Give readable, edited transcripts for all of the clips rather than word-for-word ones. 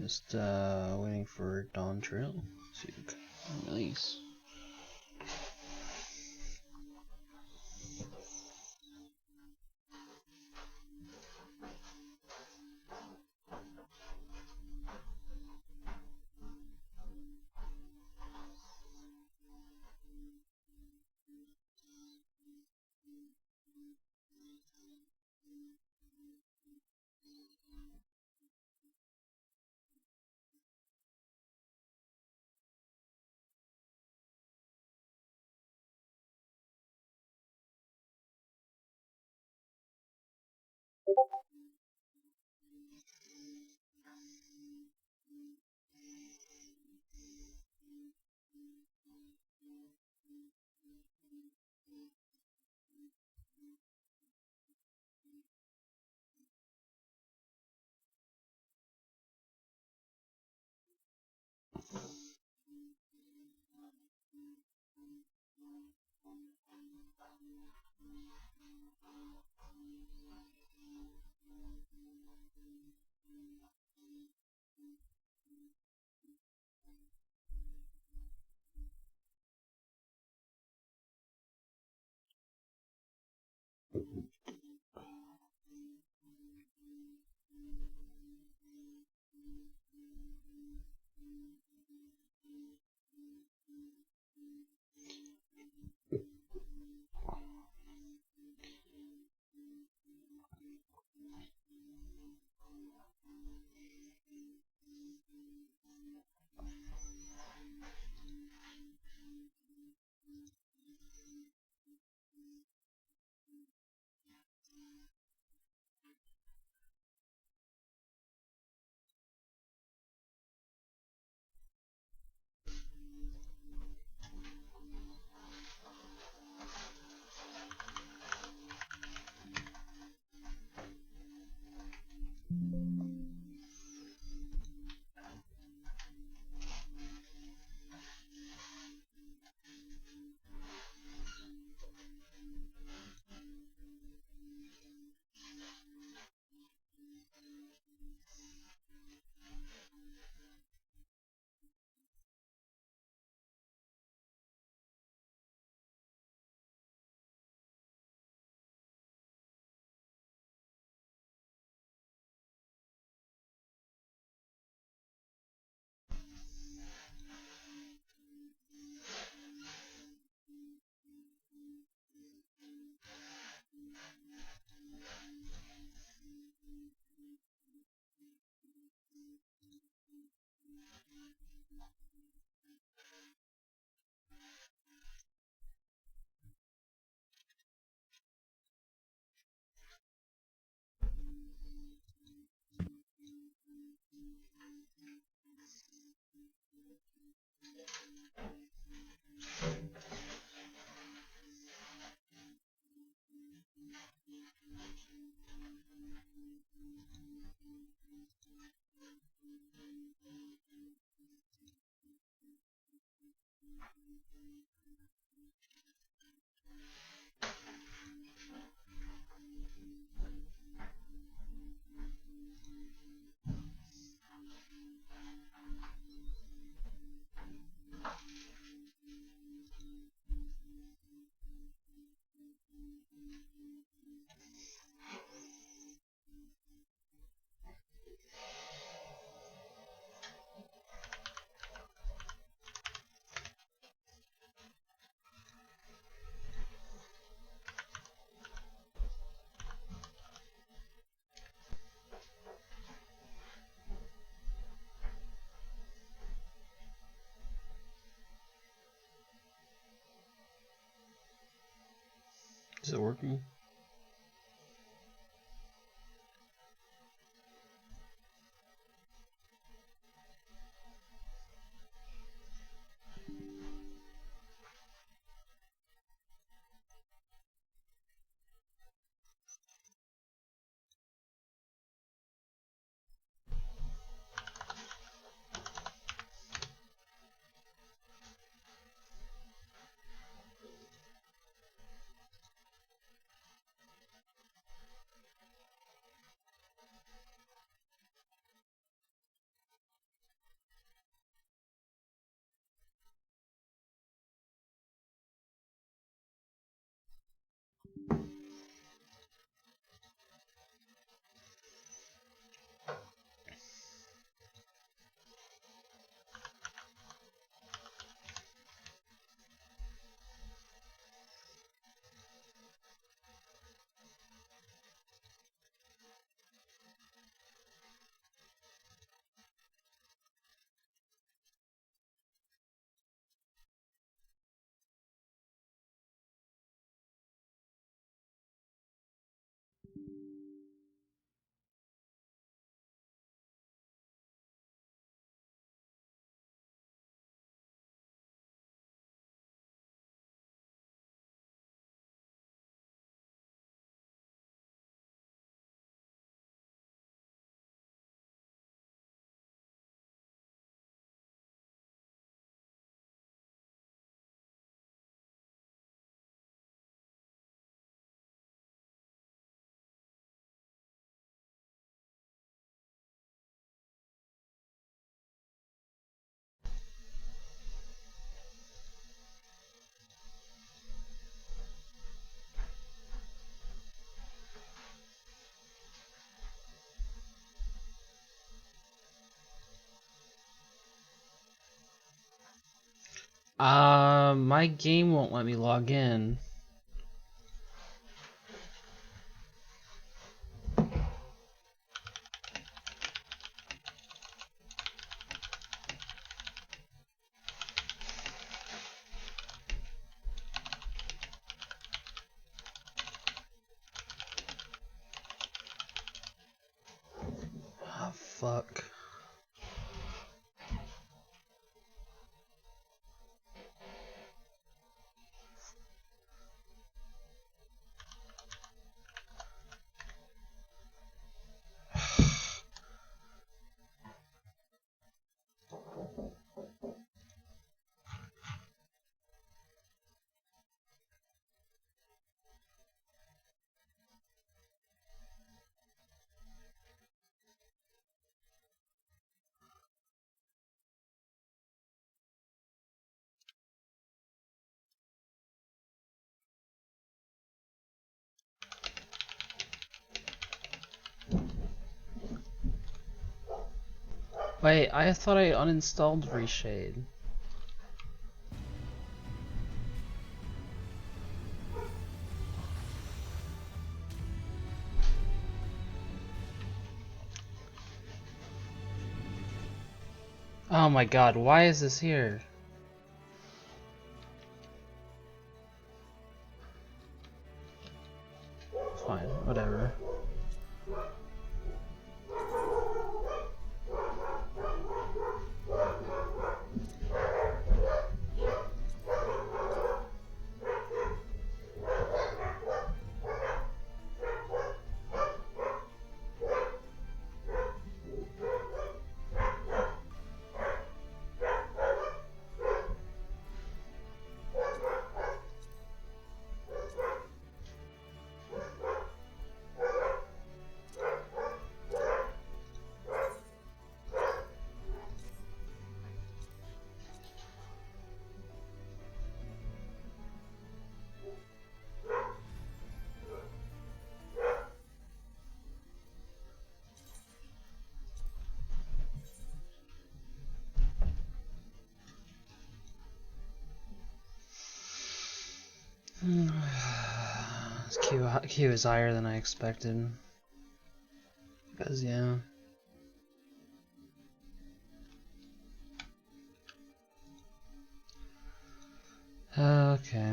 Just waiting for Dawntrail to release. Is it working? My game won't let me log in. Oh, fuck. Wait, I thought I uninstalled Reshade. Oh my god, why is this here? Fine, whatever. This Q is higher than I expected. Because, yeah. Okay.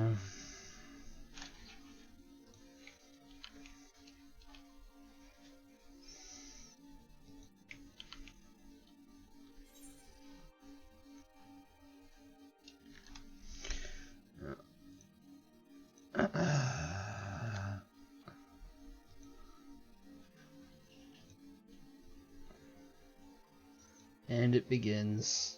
And it begins.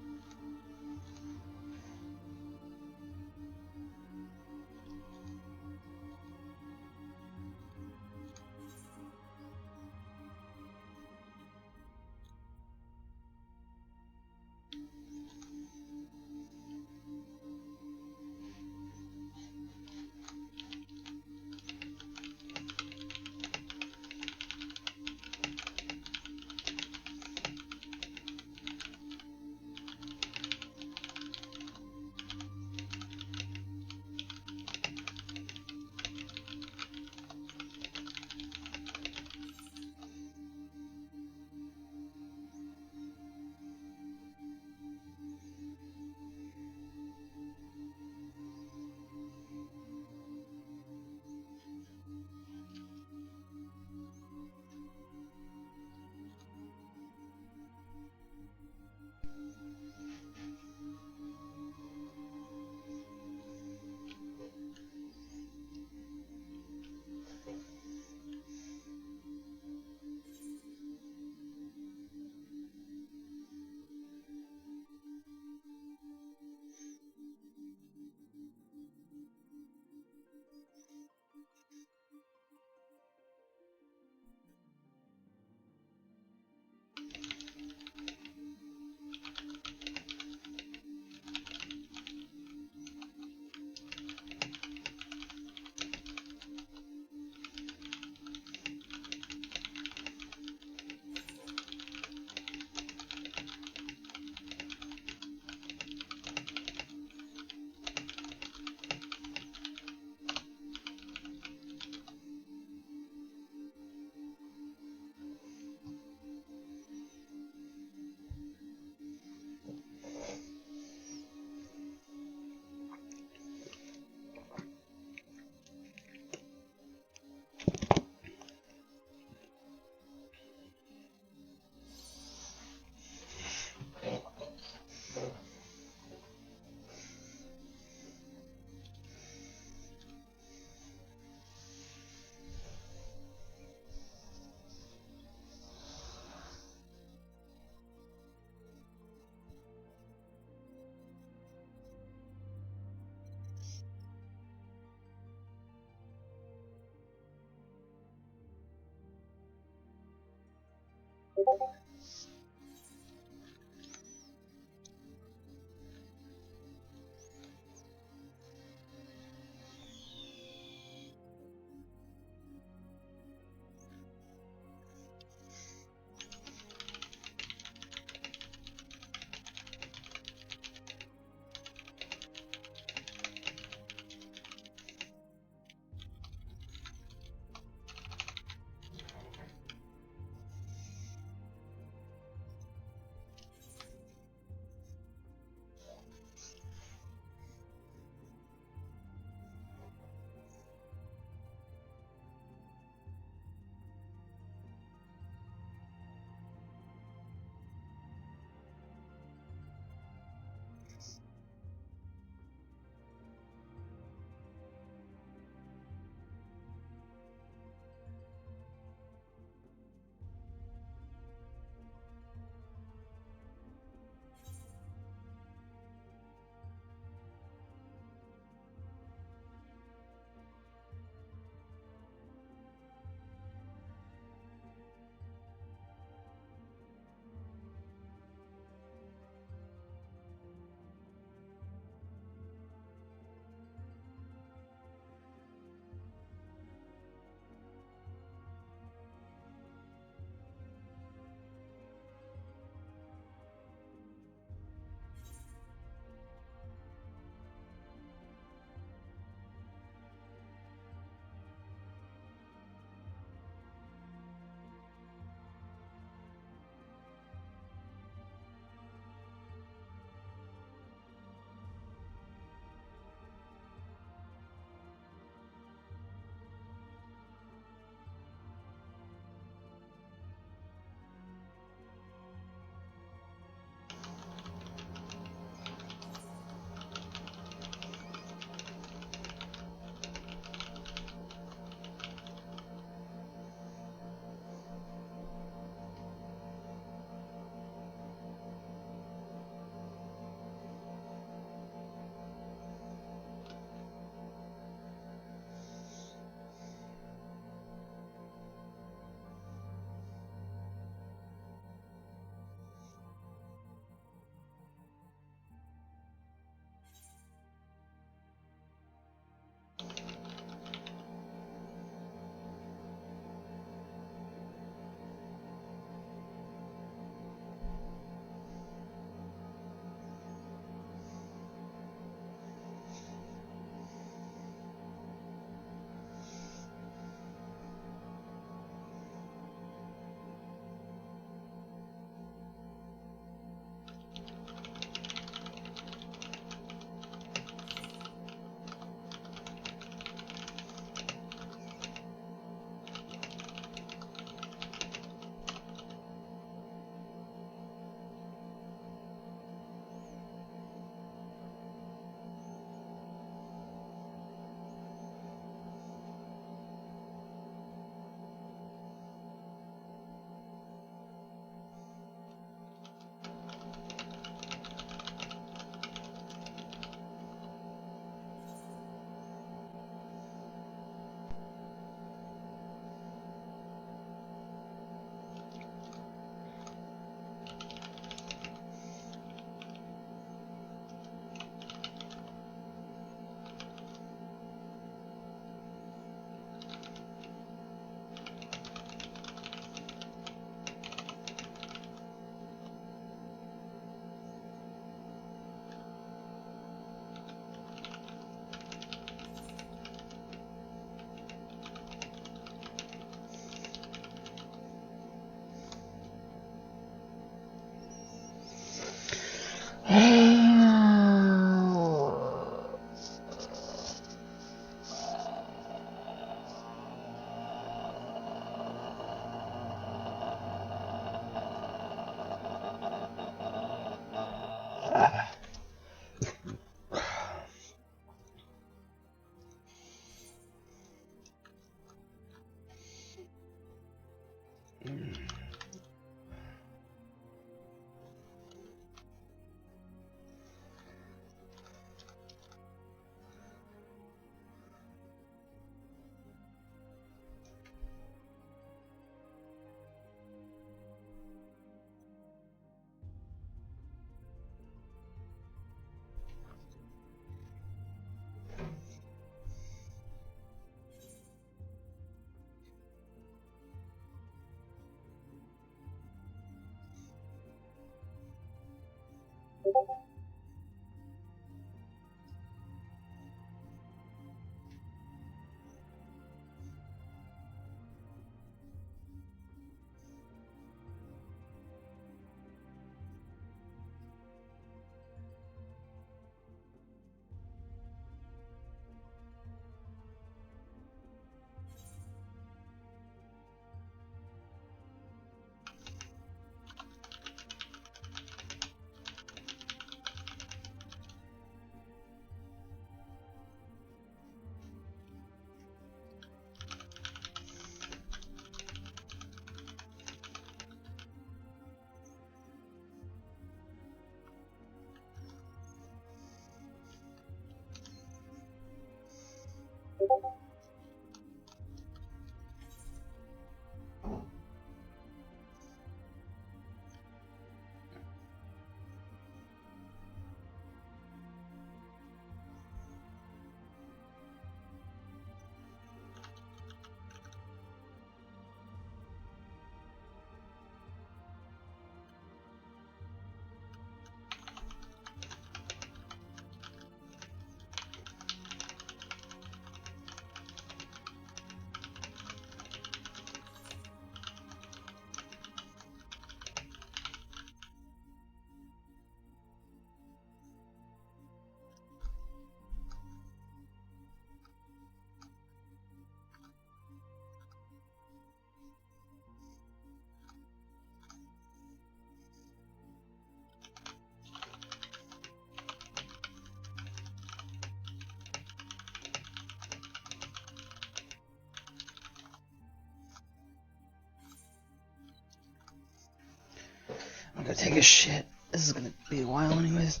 I'm gonna take a shit. This is gonna be a while anyways.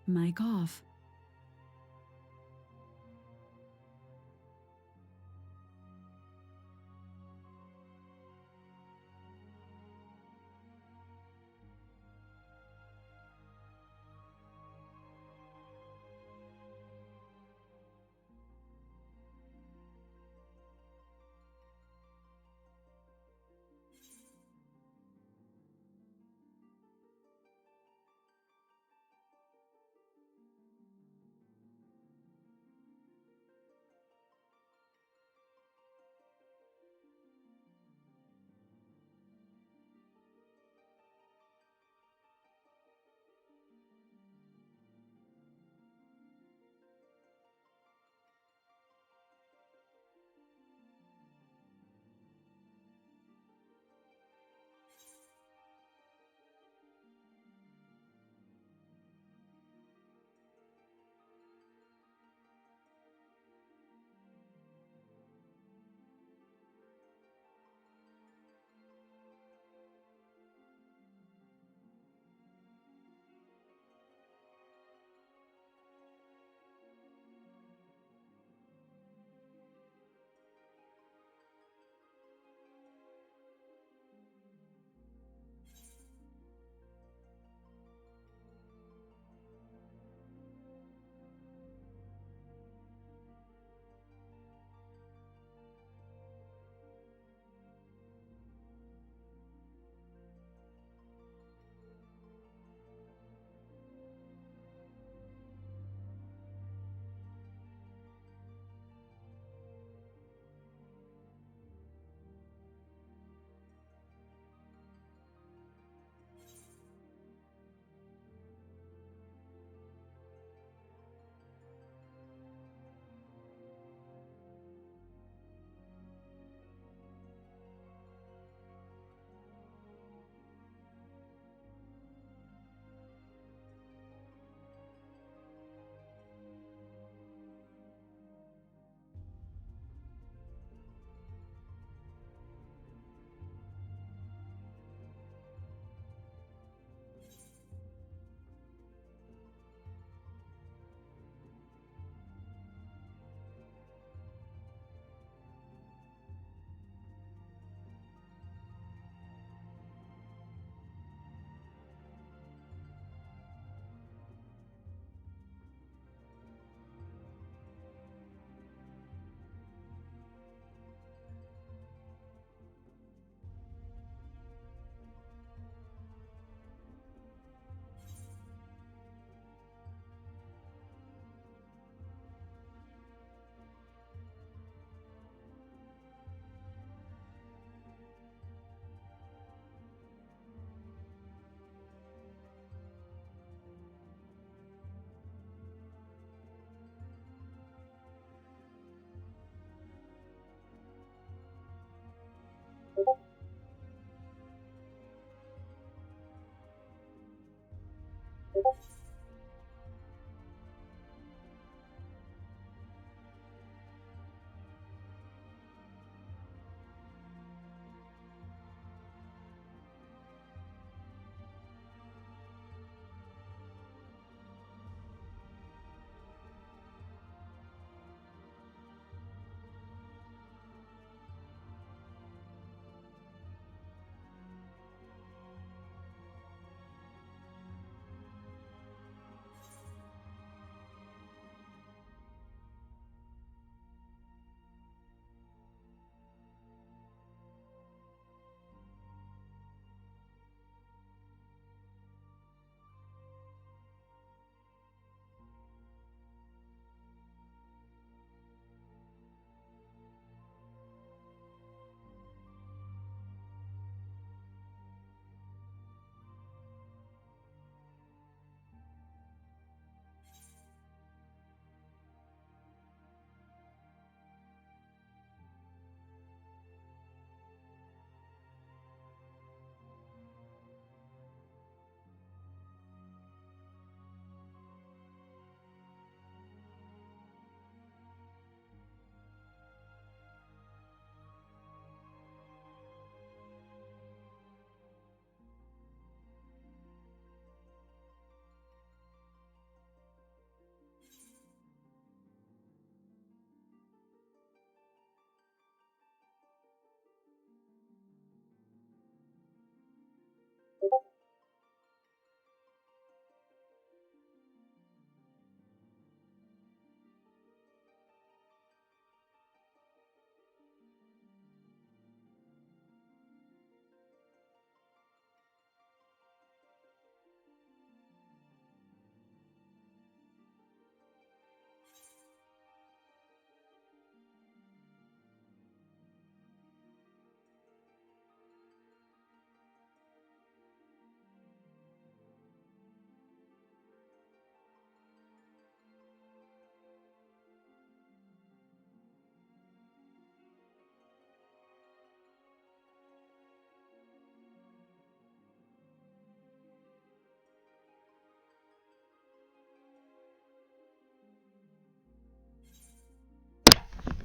Mic off.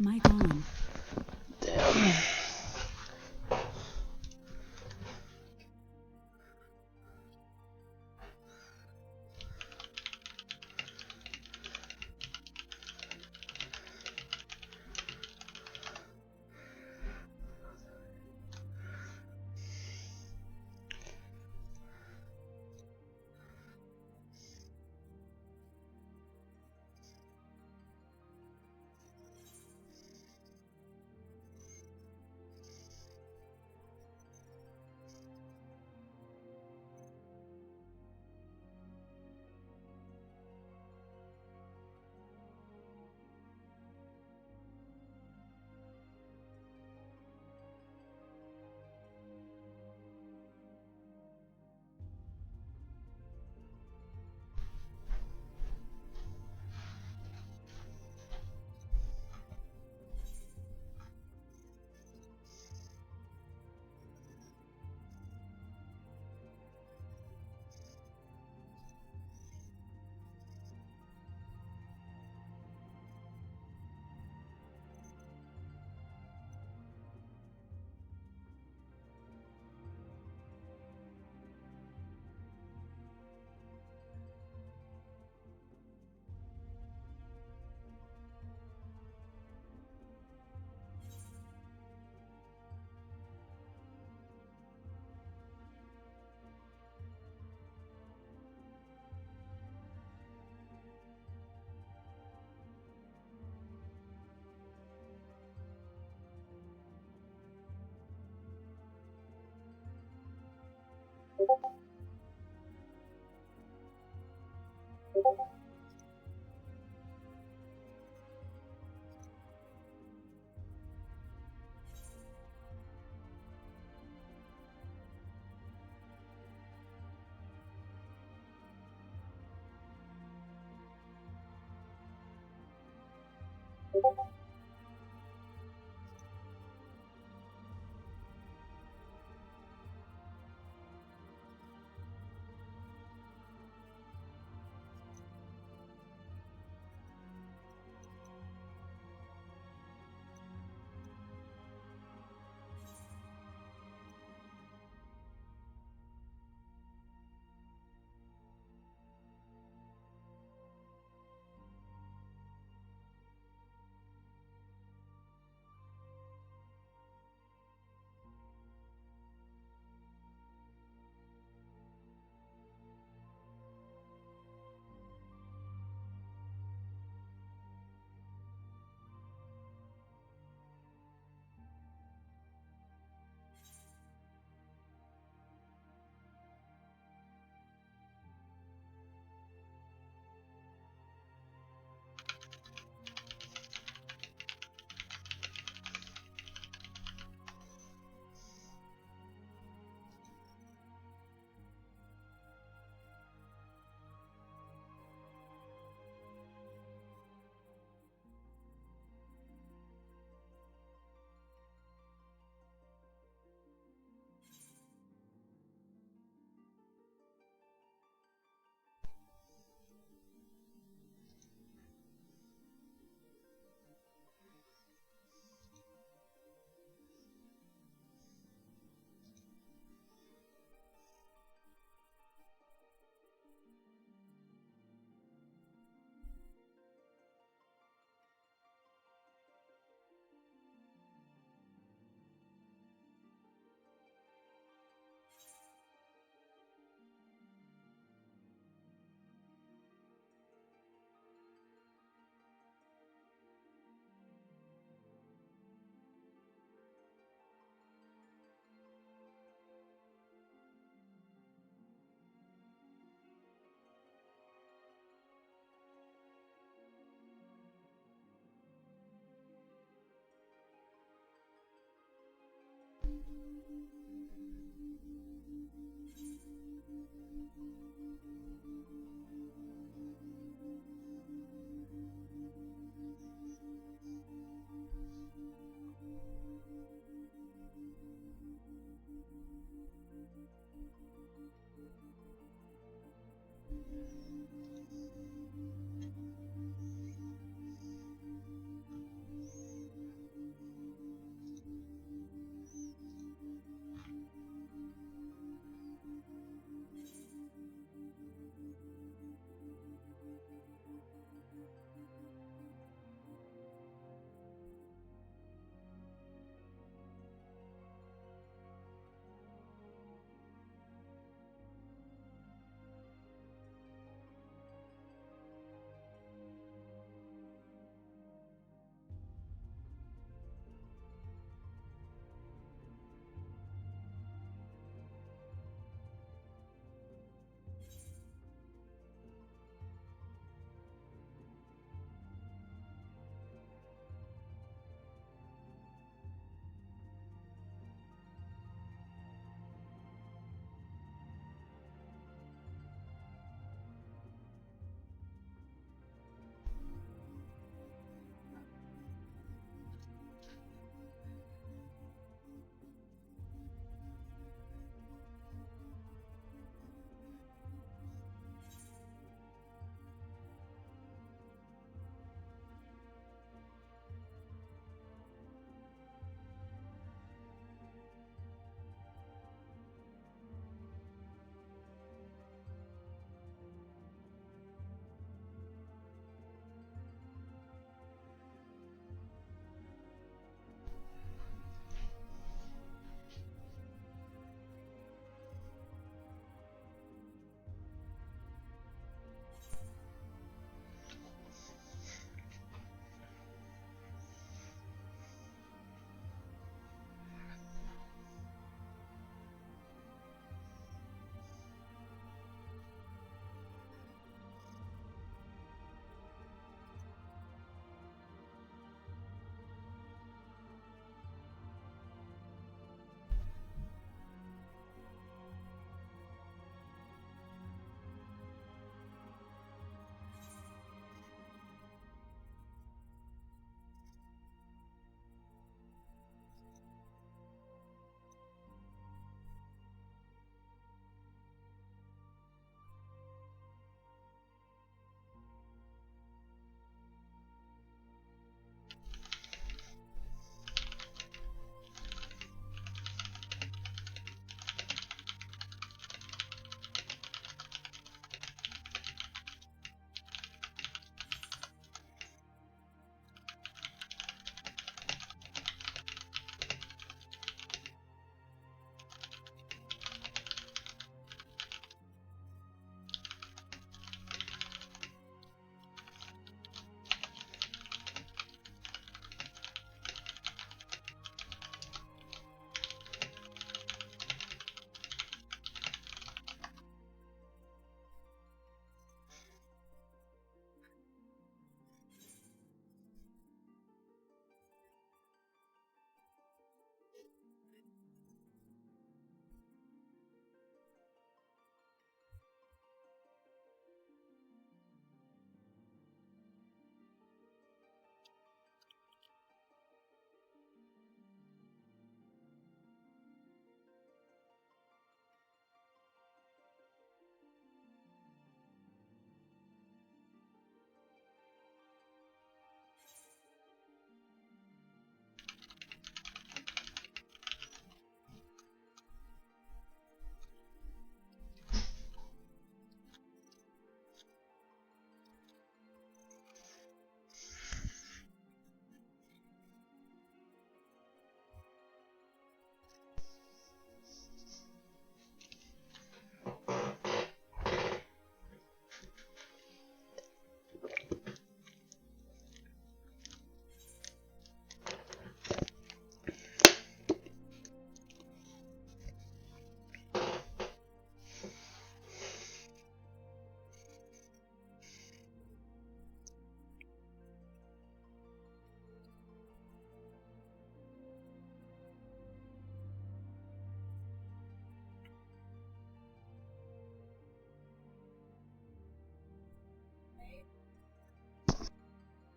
Mic on. Damn.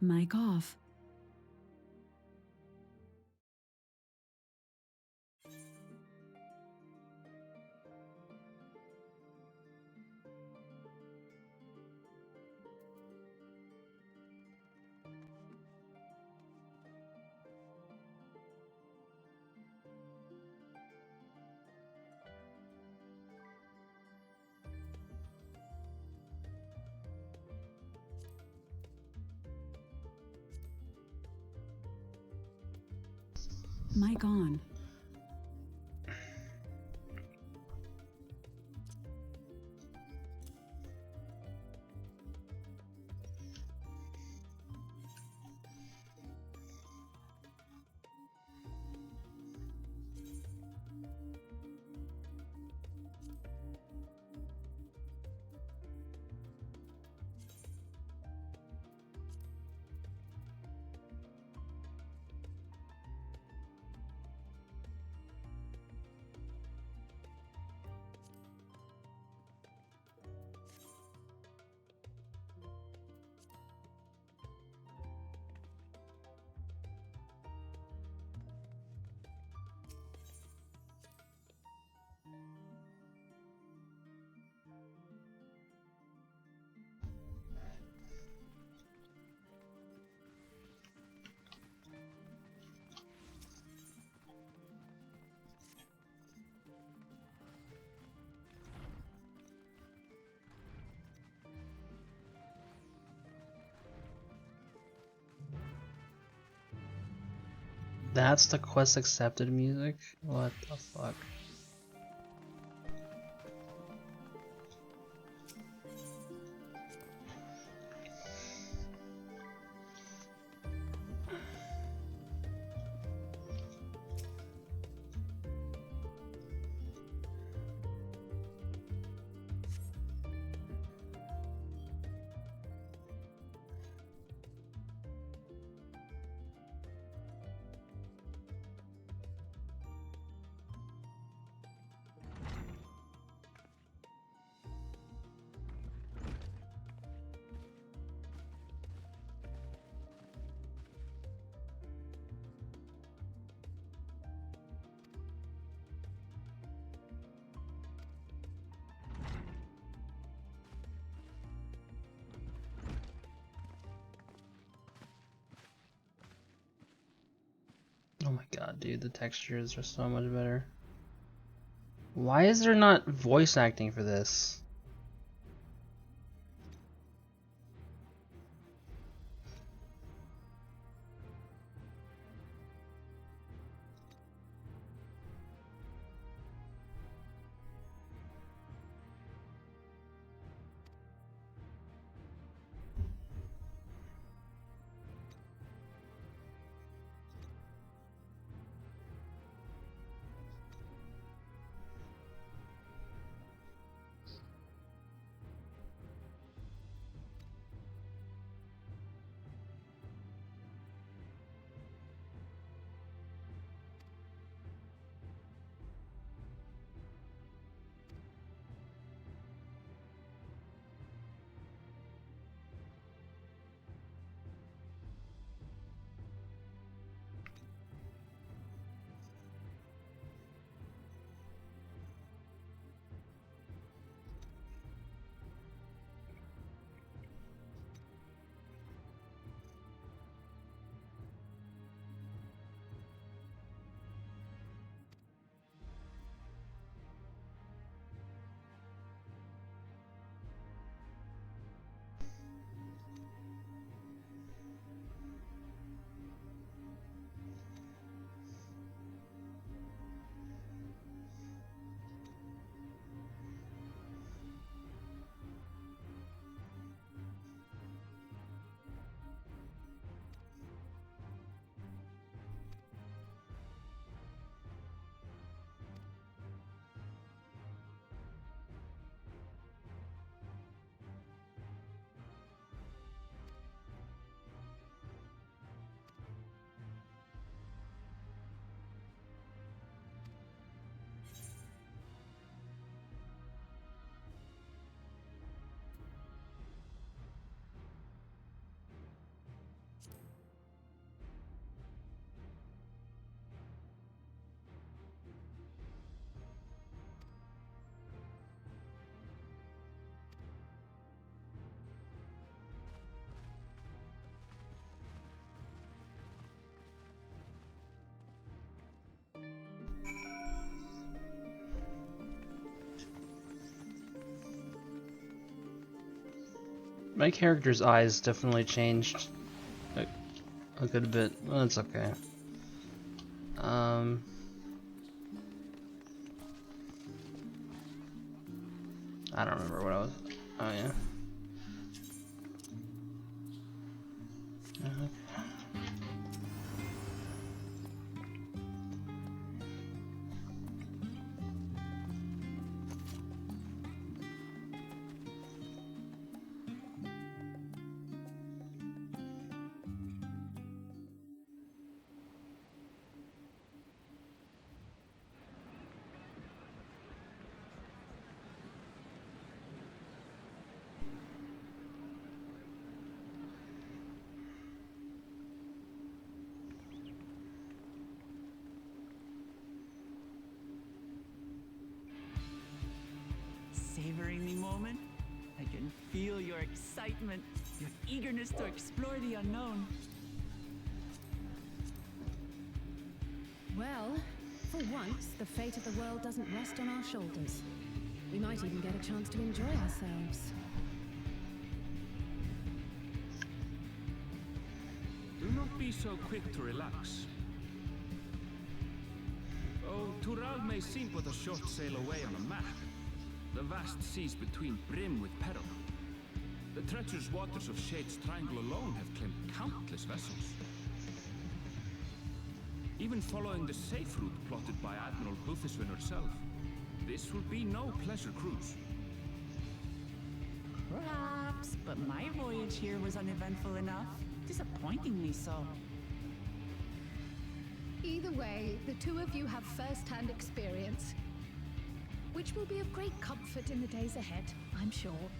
Mic off. Mic on. That's the quest accepted music? What the fuck? Oh my god, dude, the textures are so much better. Why is there not voice acting for this? My character's eyes definitely changed a good bit. Well, that's okay. I don't remember what I was. Oh yeah. Savoring the moment? I can feel your excitement, your eagerness to explore the unknown. Well, for once, the fate of the world doesn't rest on our shoulders. We might even get a chance to enjoy ourselves. Do not be so quick to relax. Oh, Tural may seem but a short sail away on a map. The vast seas between brim with peril. The treacherous waters of Shade's Triangle alone have claimed countless vessels. Even following the safe route plotted by Admiral Bufiswin herself, this will be no pleasure cruise. Perhaps, but my voyage here was uneventful enough. Disappointingly so. Either way, the two of you have first-hand experience, which will be of great comfort in the days ahead, I'm sure.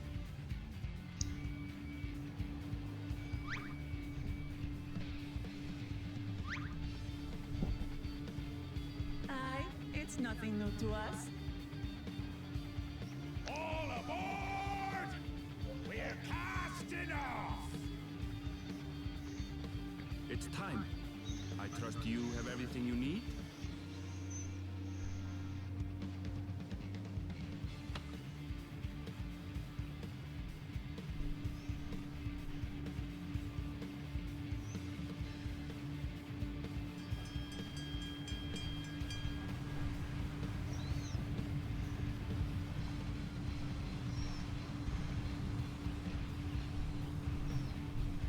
Aye, it's nothing new to us. All aboard! We're casting off! It's time. I trust you have everything you need?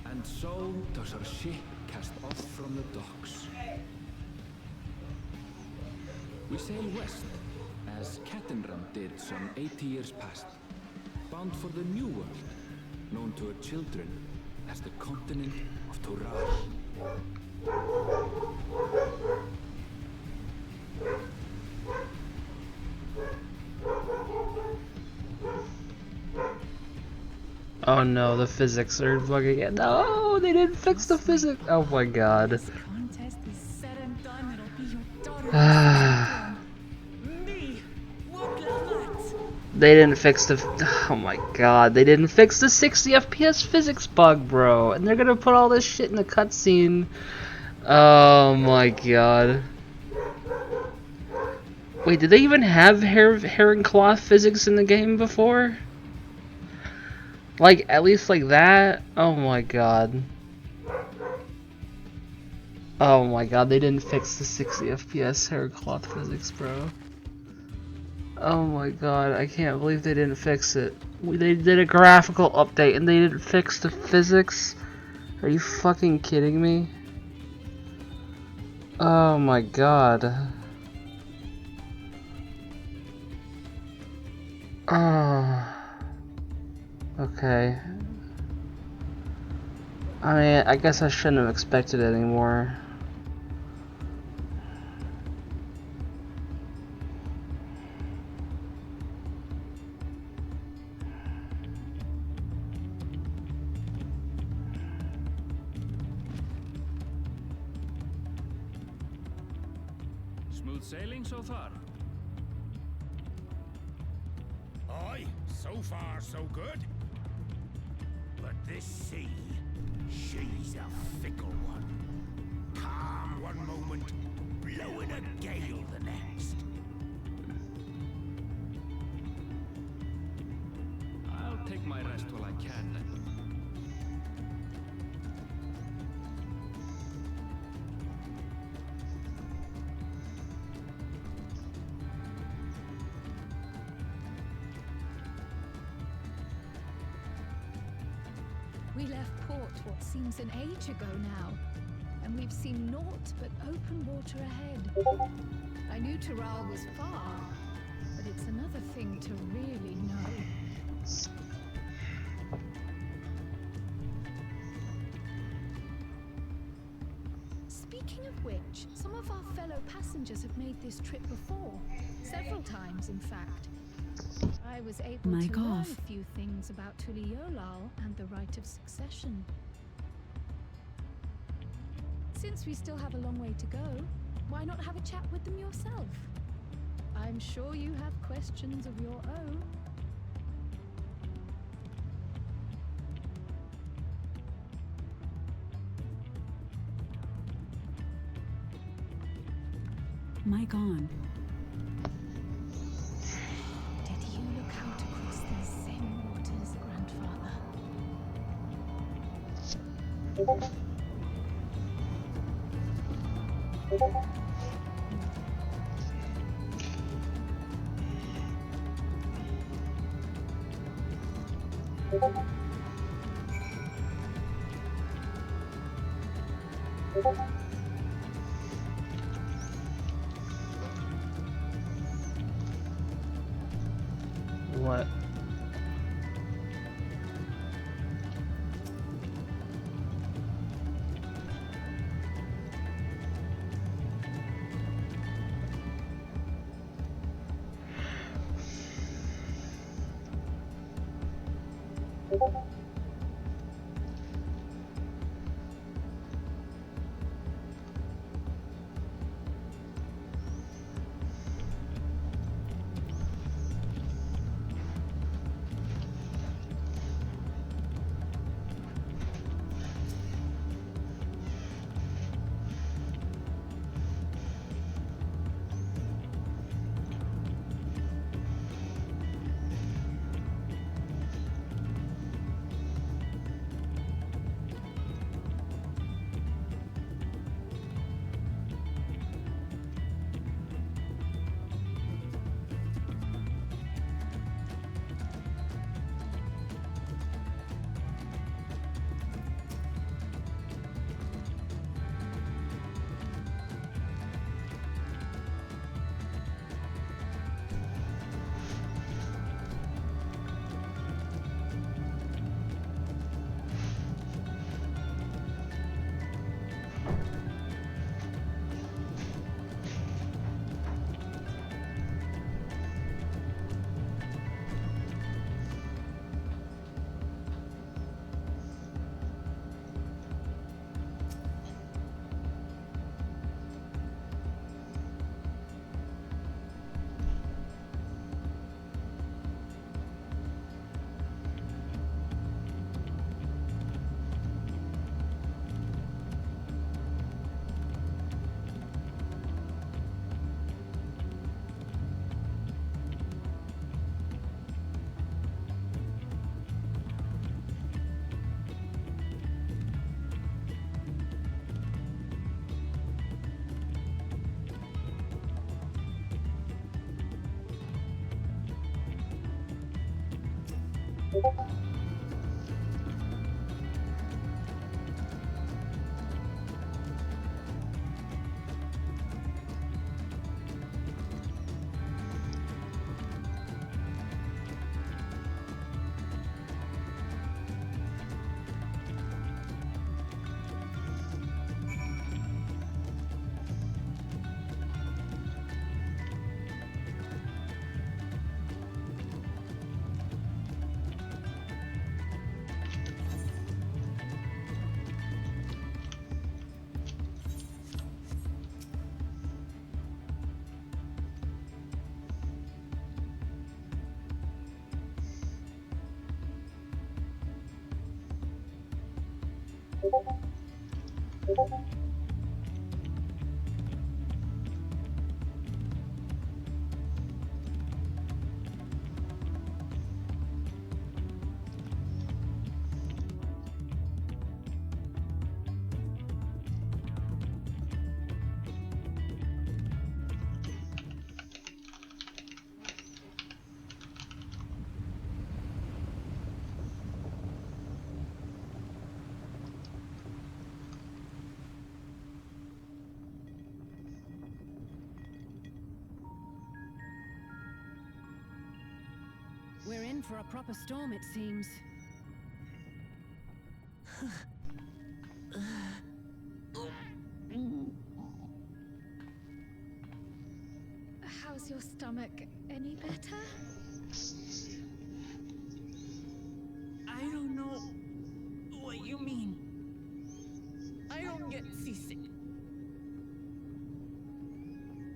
And so does our ship cast off from the docks. We sail west, as Cattenram did some 80 years past, bound for the New World, known to her children as the continent of Tural. Oh no, the physics are bugging it. No, they didn't fix the physics. Oh my god. This contest is said and done. It'll be your daughter. Me, Wukla. They didn't fix the. Oh my god, they didn't fix the 60 FPS physics bug, bro. And they're gonna put all this shit in the cutscene. Oh my god. Wait, did they even have hair and cloth physics in the game before? Like, at least like that? Oh my god. Oh my god, they didn't fix the 60 FPS hair cloth physics, bro. Oh my god, I can't believe they didn't fix it. They did a graphical update and they didn't fix the physics? Are you fucking kidding me? Oh my god. Oh. Okay. I mean, I guess I shouldn't have expected it anymore. Smooth sailing so far? Aye, so far so good. But this sea, she's a fickle one. Calm one moment, blowing a gale the next. I'll take my rest while I can then. We left port what seems an age ago now, and we've seen naught but open water ahead. I knew Tural was far, but it's another thing to really know. Speaking of which, some of our fellow passengers have made this trip before. Several times, in fact. I was able Mic to learn off. a few things about Tuliolal and the right of succession. Since we still have a long way to go, why not have a chat with them yourself? I'm sure you have questions of your own. Mic on. Did you look out across these same waters, Grandfather? What? We're in for a proper storm, it seems. How's your stomach? Any better? I don't know what you mean. I don't get seasick.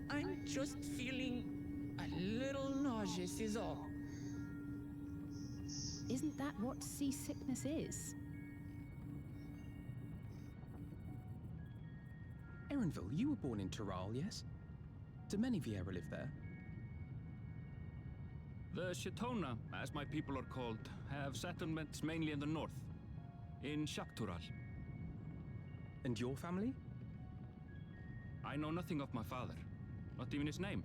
I'm just feeling a little nauseous is all. Isn't that what seasickness is? Erenville, you were born in Tyrol, yes? Do many Vieira live there? The Chitona, as my people are called, have settlements mainly in the north, in Shaktural. And your family? I know nothing of my father, not even his name.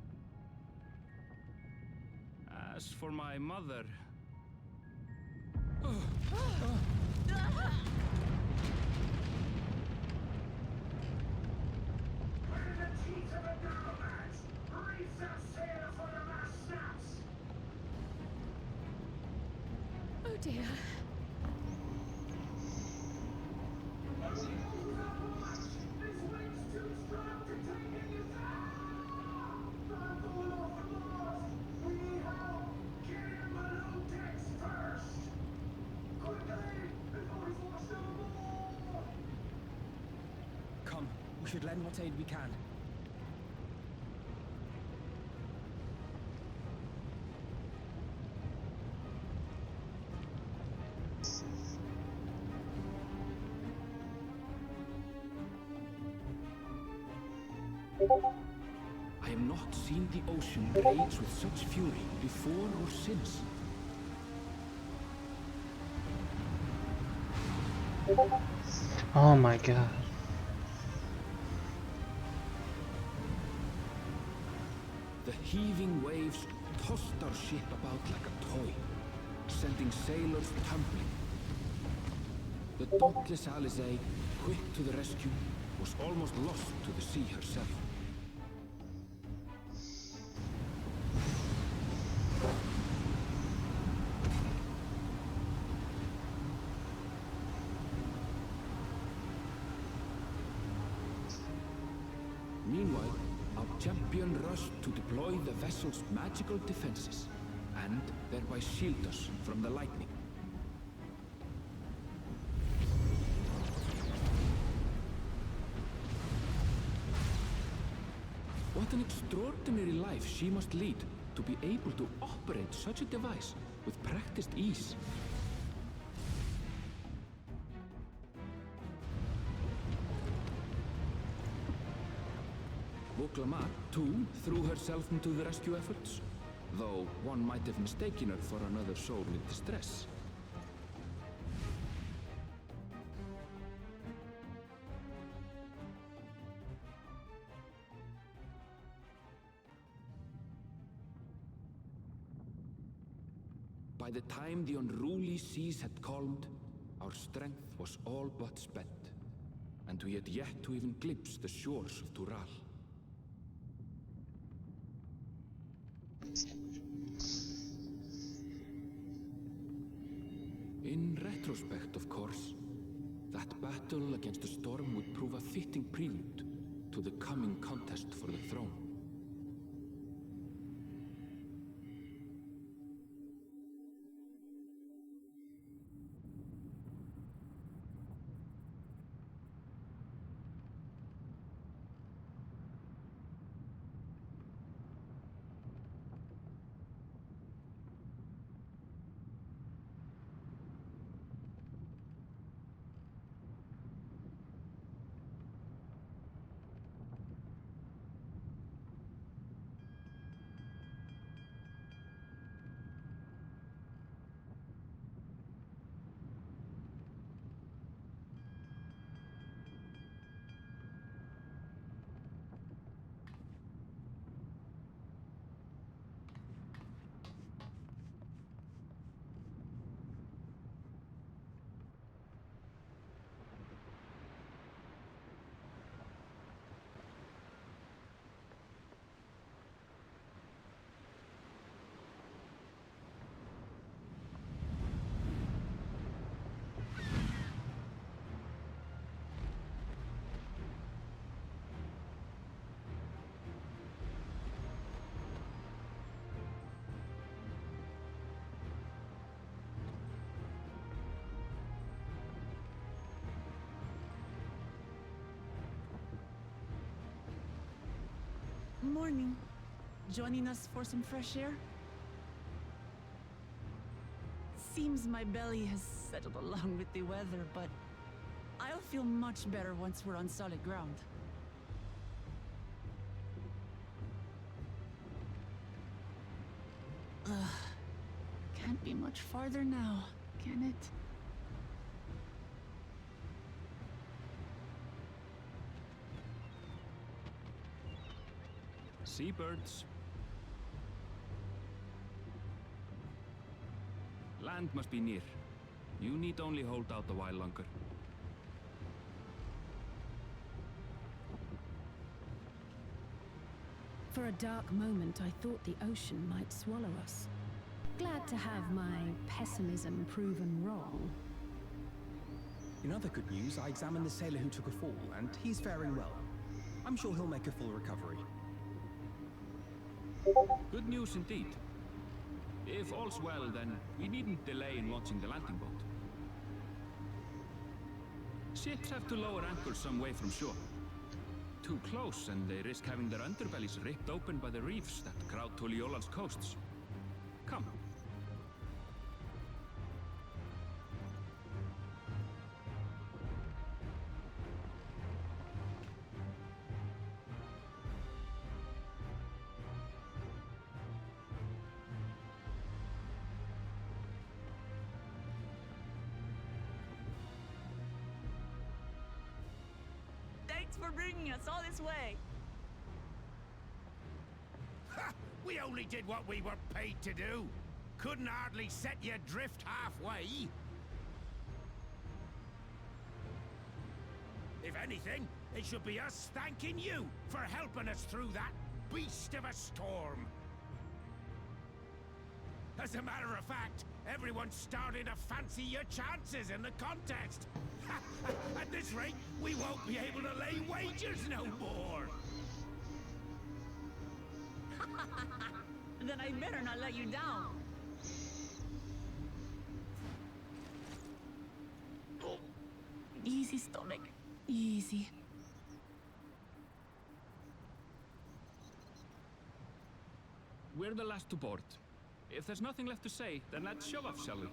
As for my mother... Oh dear. Come, we should lend what aid we can. I have not seen the ocean rage with such fury before or since. Oh my god. The heaving waves tossed our ship about like a toy, sending sailors tumbling. The dauntless Alizé, quick to the rescue, was almost lost to the sea herself. Meanwhile, our champion rushed to deploy the vessel's magical defenses, and thereby shield us from the lightning. What an extraordinary life she must lead to be able to operate such a device with practiced ease. Woklamat, too, threw herself into the rescue efforts, though one might have mistaken her for another soul in distress. By the time the unruly seas had calmed, our strength was all but spent, and we had yet to even glimpse the shores of Tural. In retrospect, of course, that battle against the storm would prove a fitting prelude to the coming contest for the throne. morning. Joining us for some fresh air? Seems my belly has settled along with the weather, but I'll feel much better once we're on solid ground. Ugh. Can't be much farther now, can it? Seabirds. Land must be near. You need only hold out a while longer. For a dark moment, I thought the ocean might swallow us. Glad to have my pessimism proven wrong. In other good news, I examined the sailor who took a fall, and he's faring well. I'm sure he'll make a full recovery. Good news indeed. If all's well, then we needn't delay in launching the landing boat. Ships have to lower anchors some way from shore. Too close, and they risk having their underbellies ripped open by the reefs that crowd Tuliola's coasts. Come. Thanks for bringing us all this way. Ha! We only did what we were paid to do. Couldn't hardly set you adrift halfway. If anything, it should be us thanking you for helping us through that beast of a storm. As a matter of fact, everyone's starting to fancy your chances in the contest. At this rate, we won't be able to lay wagers no more. Then I better not let you down. Oh, easy, stomach. Easy. We're the last to board. If there's nothing left to say, then let's show off, shall we?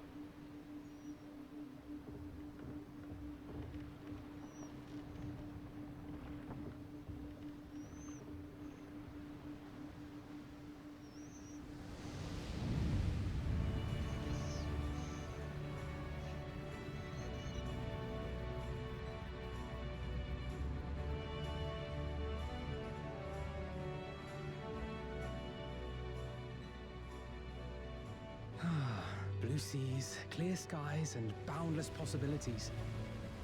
Blue seas, clear skies, and boundless possibilities.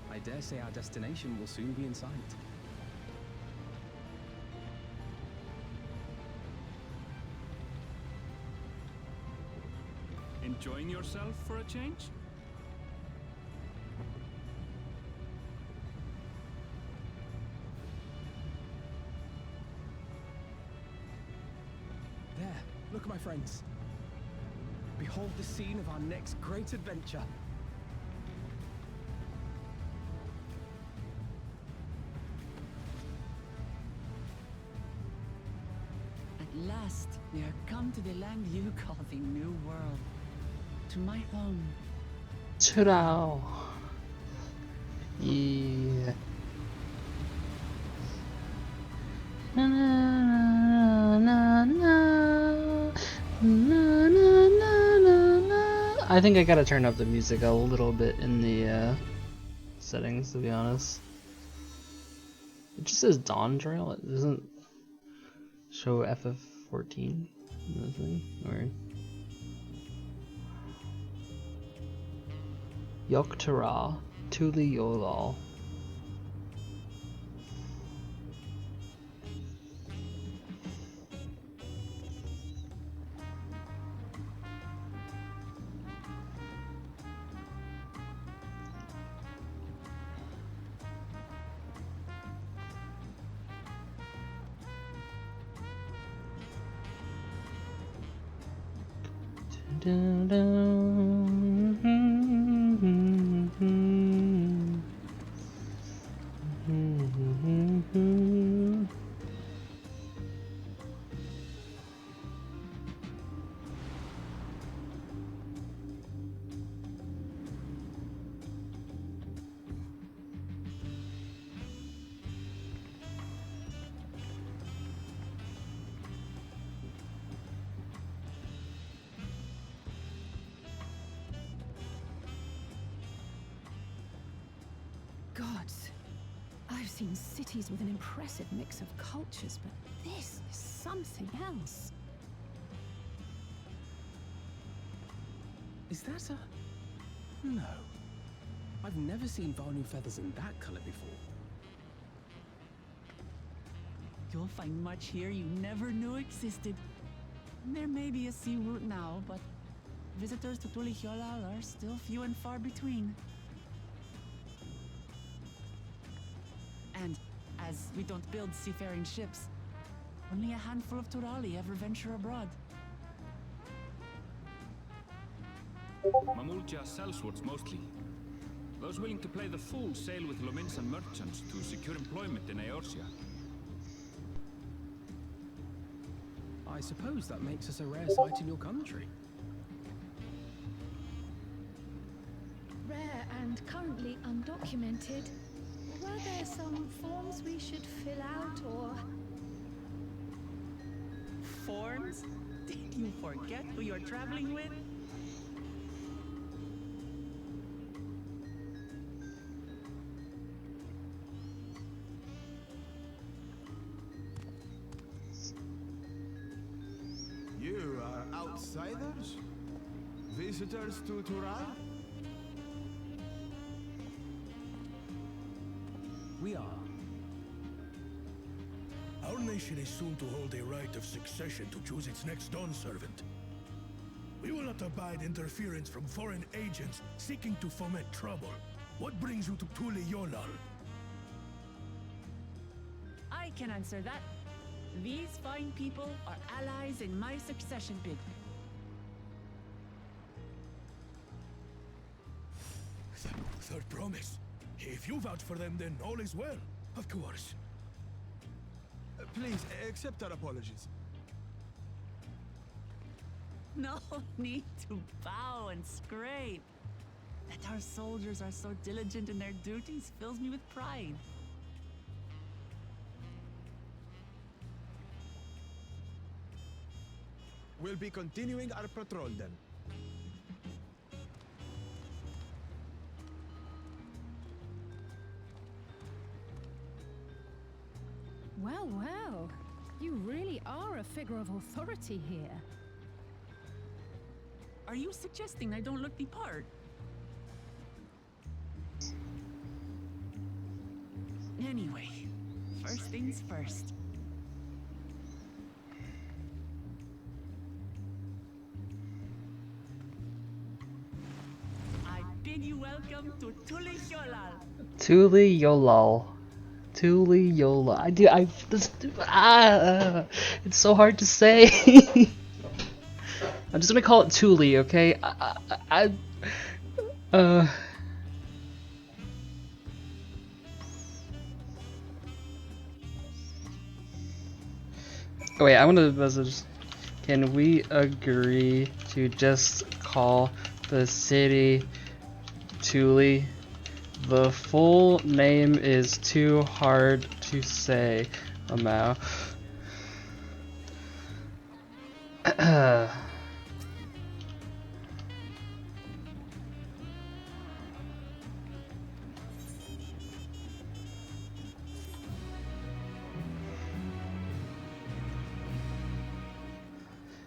I dare say our destination will soon be in sight. Enjoying yourself for a change? There, look, my friends. Behold the scene of our next great adventure. At last, we are come to the land you call the New World. To my home. Ta-da! Yeah. Na na na na na na na na na. I think I gotta turn up the music a little bit in the settings, to be honest. It just says Dawntrail. It doesn't show FF14 in the thing. Weird. Yoktara, Tuli Yolal. gods. I've seen cities with an impressive mix of cultures, but this is something else. Is that a... No. I've never seen Vanu feathers in that color before. You'll find much here you never knew existed. There may be a sea route now, but visitors to Tulihyolal are still few and far between. And as we don't build seafaring ships, only a handful of Turali ever venture abroad. Mamulja sellswords mostly. Those willing to play the fool sail with Lominsan merchants to secure employment in Eorzea. I suppose that makes us a rare sight in your country. Rare and currently undocumented. Were there some forms we should fill out or... Forms? Did you forget who you're traveling with? You are outsiders? Visitors to Tural? We are. Our nation is soon to hold a right of succession to choose its next Dawn servant. We will not abide interference from foreign agents seeking to foment trouble. What brings you to Tulihyolal? I can answer that. These fine people are allies in my succession bid. Third promise. If you vouch for them, then all is well. Of course. Please, accept our apologies. No need to bow and scrape. That our soldiers are so diligent in their duties fills me with pride. We'll be continuing our patrol then. Well, well. You really are a figure of authority here. Are you suggesting I don't look the part? Anyway, first things first. I bid you welcome to Tulihyolal. Tulihyolal. Tulihyolal. It's so hard to say. I'm just gonna call it Tuli, okay? Oh wait, I want to message. Can we agree to just call the city Tuli? The full name is too hard to say, Amau.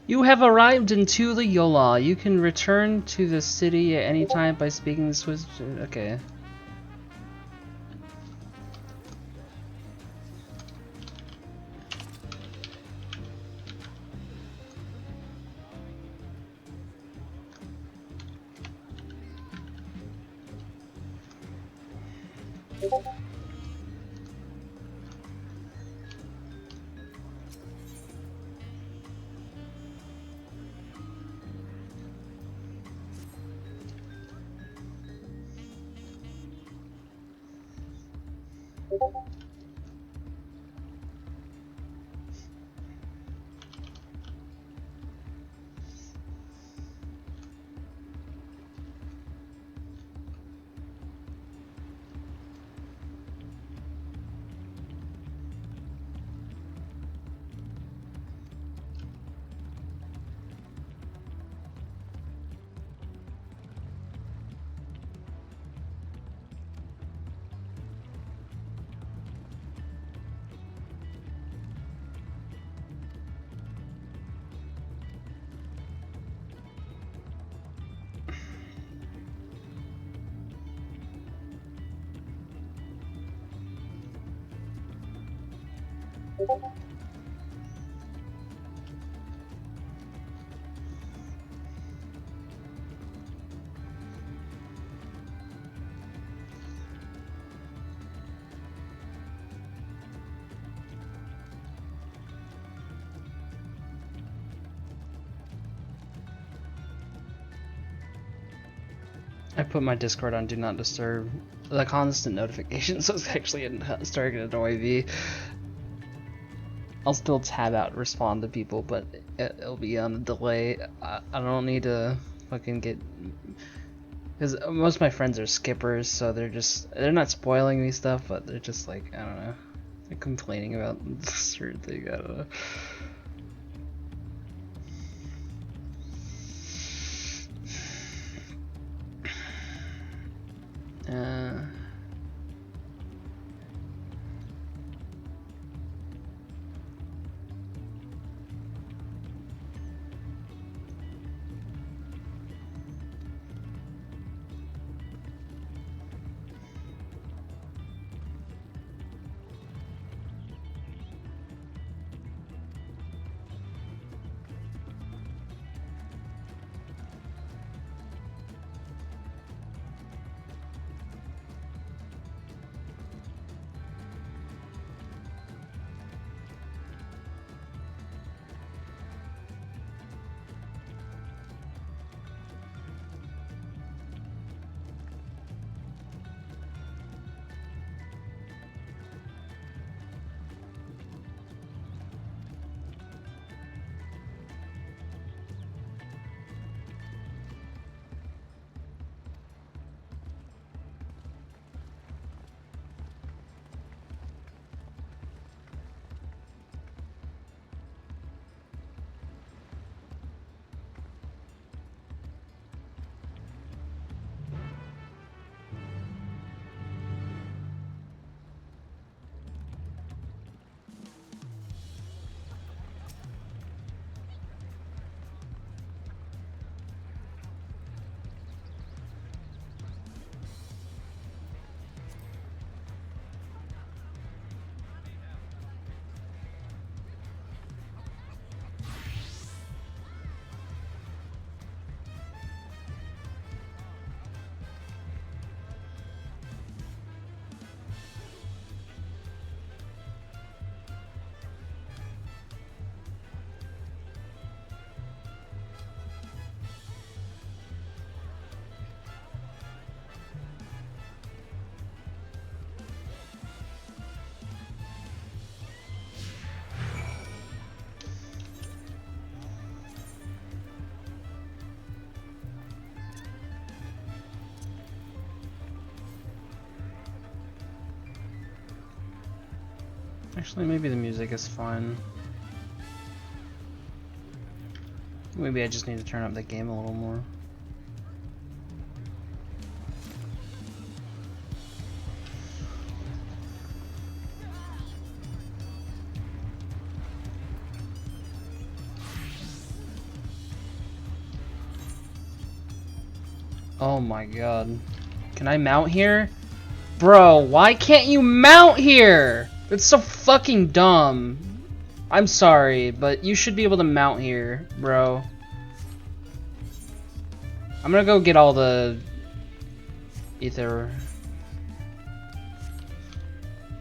You have arrived in Tulihyolal. You can return to the city at any time by speaking the Swiss. Okay. I put my Discord on Do Not Disturb. The constant notifications is actually starting to annoy me. I'll still tab out and respond to people, but it'll be on a delay. I don't need to fucking get... Because most of my friends are skippers, so they're not spoiling me stuff, but they're just like, I don't know. They're complaining about certain thing, I don't know. Actually, maybe the music is fine. Maybe I just need to turn up the game a little more. Oh my god. Can I mount here? Bro, why can't you mount here? That's so fucking dumb. I'm sorry, but you should be able to mount here, bro. I'm gonna go get all the ether.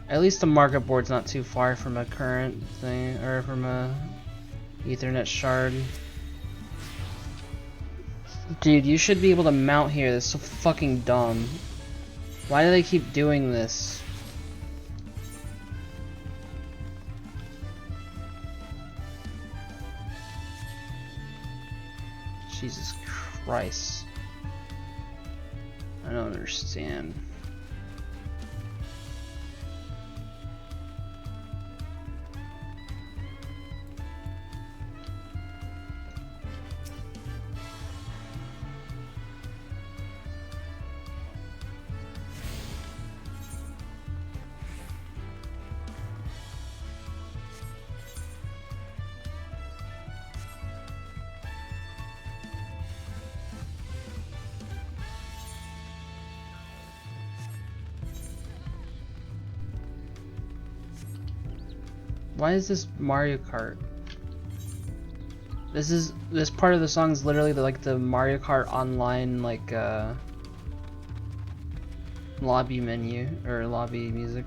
At least the market board's not too far from a current thing, or from a Ethernet shard. Dude, you should be able to mount here. That's so fucking dumb. Why do they keep doing this? Jesus Christ. I don't understand. Why is this Mario Kart? This part of the song is literally like the Mario Kart online like lobby menu or lobby music.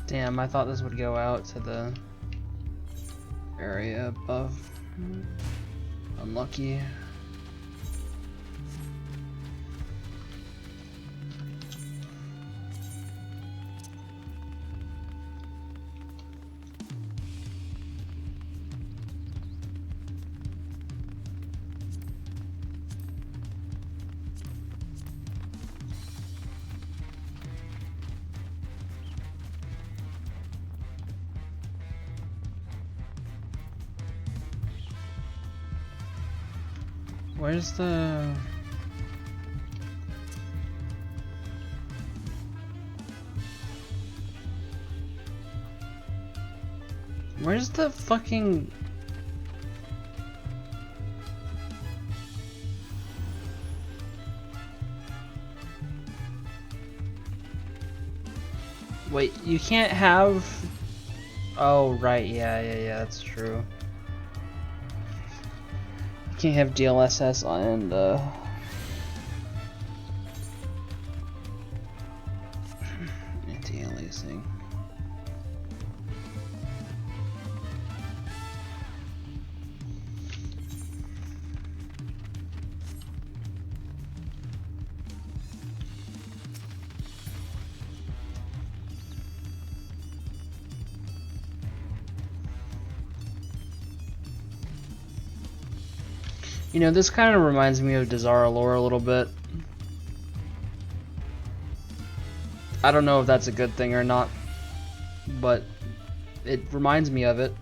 Damn, I thought this would go out to the area above. Unlucky. Where's the... Where's the fucking... Wait, you can't have... Oh, right, yeah, that's true. Can't have DLSS and anti-aliasing. You know, this kind of reminds me of Desara lore a little bit. I don't know if that's a good thing or not, but it reminds me of it.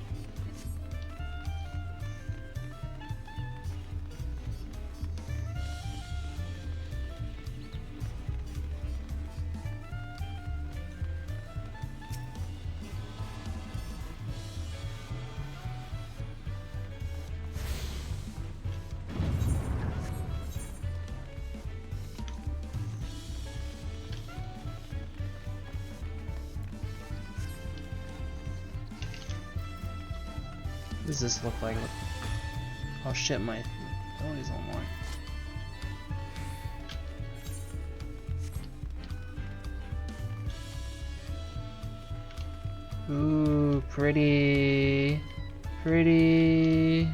What does this look like? Oh shit, my ability's online. Ooh, pretty. Pretty.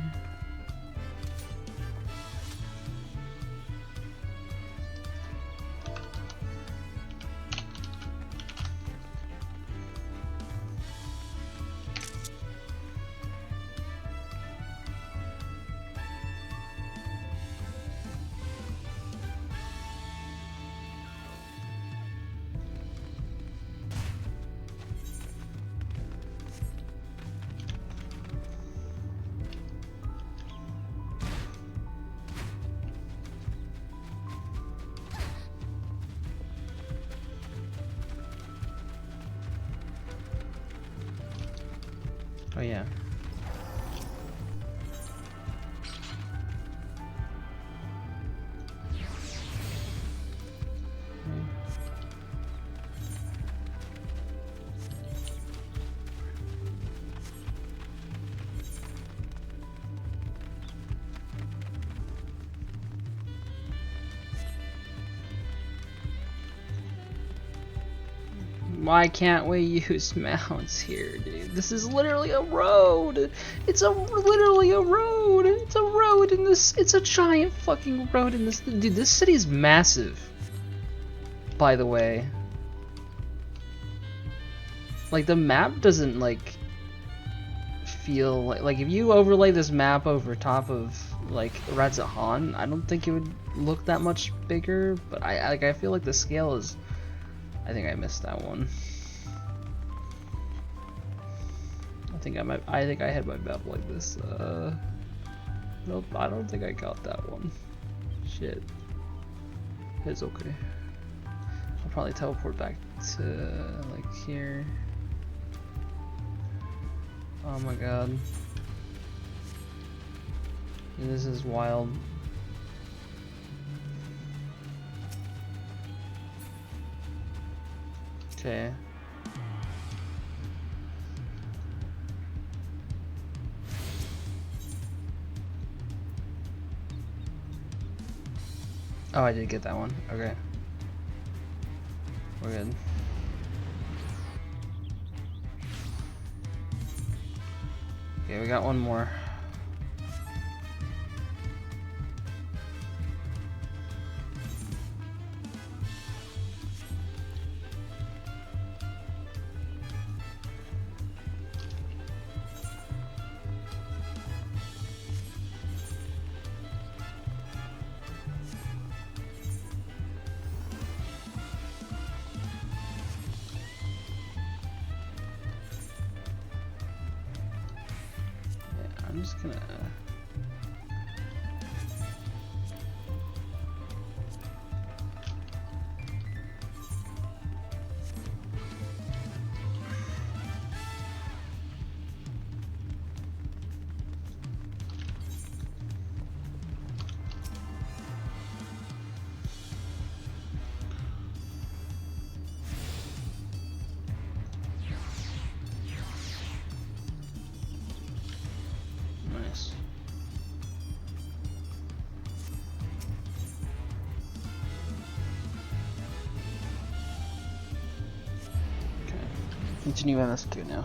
Oh yeah. Why can't we use mounts here, dude? This is literally a road. It's literally a road. It's a road in this. It's a giant fucking road in this. Dude, this city is massive. By the way, like the map doesn't like feel like if you overlay this map over top of like Radzahan, I don't think it would look that much bigger. But I feel like the scale is. I think I missed that one. I think I had my map like this. Nope, I don't think I got that one. Shit. It's okay. I'll probably teleport back to like here. Oh my god. This is wild. Okay. Oh, I did get that one. Okay. We're good. Okay, we got one more. I'm just gonna... Nice. Okay. Continue MSQ now.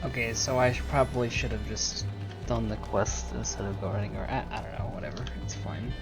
Okay, so I probably should have just done the quest instead of guarding, or I don't know, whatever, it's fine.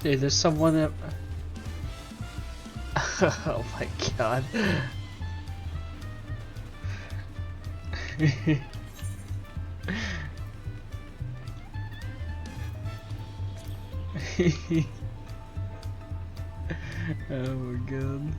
Dude, there's someone that... Oh my god. Oh my god.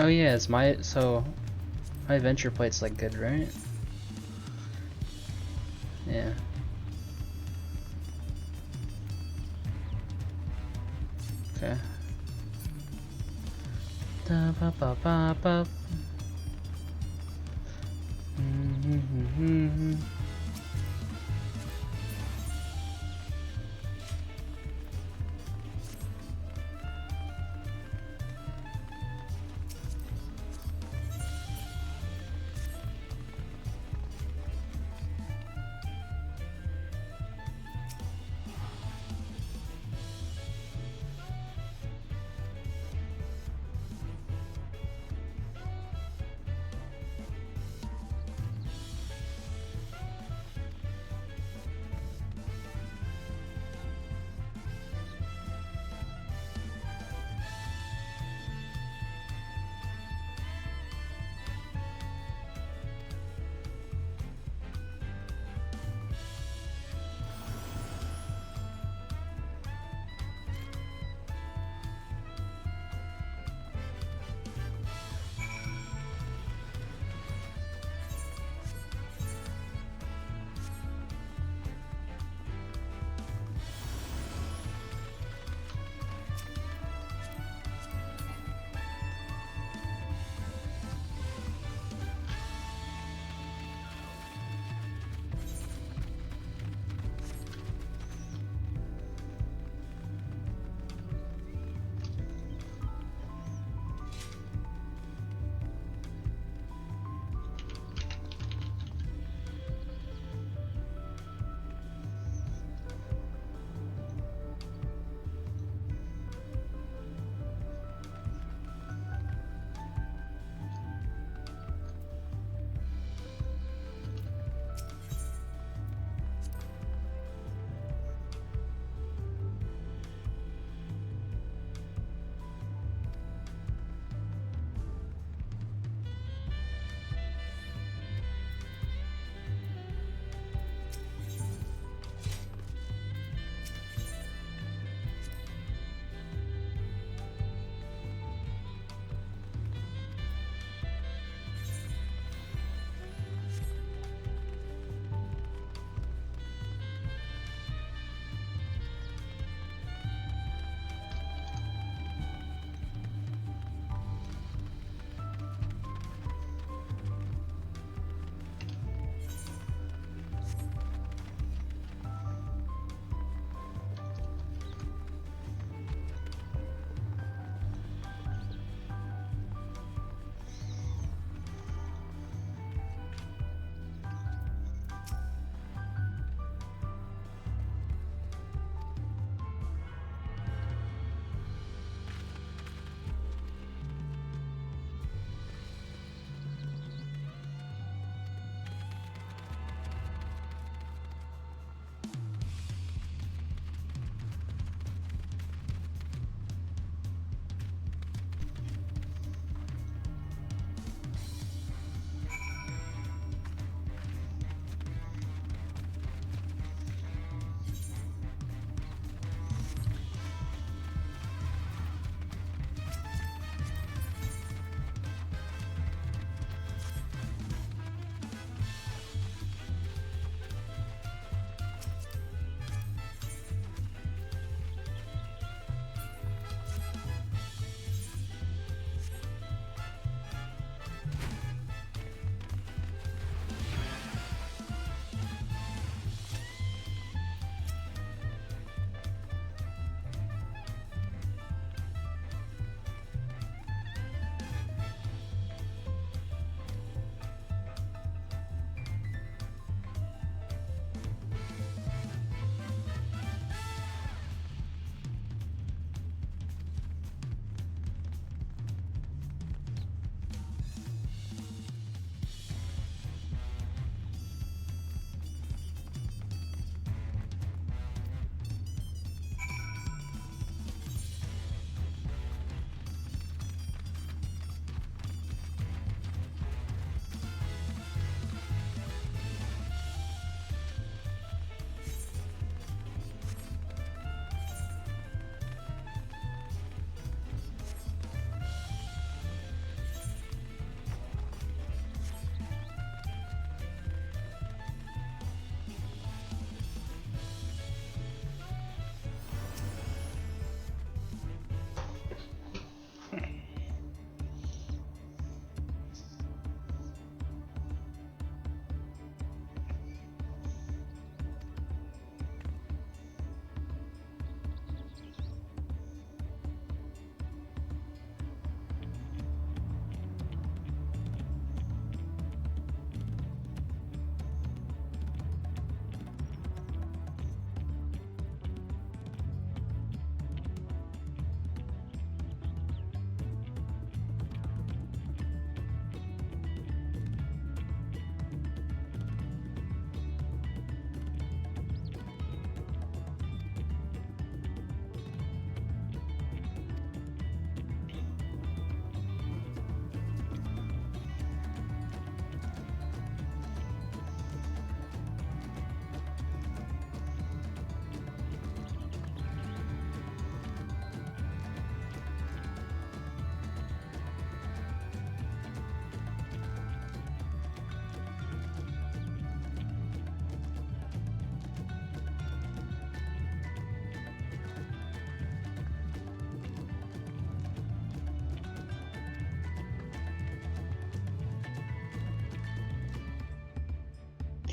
Oh yeah, it's my adventure plate's like good, right? Yeah. Okay. Da ba ba ba ba.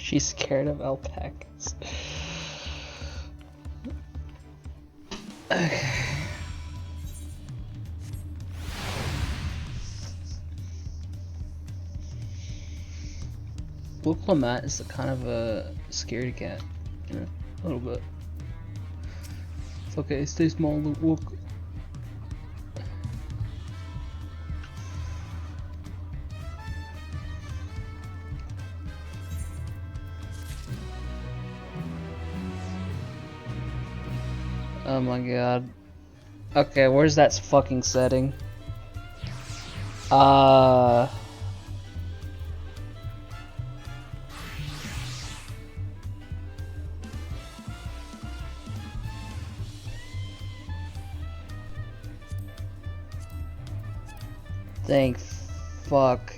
She's scared of alpacas. Okay. Blue Clement is kind of a scaredy cat. Yeah, a little bit. It's okay, stay small, Luke. Oh my god. Okay, where's that fucking setting? Thank fuck.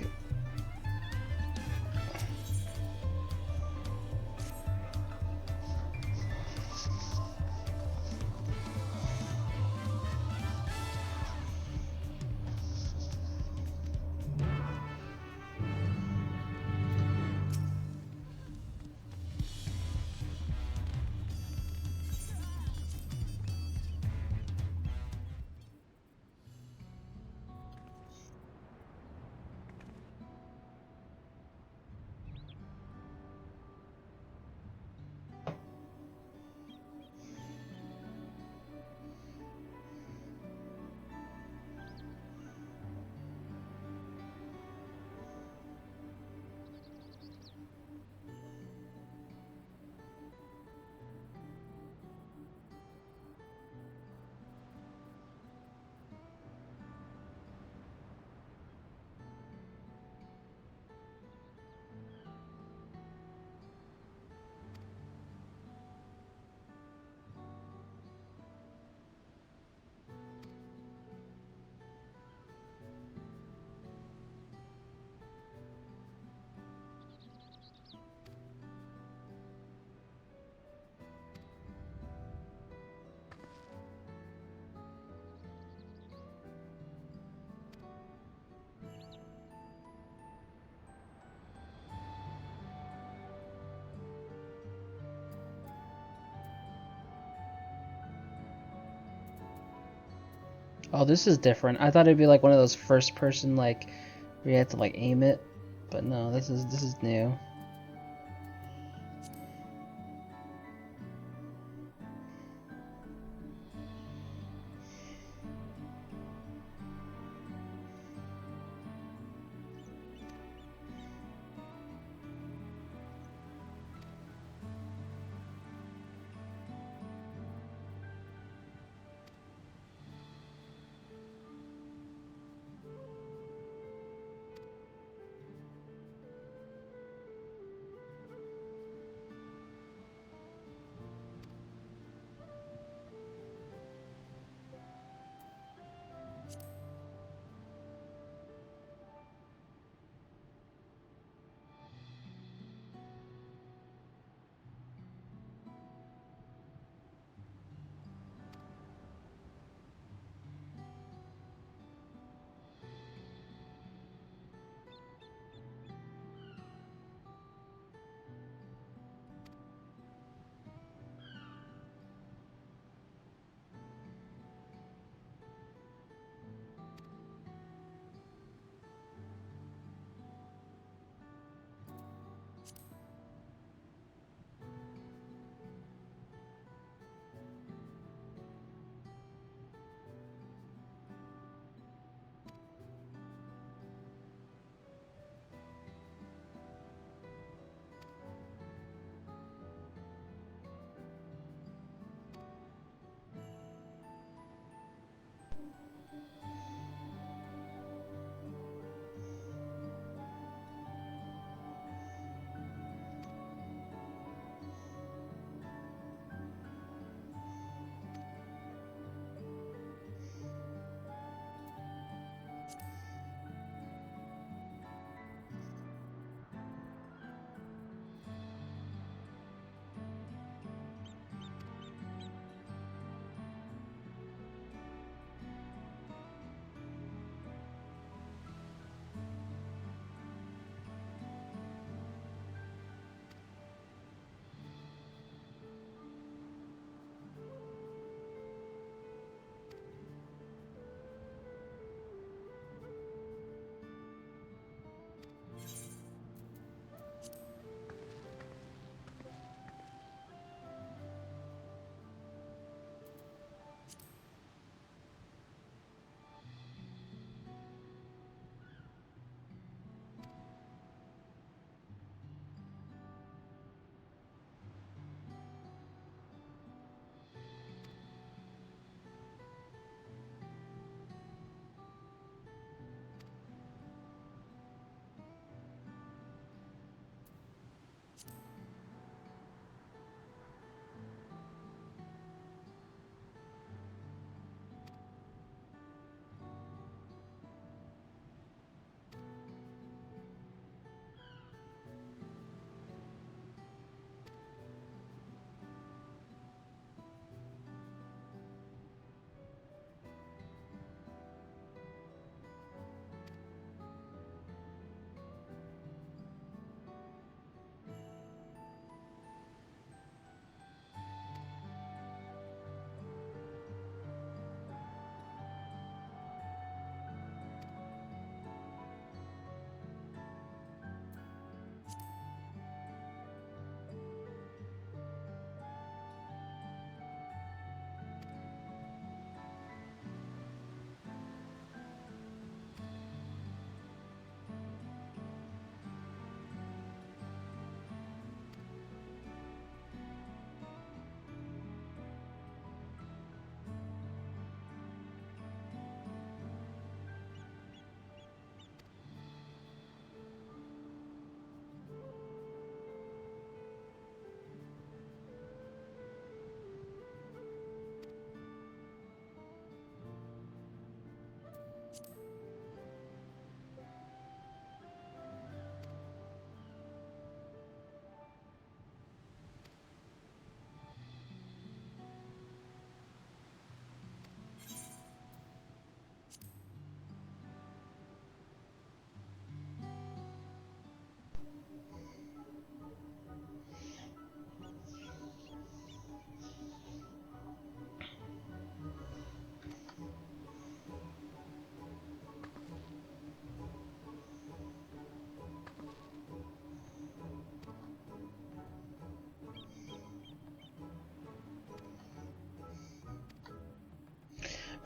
Oh, this is different. I thought it'd be like one of those first person like where you have to like aim it, but no, this is new.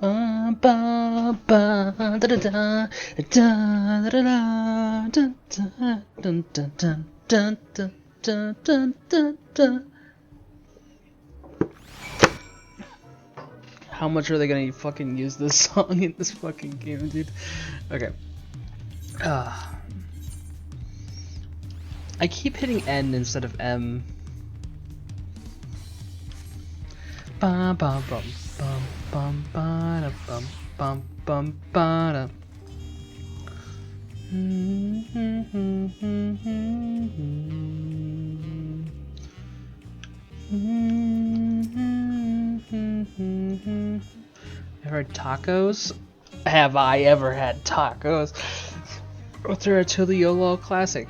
Ba ba ba da da da da da da da dun dun dun dun dun dun dun dun dun. How much are they gonna fucking use this song in this fucking game, dude? Okay. I keep hitting N instead of M. Bum bum bum bum bum ba bum bum bum ba You heard tacos? Have I ever had tacos? What's a Tulio classic?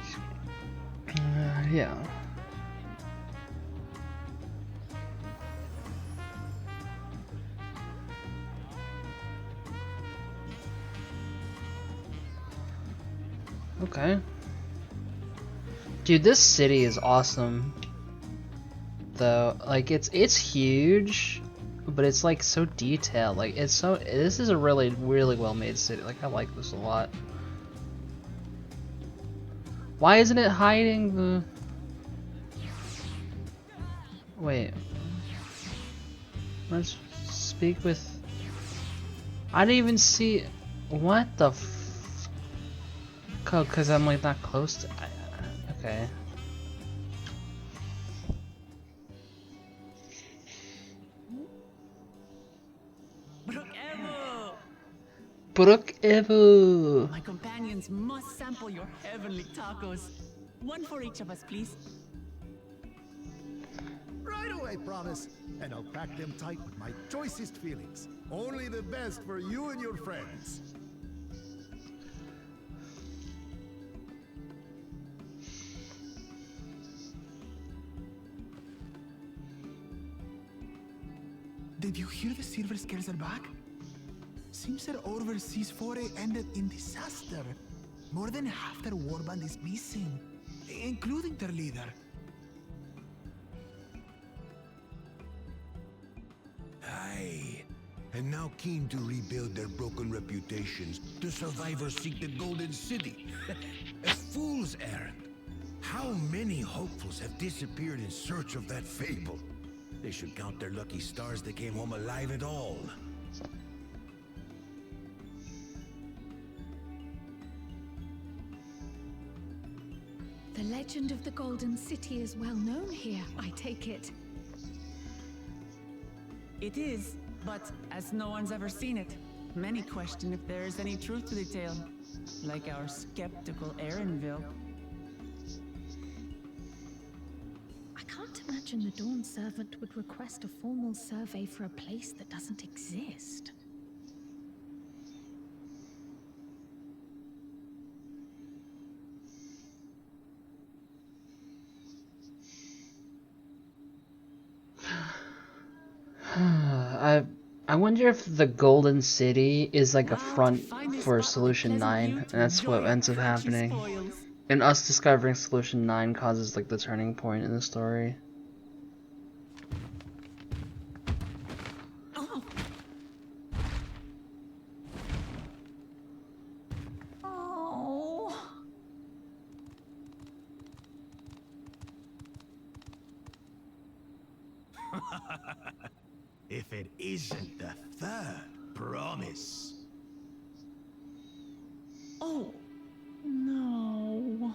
Yeah. Okay. Dude, this city is awesome. Though, like it's huge, but it's like so detailed. Like this is a really well made city. Like I like this a lot. Why isn't it hiding the Wait. Let's speak with I didn't even see what the cause I'm like not close to okay. Brook Evo. My companions must sample your heavenly tacos. One for each of us, please. Right away, promise. And I'll pack them tight with my choicest feelings. Only the best for you and your friends. Did you hear the Silver Scares are back? Seems their overseas foray ended in disaster. More than half their warband is missing, including their leader. Aye. And now keen to rebuild their broken reputations, the survivors seek the Golden City. A fool's errand. How many hopefuls have disappeared in search of that fable? They should count their lucky stars they came home alive at all. The legend of the Golden City is well known here, I take it. It is, but as no one's ever seen it, many question if there is any truth to the tale. Like our skeptical Erinville. I can't imagine the Dawn Servant would request a formal survey for a place that doesn't exist. I wonder if the Golden City is like a front for Solution 9, and that's what ends up happening. And us discovering Solution 9 causes like the turning point in the story. If it isn't the third promise. Oh, no.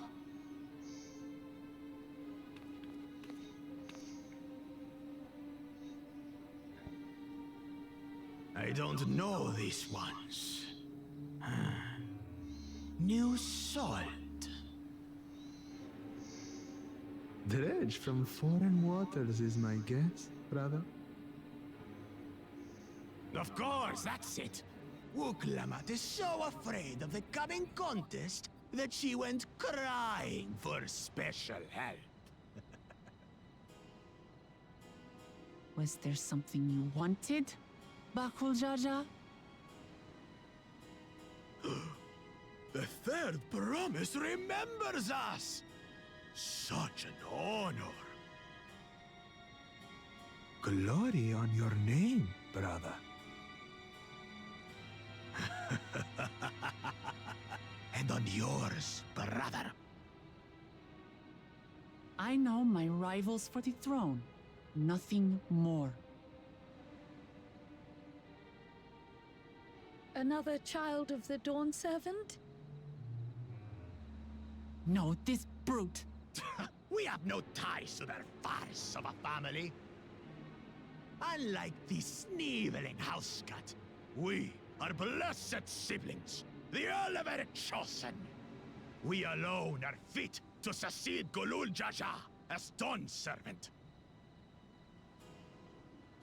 I don't know these ones. New salt. Dredge from foreign waters is my guess, brother. Of course, that's it. Wuklamat is so afraid of the coming contest that she went crying for special help. Was there something you wanted, Bakul Jaja? The third promise remembers us. Such an honor. Glory on your name, brother. yours, brother. I know my rivals for the throne. Nothing more. Another child of the Dawn Servant? No, this brute. We have no ties to their farce of a family. Unlike the sneevling housecut, we are blessed siblings, the elevated chosen. We alone are fit to succeed Golul Jaja as Dawn Servant.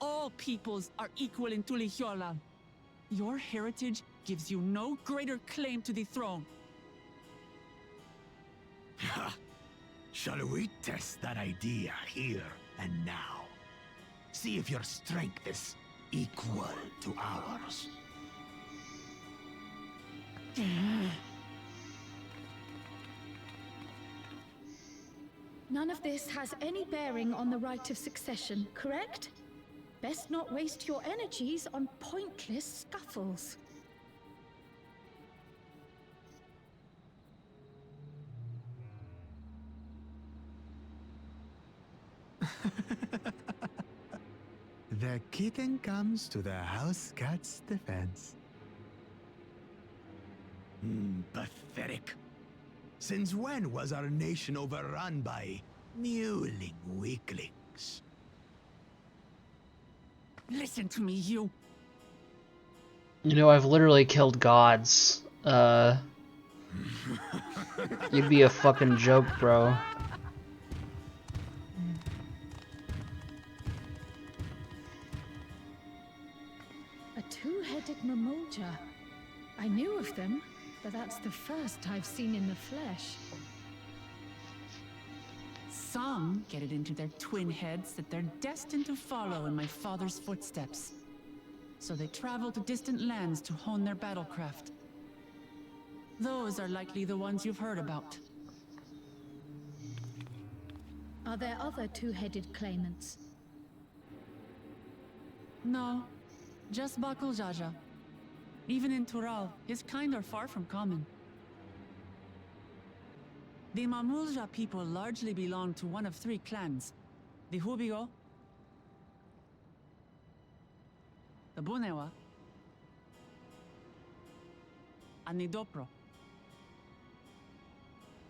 All peoples are equal in Tulihiola. Your heritage gives you no greater claim to the throne. Shall we test that idea here and now? See if your strength is equal to ours. None of this has any bearing on the right of succession, correct? Best not waste your energies on pointless scuffles. The kitten comes to the house cat's defense. Pathetic. Since when was our nation overrun by mewling weaklings? Listen to me, you. You know, I've literally killed gods. You'd be a fucking joke, bro. A two-headed Mamulja. I knew of them, but that's the first I've seen in the flesh. Some get it into their twin heads that they're destined to follow in my father's footsteps. So they travel to distant lands to hone their battlecraft. Those are likely the ones you've heard about. Are there other two-headed claimants? No, just Bakul Jaja. Even in Tural, his kind are far from common. The Mamulja people largely belong to one of three clans. The Hubigo, the Bunewa, and the Dopro.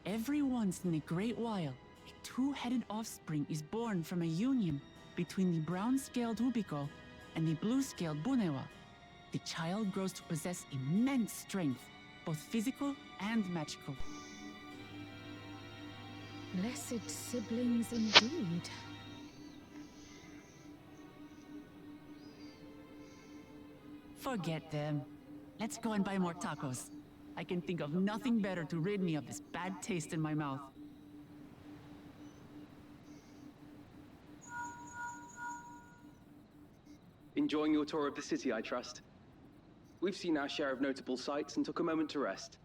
Every once in a great while, a two-headed offspring is born from a union between the brown-scaled Hubigo and the blue-scaled Bunewa. The child grows to possess immense strength, both physical and magical. Blessed siblings indeed. Forget them. Let's go and buy more tacos. I can think of nothing better to rid me of this bad taste in my mouth. Enjoying your tour of the city, I trust. We've seen our share of notable sights and took a moment to rest.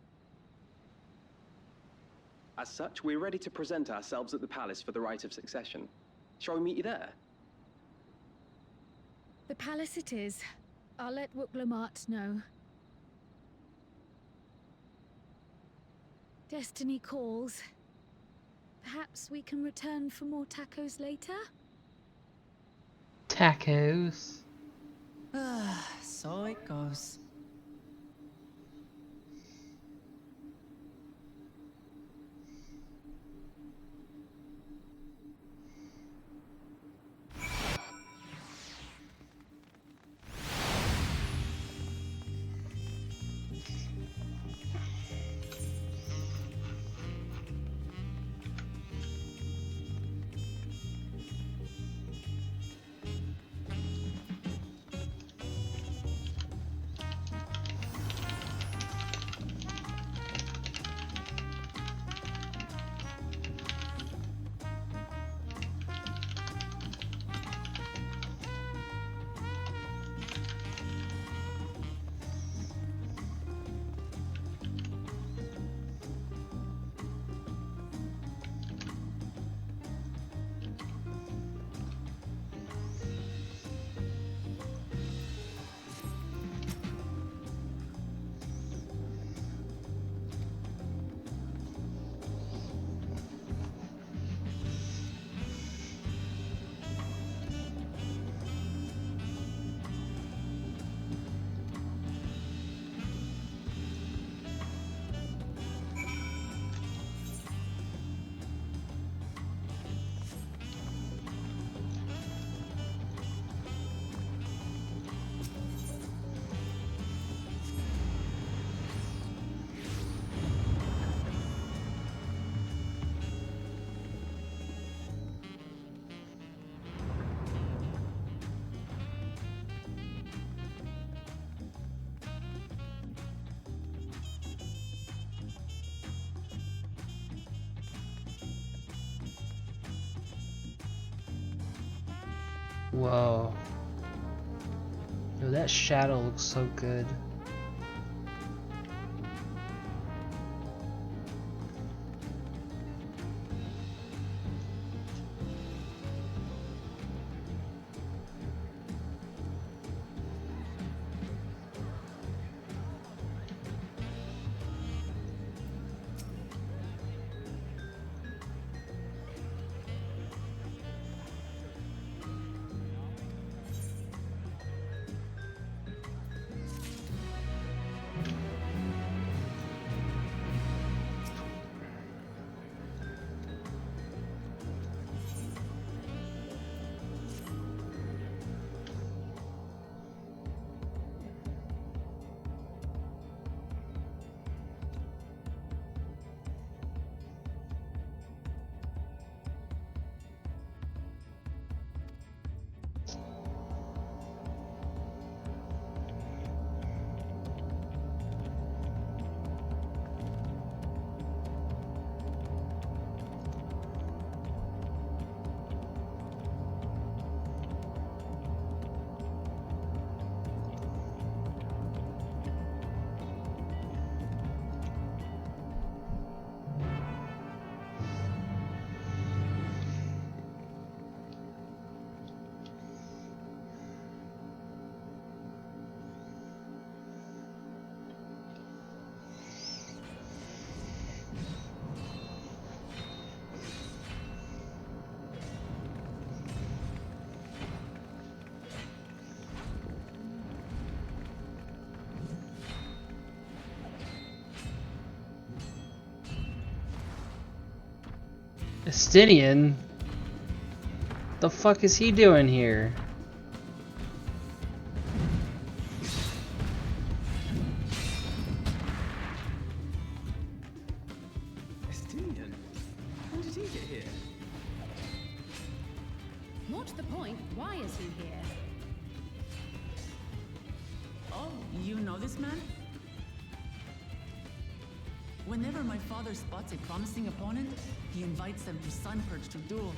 As such, we're ready to present ourselves at the palace for the rite of succession. Shall we meet you there? The palace it is. I'll let Wuklamart know. Destiny calls. Perhaps we can return for more tacos later? Tacos. So it goes. Whoa. Yo, that shadow looks so good. Estinian? The fuck is he doing here? Estinian? How did he get here? More to the point, why is he here? Oh, you know this man? Whenever my father spots a promising opponent, he invites them to Sunperch to duel.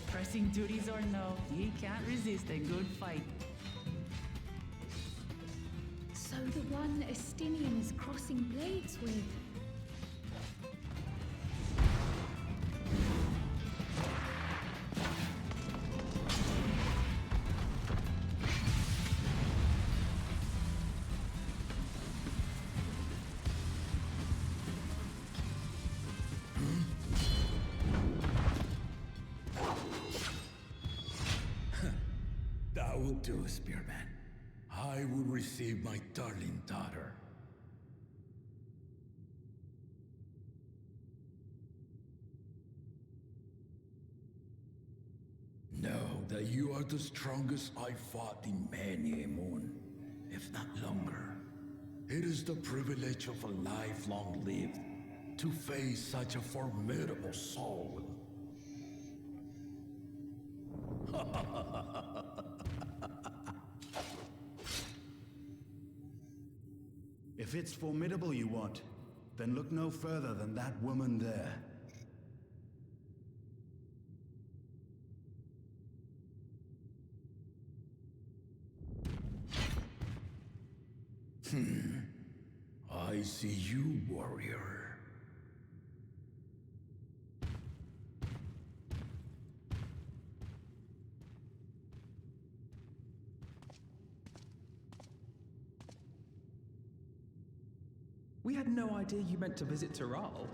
Pressing duties or no, he can't resist a good fight. So the one Estinian is crossing blades with. That will do, Spearman. I will receive my darling daughter. Know that you are the strongest I fought in many a moon, if not longer. It is the privilege of a life long lived to face such a formidable soul. If it's formidable you want, then look no further than that woman there. I see you, warrior. We had no idea you meant to visit Tyrrell.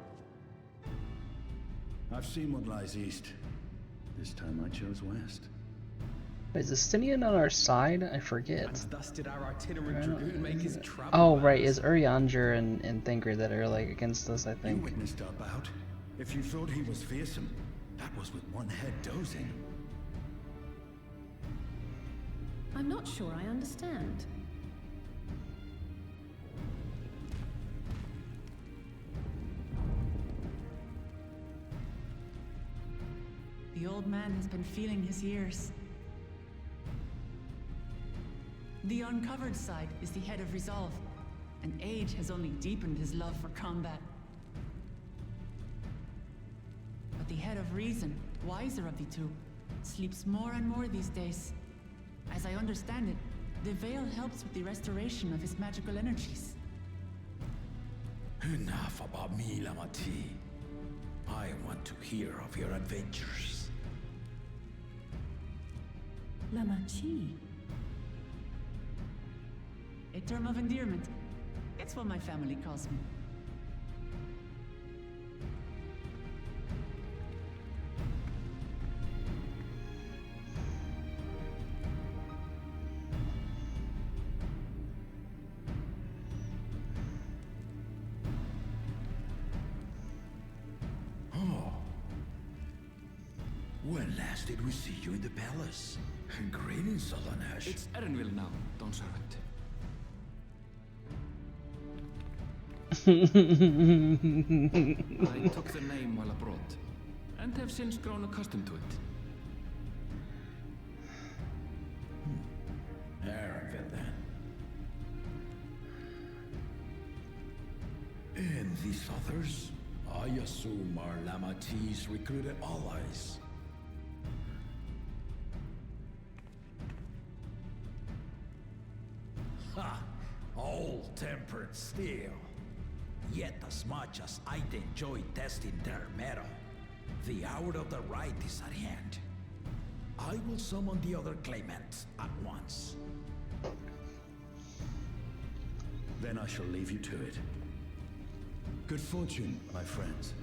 I've seen what lies east. This time I chose west. Is Estinian on our side? I forget. And thus did our itinerant dragoon make his travel. Oh right, it's Urianger and Thinker that are like against us, I You think. witnessed our bout. If you thought he was fearsome, that was with one head dozing. I'm not sure I understand. The old man has been feeling his years. The uncovered side is the head of resolve, and age has only deepened his love for combat. But the head of reason, wiser of the two, sleeps more and more these days. As I understand it, the veil helps with the restoration of his magical energies. Enough about me, Lamati. I want to hear of your adventures. Lamachi. A term of endearment. It's what my family calls me. When last did we see you in the palace? Greetings, Solanesh. It's Erenville now, Dawnservant. I took the name while abroad, and have since grown accustomed to it. Erenville, then. And these others? I assume are Lamati's recruited allies. Ha! Old-tempered steel. Yet as much as I'd enjoy testing their metal, the hour of the right is at hand. I will summon the other claimants at once. Then I shall leave you to it. Good fortune, my friends.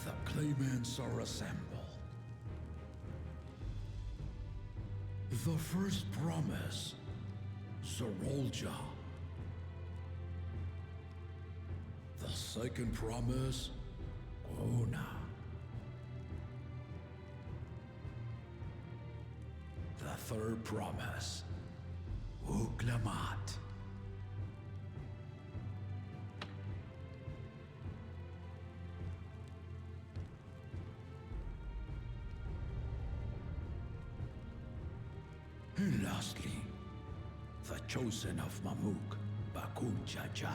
The claimants are assembled. The first promise, Zorolja. The second promise, Ona. The third promise, Uklamat. And lastly, the chosen of Mamuk, Bakun Jaja.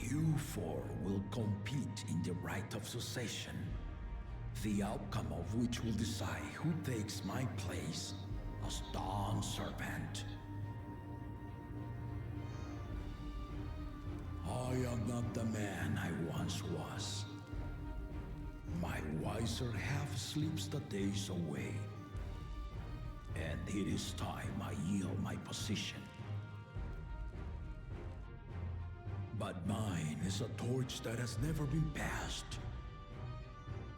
You four will compete in the rite of succession, the outcome of which will decide who takes my place as Dawn Servant. I am not the man I once was. My wiser half sleeps the days away. And it is time I yield my position. But mine is a torch that has never been passed.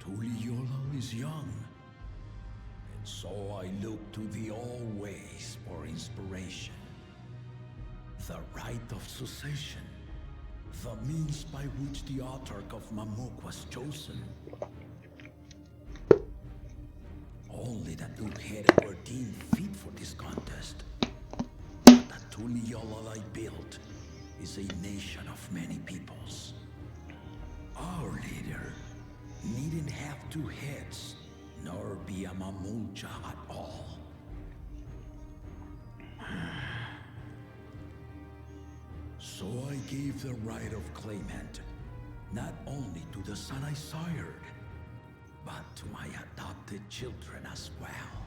Tuliola is young. And so I look to the always for inspiration. The rite of succession. The means by which the autarch of Mamuk was chosen. Only the two-headed were deemed fit for this contest. The Tuliola I built is a nation of many peoples. Our leader needn't have two heads, nor be a Mamulja at all. So I gave the right of claimant, not only to the son I sired, but to my adopted children as well.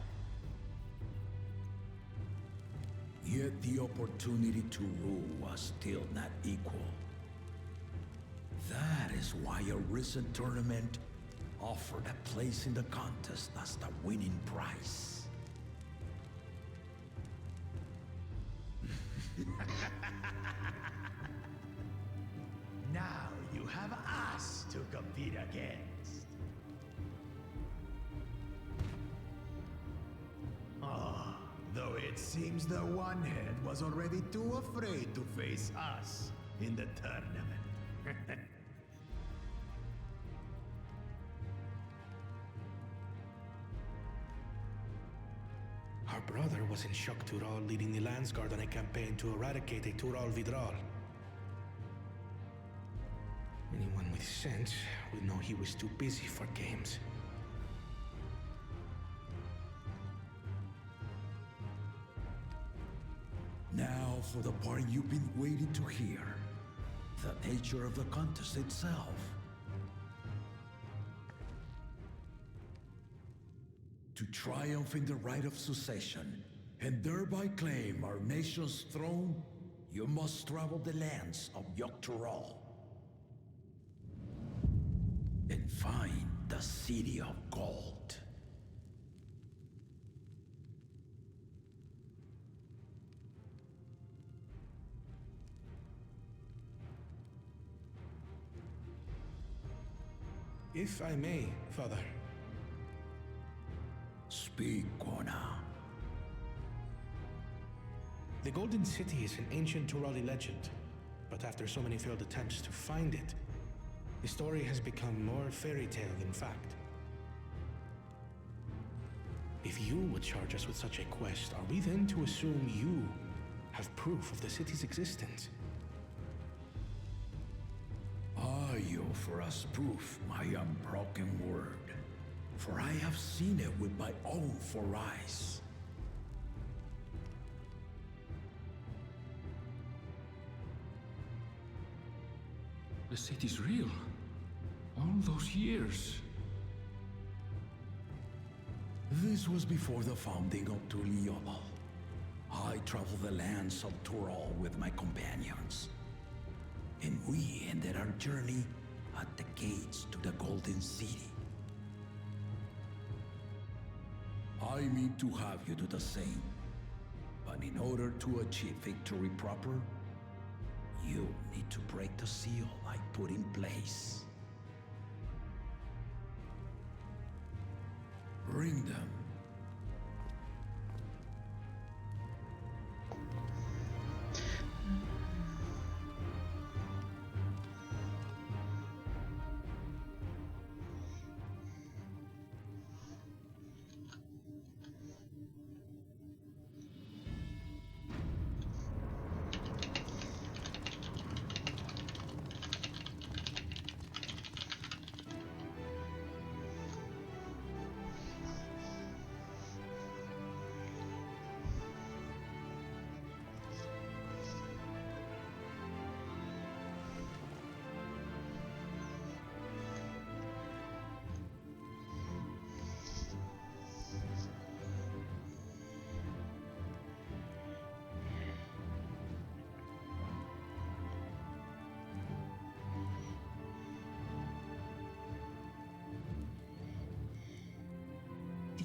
Yet the opportunity to rule was still not equal. That is why a recent tournament offered a place in the contest as the winning prize. Now against. Ah, though it seems the One-Head was already too afraid to face us in the tournament. Our brother was in Shok Tural leading the Landsguard on a campaign to eradicate a Tural Vidral. Anyone with sense would know he was too busy for games. Now for the part you've been waiting to hear. The nature of the contest itself. To triumph in the right of succession, and thereby claim our nation's throne, you must travel the lands of Yogg-Tural and find the City of Gold. If I may, Father. Speak, Kona. The Golden City is an ancient Turali legend, but after so many failed attempts to find it, the story has become more fairy tale than fact. If you would charge us with such a quest, are we then to assume you have proof of the city's existence? Are you for us proof my unbroken word? For I have seen it with my own 4 eyes. The city's real. All those years. This was before the founding of Tuliyoba. I traveled the lands of Tural with my companions. And we ended our journey at the gates to the Golden City. I mean to have you do the same. But in order to achieve victory proper, you need to break the seal I put in place. Bring them.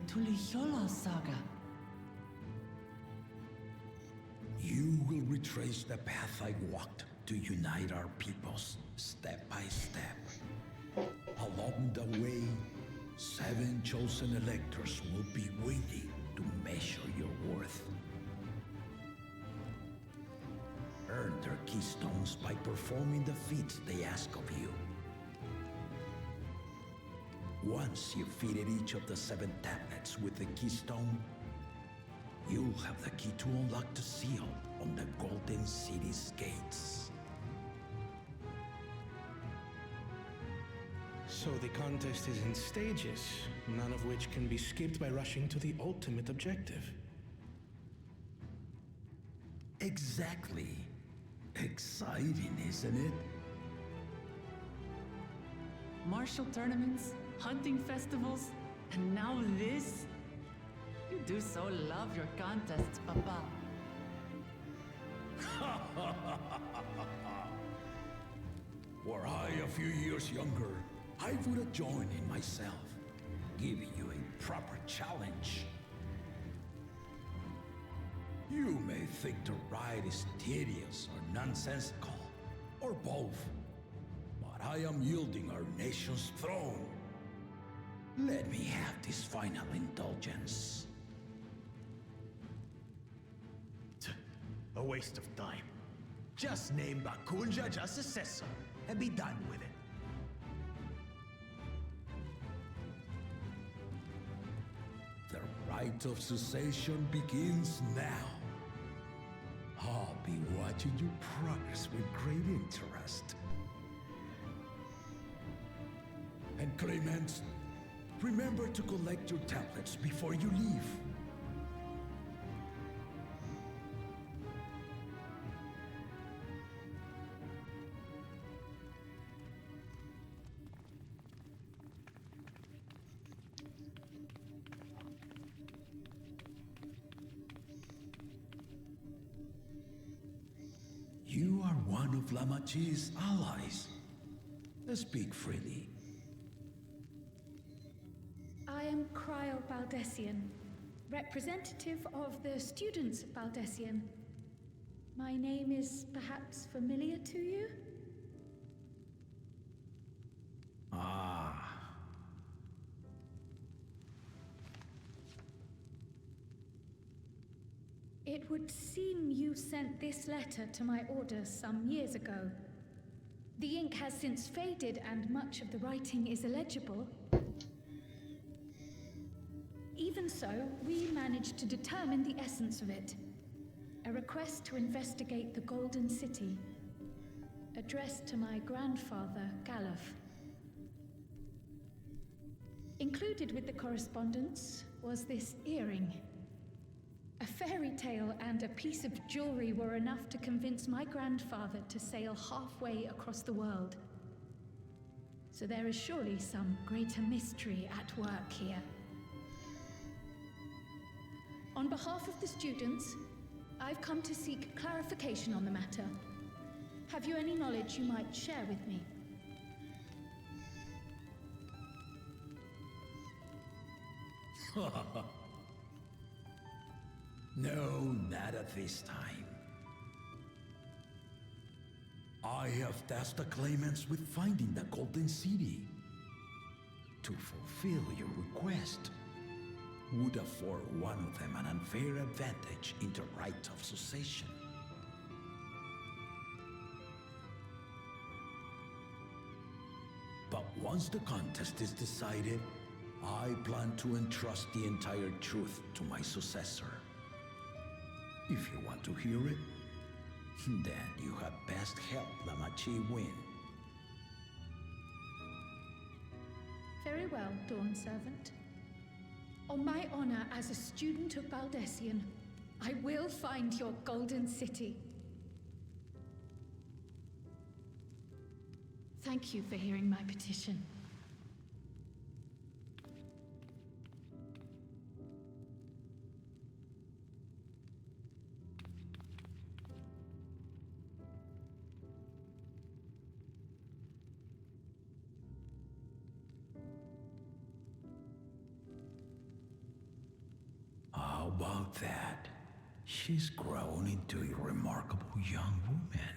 Tuliyola saga. You will retrace the path I walked to unite our peoples step by step. Along the way, 7 chosen electors will be waiting to measure your worth. Earn their keystones by performing the feats they ask of you. Once you've fitted each of the 7 tablets with the keystone, you'll have the key to unlock the seal on the Golden City's gates. So the contest is in stages, none of which can be skipped by rushing to the ultimate objective. Exactly. Exciting, isn't it? Martial tournaments, hunting festivals, and now this? You do so love your contests, Papa. Were I a few years younger, I would have joined in myself, giving you a proper challenge. You may think the ride is tedious or nonsensical, or both, but but I am yielding our nation's throne. Let me have this final indulgence. A waste of time. Just name Bakunja as successor and be done with it. The rite of succession begins now. I'll be watching your progress with great interest. And Clemens, remember to collect your tablets before you leave. You are one of Lamachi's allies. Speak freely. I am Cryo Baldessian, representative of the students of Baldessian. My name is perhaps familiar to you? Ah. It would seem you sent this letter to my orders some years ago. The ink has since faded and much of the writing is illegible. Even so, we managed to determine the essence of it. A request to investigate the Golden City, addressed to my grandfather, Galuf. Included with the correspondence was this earring. A fairy tale and a piece of jewelry were enough to convince my grandfather to sail halfway across the world. So there is surely some greater mystery at work here. On behalf of the students, I've come to seek clarification on the matter. Have you any knowledge you might share with me? No, not at this time. I have tasked the claimants with finding the Golden City. To fulfill your request would afford one of them an unfair advantage in the right of succession. But once the contest is decided, I plan to entrust the entire truth to my successor. If you want to hear it, then you had best help Lamachi win. Very well, Dawn Servant. On my honor as a student of Baldessian, I will find your Golden City. Thank you for hearing my petition. How about that? She's grown into a remarkable young woman.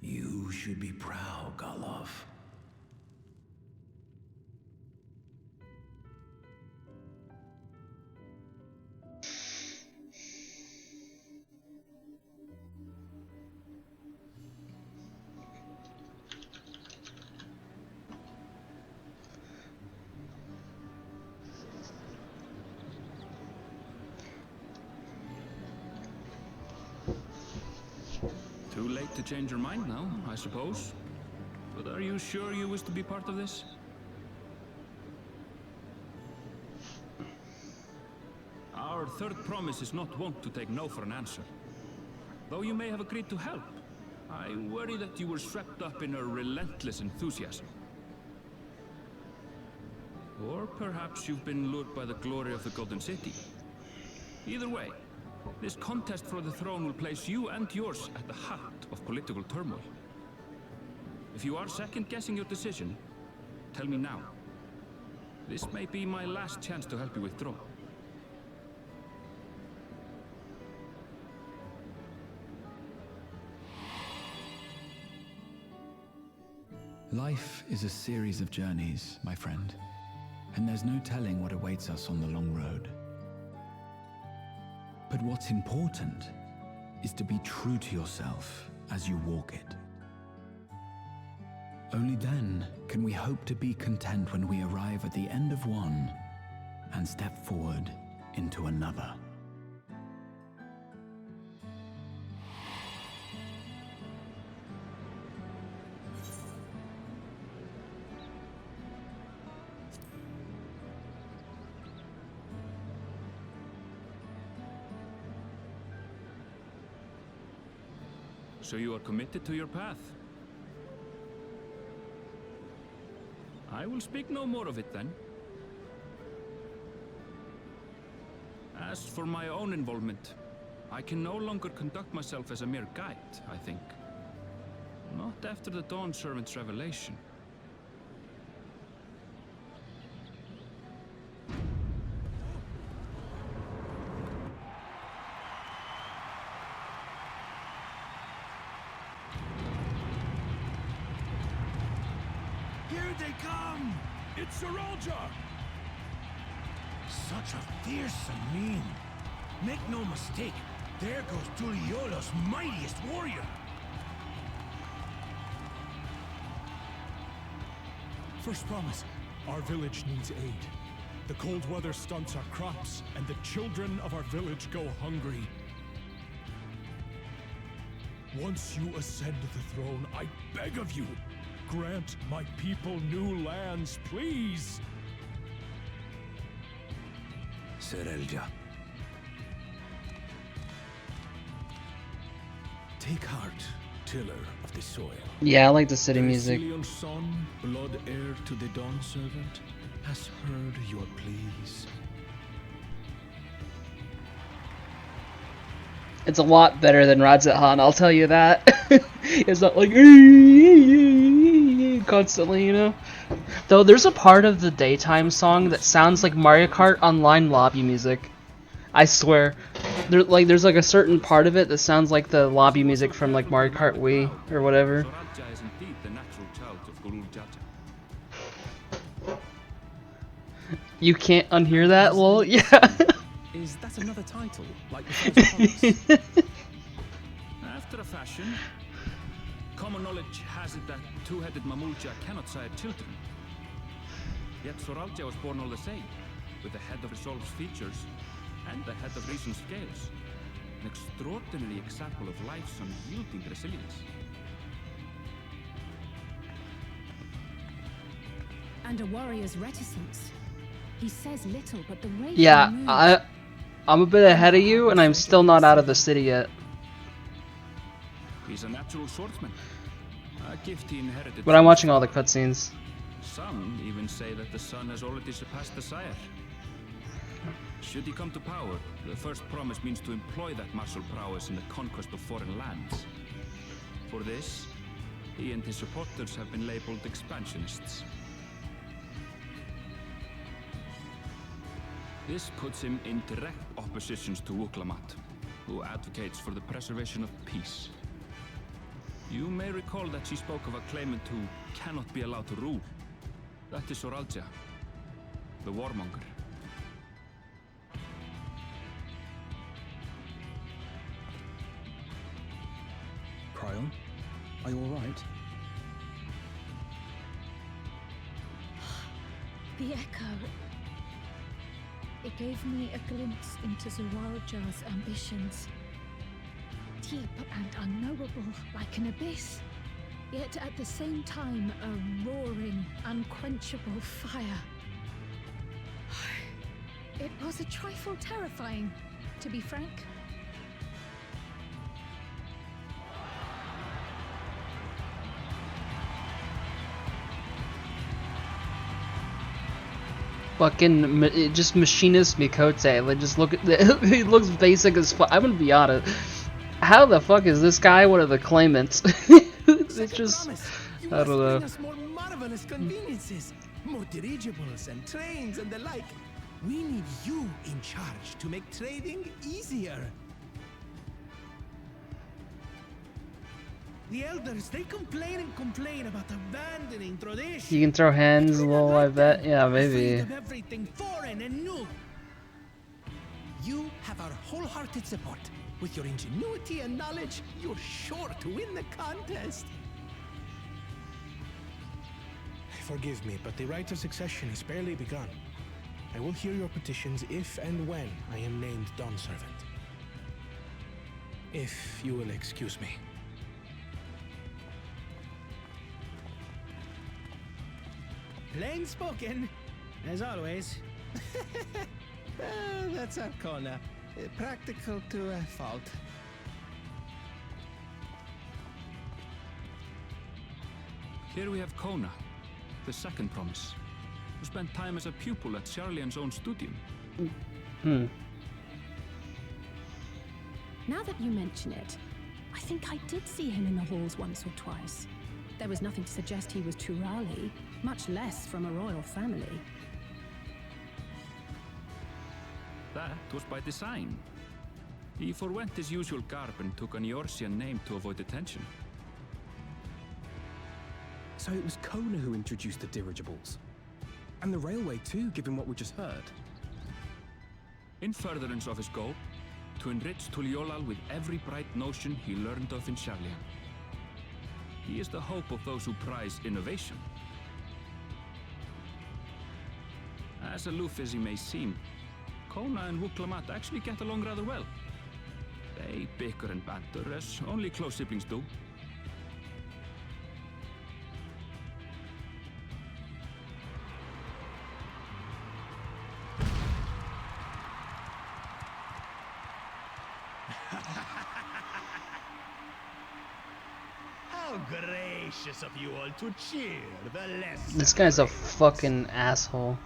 You should be proud, Galuf. Too late to change your mind now, I suppose. But are you sure you wish to be part of this? Our third promise is not wont to take no for an answer. Though you may have agreed to help, I worry that you were swept up in a relentless enthusiasm. Or perhaps you've been lured by the glory of the Golden City. Either way, this contest for the throne will place you and yours at the heart of political turmoil. If you are second-guessing your decision, tell me now. This may be my last chance to help you withdraw. Life is a series of journeys, my friend, and there's no telling what awaits us on the long road. But what's important is to be true to yourself as you walk it. Only then can we hope to be content when we arrive at the end of one and step forward into another. So you are committed to your path? I will speak no more of it then. As for my own involvement, I can no longer conduct myself as a mere guide, I think. Not after the Dawn Servant's revelation. Here they come! It's Saralja! Such a fearsome mien. Make no mistake, there goes Tuliola's mightiest warrior. First promise, our village needs aid. The cold weather stunts our crops, and the children of our village go hungry. Once you ascend the throne, I beg of you, grant my people new lands, please! Serelja. Take heart, tiller of the soil. Yeah, I like the city music. Ercilion's son, blood heir to the Dawn Servant, has heard your pleas. It's a lot better than Radzethan, I'll tell you that. It's not like constantly, you know? Though there's a part of the daytime song that sounds like Mario Kart Online lobby music. I swear. There's like a certain part of it that sounds like the lobby music from like Mario Kart Wii or whatever. Soralja is indeed the natural child of Gurul Jaja. You can't unhear that, lol? Yeah. Is that another title, like the first promise? After a fashion, common knowledge has it that two-headed Mamulja cannot sire children. Yet Soralja was born all the same, with the head of Resolve's features and the head of Reason's scales. An extraordinary example of life's unyielding resilience. And a warrior's reticence. He says little, but the way Yeah, he moves... I'm a bit ahead of you, and I'm still not out of the city yet. He's a natural swordsman, a gift he inherited. But I'm watching all the cutscenes. Some even say that the son has already surpassed the sire. Should he come to power, the first promise means to employ that martial prowess in the conquest of foreign lands. For this, he and his supporters have been labeled expansionists. This puts him in direct opposition to Wuklamat, who advocates for the preservation of peace. You may recall that she spoke of a claimant who cannot be allowed to rule. That is Soralja, the warmonger. Cryon, are you alright? The echo. It gave me a glimpse into Zoralja's ambitions. Deep and unknowable, like an abyss. Yet at the same time, a roaring, unquenchable fire. It was a trifle terrifying, to be frank. Fucking just machinist Mikote. Like, just look at the, he looks basic as fuck. I'm gonna be honest. How the fuck is this guy one of the claimants? It's just, I don't know. More marvelous conveniences, more dirigibles and trains and the like. We need you in charge to make trading easier. The elders, they complain and complain about abandoning tradition. You can throw hands a little, I bet. Yeah, Afraid maybe. of everything foreign and new. You have our wholehearted support. With your ingenuity and knowledge, you're sure to win the contest. Forgive me, but the rite of succession is barely begun. I will hear your petitions if and when I am named Dawn Servant. If you will excuse me. Plain spoken, as always. That's Arcona. Practical to a fault. Here we have Kona, the second promise, who spent time as a pupil at Charlian's own studium. Now that you mention it, I think I did see him in the halls once or twice. There was nothing to suggest he was Turali, much less from a royal family. That was by design. He forwent his usual garb and took an Eorzean name to avoid attention. So it was Kona who introduced the dirigibles. And the railway too, given what we just heard. In furtherance of his goal, to enrich Tuliolal with every bright notion he learned of in Charlian. He is the hope of those who prize innovation. As aloof as he may seem, Kona and Wuklamat actually get along rather well. They bicker and banter as only close siblings do. How gracious of you all to cheer the less. This guy's a fucking asshole.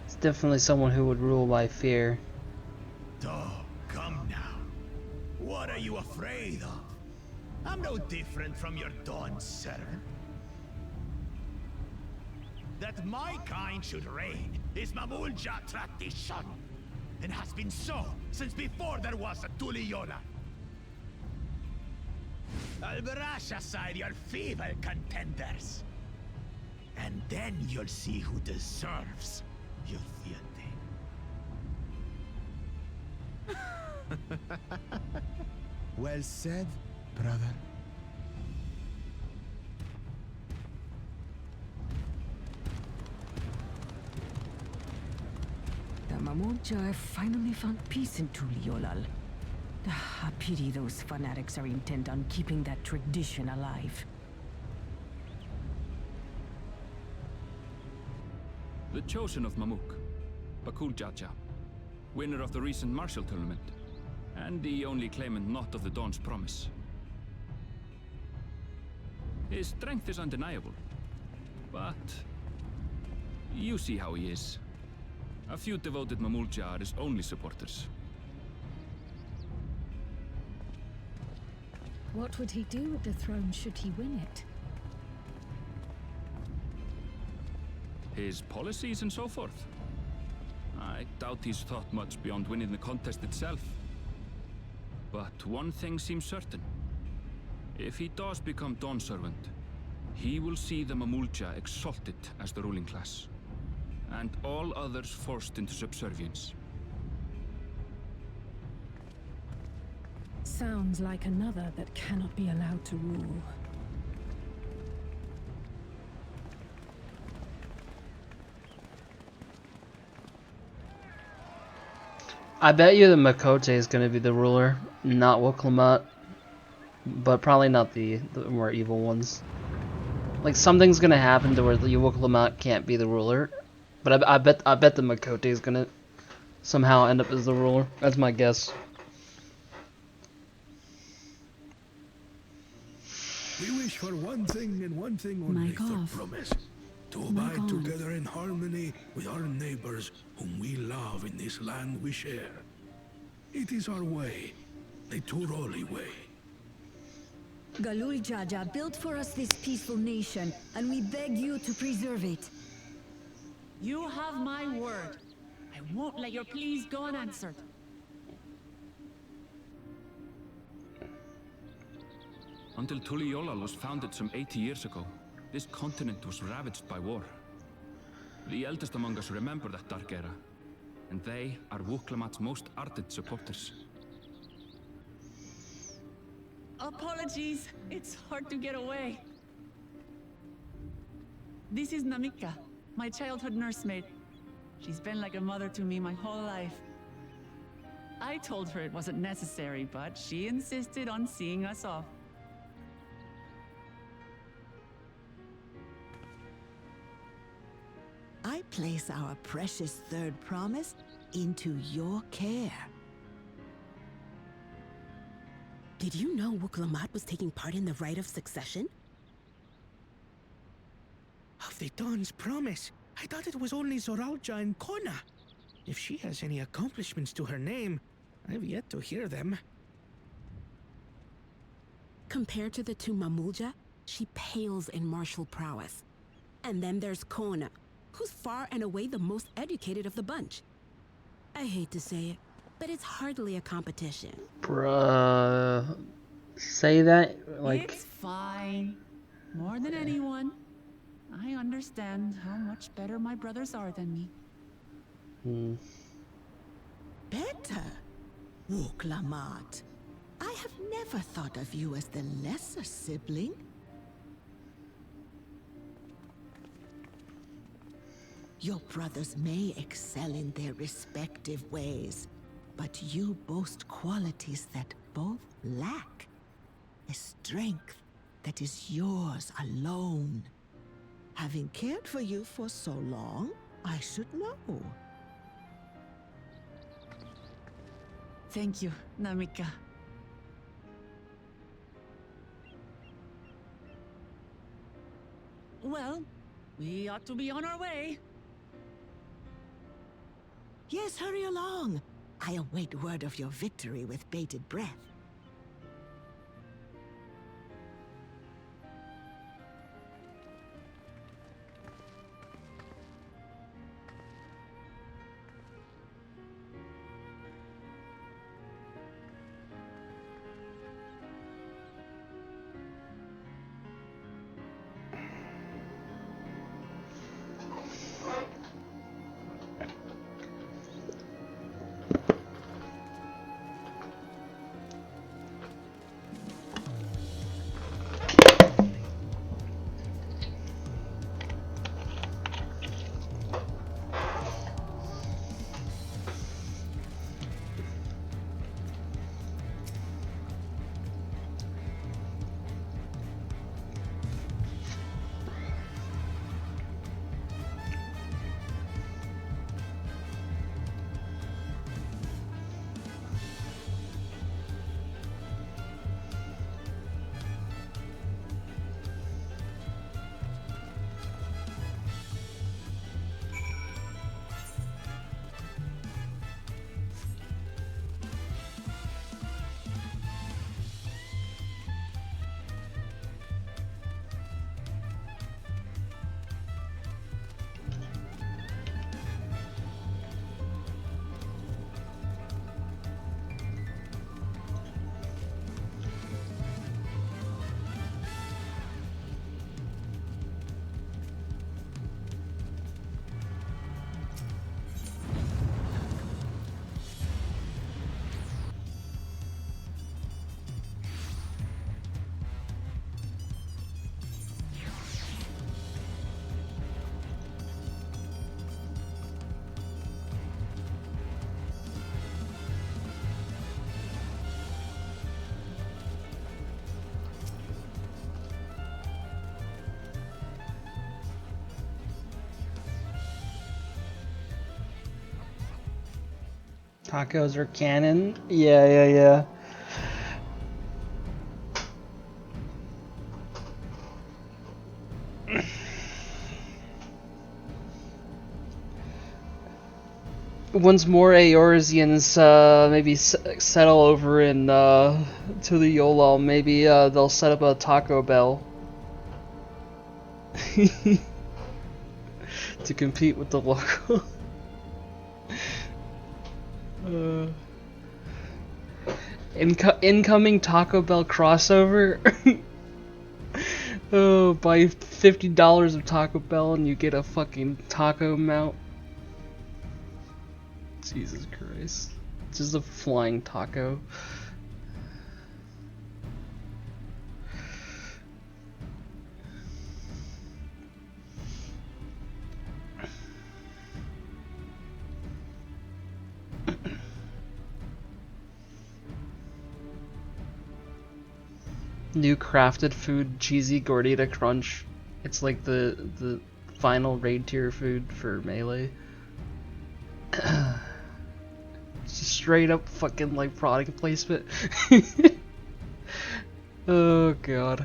It's definitely someone who would rule by fear. Oh, come now. What are you afraid of? I'm no different from your Dawn servant. That my kind should reign is Mamulja tradition, and has been so since before there was a Tuliola. I'll brush aside your feeble contenders, and then you'll see who deserves your fealty. Well said, brother. The Mamulja have finally found peace in Tuliolal. I pity those fanatics are intent on keeping that tradition alive. The chosen of Mamuk, Bakul Jaja, winner of the recent martial tournament, and the only claimant not of the Dawn's promise. His strength is undeniable, but you see how he is. A few devoted Mamulja are his only supporters. What would he do with the throne should he win it? His policies and so forth. I doubt he's thought much beyond winning the contest itself. But one thing seems certain. If he does become Dawn Servant, he will see the Mamulja exalted as the ruling class, and all others forced into subservience. Sounds like another that cannot be allowed to rule. I bet you the Makote is going to be the ruler, not Wuklamat, but probably not the more evil ones. Like something's going to happen to where the Wuklamat can't be the ruler, but I bet the Makote is going to somehow end up as the ruler. That's my guess. We wish for one thing and one thing only for promise. To abide together in harmony with our neighbors whom we love in this land we share. It is our way, the Turoli way. Galul Jaja built for us this peaceful nation, and we beg you to preserve it. You have my word. I won't let your pleas go unanswered. Until Tuliolal was founded some 80 years ago, this continent was ravaged by war. The eldest among us remember that dark era, and they are Wuklamat's most ardent supporters. Apologies, it's hard to get away. This is Namika, my childhood nursemaid. She's been like a mother to me my whole life. I told her it wasn't necessary, but she insisted on seeing us off. I place our precious third promise into your care. Did you know Wuklamat was taking part in the rite of succession? Of the Dawn's promise? I thought it was only Zoralja and Kona. If she has any accomplishments to her name, I've yet to hear them. Compared to the two Mamulja, she pales in martial prowess. And then there's Kona, who's far and away the most educated of the bunch. I hate to say it, but it's hardly a competition. Bruh. Say that like... It's fine. More than anyone. I understand how much better my brothers are than me. Better? Wuklamat. I have never thought of you as the lesser sibling. Your brothers may excel in their respective ways, but you boast qualities that both lack. A strength that is yours alone. Having cared for you for so long, I should know. Thank you, Namika. Well, we ought to be on our way. Yes, hurry along. I await word of your victory with bated breath. Tacos are canon? Yeah. once more Eorzeans maybe settle over in to the Yolal, maybe they'll set up a Taco Bell to compete with the local. Incoming Taco Bell crossover. Oh, buy $50 of Taco Bell and you get a fucking taco mount. Jesus Christ. It's just a flying taco. New crafted food, cheesy gordita crunch. It's like the final raid tier food for Melee. It's just straight up fucking like product placement. Oh god.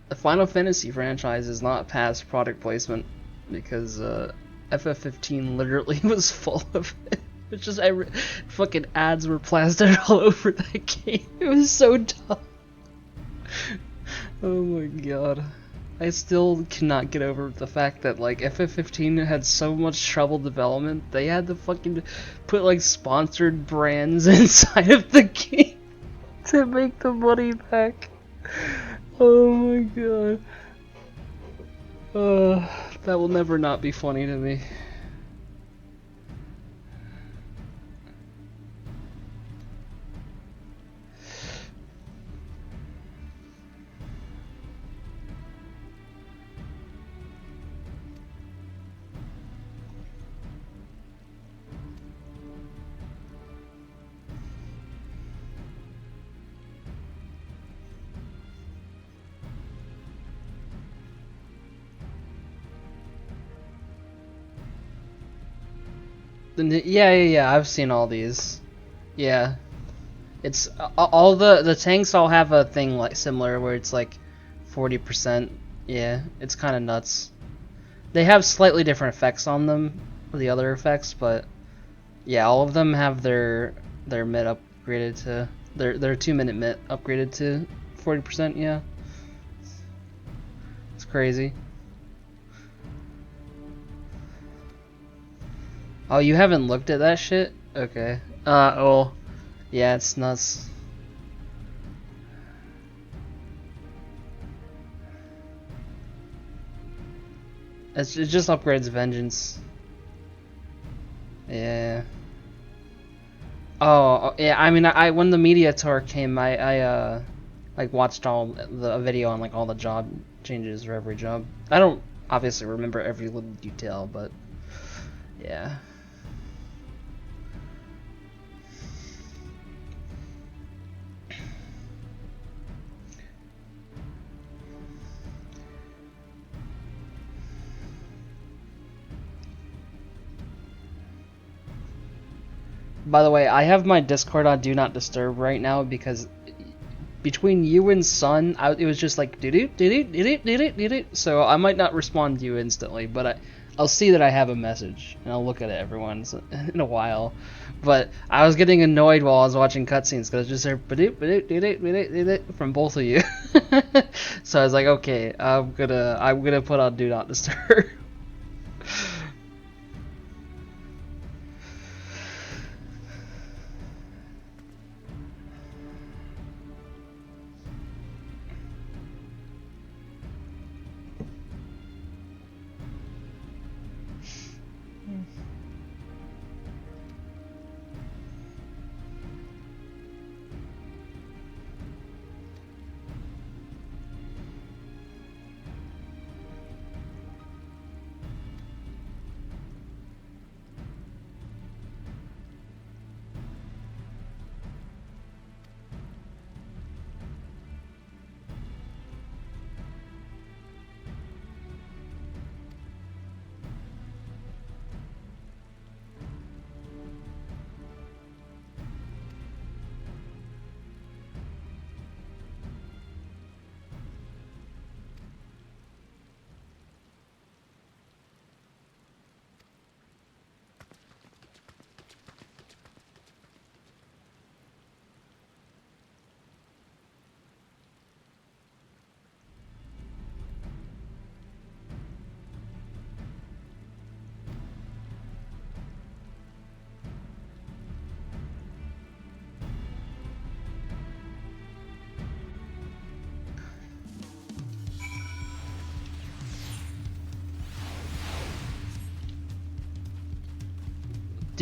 The Final Fantasy franchise is not past product placement because FF15 literally was full of it. It's just fucking ads were plastered all over that game. It was so dumb. Oh my god. I still cannot get over the fact that like FF15 had so much trouble development, they had to fucking put like sponsored brands inside of the game to make the money back. Oh my god. That will never not be funny to me. Yeah, I've seen all these. Yeah. It's all the tanks all have a thing like similar where it's like 40%. Yeah, it's kind of nuts. They have slightly different effects on them, the other effects, but yeah, all of them have their mid upgraded to their 2-minute mid upgraded to 40%, yeah. It's crazy. Oh, you haven't looked at that shit? Okay. Well, yeah, it's nuts. It just upgrades Vengeance. Yeah. Oh, yeah, I mean, I when the media tour came, I like watched all the video on like all the job changes for every job. I don't obviously remember every little detail, but yeah. By the way, I have my Discord on Do Not Disturb right now because between you and Sun, it was just like do-do. So I might not respond to you instantly, but I'll see that I have a message and I'll look at it every once in a while. But I was getting annoyed while I was watching cutscenes because just there from both of you. So I was like, okay, I'm gonna put on Do Not Disturb.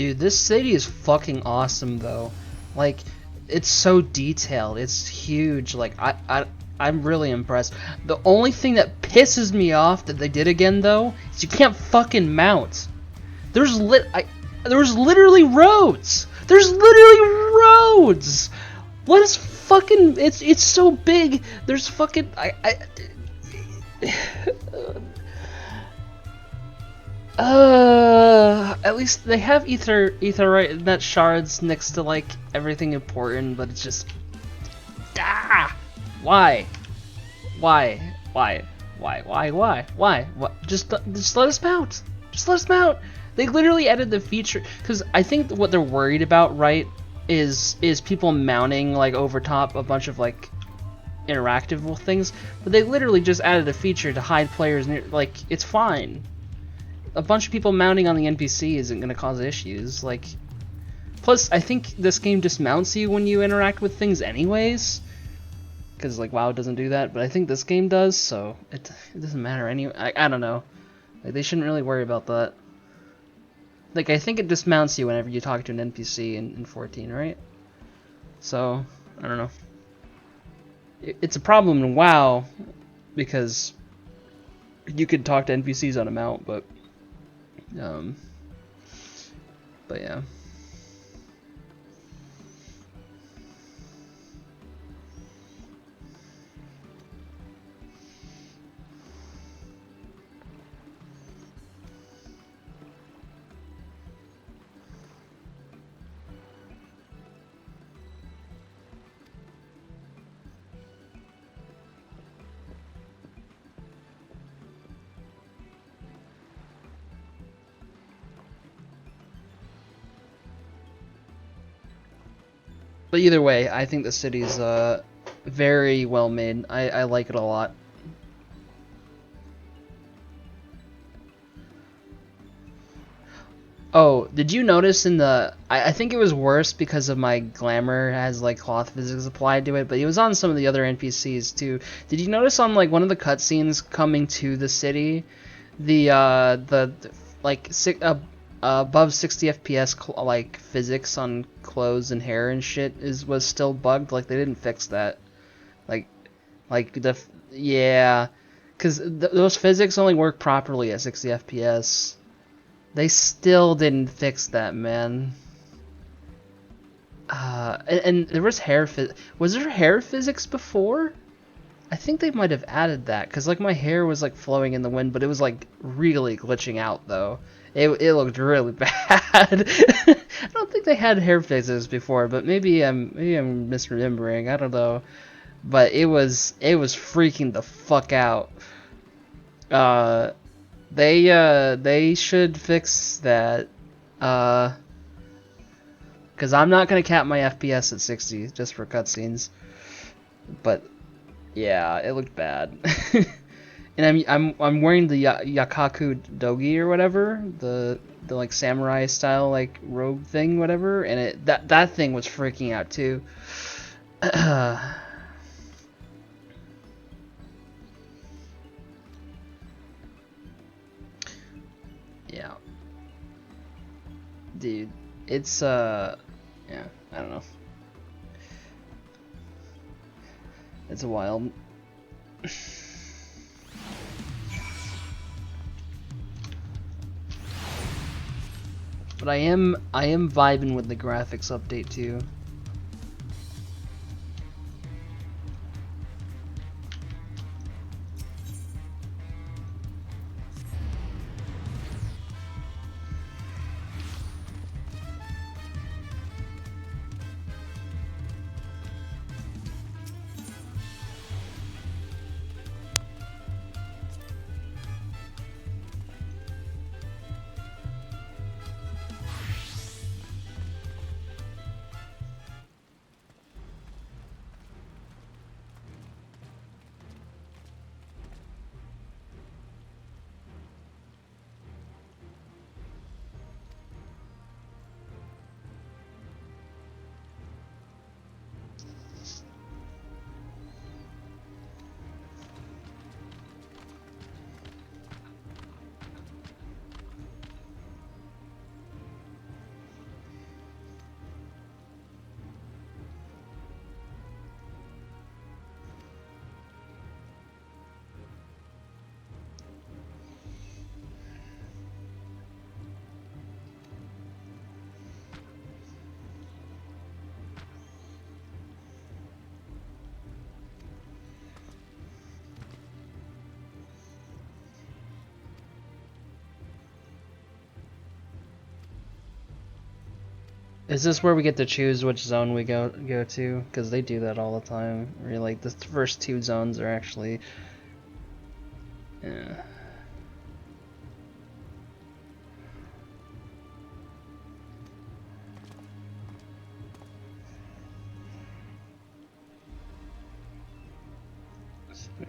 Dude, this city is fucking awesome though. Like, it's so detailed. It's huge. Like, I'm really impressed. The only thing that pisses me off that they did again though is you can't fucking mount. There's literally roads. There's literally roads. What is fucking? It's so big. There's fucking at least they have etherite shards next to like everything important, but it's just why? What? Just let us mount. Just let us mount. They literally added the feature because I think what they're worried about, right, is people mounting like over top a bunch of like interactive things, but they literally just added a feature to hide players near, like, it's fine. A bunch of people mounting on the NPC isn't gonna cause issues. Like, plus I think this game dismounts you when you interact with things anyways, because like WoW doesn't do that, but I think this game does, so it doesn't matter anyway. I don't know, like, they shouldn't really worry about that. Like, I think it dismounts you whenever you talk to an NPC in 14, right? So I don't know. It's a problem in WoW because you could talk to NPCs on a mount, but yeah. But either way, I think the city's very well made. I like it a lot. Oh, did you notice in the... I think it was worse because of my glamour has like cloth physics applied to it, but it was on some of the other NPCs too. Did you notice on like one of the cutscenes coming to the city, the like above 60 FPS like physics on clothes and hair and shit was still bugged? Like, they didn't fix that. Yeah, because those physics only work properly at 60 FPS. They still didn't fix that, man. And there was was there hair physics before? I think they might have added that, because like my hair was like flowing in the wind, but it was like really glitching out though. It looked really bad. I don't think they had hair physics before, but maybe I'm misremembering. I don't know. But it was freaking the fuck out. They should fix that. Because I'm not gonna cap my FPS at 60 just for cutscenes. But yeah, it looked bad. And I'm wearing the Yakaku Dogi or whatever, the like samurai style like robe thing, whatever, and that thing was freaking out too. Yeah, dude, it's yeah, I don't know, it's a wild. But I am vibing with the graphics update too. Is this where we get to choose which zone we go to? Because they do that all the time. Where like the first 2 zones are actually. Yeah.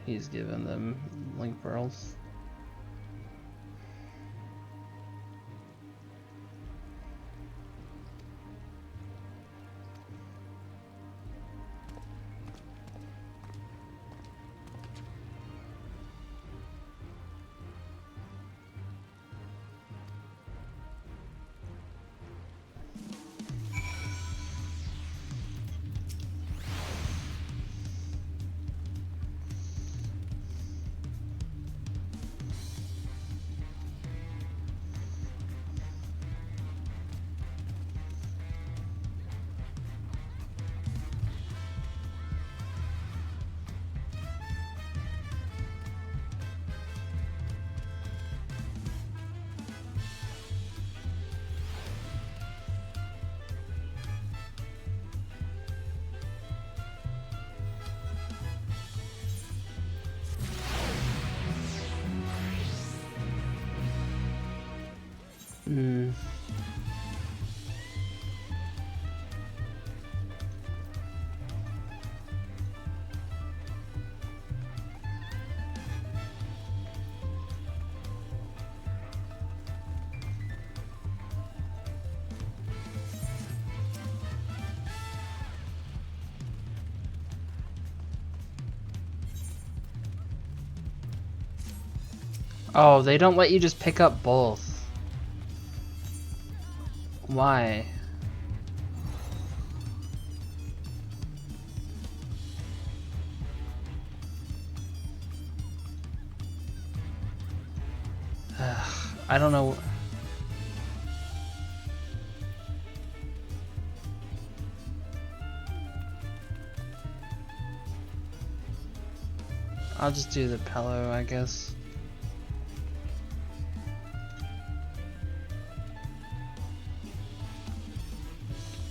He's giving them link pearls. Oh, they don't let you just pick up both. Why? I don't know. I'll just do the pillow, I guess.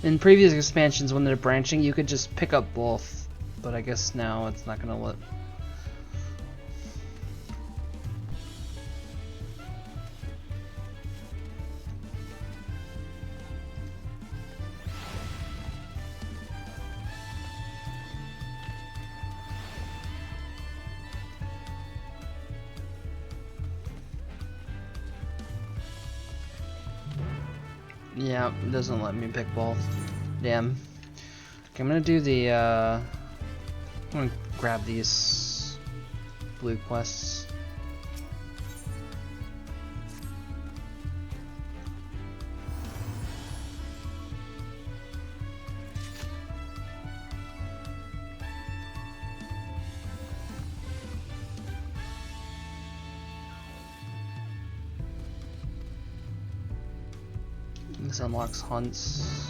In previous expansions, when they're branching, you could just pick up both, but I guess now it's not gonna let. Yeah, it doesn't let me pick both. Damn. Okay, I'm gonna do the, I'm gonna grab these blue quests. This unlocks hunts.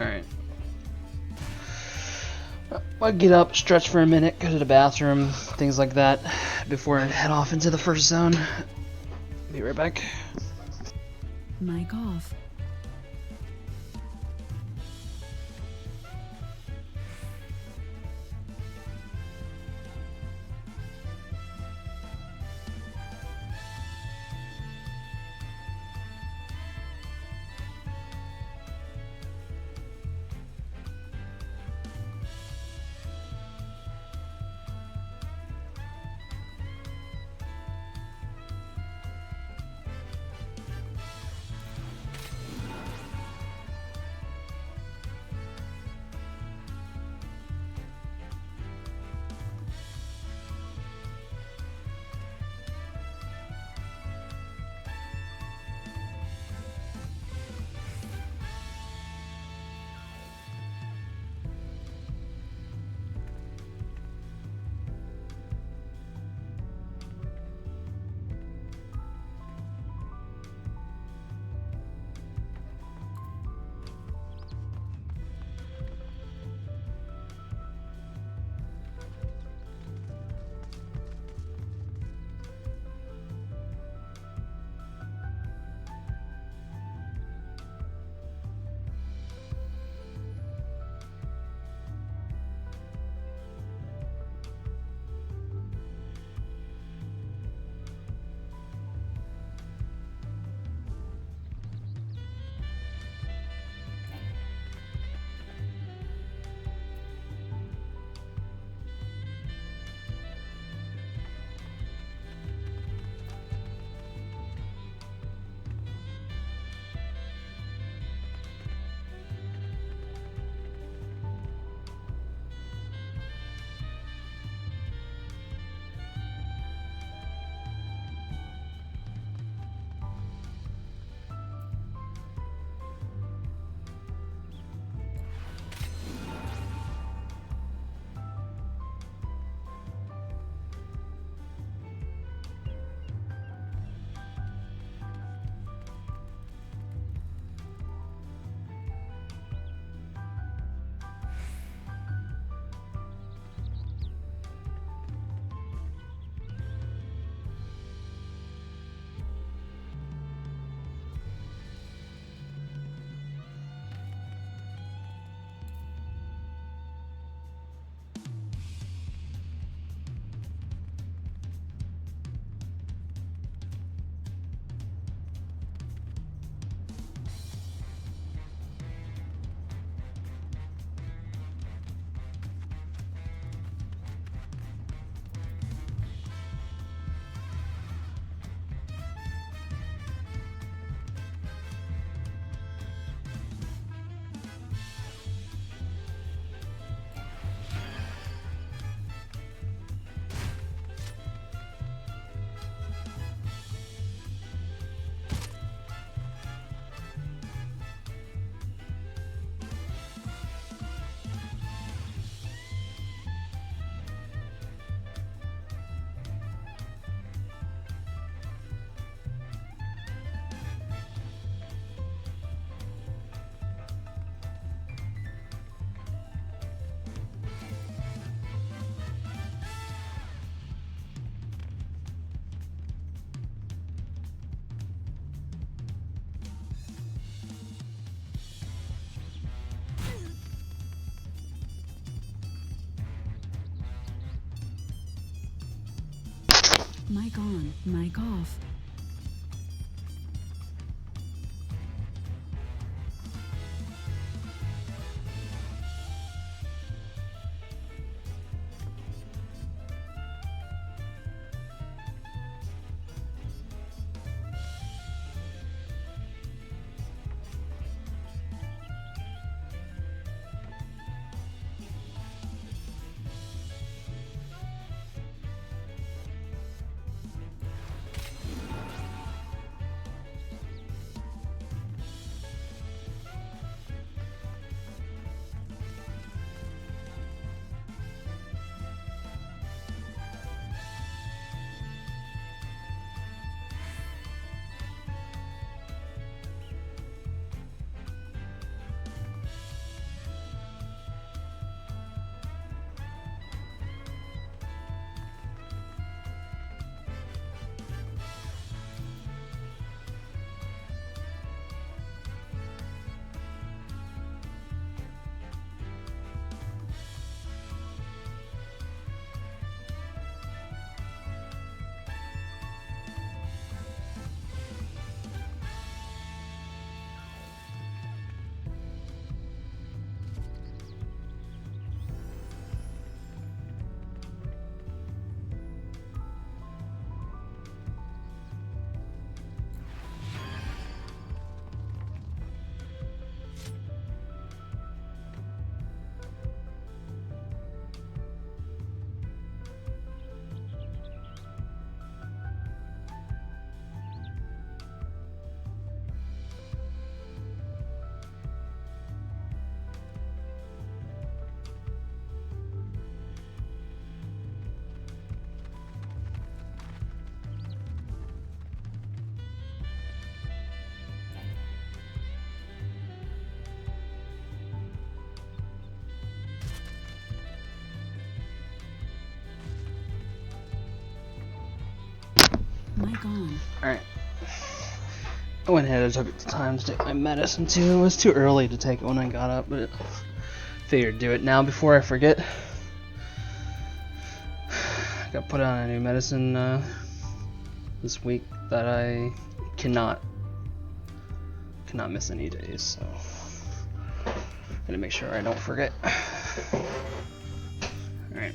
Alright. I'll get up, stretch for a minute, go to the bathroom, things like that, before I head off into the first zone. Be right back. Mic off. Mic on, mic off. gone. Alright. I went ahead and took the time to take my medicine too. It was too early to take it when I got up, but figured do it now before I forget. I got put on a new medicine this week that I cannot miss any days, so gotta make sure I don't forget. Alright.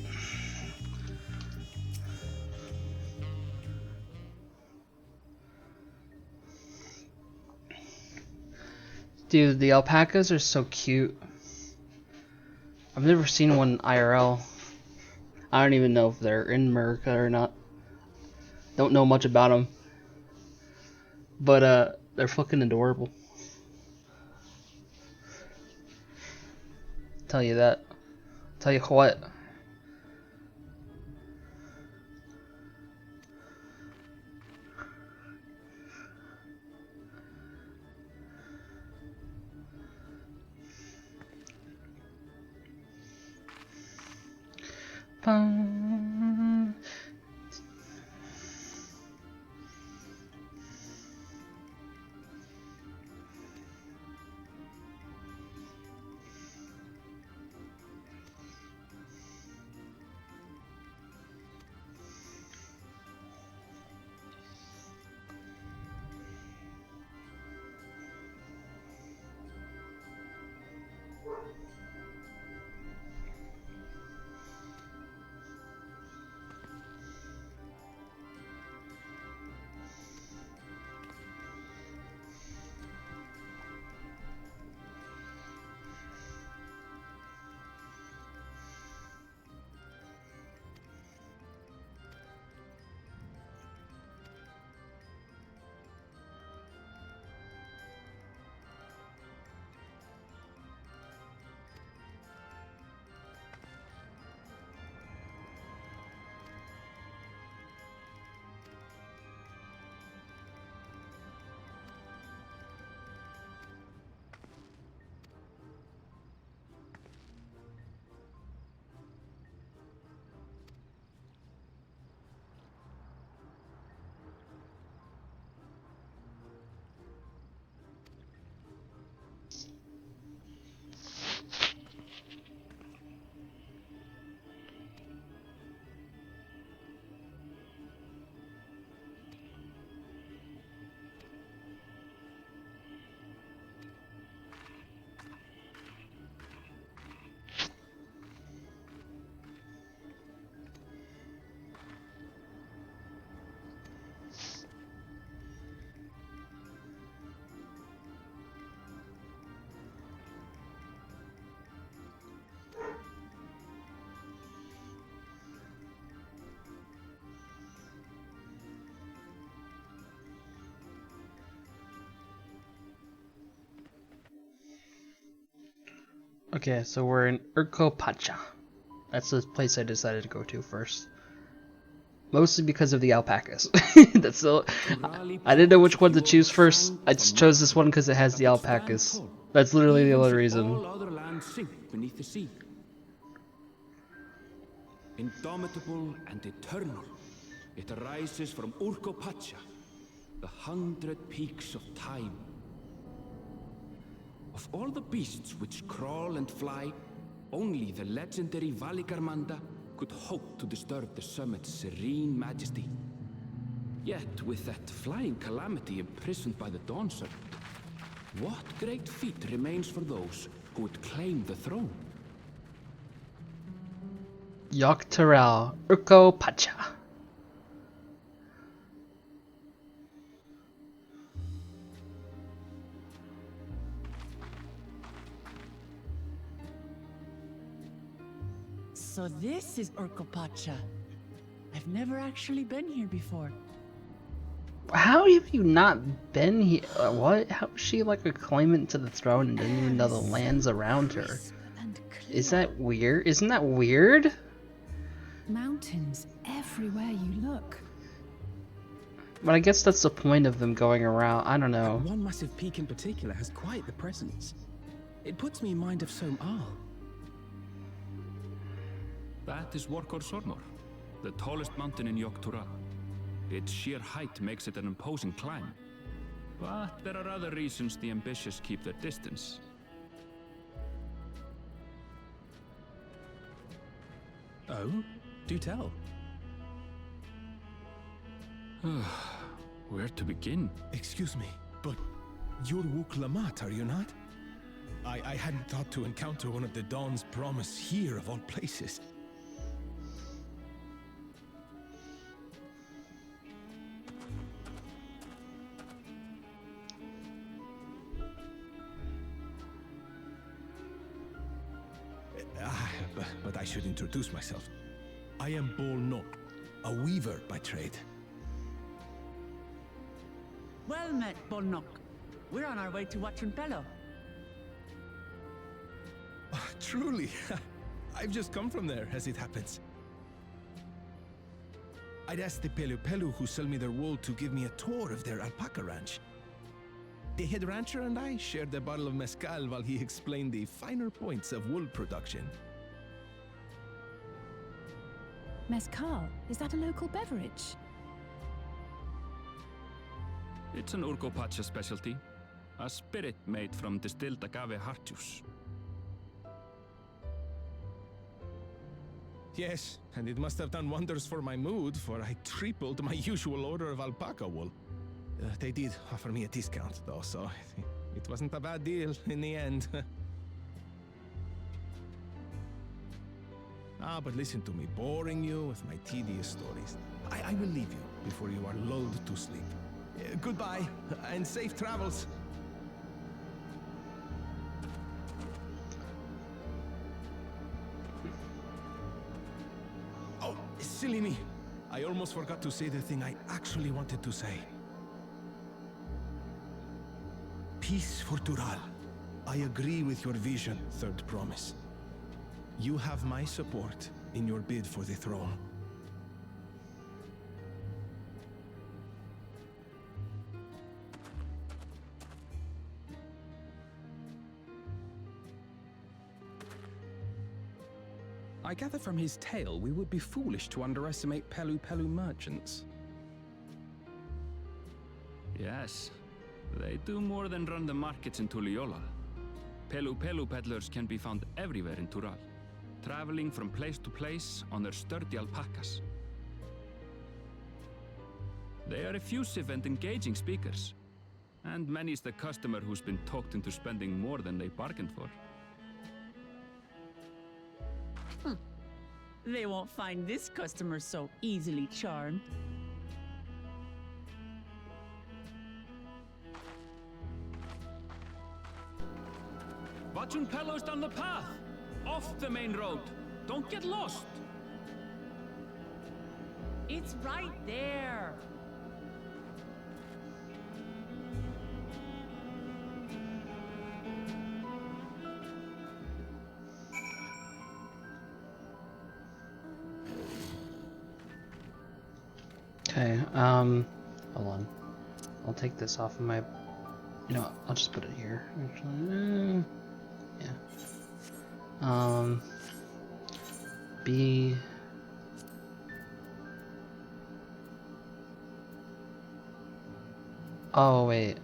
Dude, the alpacas are so cute. I've never seen one IRL. I don't even know if they're in America or not. Don't know much about them. But they're fucking adorable. Tell you that. Tell you what. Okay, so we're in Urkopacha. That's the place I decided to go to first. Mostly because of the alpacas. That's the. I didn't know which one to choose first. I just chose this one because it has the alpacas. That's literally the only reason. All other lands sink beneath the sea. Indomitable and eternal, it arises from Urkopacha, the 100 peaks of time. Of all the beasts which crawl and fly, only the legendary Valigarmanda could hope to disturb the summit's serene majesty. Yet, with that flying calamity imprisoned by the Dawn Serpent, what great feat remains for those who would claim the throne? Dawntrail, Urkopacha. So this is Urkopacha. I've never actually been here before. How have you not been here? What? How is she like a claimant to the throne and didn't even know the lands around her? Is that weird? Isn't that weird? Mountains everywhere you look. But I guess that's the point of them going around. I don't know. One massive peak in particular has quite the presence. It puts me in mind of Som Al. That is Workor Sornor, the tallest mountain in Yogg-Tural. Its sheer height makes it an imposing climb. But there are other reasons the ambitious keep their distance. Oh? Do tell. Where to begin? Excuse me, but you're Wook Lamat, are you not? I hadn't thought to encounter one of the Dawn's promise here of all places. But I should introduce myself. I am Bol Nok, a weaver by trade. Well met, Bolnok. We're on our way to Watranpelo. Truly, I've just come from there, as it happens. I'd asked the Pelu who sell me their wool to give me a tour of their alpaca ranch. The head rancher and I shared a bottle of mezcal while he explained the finer points of wool production. Mezcal? Is that a local beverage? It's an Urgopacha specialty. A spirit made from distilled agave heart juice. Yes, and it must have done wonders for my mood, for I tripled my usual order of alpaca wool. They did offer me a discount, though, so it wasn't a bad deal in the end. But listen to me, boring you with my tedious stories. I will leave you before you are lulled to sleep. Goodbye, and safe travels. Oh, silly me. I almost forgot to say the thing I actually wanted to say. Peace for Tural. I agree with your vision, Third Promise. You have my support in your bid for the throne. I gather from his tale we would be foolish to underestimate Pelu merchants. Yes, they do more than run the markets in Tuliyollal. Pelu peddlers can be found everywhere in Tural, traveling from place to place on their sturdy alpacas. They are effusive and engaging speakers, and many's the customer who's been talked into spending more than they bargained for. They won't find this customer so easily charmed. Watranpelo's down the path! Off the main road! Don't get lost! It's right there! Okay, hold on. I'll take this off of my... You know what, I'll just put it here, actually. Yeah. B... Oh, wait.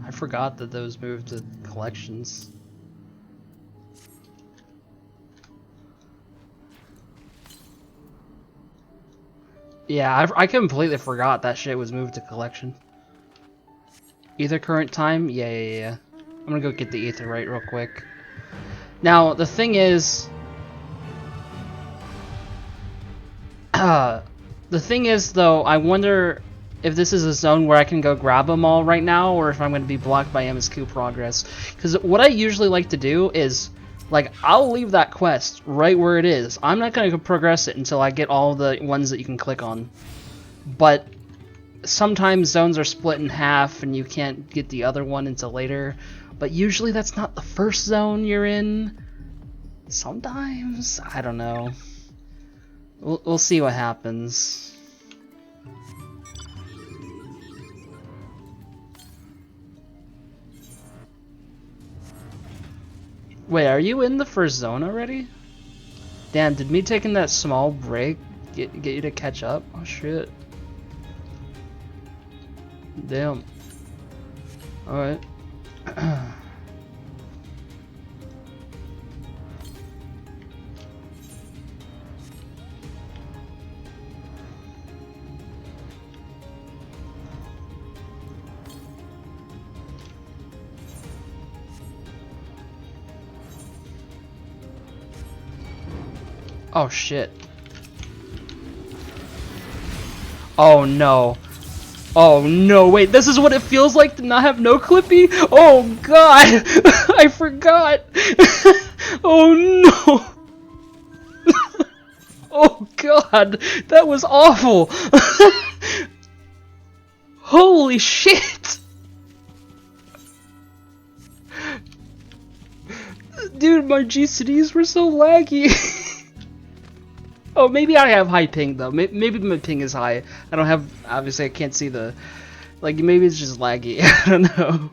I forgot that those moved to collections. Yeah, I completely forgot that shit was moved to collection. Ether current time? Yeah. I'm gonna go get the ether right real quick. Now, the thing is... though, I wonder if this is a zone where I can go grab them all right now, or if I'm going to be blocked by MSQ progress. Because what I usually like to do is, Like, I'll leave that quest right where it is. I'm not going to progress it until I get all the ones that you can click on. But sometimes zones are split in half and you can't get the other one until later. But usually that's not the first zone you're in. Sometimes? I don't know. We'll see what happens. Wait, are you in the first zone already? Damn, did me taking that small break get you to catch up? Oh shit. Damn. Alright. Oh shit. Oh no. Oh no, wait, this is what it feels like to not have no Clippy? Oh god! I forgot! Oh no! Oh god! That was awful! Holy shit! Dude, my GCDs were so laggy! Oh, maybe I have high ping though. Maybe my ping is high. I don't have. Obviously, I can't see the. Like, maybe it's just laggy. I don't know.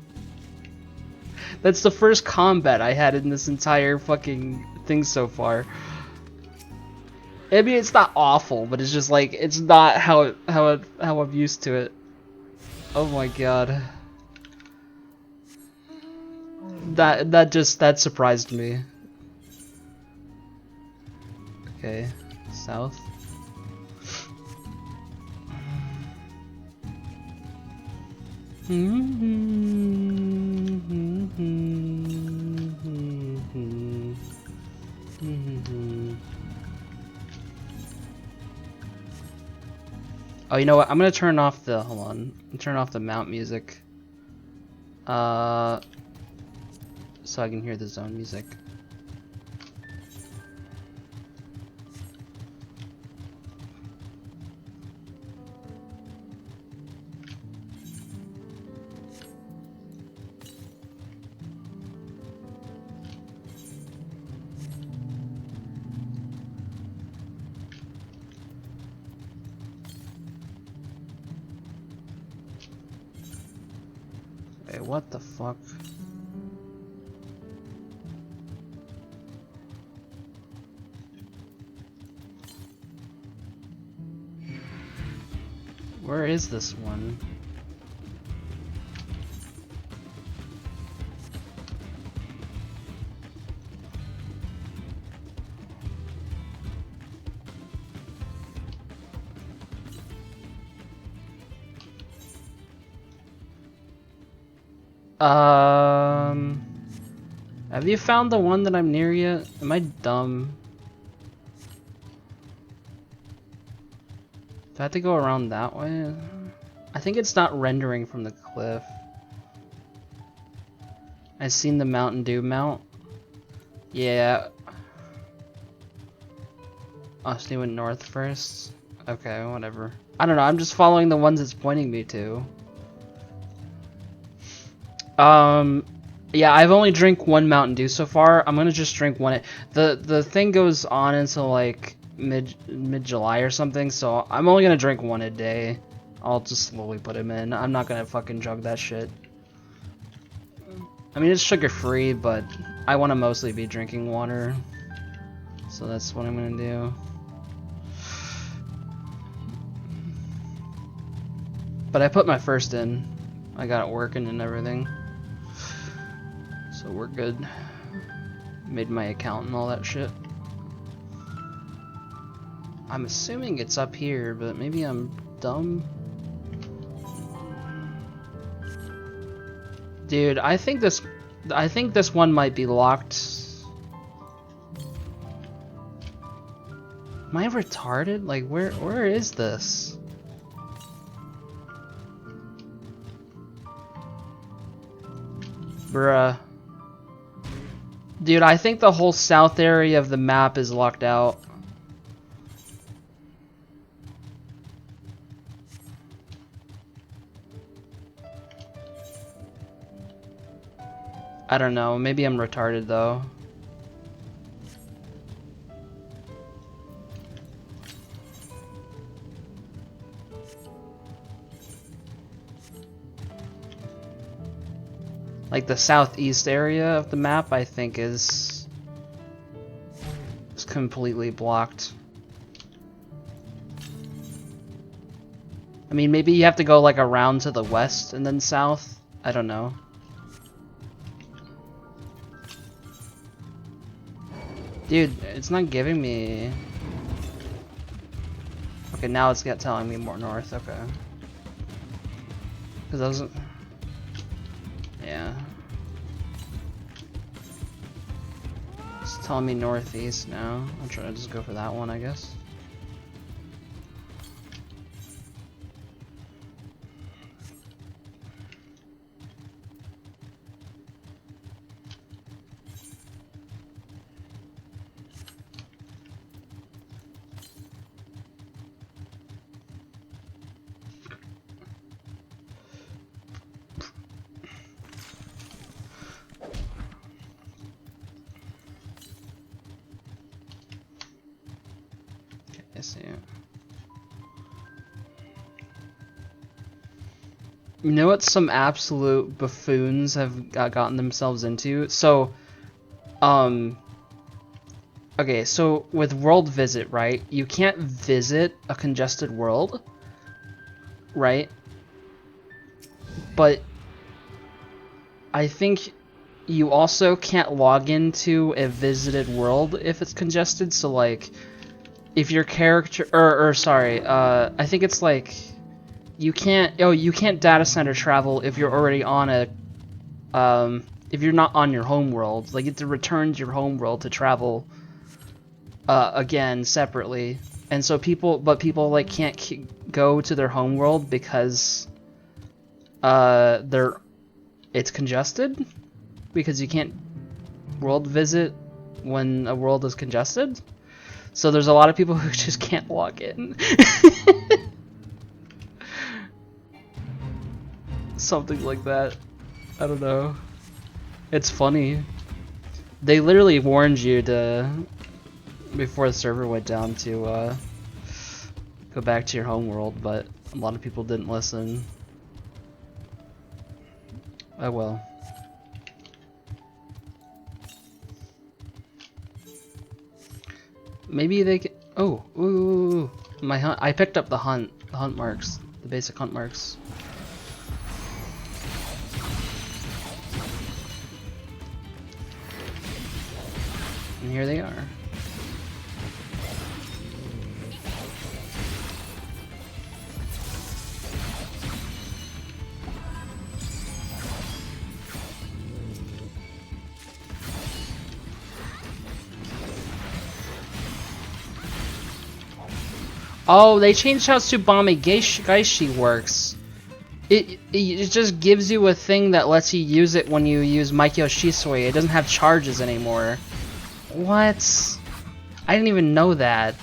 That's the first combat I had in this entire fucking thing so far. I mean, it's not awful, but it's just like it's not how I'm used to it. Oh my god. That surprised me. Okay. South. Oh, you know what? I'm gonna turn off the turn off the mount music. So I can hear the zone music. Wait, what the fuck? Where is this one? Have you found the one that I'm near yet? Am I dumb? Do I have to go around that way? I think it's not rendering from the cliff. I've seen the Mountain Dew mount. Yeah. Oh, so you went north first? Okay, whatever. I don't know, I'm just following the ones it's pointing me to. Yeah, I've only drank one Mountain Dew so far. I'm gonna just drink one. The thing goes on until like mid-July or something, so I'm only gonna drink one a day. I'll just slowly put them in. I'm not gonna fucking jug that shit. I mean, it's sugar-free, but I want to mostly be drinking water. So that's what I'm gonna do. But I put my first in. I got it working and everything. So we're good. Made my account and all that shit. I'm assuming it's up here, but maybe I'm dumb. Dude, I think this one might be locked. Am I retarded? Like, where is this? Bruh. Dude, I think the whole south area of the map is locked out. I don't know, maybe I'm retarded though. Like the southeast area of the map, I think is completely blocked. I mean, maybe you have to go like around to the west and then south. I don't know. Dude, it's not giving me... Okay, now it's telling me more north, okay. Because I wasn't... Yeah. It's telling me northeast now. I'm trying to just go for that one, I guess. I see it. You know what some absolute buffoons have gotten themselves into? So, okay, so with world visit, right? You can't visit a congested world, right? But I think you also can't log into a visited world if it's congested, so like... If your character, sorry, I think it's like, you can't data center travel if you're already on a, if you're not on your home world. Like, you have to return to your home world to travel, again, separately. And so people like can't go to their home world because, it's congested? Because you can't world visit when a world is congested? So there's a lot of people who just can't log in. Something like that. I don't know. It's funny. They literally warned you to, before the server went down, to go back to your home world, but a lot of people didn't listen. Oh well. Maybe they can... Oh, ooh, my hunt. I picked up the hunt marks, the basic hunt marks. And here they are. Oh, they changed how Tsubame Gaishi works. It just gives you a thing that lets you use it when you use Maikyo Shisui. It doesn't have charges anymore. What? I didn't even know that.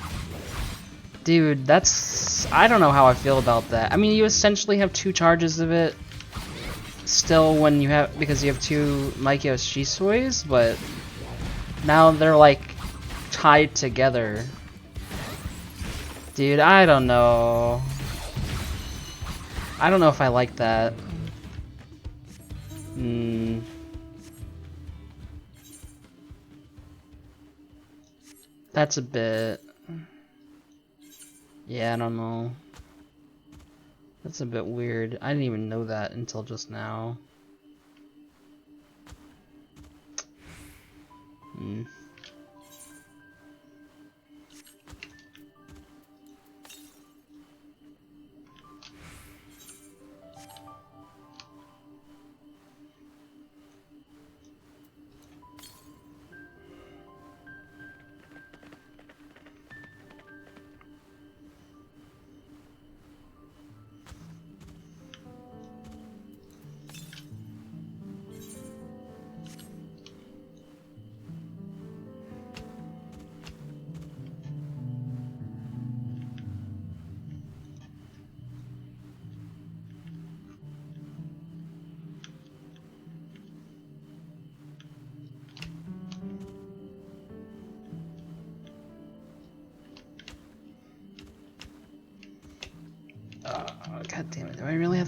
Dude, that's... I don't know how I feel about that. I mean, you essentially have 2 charges of it still when you have... because you have 2 Maikyo Shisuis, but now they're like tied together. Dude, I don't know. I don't know if I like that. That's a bit... Yeah, I don't know. That's a bit weird. I didn't even know that until just now.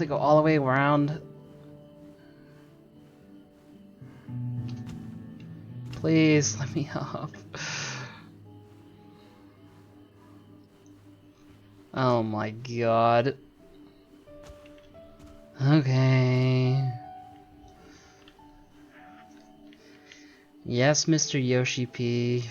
to go all the way around. Please, let me up. Oh my god. Okay. Yes, Mr. Yoshi P.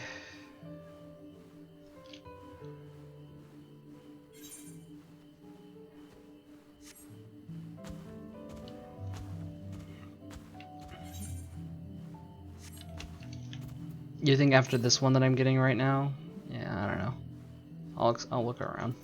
You think after this one that I'm getting right now? Yeah, I don't know. I'll look around.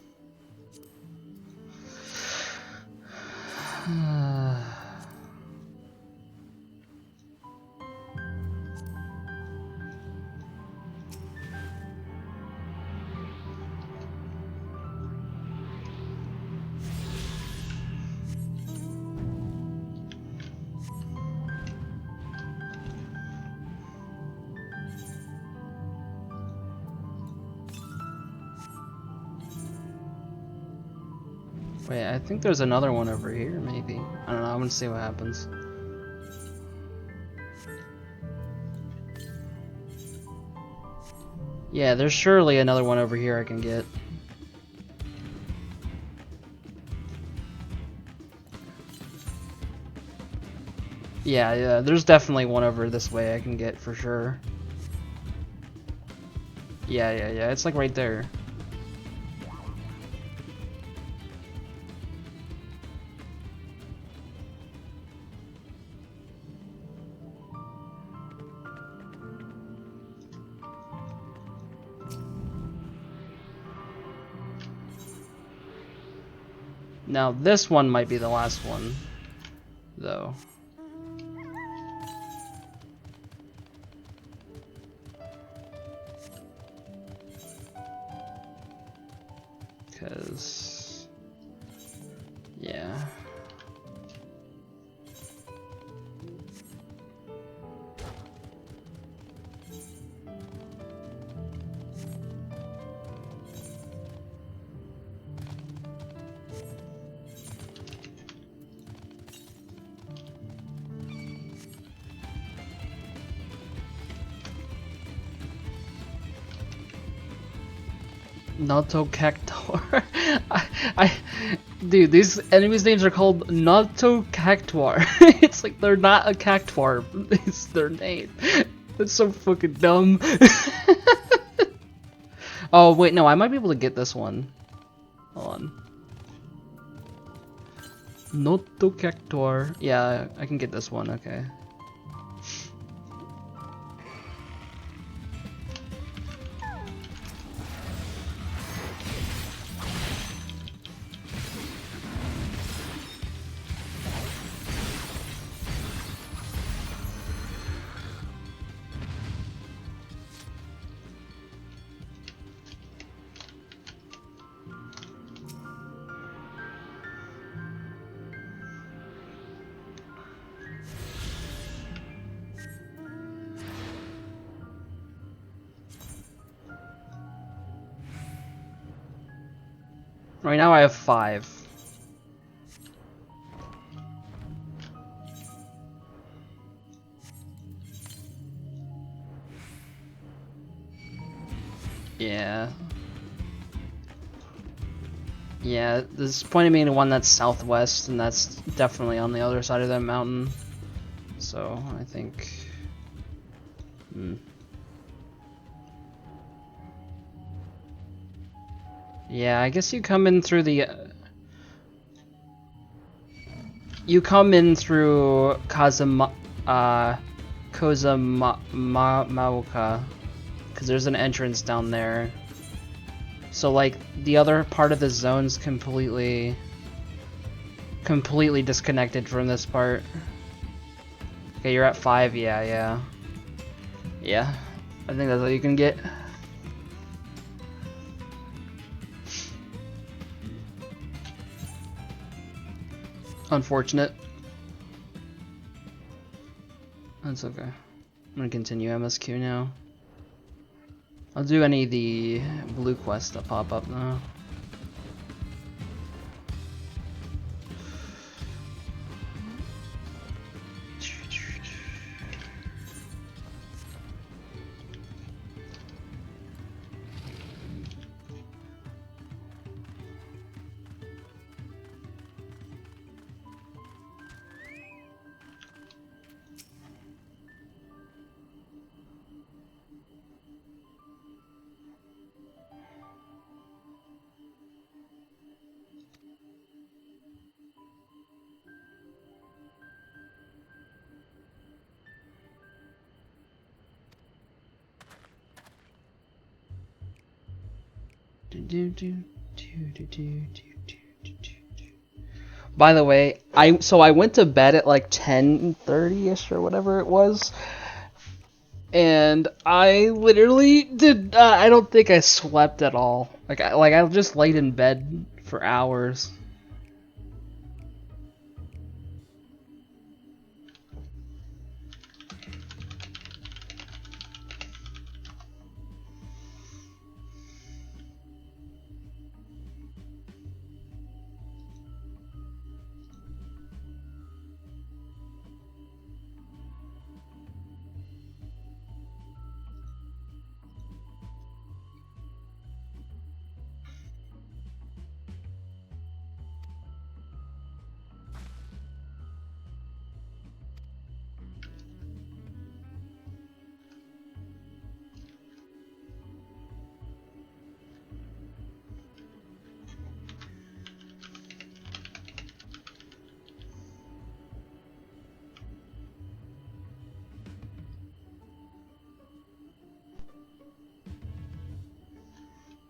Wait, I think there's another one over here, maybe. I don't know, I'm gonna see what happens. Yeah, there's surely another one over here I can get. Yeah, there's definitely one over this way I can get for sure. Yeah, it's like right there. Now this one might be the last one, though. Because, yeah. Nato Cactuar. Dude, these enemies' names are called Nato Cactuar. It's like they're not a cactuar. It's their name. That's so fucking dumb. Oh wait, no, I might be able to get this one. Hold on. Nato Cactuar. Yeah, I can get this one. Okay. Right now I have 5. Yeah. Yeah, this is pointing me to one that's southwest, and that's definitely on the other side of that mountain. So, I think... Yeah, I guess you come in through the... You come in through Kozamaoka, because there's an entrance down there. So, like, the other part of the zone's completely disconnected from this part. Okay, you're at 5, yeah. Yeah, I think that's all you can get. Unfortunate. That's okay. I'm gonna continue MSQ now. I'll do any of the blue quests that pop up now. By the way, I went to bed at like 10:30ish or whatever it was, and I literally did. I don't think I slept at all. I just laid in bed for hours.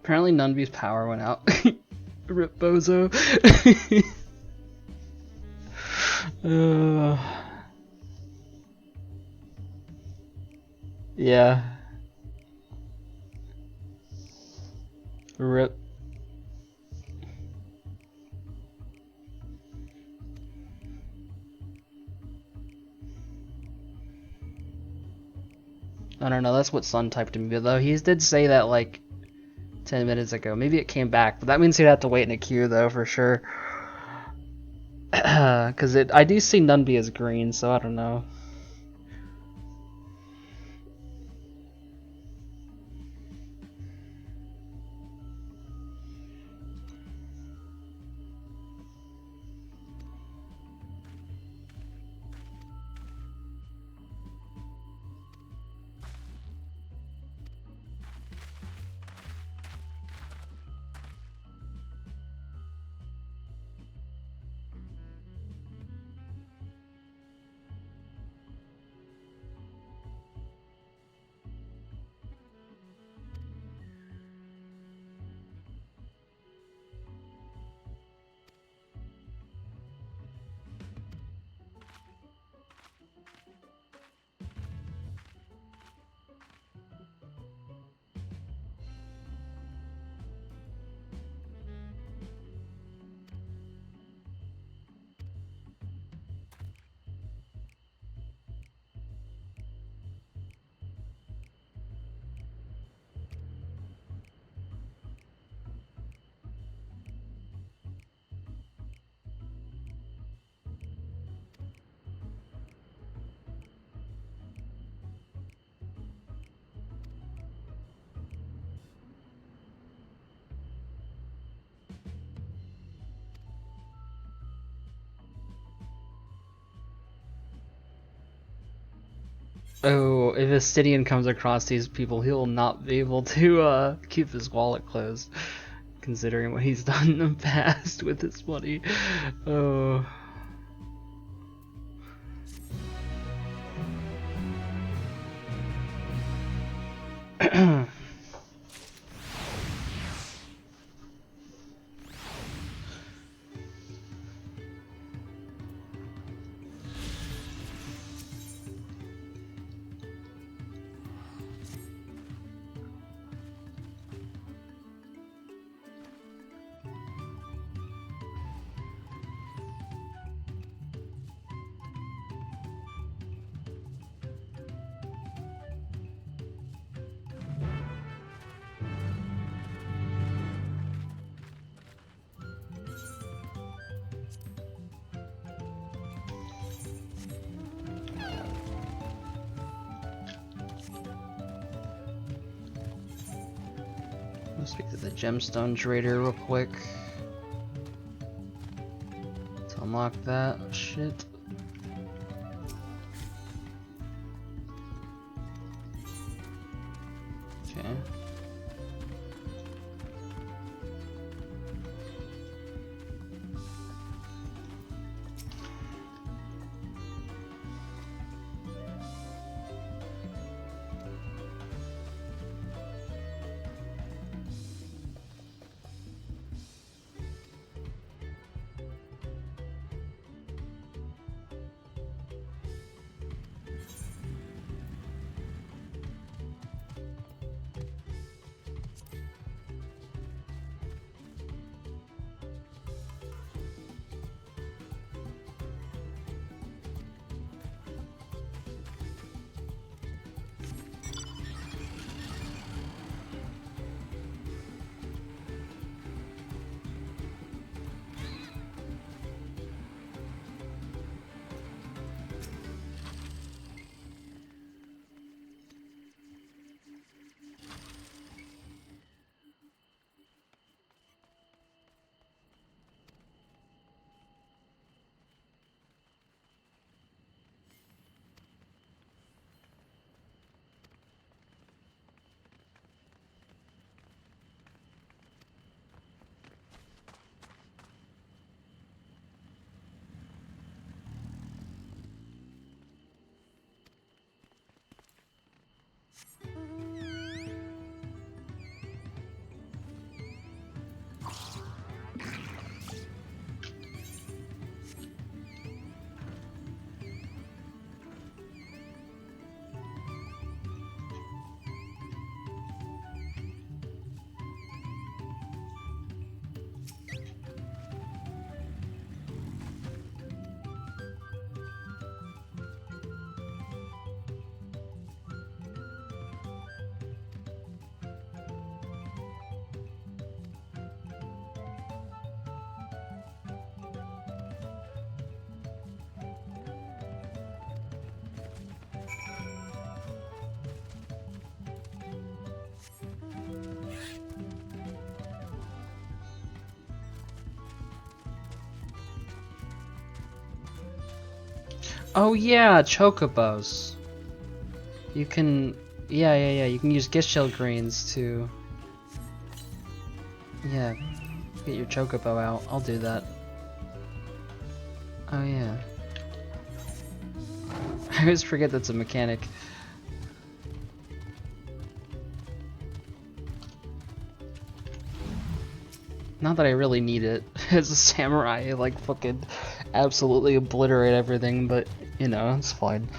Apparently Nunby's power went out. Rip Bozo. Yeah. Rip. I don't know, that's what Sun typed to me, though. He did say that like 10 minutes ago. Maybe it came back, but that means he'd have to wait in a queue, though, for sure. Because I do see Nunby as green, so I don't know. Oh, if Astidian comes across these people, he'll not be able to keep his wallet closed, considering what he's done in the past with his money. Oh. Let's speak to the gemstone trader real quick. Let's unlock that shit. Okay. Oh yeah, chocobos. You can, yeah. You can use gift shell greens to, yeah, get your chocobo out. I'll do that. Oh yeah. I always forget that's a mechanic. Not that I really need it. As a samurai, I like fucking absolutely obliterate everything, but you know, it's fine.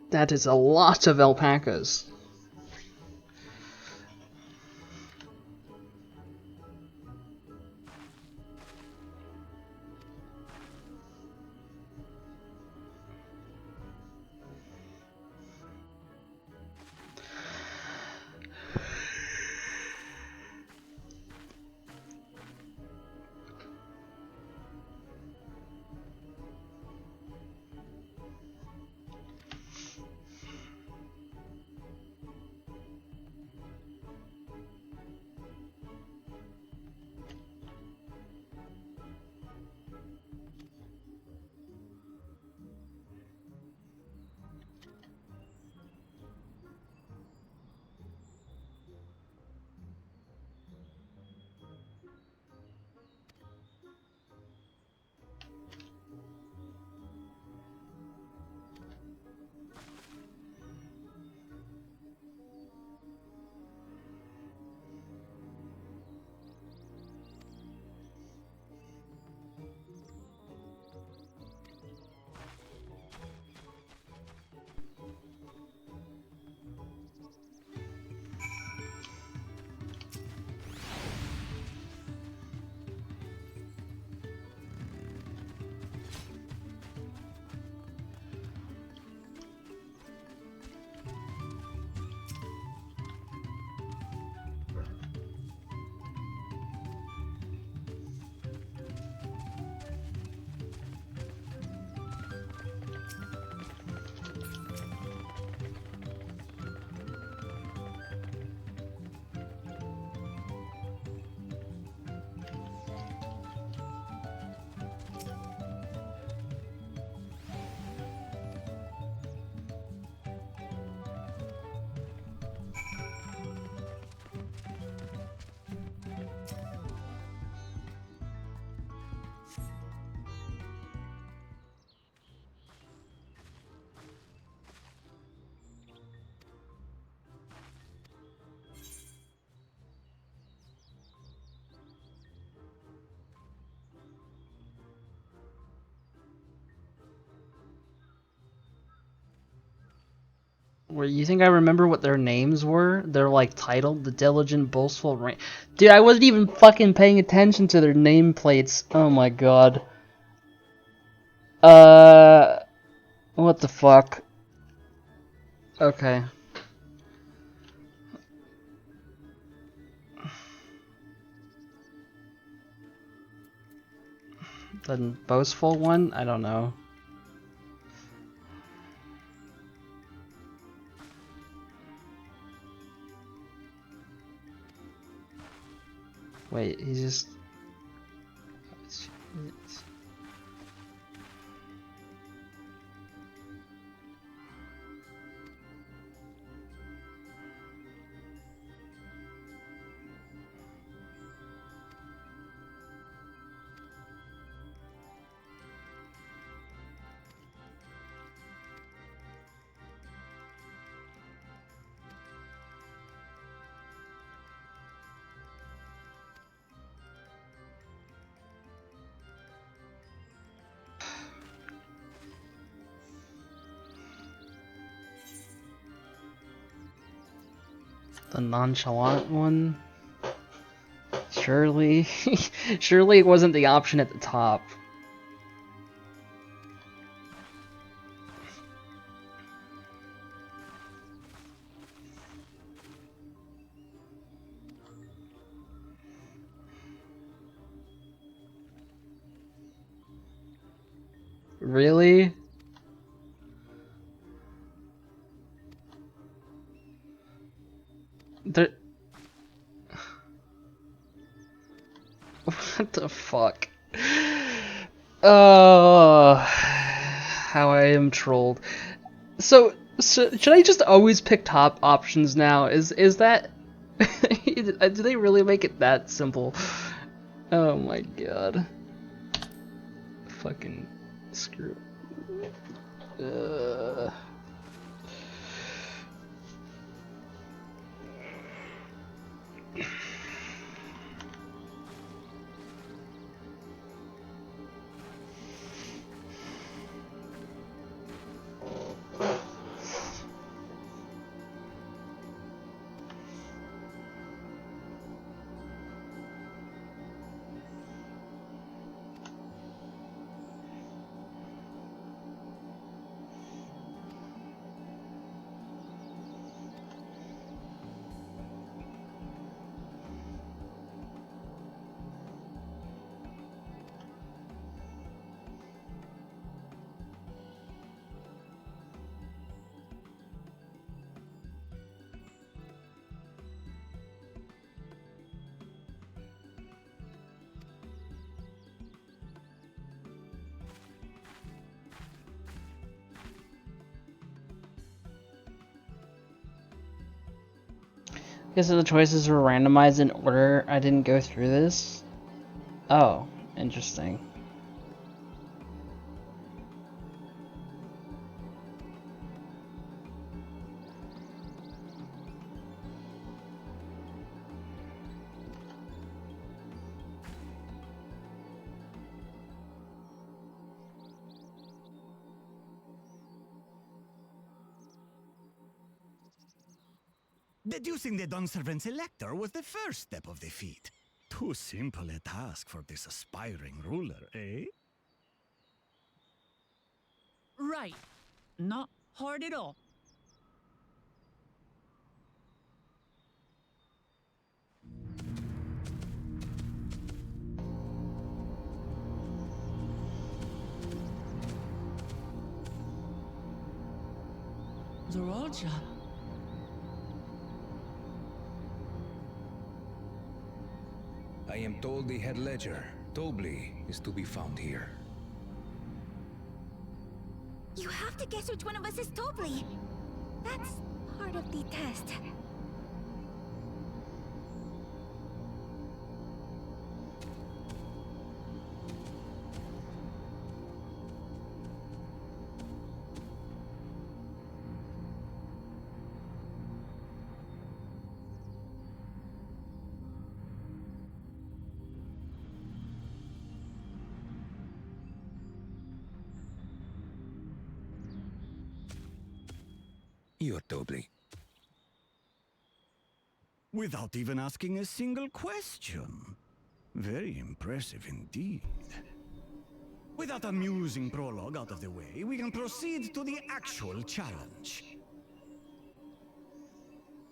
That is a lot of alpacas. Where you think I remember what their names were? They're like titled the Diligent Boastful Rain. Dude, I wasn't even fucking paying attention to their nameplates. Oh my god. What the fuck? Okay. The boastful one? I don't know. Wait, he's just... The nonchalant one? Surely... surely it wasn't the option at the top. Really? There... What the fuck? Oh, how I am trolled. So should I just always pick top options now? Is that... do they really make it that simple? Oh my god. Fucking screw. Guess the choices were randomized in order. I didn't go through this. Oh, interesting. Deducing the Dawnservant's elector was the first step of the feat. Too simple a task for this aspiring ruler, eh? Right. Not hard at all. Zoralja. I am told the head ledger, Tobli, is to be found here. You have to guess which one of us is Tobli. That's part of the test. You're Tobli. Without even asking a single question. Very impressive indeed. With that amusing prologue out of the way, we can proceed to the actual challenge.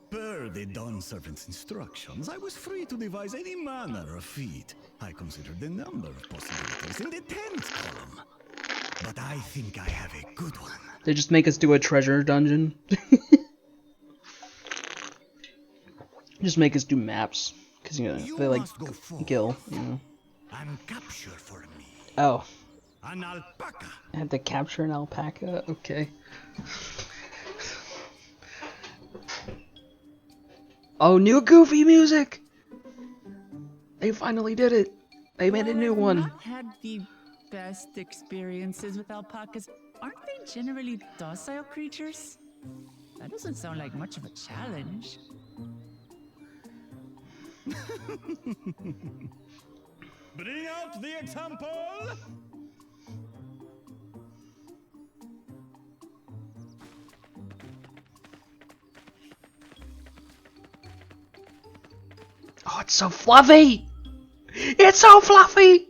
Per the Dawnservant's instructions, I was free to devise any manner of feat. I considered the number of possibilities in the 10th column. But I think I have a good one. They just make us do a treasure dungeon. Just make us do maps. Because, you know, they like Gil, you know. And capture for me. Oh. An alpaca. I had to capture an alpaca? Okay. Oh, new Goofy music! They finally did it. They made a new one. I've not had the best experiences with alpacas. Aren't they generally docile creatures? That doesn't sound like much of a challenge. Bring out the example! Oh, it's so fluffy! It's so fluffy!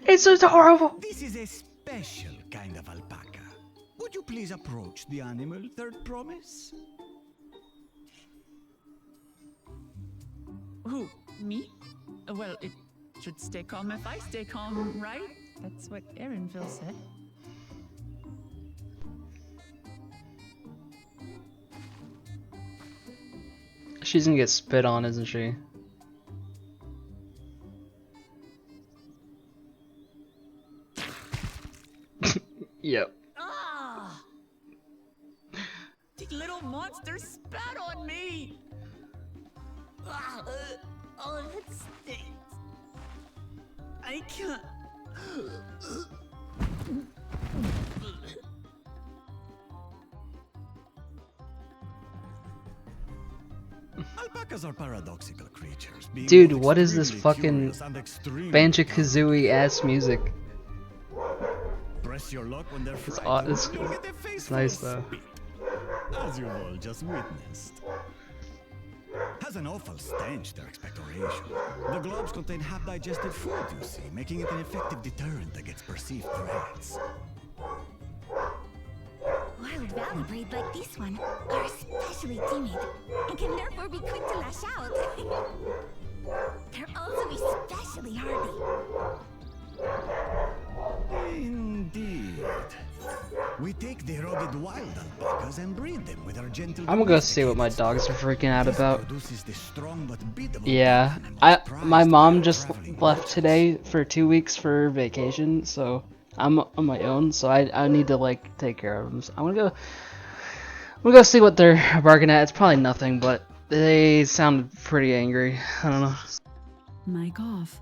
It's adorable! This is a special kind of alpaca. Would you please approach the animal, Third Promise? Who? Me? Well, it should stay calm if I stay calm, right? That's what Erinville said. She's gonna get spit on, isn't she? Yep. Ah! The little monster spat on me! Ah, oh, it stinks. I can't. Alpacas are paradoxical creatures. Dude, what is this fucking Banjo-Kazooie ass music? Press your luck when they're It's, frightened. You'll get a face it's full nice of though. spit, as you've all just witnessed. Has an awful stench, their expectoration. The globs contain half-digested food, you see, making it an effective deterrent against perceived threats. Wild valley breed like this one are especially timid and can therefore be quick to lash out. They're also especially hardy. Indeed. We take the rugged wild alpacas and breed them with our gentle. I'm gonna go see what my dogs are freaking out about. Produces the strong but biddable. Yeah, my mom just left today for 2 weeks for vacation, so I'm on my own. So I need to like take care of them. So I'm gonna go see what they're barking at. It's probably nothing, but they sounded pretty angry. I don't know. Mic off.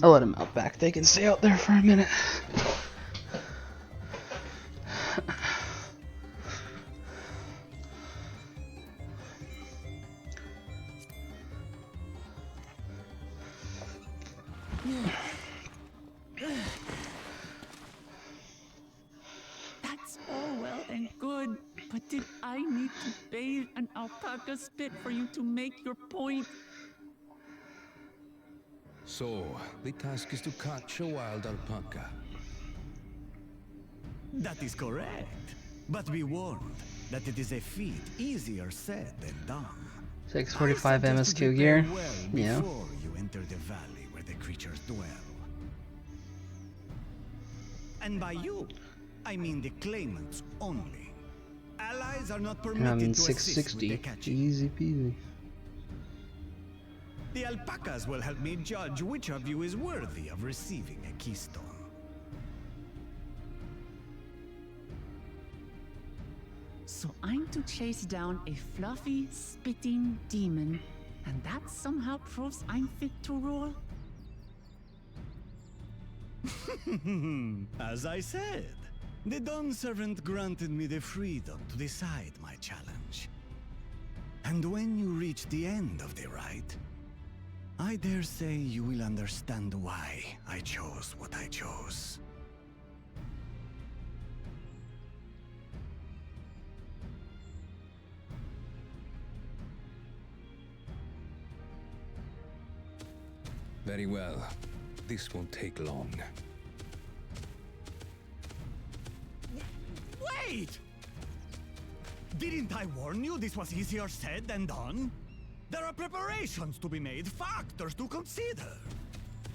I'll let them out back. They can stay out there for a minute. That's all well and good, but did I need to bathe an alpaca spit for you to make your point? So, the task is to catch a wild alpaca. That is correct. But be warned that it is a feat easier said than done. 645 MSQ gear. Yeah. Before you enter the valley where the creatures dwell. And by you, I mean the claimants only. Allies are not permitted I'm in to assist with the 660. catching. Easy peasy. The alpacas will help me judge which of you is worthy of receiving a keystone. So I'm to chase down a fluffy, spitting demon, and that somehow proves I'm fit to rule? As I said, the Dawn Servant granted me the freedom to decide my challenge. And when you reach the end of the rite, I dare say you will understand why I chose what I chose. Very well. This won't take long. Wait! Didn't I warn you this was easier said than done? There are preparations to be made, factors to consider.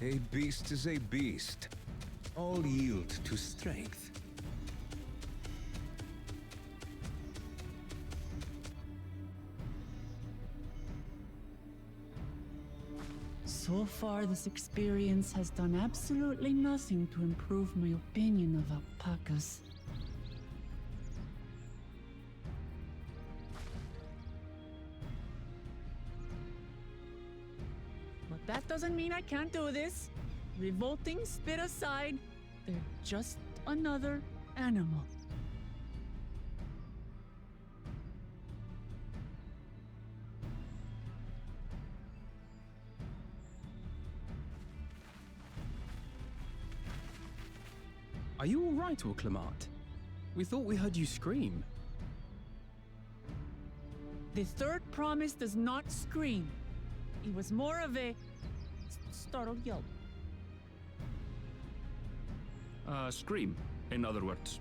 A beast is a beast. All yield to strength. So far, this experience has done absolutely nothing to improve my opinion of alpacas. But that doesn't mean I can't do this. Revolting spit aside, they're just another animal. Are you all right, Orclamart? We thought we heard you scream. The third promise does not scream. It was more of a startled yelp. Scream, in other words.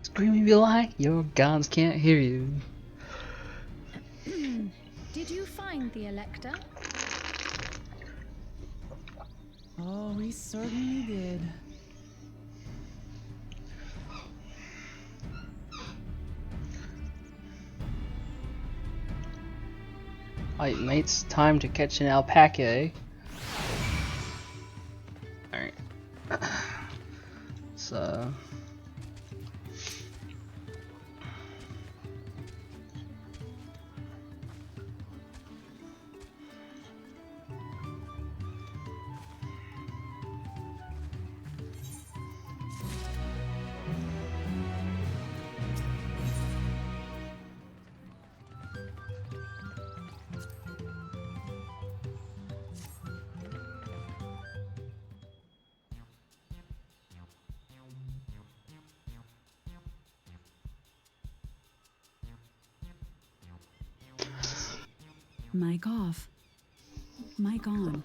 Screaming be like, your gods can't hear you. Did you find the Elector? Oh, we certainly did. Alright, mates, time to catch an alpaca. Alright. So... Mic off. Mic on.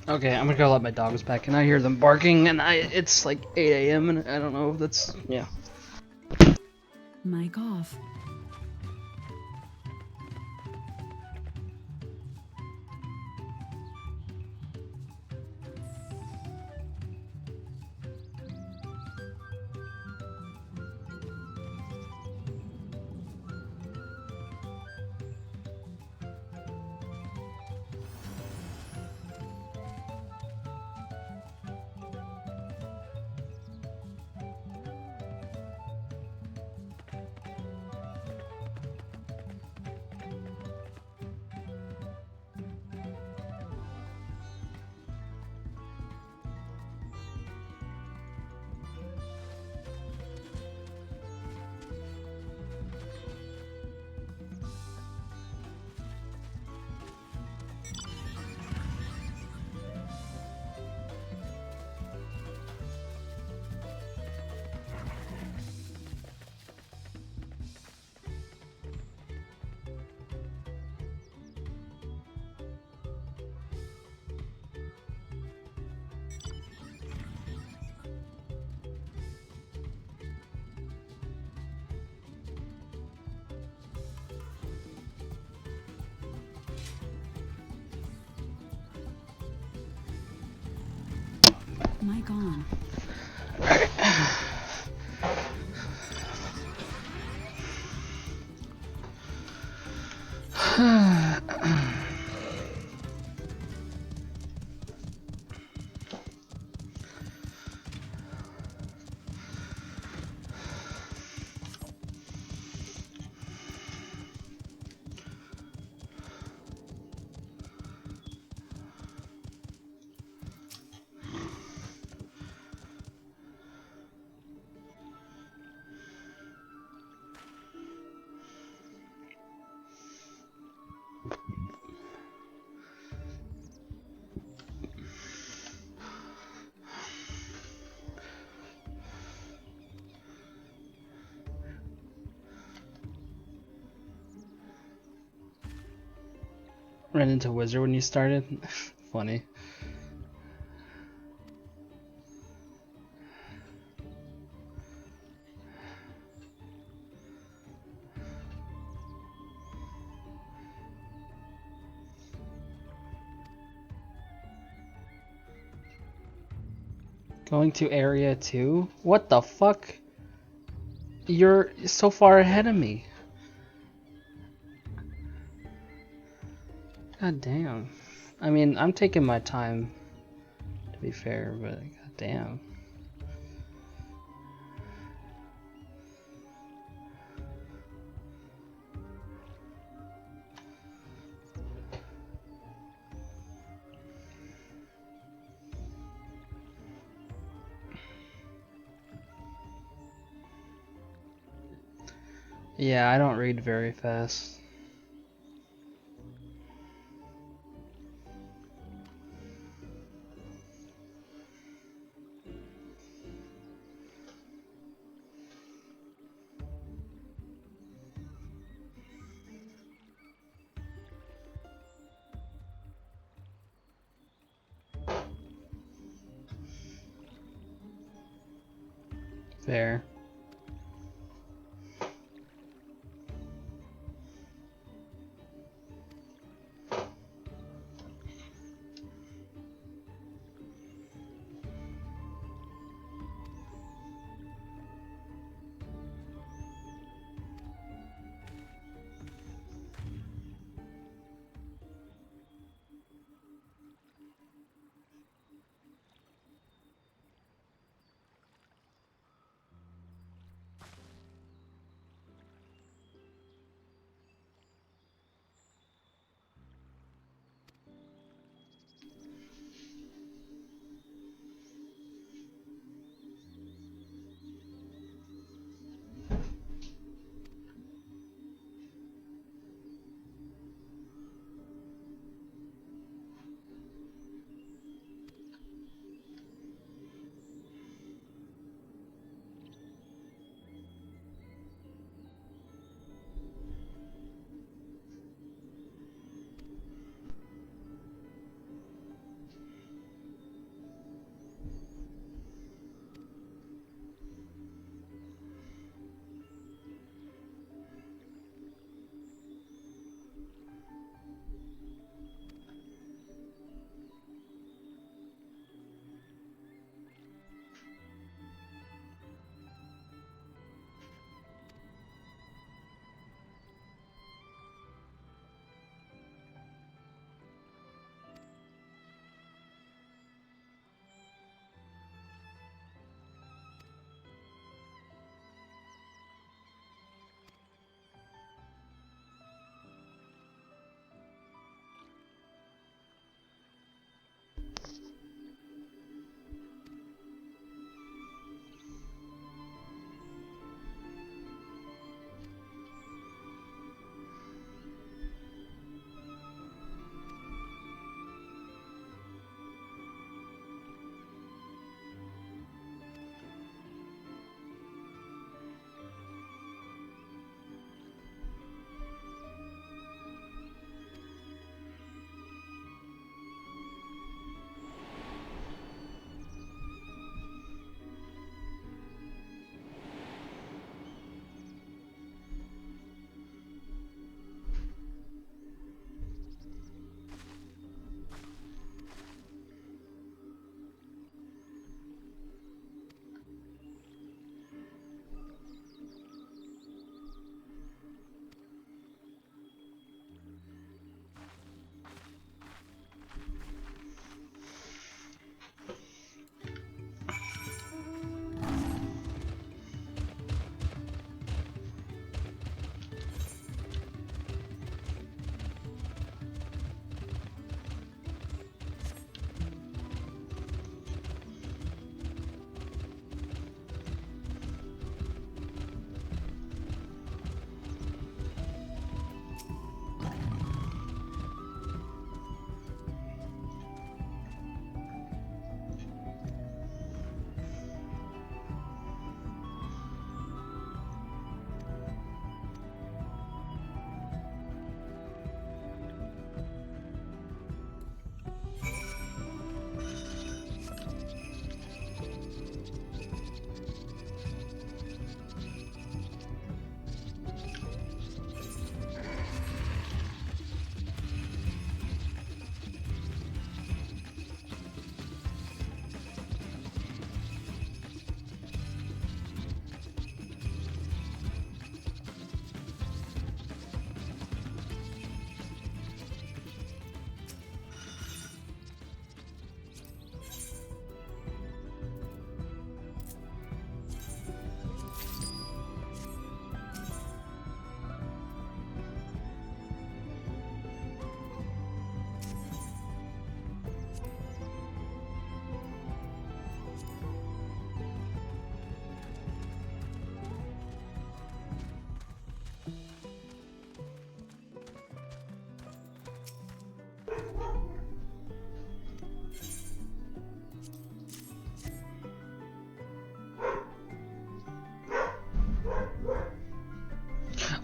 Okay, I'm gonna go let my dogs back, and I hear them barking, and it's like 8 a.m. and I don't know if that's yeah. Mic off. Mic on. Ran into Wizard when you started. Funny. Going to area 2? What the fuck? You're so far ahead of me. God damn. I mean, I'm taking my time, to be fair, but god damn. Yeah, I don't read very fast. Fair.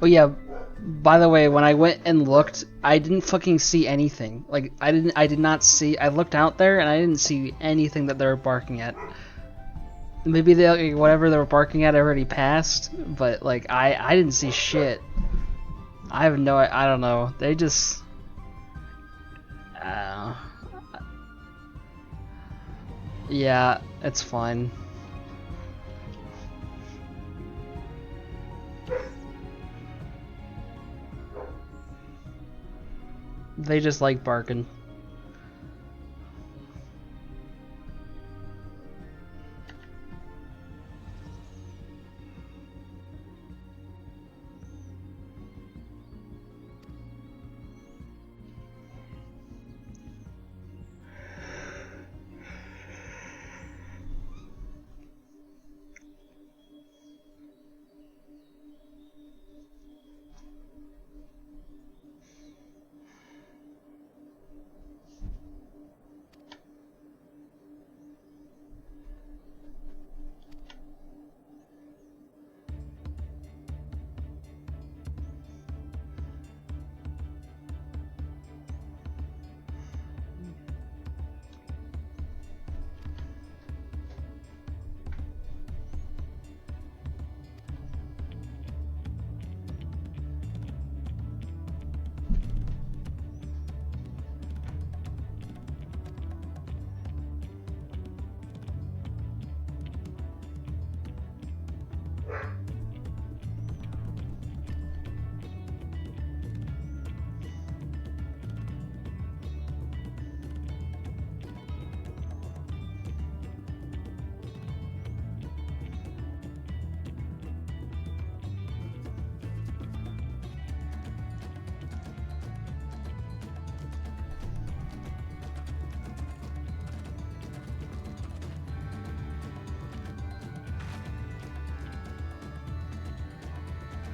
Oh yeah, by the way, when I went and looked, I didn't fucking see anything. Like, I did not see, I looked out there and I didn't see anything that they were barking at. Maybe they, whatever they were barking at already passed, but like, I didn't see shit. I have no, I don't know, they just... yeah, it's fine. They just like barking.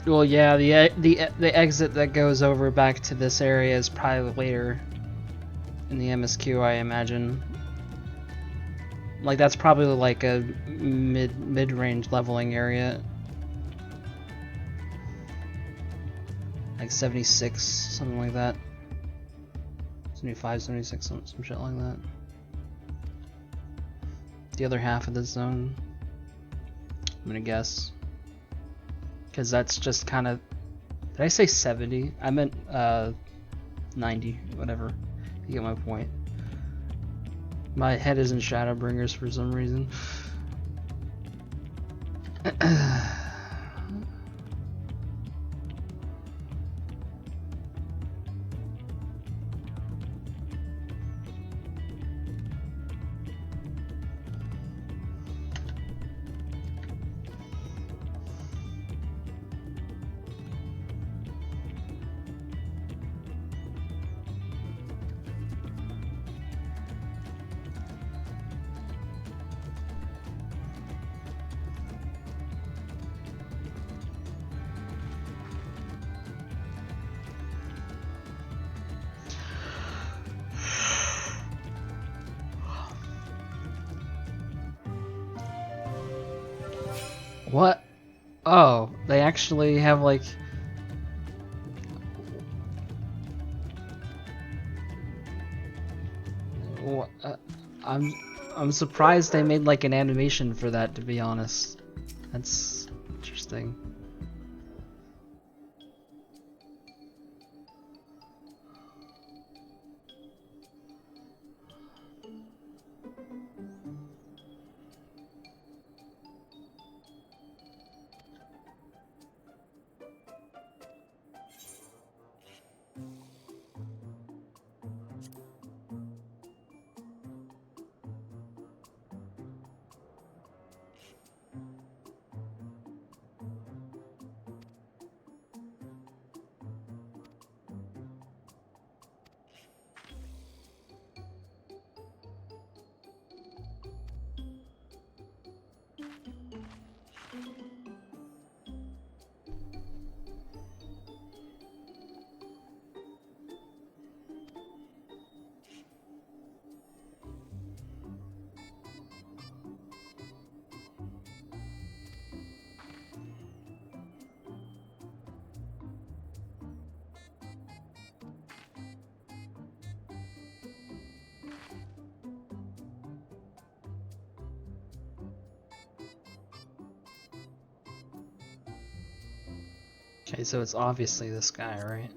Well, yeah, the exit that goes over back to this area is probably later in the MSQ, I imagine. Like, that's probably like a mid-range leveling area. Like 76, something like that. 75, 76, some shit like that. The other half of the zone, I'm gonna guess. Because that's just kind of... Did I say 70? I meant 90, whatever. You get my point. My head is in Shadowbringers for some reason. What? Oh, they actually have like... I'm surprised they made like an animation for that, to be honest. That's interesting. Okay, so it's obviously this guy, right?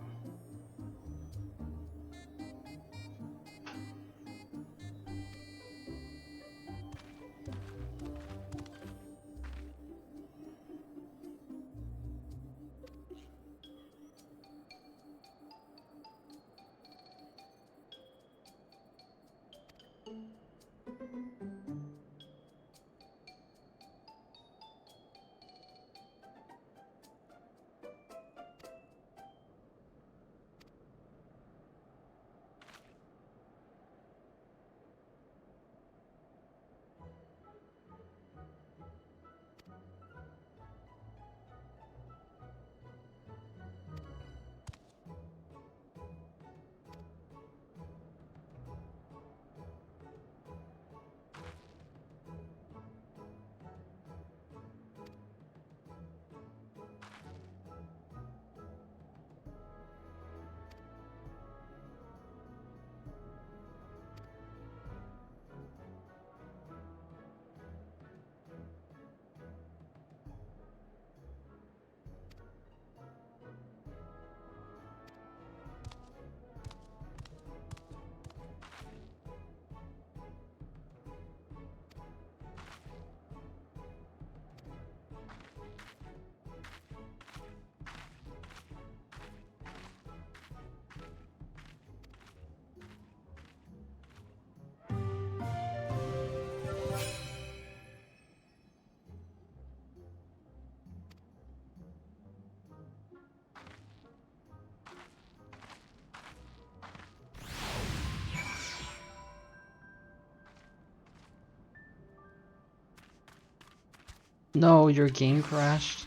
No, your game crashed.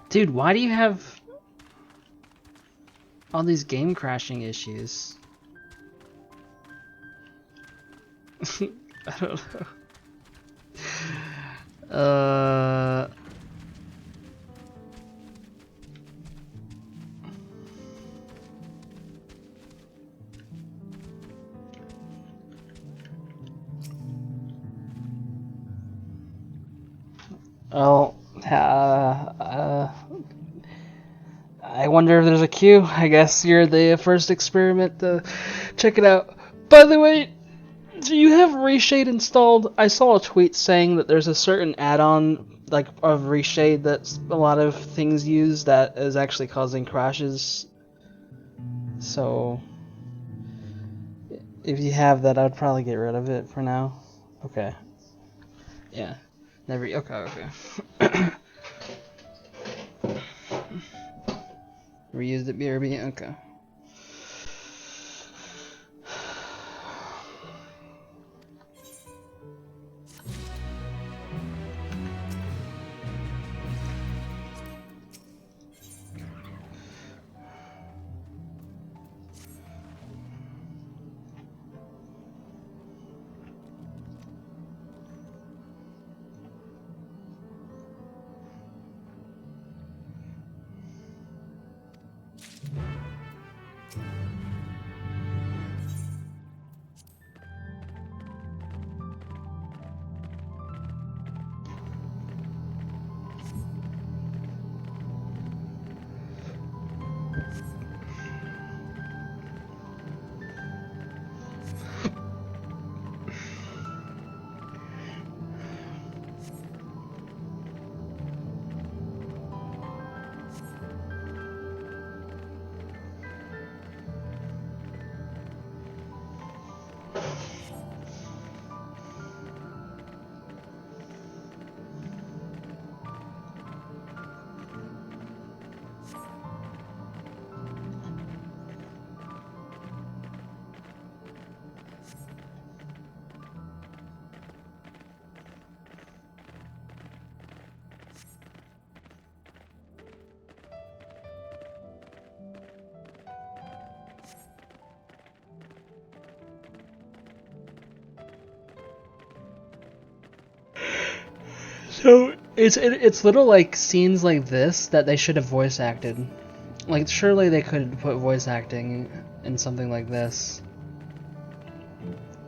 Dude, why do you have all these game crashing issues? I don't know. Oh, I wonder if there's a queue. I guess you're the first experiment to check it out. By the way, do you have Reshade installed? I saw a tweet saying that there's a certain add-on like of Reshade that a lot of things use that is actually causing crashes. So if you have that, I'd probably get rid of it for now. Okay. Yeah. Never. Okay. Reused it, BRB. Okay. So it's little like scenes like this that they should have voice acted. Like surely they could put voice acting in something like this.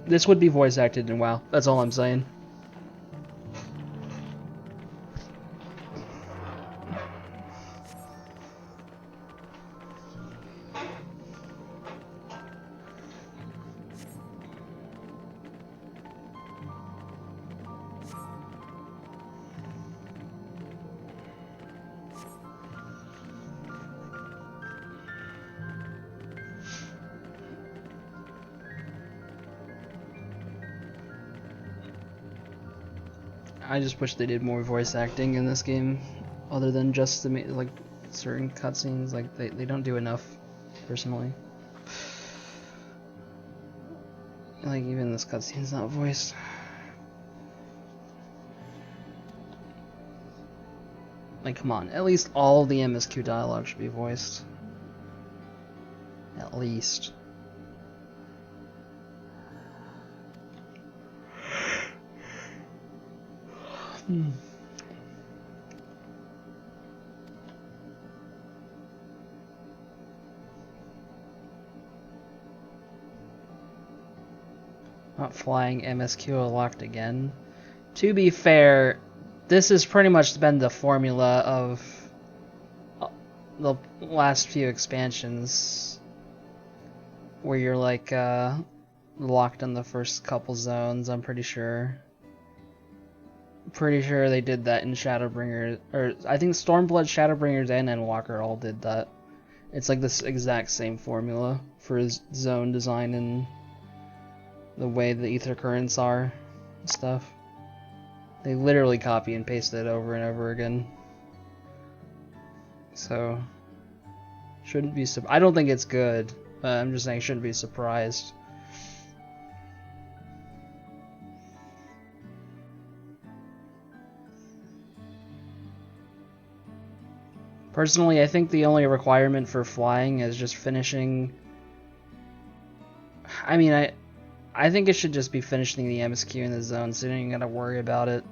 This would be voice acted in WoW. That's all I'm saying. I just wish they did more voice acting in this game, other than just the like certain cutscenes. Like they don't do enough, personally. Like even this cutscene's not voiced. Like come on, at least all the MSQ dialogue should be voiced. At least. Not flying MSQ locked again. To be fair, this has pretty much been the formula of the last few expansions, where you're like locked in the first couple zones. I'm pretty sure. Pretty sure they did that in Shadowbringers, or I think Stormblood, Shadowbringers, and Endwalker all did that. It's like this exact same formula for zone design and the way the ether currents are and stuff. They literally copy and paste it over and over again. So shouldn't be I don't think it's good, but I'm just saying shouldn't be surprised. Personally, I think the only requirement for flying is just finishing. I mean, I think it should just be finishing the MSQ in the zone, so you don't even gotta worry about it.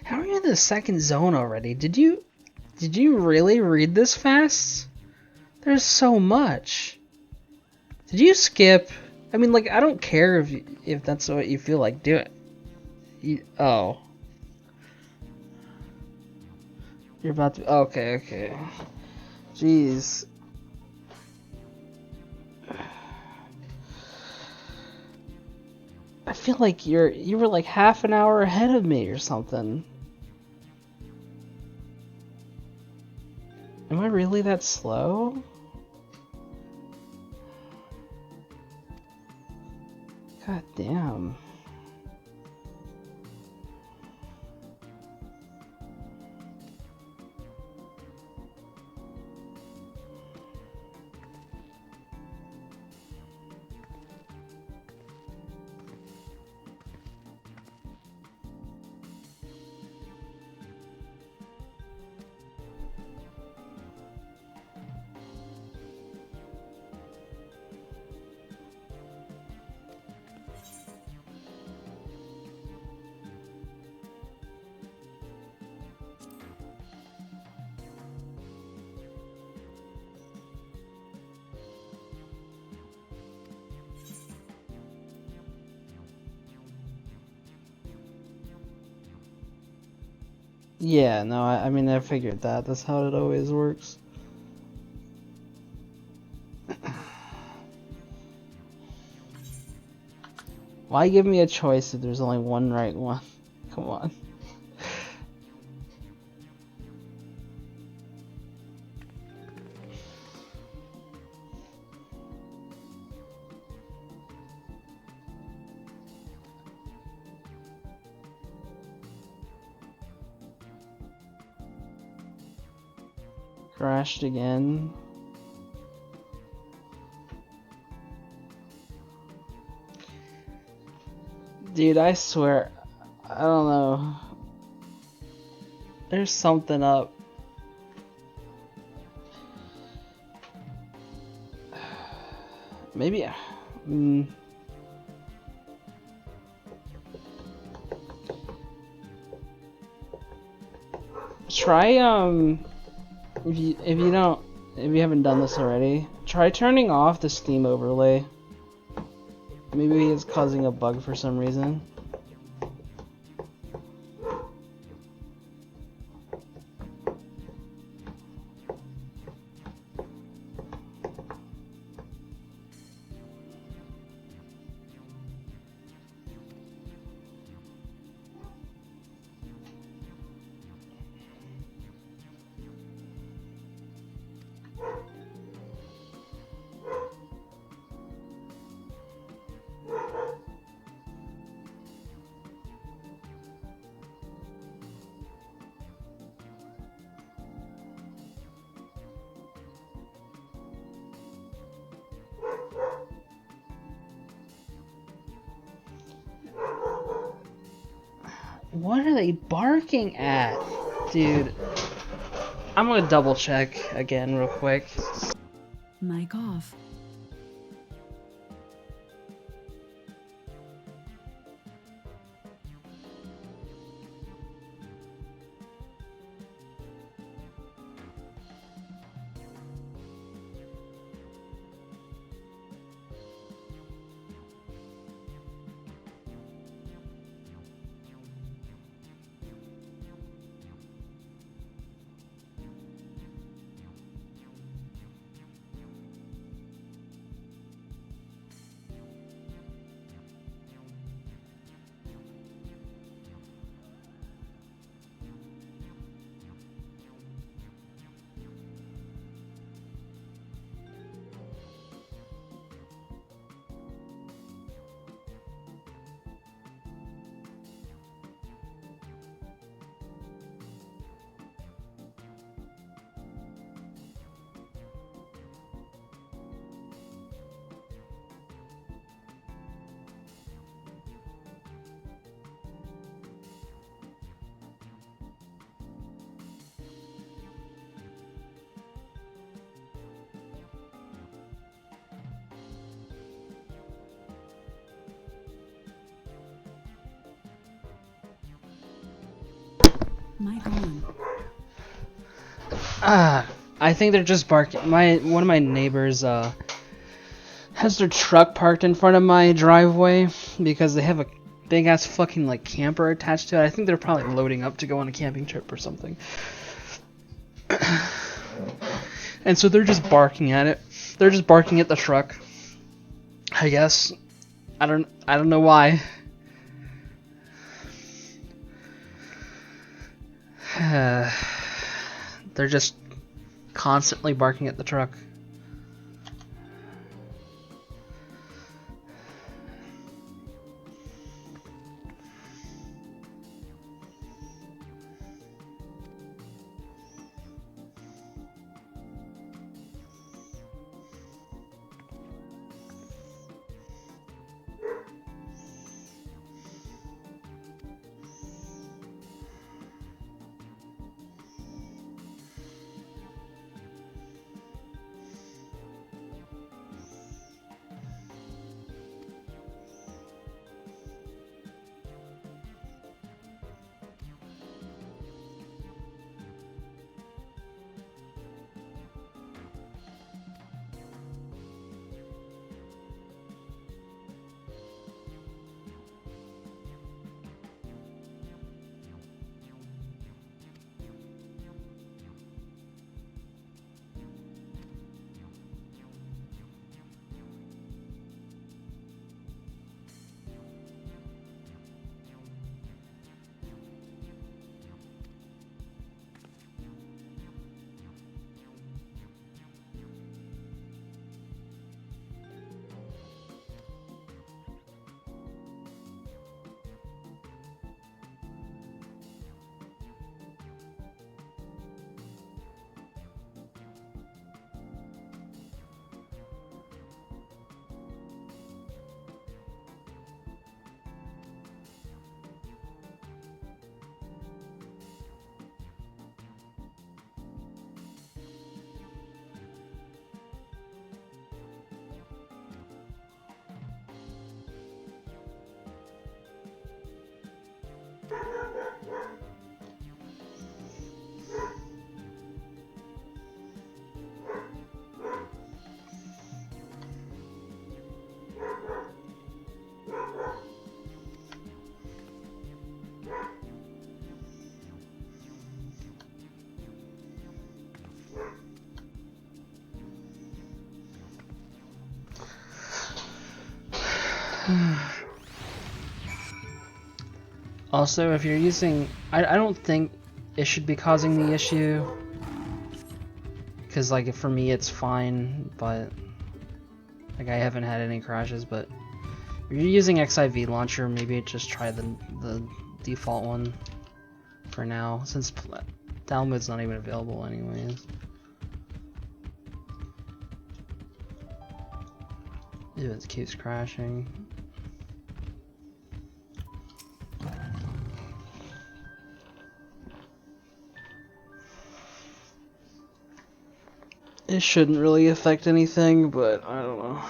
How are you in the second zone already? Did you really read this fast? There's so much. Did you skip? I mean, like, I don't care if that's what you feel like doing. Oh. You're about to... Okay. Jeez. I feel like you were like half an hour ahead of me or something. Am I really that slow? God damn. Yeah, no, I mean, I figured that. That's how it always works. Why give me a choice if there's only one right one? Come on. Crashed again. Dude, I swear, I don't know. There's something up. Maybe. Try if you haven't done this already, try turning off the Steam overlay. Maybe it's causing a bug for some reason. What are they barking at? Dude, I'm gonna double check again real quick. Mic off. My gone. I think they're just barking. One of my neighbors has their truck parked in front of my driveway because they have a big ass fucking like camper attached to it. I think they're probably loading up to go on a camping trip or something. And so they're just barking at it. They're just barking at the truck. I guess. I don't know why. They're just constantly barking at the truck. Also, if you're using... I don't think it should be causing the issue. Because, like, for me it's fine, but... Like, I haven't had any crashes, but... If you're using XIV launcher, maybe just try the default one for now, since download's not even available anyways. Ew, it keeps crashing. It shouldn't really affect anything, but I don't know.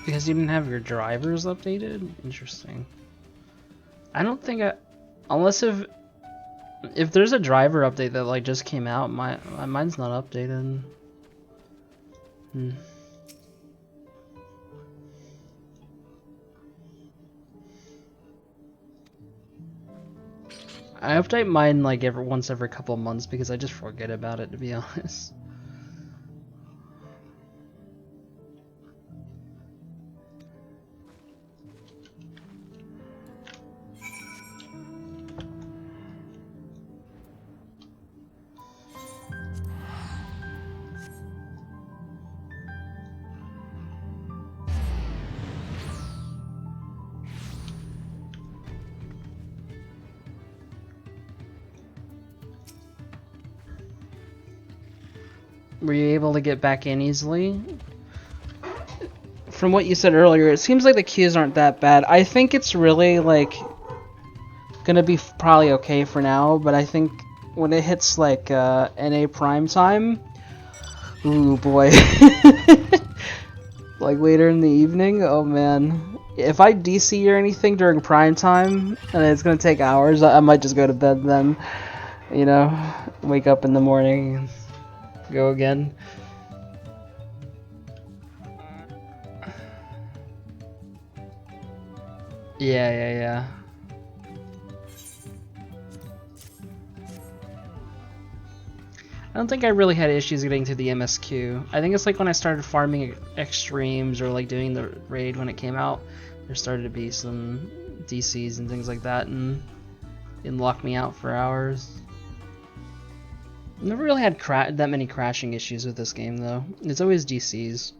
Because you didn't have your drivers updated? Interesting. I don't think unless if If there's a driver update that like just came out, mine's not updated. I update mine like once every couple months because I just forget about it, to be honest. Were you able to get back in easily? From what you said earlier, it seems like the queues aren't that bad. I think it's really like gonna be probably okay for now, but I think when it hits like NA prime time, ooh boy, like later in the evening, oh man. If I DC or anything during prime time and it's gonna take hours, I might just go to bed then, you know, wake up in the morning and go again. Yeah. I don't think I really had issues getting to the MSQ. I think it's like when I started farming extremes or like doing the raid when it came out, there started to be some DCs and things like that, and it locked me out for hours. Never really had that many crashing issues with this game though. It's always DCs.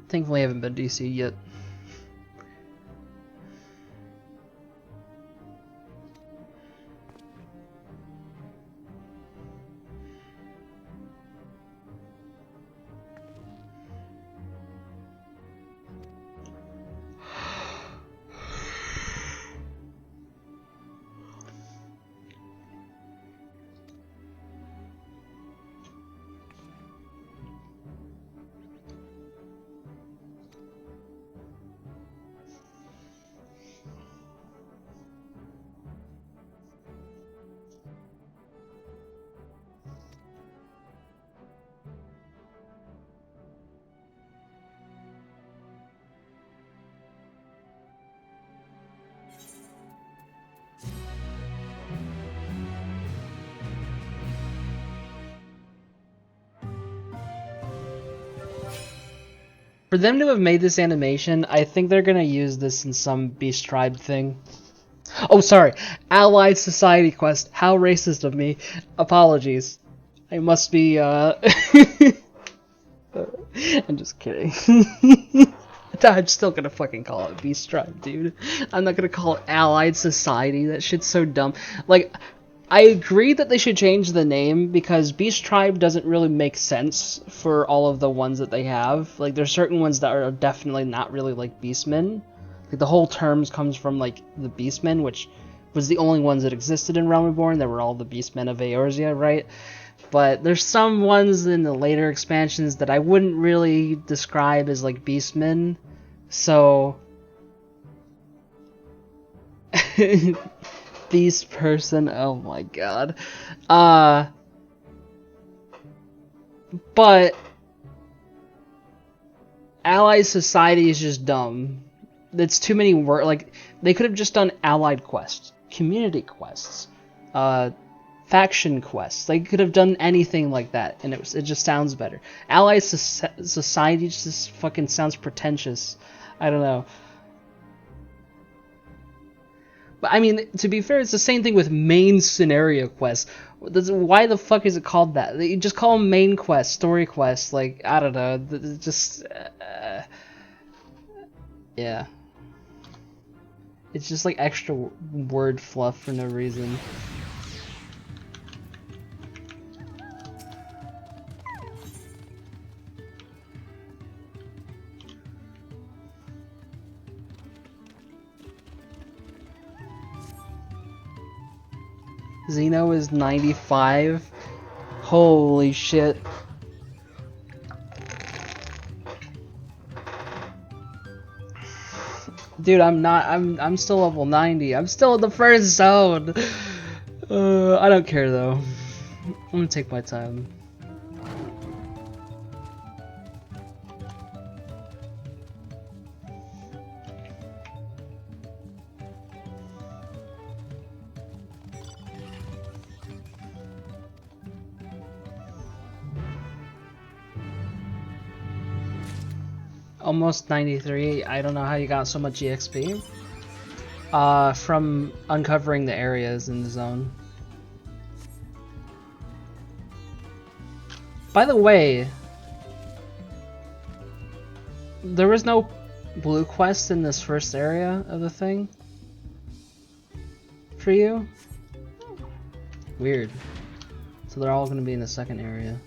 Thankfully I haven't been DC'd yet. For them to have made this animation, I think they're gonna use this in some Beast Tribe thing. Oh, sorry. Allied Society quest. How racist of me. Apologies. I must be, I'm just kidding. I'm still gonna fucking call it Beast Tribe, dude. I'm not gonna call it Allied Society. That shit's so dumb. Like, I agree that they should change the name because Beast Tribe doesn't really make sense for all of the ones that they have. Like, there's certain ones that are definitely not really like Beastmen. Like, the whole terms comes from, like, the Beastmen, which was the only ones that existed in Realm Reborn. They were all the Beastmen of Eorzea, right? But there's some ones in the later expansions that I wouldn't really describe as, like, Beastmen. So... Beast person, oh my god. But Allied Society is just dumb. That's too many words. Like, they could have just done allied quests, community quests, faction quests. They could have done anything like that, and it just sounds better. Allied Society just fucking sounds pretentious. I don't know. But I mean, to be fair, it's the same thing with main scenario quests. Why the fuck is it called that? You just call them main quests, story quests. Like, I don't know. Just yeah. It's just like extra word fluff for no reason. Xeno is 95. Holy shit. Dude, I'm still level 90. I'm still in the first zone. I don't care though. I'm gonna take my time. Almost 93. I don't know how you got so much EXP. From uncovering the areas in the zone. By the way, there was no blue quest in this first area of the thing for you? Weird. So they're all gonna be in the second area.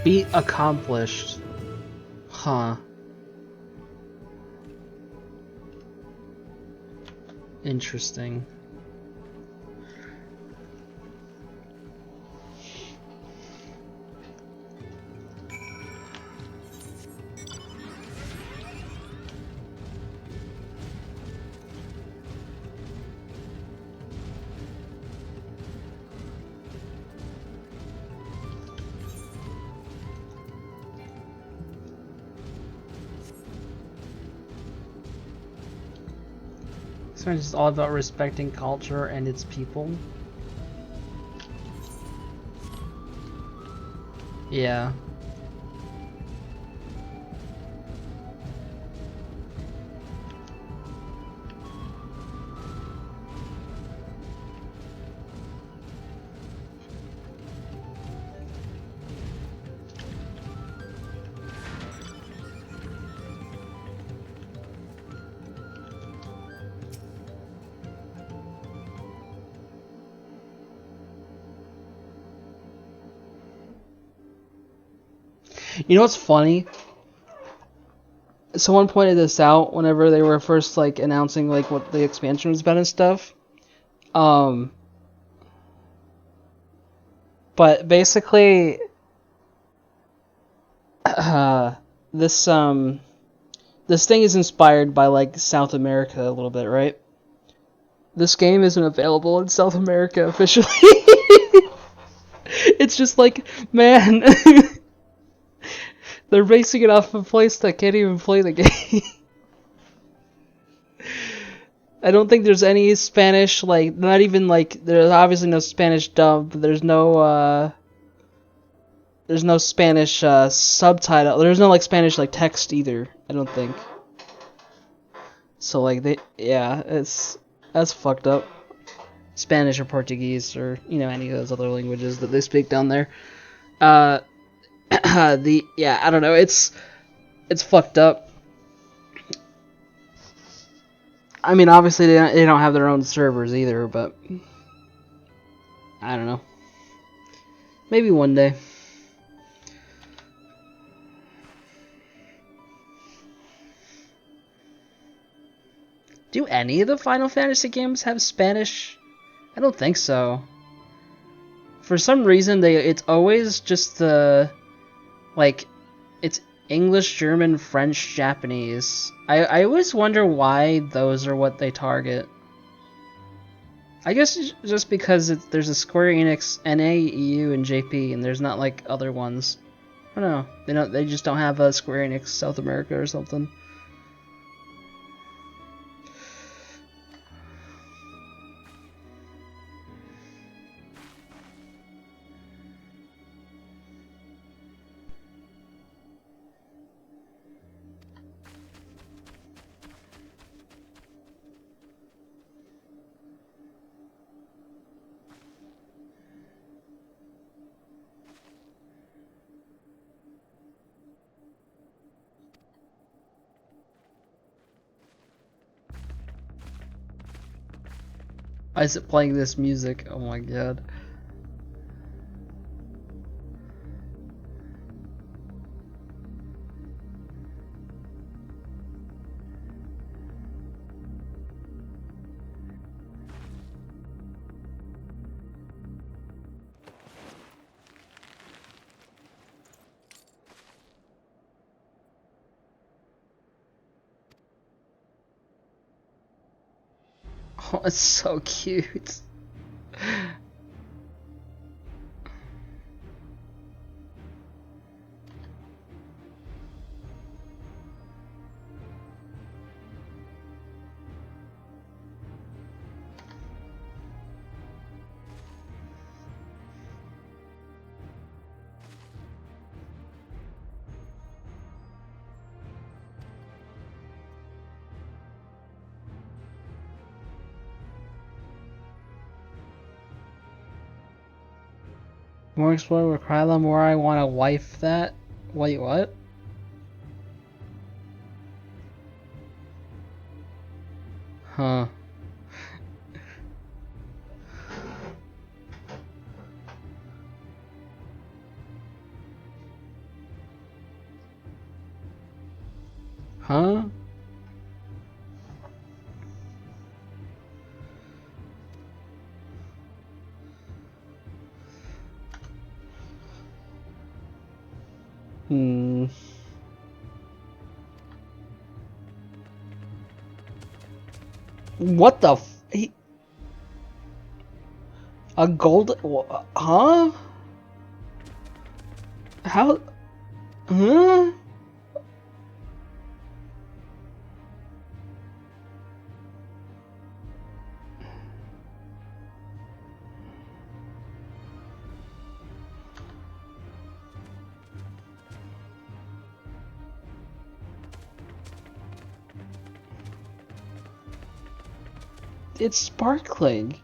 Feat accomplished. Huh. Interesting. So it's just all about respecting culture and its people. Yeah. You know what's funny? Someone pointed this out whenever they were first like announcing like what the expansion was about and stuff. But basically, this this thing is inspired by like South America a little bit, right? This game isn't available in South America officially. It's just like, man, they're basing it off of a place that can't even play the game. I don't think there's any Spanish, like, not even, like, there's obviously no Spanish dub, but there's no Spanish, subtitle. There's no, like, Spanish, like, text either, I don't think. So, like, yeah, that's fucked up. Spanish or Portuguese or, you know, any of those other languages that they speak down there. Yeah, I don't know, it's fucked up. I mean, obviously they don't have their own servers either, but I don't know. Maybe one day. Do any of the Final Fantasy games have Spanish? I don't think so. For some reason, it's always just the, like, it's English, German, French, Japanese. I always wonder why those are what they target. I guess just because there's a Square Enix, NA, EU, and JP, and there's not like other ones. I don't know. They just don't have a Square Enix South America or something. Why is it playing this music? Oh my god. Oh, it's so cute. More explore with Kryla, more I want to wife that. Wait, what? Huh. Huh? Hmm. What the a gold? Huh? How? Huh? It's sparkling.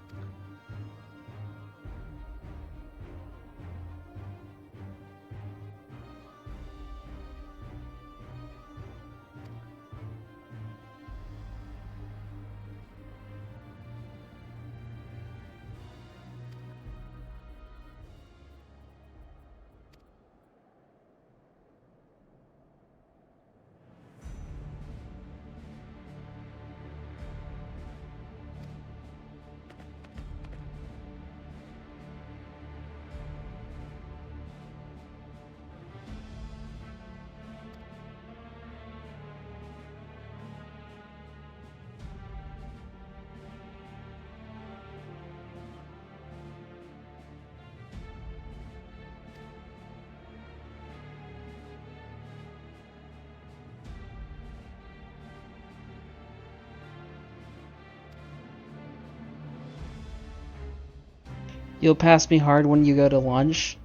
You'll pass me hard when you go to lunch.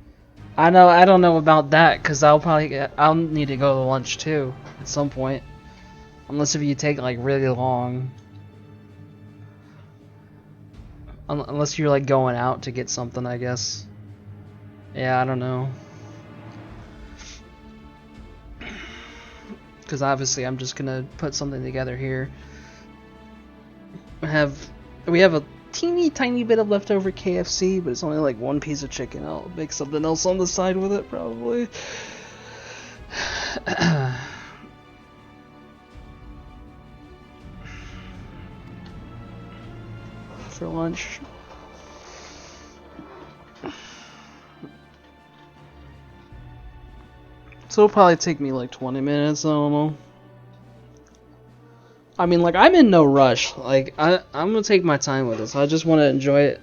I don't know about that, because I'll need to go to lunch too at some point. Unless if you take like really long. Unless you're like going out to get something, I guess. Yeah, I don't know. Because obviously I'm just gonna put something together here. We have a teeny tiny bit of leftover KFC, but it's only like one piece of chicken. I'll make something else on the side with it probably. For lunch. So it'll probably take me like 20 minutes, I don't know. I mean, like, I'm in no rush. Like, I'm gonna take my time with this. I just want to enjoy it.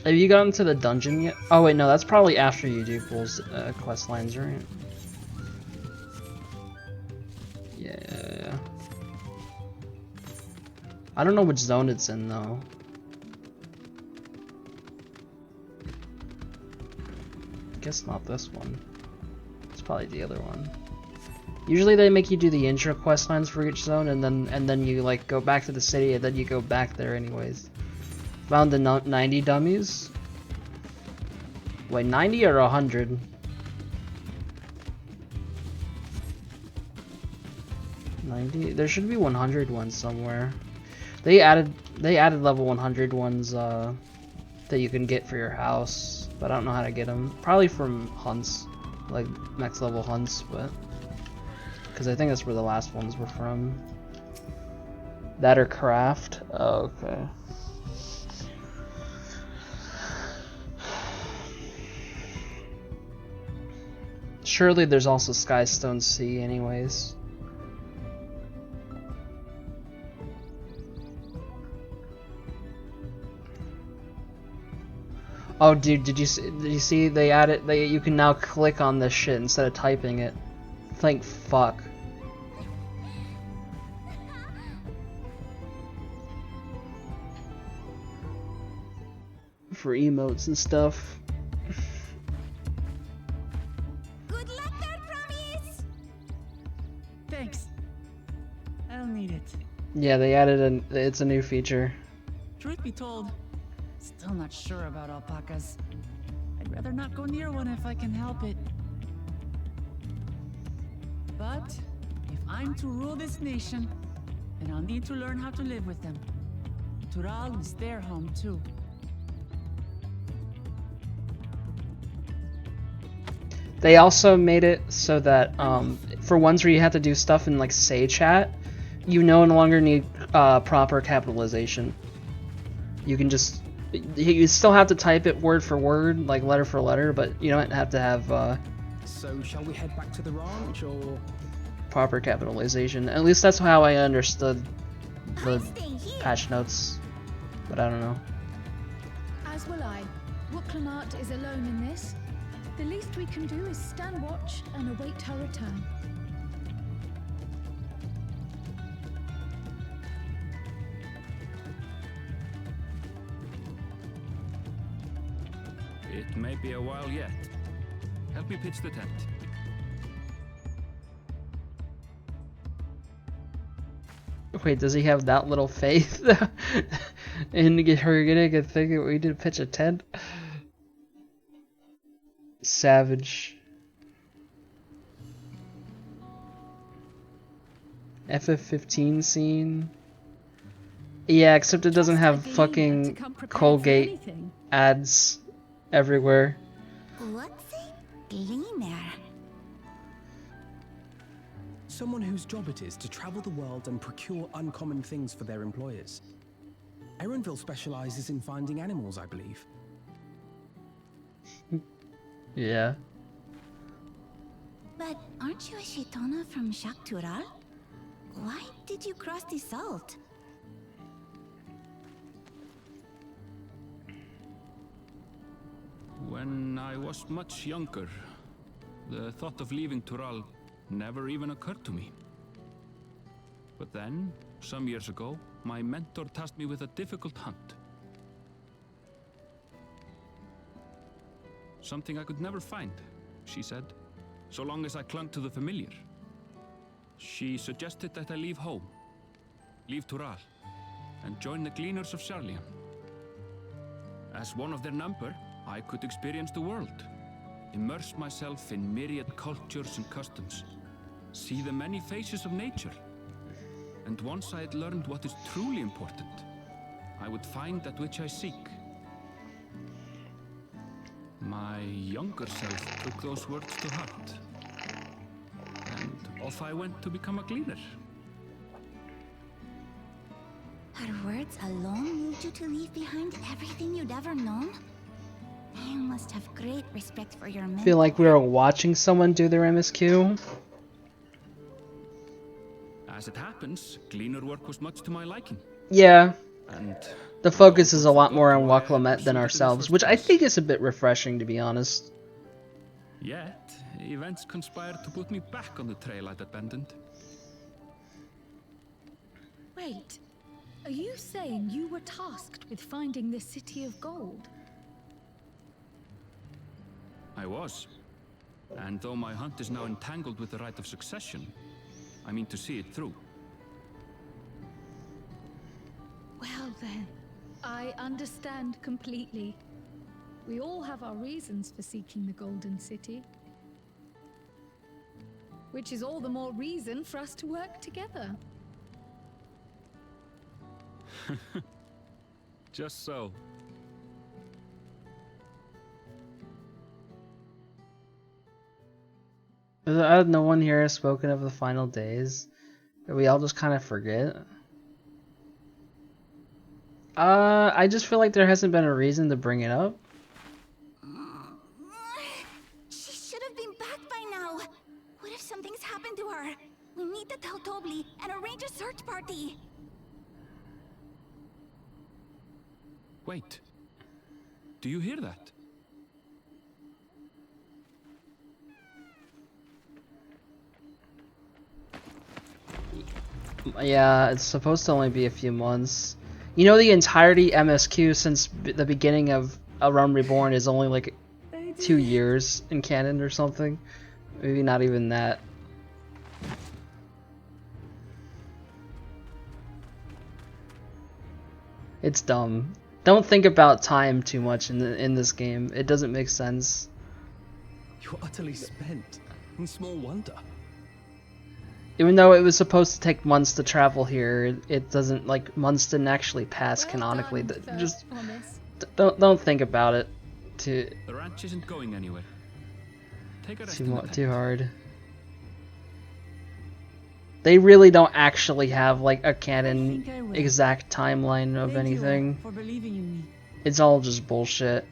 Have you gotten to the dungeon yet? Oh wait, no, that's probably after you do Bull's quest lines, right? Yeah. I don't know which zone it's in though. Guess not this one. It's probably the other one. Usually they make you do the intro quest lines for each zone, and then you like go back to the city, and then you go back there anyways. Found the 90 dummies. Wait, 90 or 100? 90? There should be 100 ones somewhere. They added level 100 ones that you can get for your house, but I don't know how to get them. Probably from hunts, like next level hunts, but because I think that's where the last ones were from. That or craft. Oh, okay. Surely there's also Skystone Sea anyways. Oh dude, did you see they added you can now click on this shit instead of typing it. Thank fuck. For emotes and stuff. Good luck there, Promise! Thanks. I'll need it. Yeah, they added it's a new feature. Truth be told, still not sure about alpacas. I'd rather not go near one if I can help it. But if I'm to rule this nation, then I'll need to learn how to live with them. Tural is their home too. They also made it so that for ones where you have to do stuff in like say chat, you no longer need proper capitalization. You can just, you still have to type it word for word, like letter for letter, but you don't have to have So shall we head back to the ranch, or proper capitalization? At least that's how I understood the patch notes, but I don't know. As will I. Wooklamart is alone in this. The least we can do is stand watch and await her return. It may be a while yet. Help me pitch the tent. Wait, does he have that little faith in her getting a thing that we did pitch a tent? Savage. FF15 scene. Yeah, except it doesn't have fucking Colgate ads everywhere. What's a gleaner? someone whose job it is to travel the world and procure uncommon things for their employers. Erenville specializes in finding animals, I believe. Yeah. But aren't you a Shaitana from Shaktural? Why did you cross the salt? When I was much younger, the thought of leaving Tural never even occurred to me. But then, some years ago, my mentor tasked me with a difficult hunt. Something I could never find, she said, so long as I clung to the familiar. She suggested that I leave home, leave Tural, and join the Gleaners of Sharlian. As one of their number, I could experience the world, immerse myself in myriad cultures and customs, see the many faces of nature. And once I had learned what is truly important, I would find that which I seek. My younger self took those words to heart, and off I went to become a gleaner. Her words alone moved you to leave behind everything you'd ever known? You must have great respect for your men. I feel like we were watching someone do their MSQ. As it happens, gleaner work was much to my liking. Yeah. And the focus is a lot more on Wooklamart than ourselves, which I think is a bit refreshing, to be honest. Yet, events conspired to put me back on the trail I'd abandoned. Wait, are you saying you were tasked with finding the City of Gold? I was. And though my hunt is now entangled with the rite of succession, I mean to see it through. Well then, I understand completely. We all have our reasons for seeking the Golden City. Which is all the more reason for us to work together. Just so. No one here has spoken of the final days. We all just kind of forget. I just feel like there hasn't been a reason to bring it up. She should have been back by now. What if something's happened to her? We need to tell Tobli and arrange a search party. Wait. Do you hear that? Yeah, it's supposed to only be a few months. You know, the entirety MSQ since the beginning of A Realm Reborn is only like 2 years in canon or something. Maybe not even that. It's dumb. Don't think about time too much in this game. It doesn't make sense. You're utterly spent. And small wonder. Even though it was supposed to take months to travel here, it doesn't, like, months didn't actually pass canonically. Just don't think about it. The ranch isn't going anywhere. Take a rest in the tent. Too hard. They really don't actually have like a canon exact timeline of anything. For believing in me. It's all just bullshit.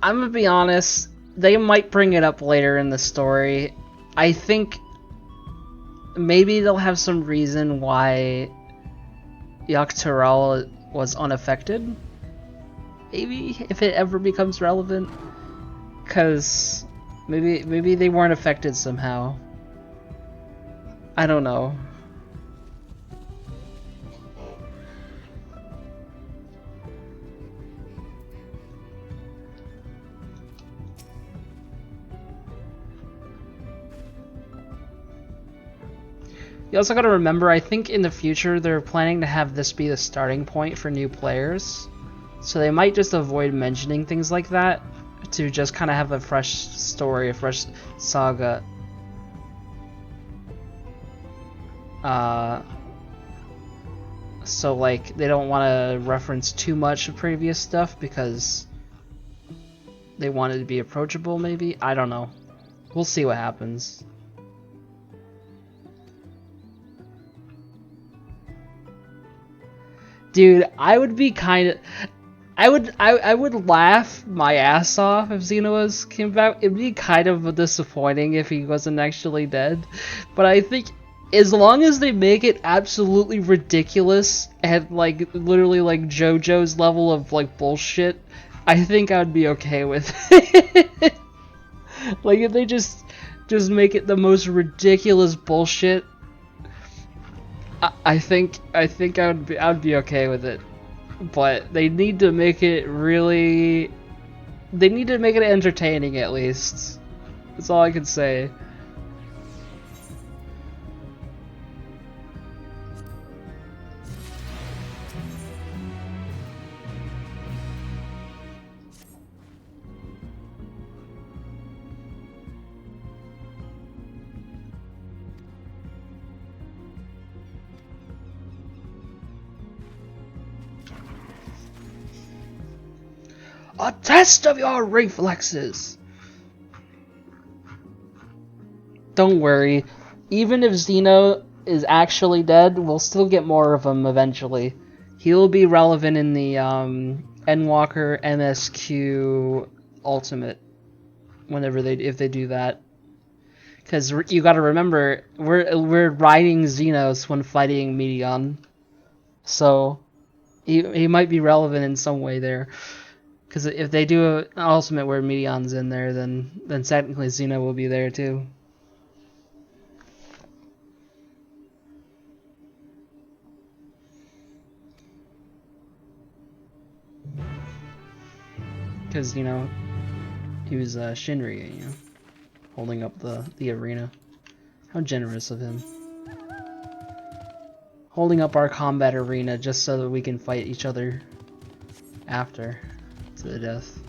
I'm gonna be honest, they might bring it up later in the story. I think maybe they'll have some reason why Yggdrasil was unaffected. Maybe, if it ever becomes relevant. Cause maybe they weren't affected somehow. I don't know. You also gotta remember, I think in the future they're planning to have this be the starting point for new players. So they might just avoid mentioning things like that to just kind of have a fresh story, a fresh saga. So like, they don't want to reference too much of previous stuff because they want it to be approachable, maybe? I don't know. We'll see what happens. Dude, I would be kind of... I would laugh my ass off if Xenos came back. It'd be kind of disappointing if he wasn't actually dead. But I think as long as they make it absolutely ridiculous and like literally like JoJo's level of like bullshit, I think I'd be okay with it. Like if they just make it the most ridiculous bullshit, I think I'd be okay with it. But they need to make it really... They need to make it entertaining at least. That's all I can say. A test of your reflexes! Don't worry, even if Xeno is actually dead, we'll still get more of him eventually. He'll be relevant in the Endwalker MSQ Ultimate, if they do that. Because you gotta remember, we're riding Xenos when fighting Medion, so he might be relevant in some way there. Because if they do an Ultimate where Medion's in there, then technically Xeno will be there too. Because, you know, he was Shinri, you know, holding up the arena. How generous of him. Holding up our combat arena just so that we can fight each other after. To the death.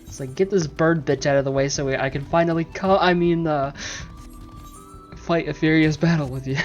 It's like, get this bird bitch out of the way so I can finally fight a furious battle with you.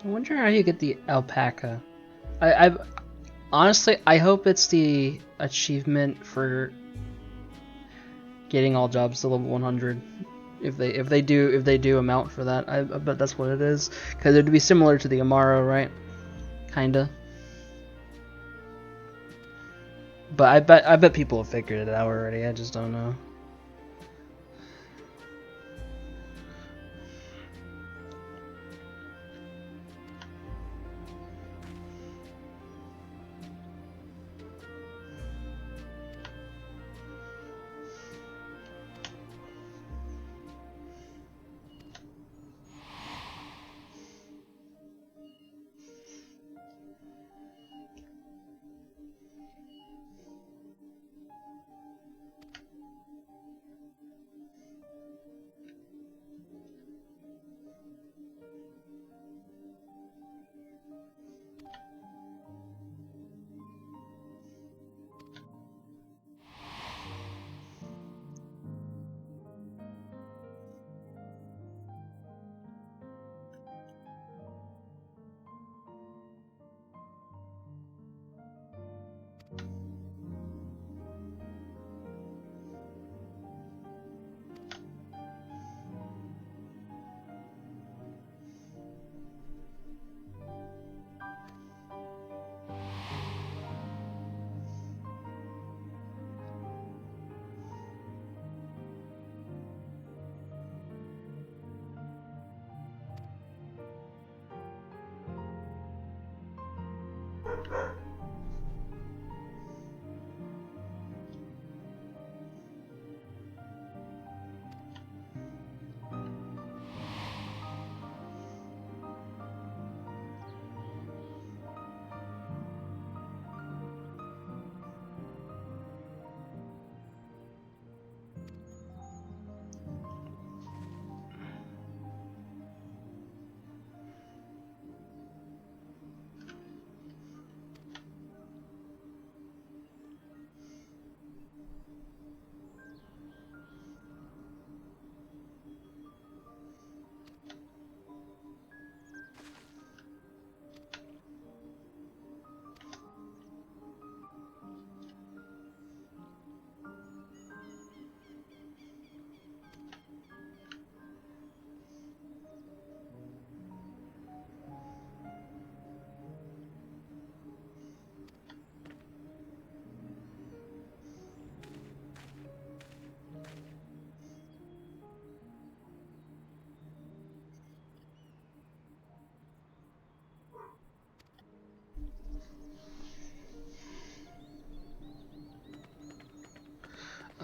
I wonder how you get the alpaca. I honestly, I hope it's the achievement for getting all jobs to level 100. If they do amount for that, I bet that's what it is. Because it'd be similar to the Amaro, right? Kinda. But I bet people have figured it out already. I just don't know.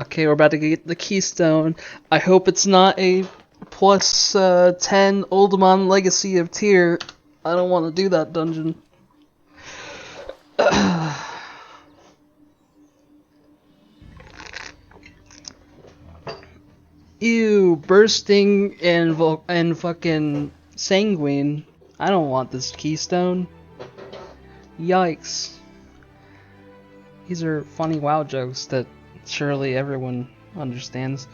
Okay, we're about to get the keystone. I hope it's not a plus 10 Oldemon Legacy of Tyr. I don't want to do that dungeon. Ew, bursting and fucking sanguine. I don't want this keystone. Yikes. These are funny WoW jokes that surely everyone understands.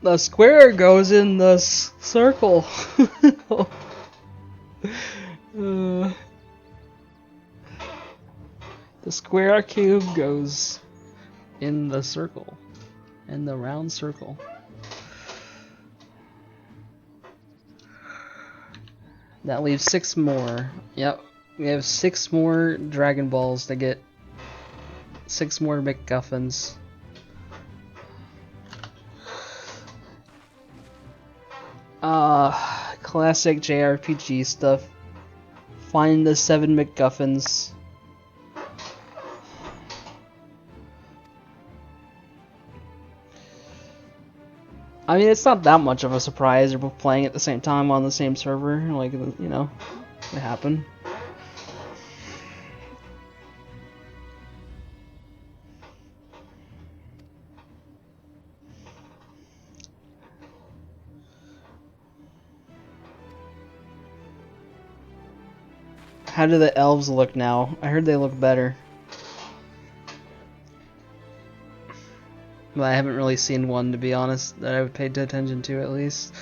The square goes in the circle. The square cube goes in the circle. In the round circle. That leaves 6 more. Yep. We have 6 more Dragon Balls to get 6 more MacGuffins. Classic JRPG stuff. Find the 7 MacGuffins. I mean, it's not that much of a surprise. We're both playing at the same time on the same server. Like, you know, it happened. How do the elves look now? I heard they look better. But I haven't really seen one, to be honest, that I've paid attention to at least.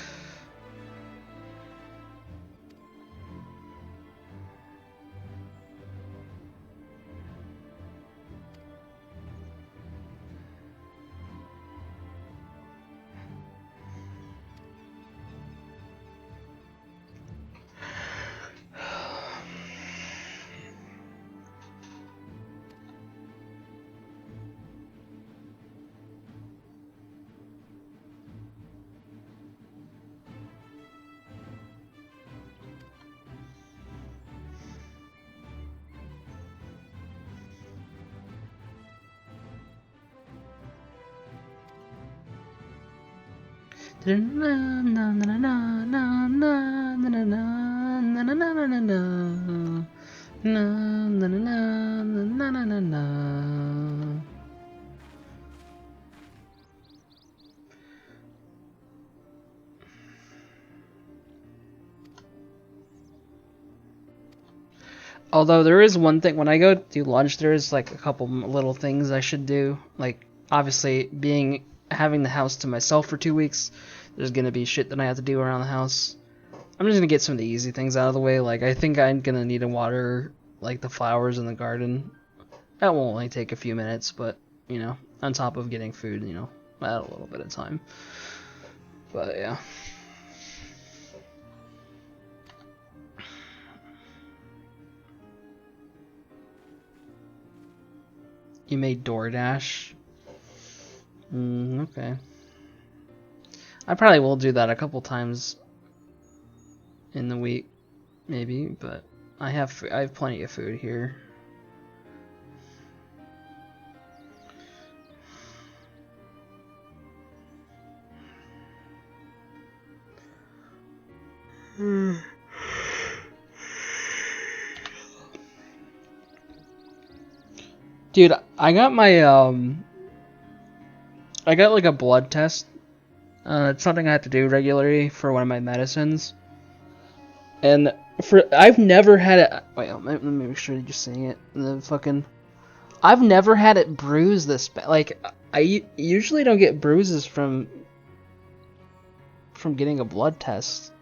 Although there is one thing, when I go do lunch, there is like a couple little things I should do. Like, obviously, having the house to myself for 2 weeks, there's gonna be shit that I have to do around the house. I'm just gonna get some of the easy things out of the way. Like, I think I'm gonna need to water, like, the flowers in the garden. That will only take a few minutes, but, you know, on top of getting food, you know, add a little bit of time. But, yeah. You made DoorDash? Okay. I probably will do that a couple times in the week, maybe, but I have plenty of food here. Dude, I got my I got like a blood test. It's something I have to do regularly for one of my medicines. And I've never had it. Wait, let me make sure you're seeing it. I've never had it bruise this bad. Like, I usually don't get bruises from getting a blood test,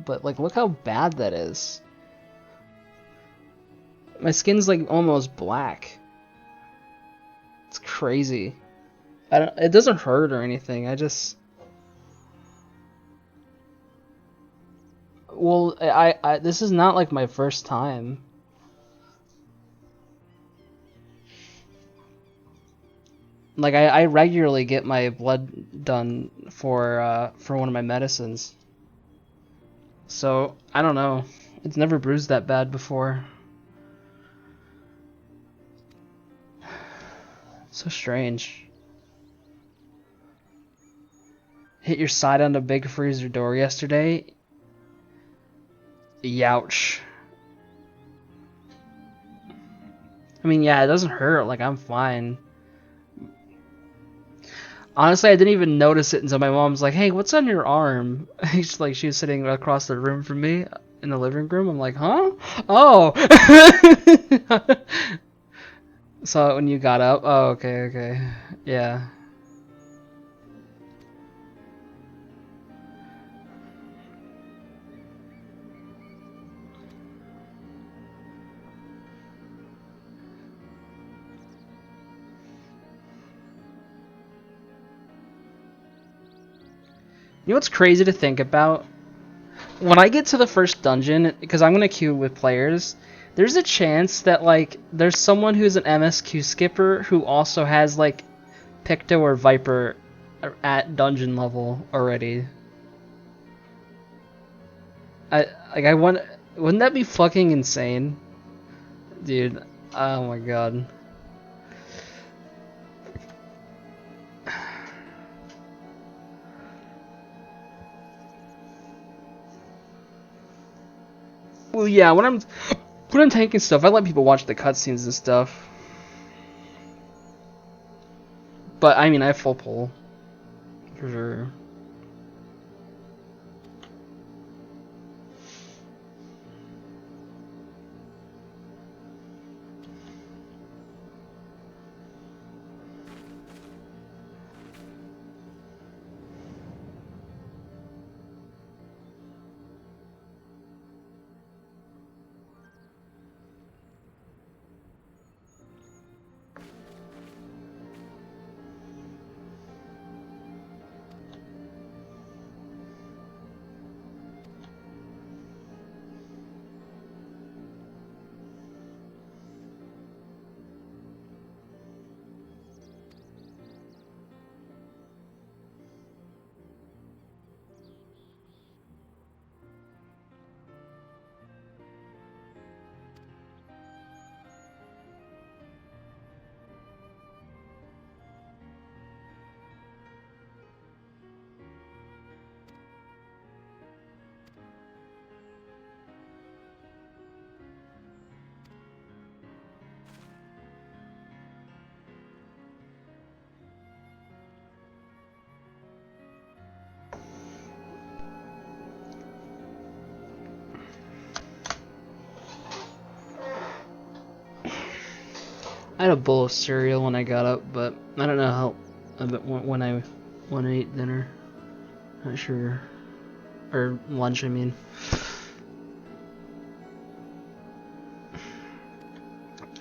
but like, look how bad that is. My skin's like almost black. It's crazy. It doesn't hurt or anything. Well, this is not like my first time. Like, I regularly get my blood done for one of my medicines. So, I don't know. It's never bruised that bad before. So strange. Hit your side on the big freezer door yesterday. Youch. I mean, yeah, it doesn't hurt. Like, I'm fine. Honestly, I didn't even notice it until my mom's like, "Hey, what's on your arm?" She's like, she was sitting across the room from me in the living room. I'm like, "Huh? Oh." Saw it when you got up. Oh, okay. Yeah. You know what's crazy to think about? When I get to the first dungeon, because I'm gonna queue with players, there's a chance that like there's someone who's an MSQ skipper who also has like Picto or Viper at dungeon level already. Wouldn't that be fucking insane? Dude, oh my god. Well, yeah, when I'm tanking stuff, I let people watch the cutscenes and stuff. But I mean, I have full pull for sure. I had a bowl of cereal when I got up, but I don't know how when I ate dinner. Not sure, or lunch. I mean.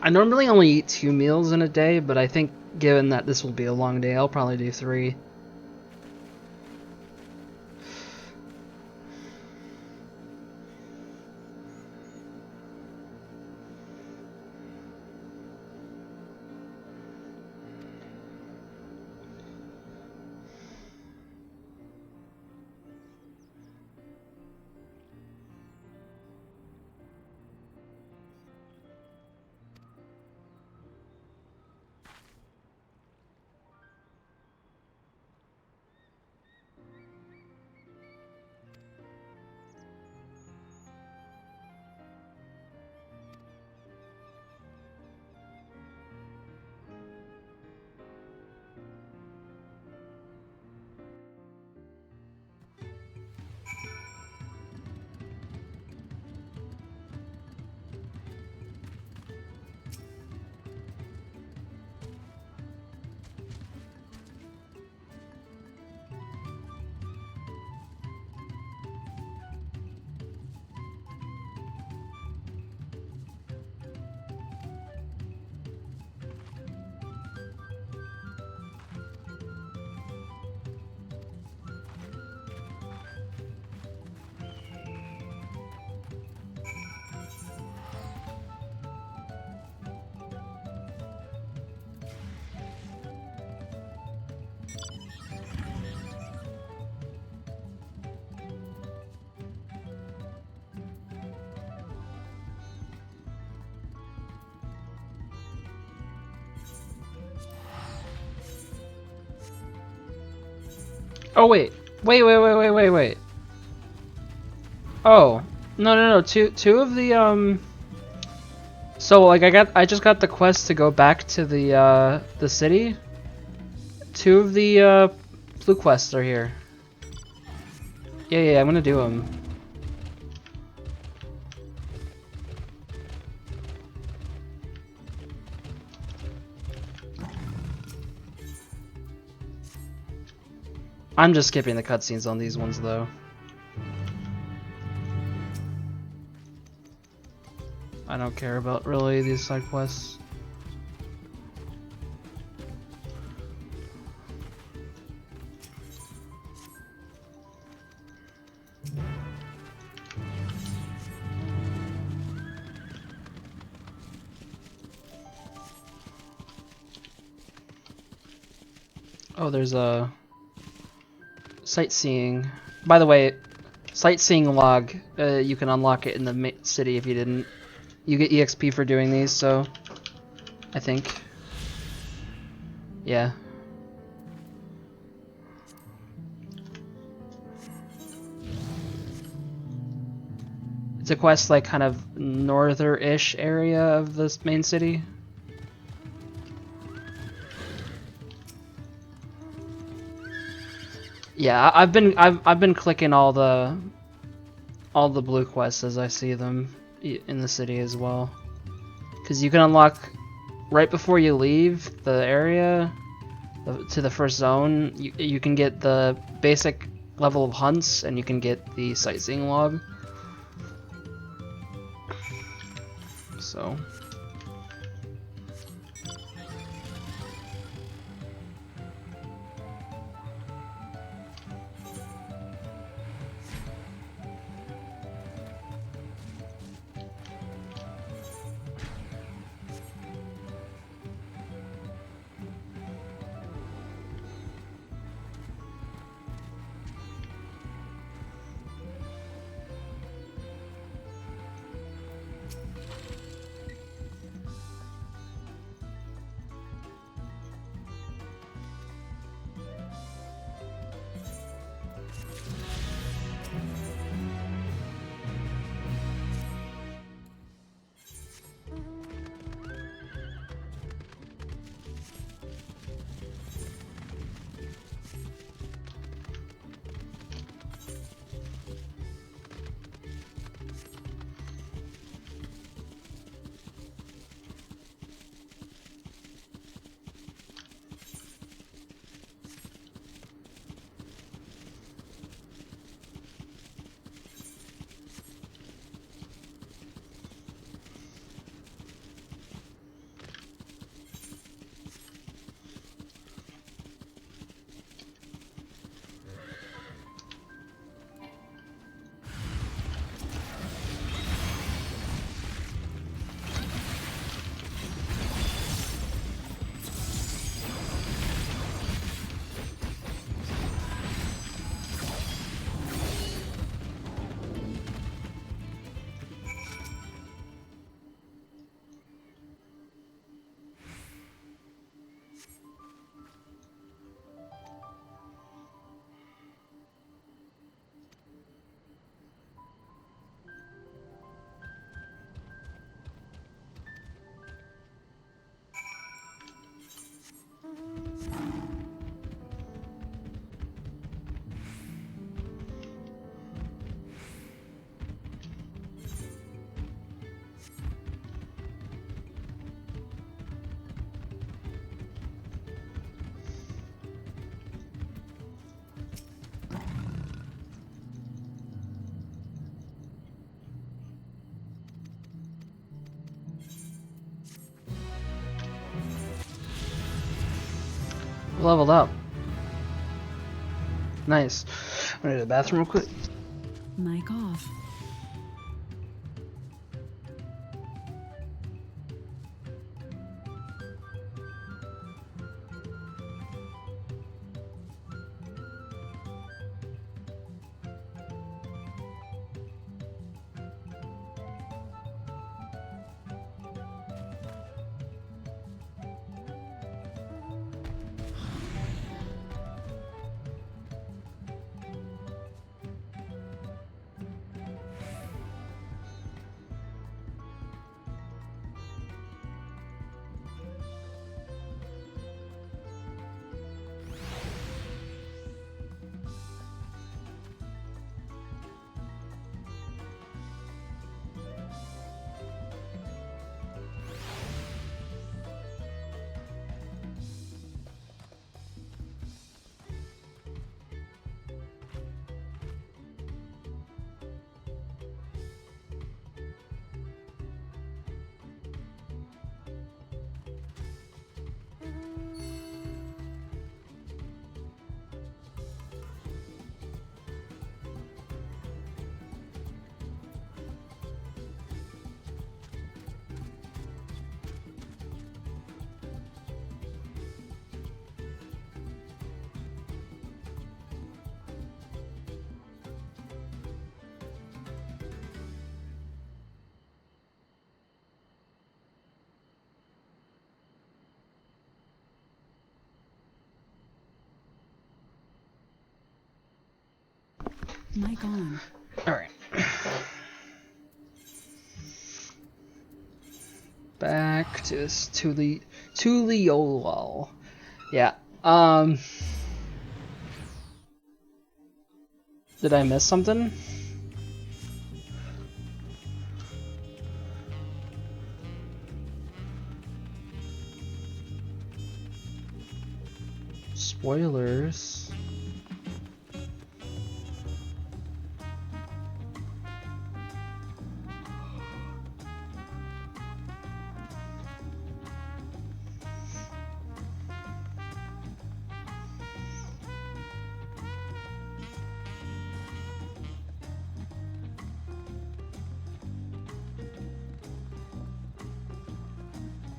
I normally only eat 2 meals in a day, but I think given that this will be a long day, I'll probably do 3. Oh wait. Wait. Oh. No. Two of the so like I just got the quest to go back to the city. 2 of the blue quests are here. Yeah, I'm gonna do them. I'm just skipping the cutscenes on these ones though. I don't care about really these side quests. Oh, there's a sightseeing. By the way, sightseeing log, you can unlock it in the city if you didn't. You get EXP for doing these, so I think. Yeah. It's a quest like kind of norther-ish area of this main city. Yeah, I've been clicking all the blue quests as I see them in the city as well, because you can unlock right before you leave the area to the first zone. You can get the basic level of hunts, and you can get the sightseeing log. So. Leveled up. Nice. I'm gonna go to the bathroom real quick. Mic off. Mic on. Alright. Back to this Tuliolal. Yeah. Did I miss something? Spoilers.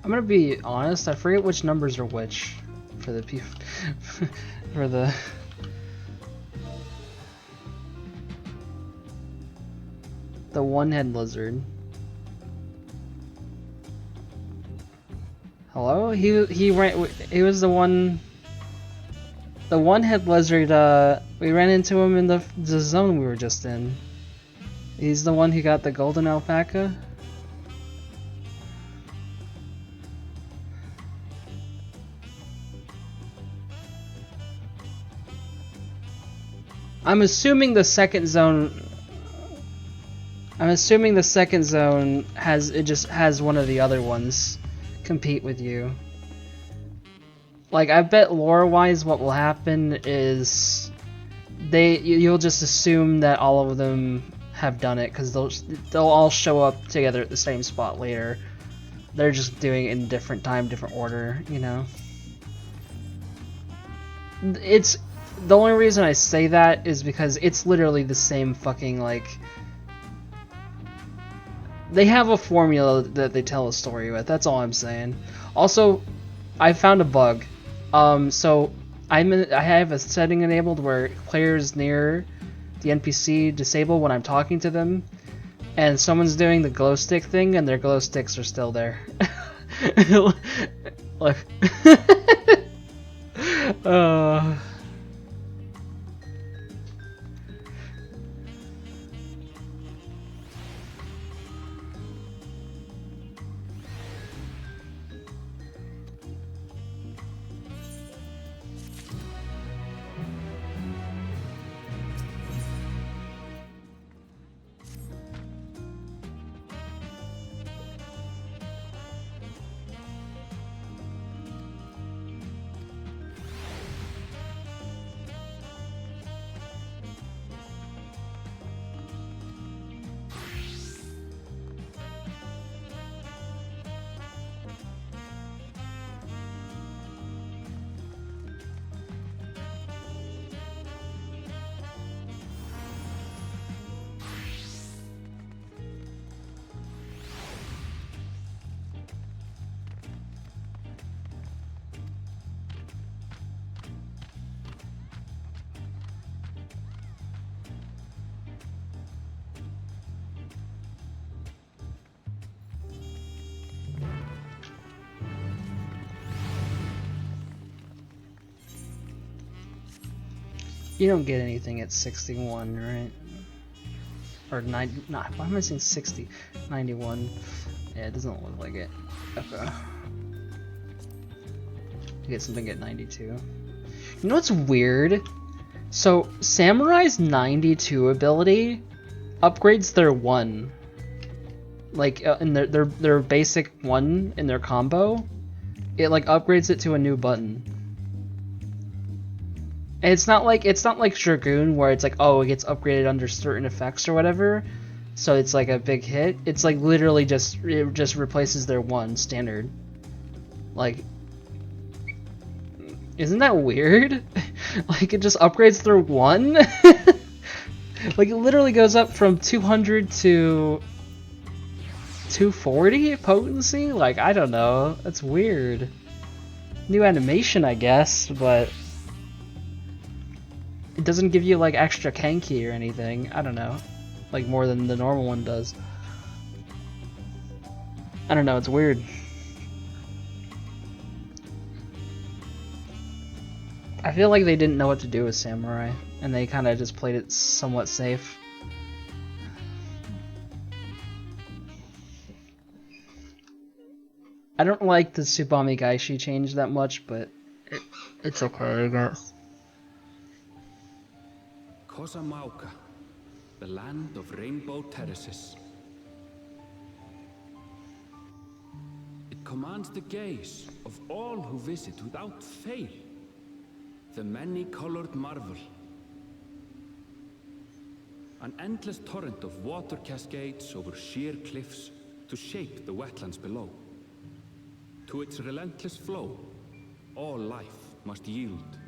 I'm gonna be honest, I forget which numbers are which for the for the one-head lizard. Hello? He was the one-head lizard. We ran into him in the zone we were just in. He's the one who got the golden alpaca. I'm assuming the second zone has one of the other ones compete with you. Like, I bet lore-wise what will happen is you'll just assume that all of them have done it because they'll all show up together at the same spot later. They're just doing it in different time, different order, you know. It's the only reason I say that is because it's literally the same fucking, like, they have a formula that they tell a story with. That's all I'm saying. Also, I found a bug. So I have a setting enabled where players near the NPC disable when I'm talking to them, and someone's doing the glow stick thing, and their glow sticks are still there. Look. You don't get anything at 61, right? Or 90, not, why am I saying 60? 91. Yeah, it doesn't look like it. Okay. You get something at 92. You know what's weird? So, Samurai's 92 ability upgrades their 1. Like, in their basic 1 in their combo, it like upgrades it to a new button. And it's not like Dragoon where it's like, oh, it gets upgraded under certain effects or whatever, so it's like a big hit. It's like literally just replaces their 1 standard. Like, isn't that weird? Like it just upgrades their 1. Like it literally goes up from 200 to 240 potency. Like I don't know. That's weird. New animation, I guess, but it doesn't give you like extra Kenki or anything. I don't know. Like more than the normal one does. I don't know, it's weird. I feel like they didn't know what to do with Samurai, and they kind of just played it somewhat safe. I don't like the Tsubame Gaishi change that much, but it's okay, I guess. Kosamauka, the land of rainbow terraces. It commands the gaze of all who visit without fail. The many-colored marvel. An endless torrent of water cascades over sheer cliffs to shape the wetlands below. To its relentless flow, all life must yield.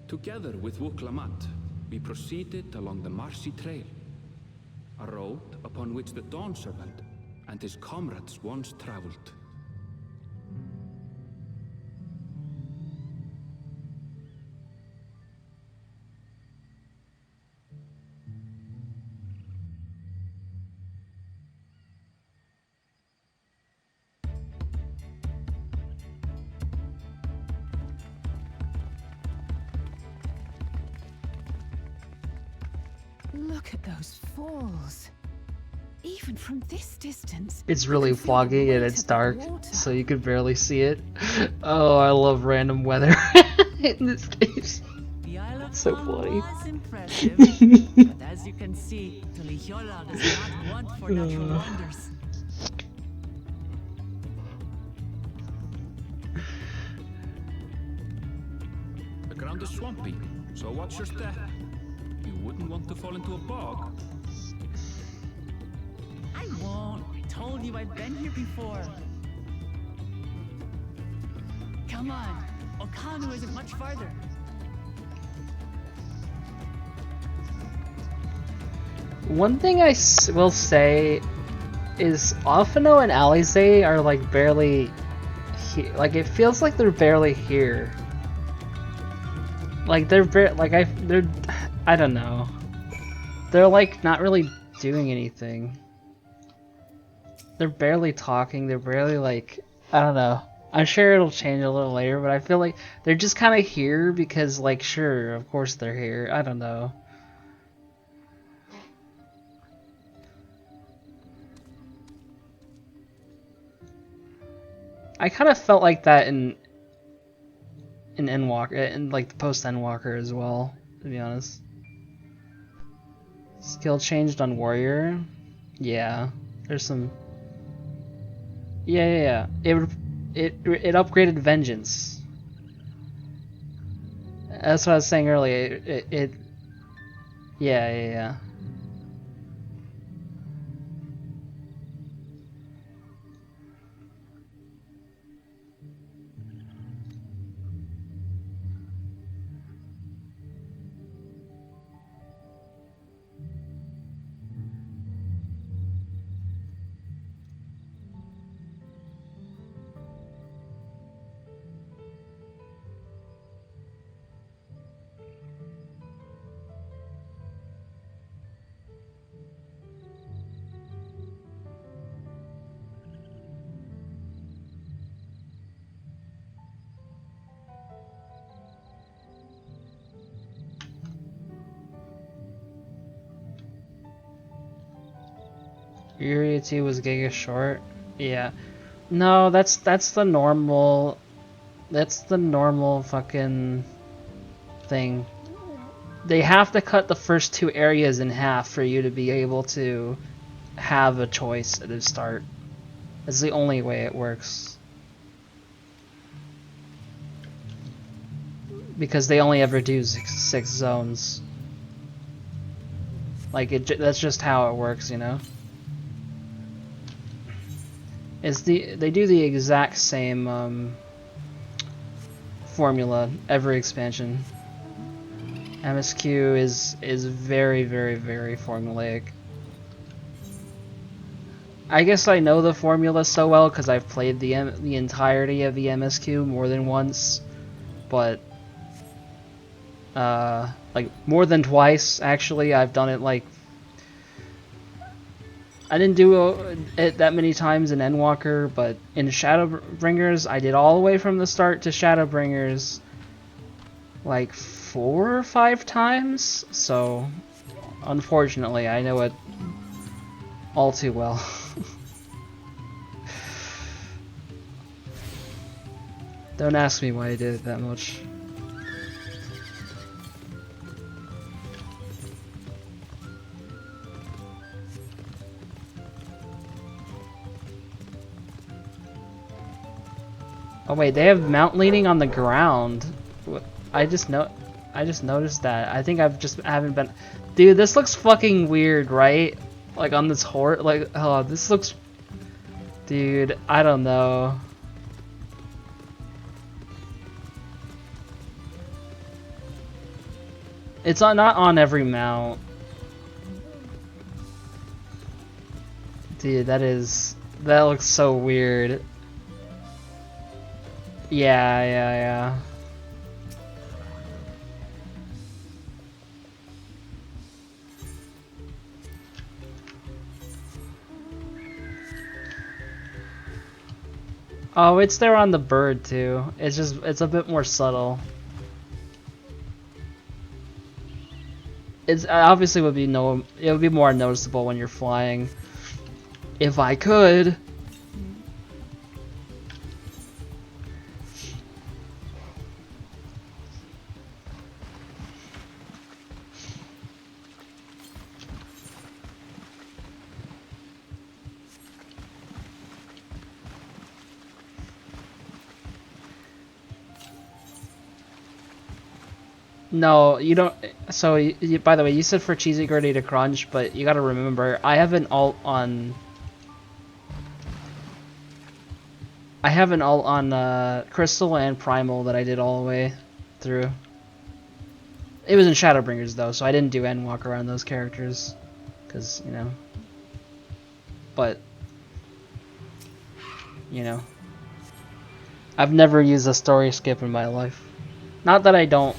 Together with Wuklamat, we proceeded along the marshy trail, a road upon which the Dawn Servant and his comrades once traveled. Look at those falls. Even from this distance. It's really foggy and it's dark, so you can barely see it. Oh, I love random weather in this game. The Isle of So Palm funny. was impressive, but as you can see, Tulihiola does not want for natural wonders. The ground is swampy, so watch your step. You wouldn't want to fall into a bog. I won't. I told you I've been here before. Come on. Okanu isn't much farther. One thing I will say is Alphino and Alize are like barely like it feels like they're barely here. Like they're I don't know. They're like not really doing anything. They're barely talking, they're barely like, I don't know. I'm sure it'll change a little later, but I feel like they're just kind of here because like sure, of course they're here. I don't know. I kind of felt like that in Endwalker, in like the post Endwalker as well, to be honest. Skill changed on Warrior. Yeah, there's some. Yeah. It upgraded Vengeance. That's what I was saying earlier. Yeah. Area 2 was giga short. Yeah. No, that's the normal. That's the normal fucking thing. They have to cut the first 2 areas in half for you to be able to have a choice at the start. That's the only way it works. Because they only ever do 6 zones. Like, that's just how it works, you know? They do the exact same formula every expansion. MSQ is very, very, very formulaic. I guess I know the formula so well because I've played the entirety of the MSQ more than once, but like more than twice actually. I've done it like I didn't do it that many times in Endwalker, but in Shadowbringers I did all the way from the start to Shadowbringers like 4 or 5 times. So unfortunately, I know it all too well. Don't ask me why I did it that much. Oh wait, they have mount leaning on the ground. I just noticed that. I think haven't been. Dude, this looks fucking weird, right? Like on this horse, like oh, this looks. Dude, I don't know. It's not on every mount. Dude, that looks so weird. Yeah. Oh, it's there on the bird too. It's a bit more subtle. It obviously would be it would be more noticeable when you're flying. If I could. No, you don't. So, by the way, you said for Cheesy Gritty to crunch, but you gotta remember, I have an alt on Crystal and Primal that I did all the way through. It was in Shadowbringers though, so I didn't do Endwalker on those characters, because you know. But you know, I've never used a story skip in my life. Not that I don't.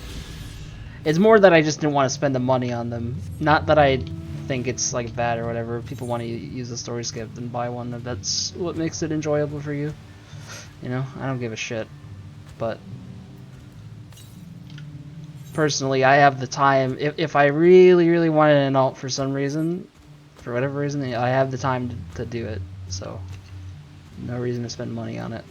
It's more that I just didn't want to spend the money on them. Not that I think it's like bad or whatever. If people want to use a story skip, then buy one. If that's what makes it enjoyable for you. You know, I don't give a shit. But personally, I have the time. If I really, really wanted an alt for some reason, for whatever reason, I have the time to do it. So, no reason to spend money on it.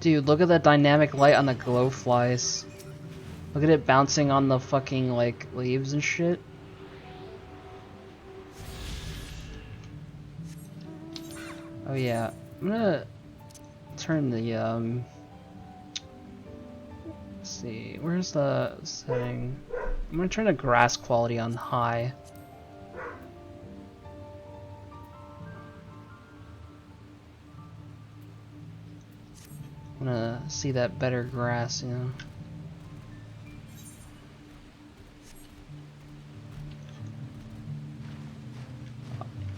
Dude, look at that dynamic light on the glow flies. Look at it bouncing on the fucking like leaves and shit. Oh yeah, I'm gonna turn the let's see, where's the setting? I'm gonna turn the grass quality on high. I'm gonna see that better grass, you know.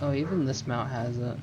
Oh, even this mount has it.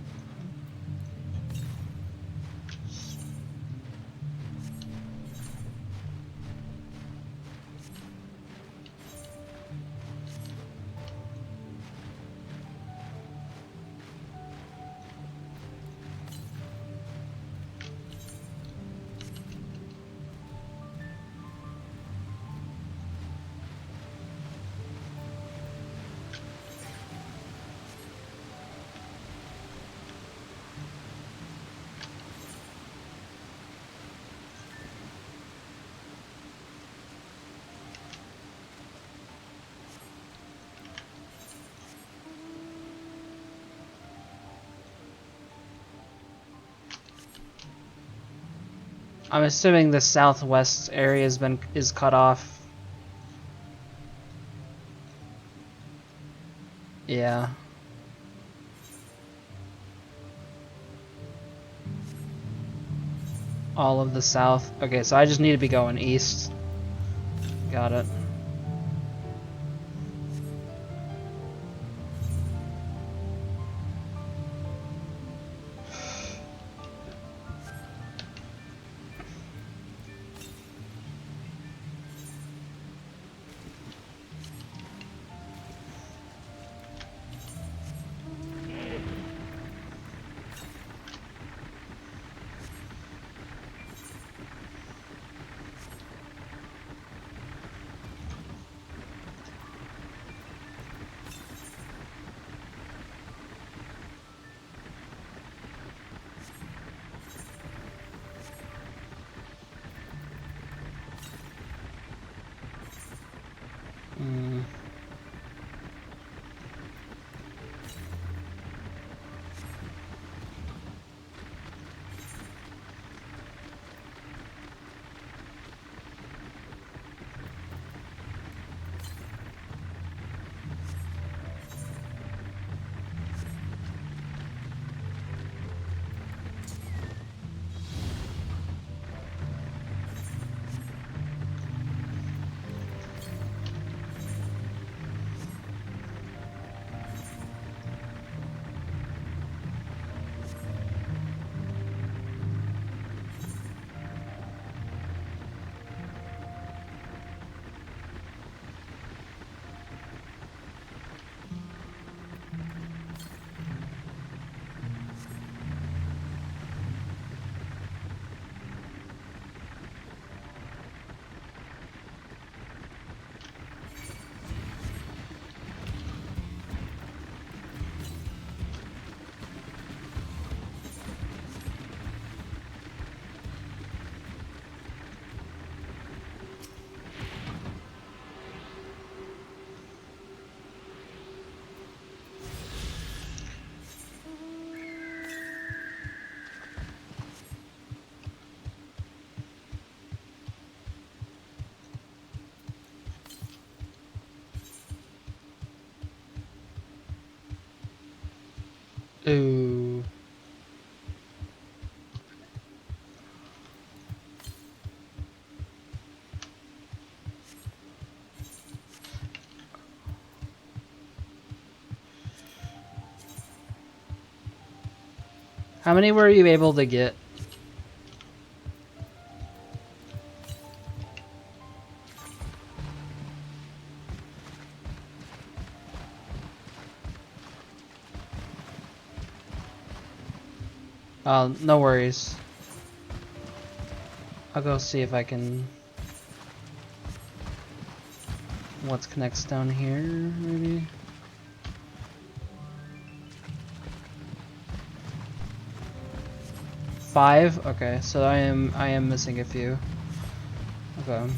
I'm assuming the southwest area is cut off. Yeah. All of the south. Okay, so I just need to be going east. Got it. Ooh. How many were you able to get? No worries. I'll go see if I can... What connects down here, maybe? Five? Okay, so I am missing a few. Okay.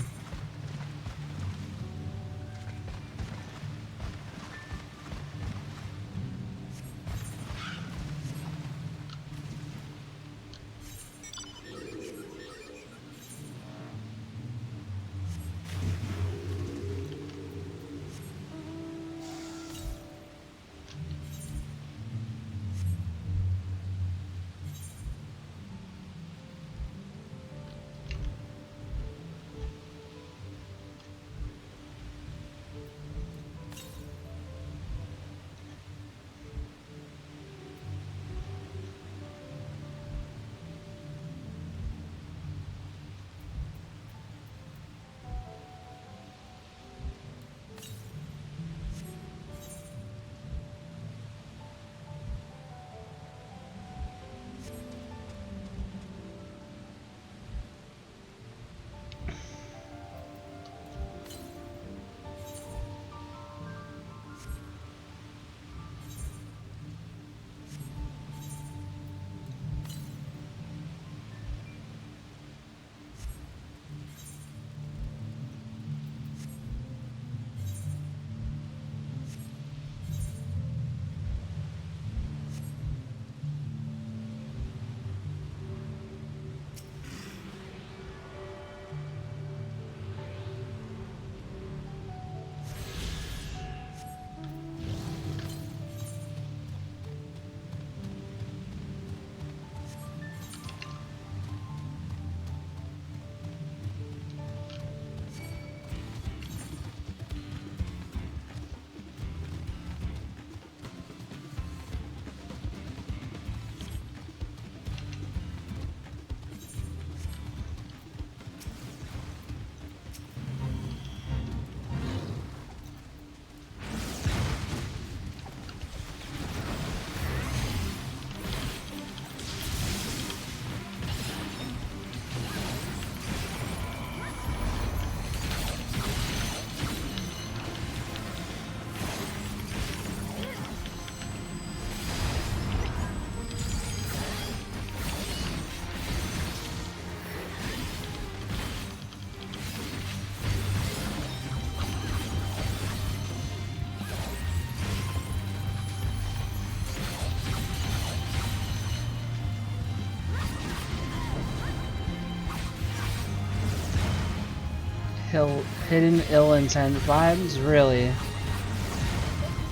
hidden ill intent vibes? Really?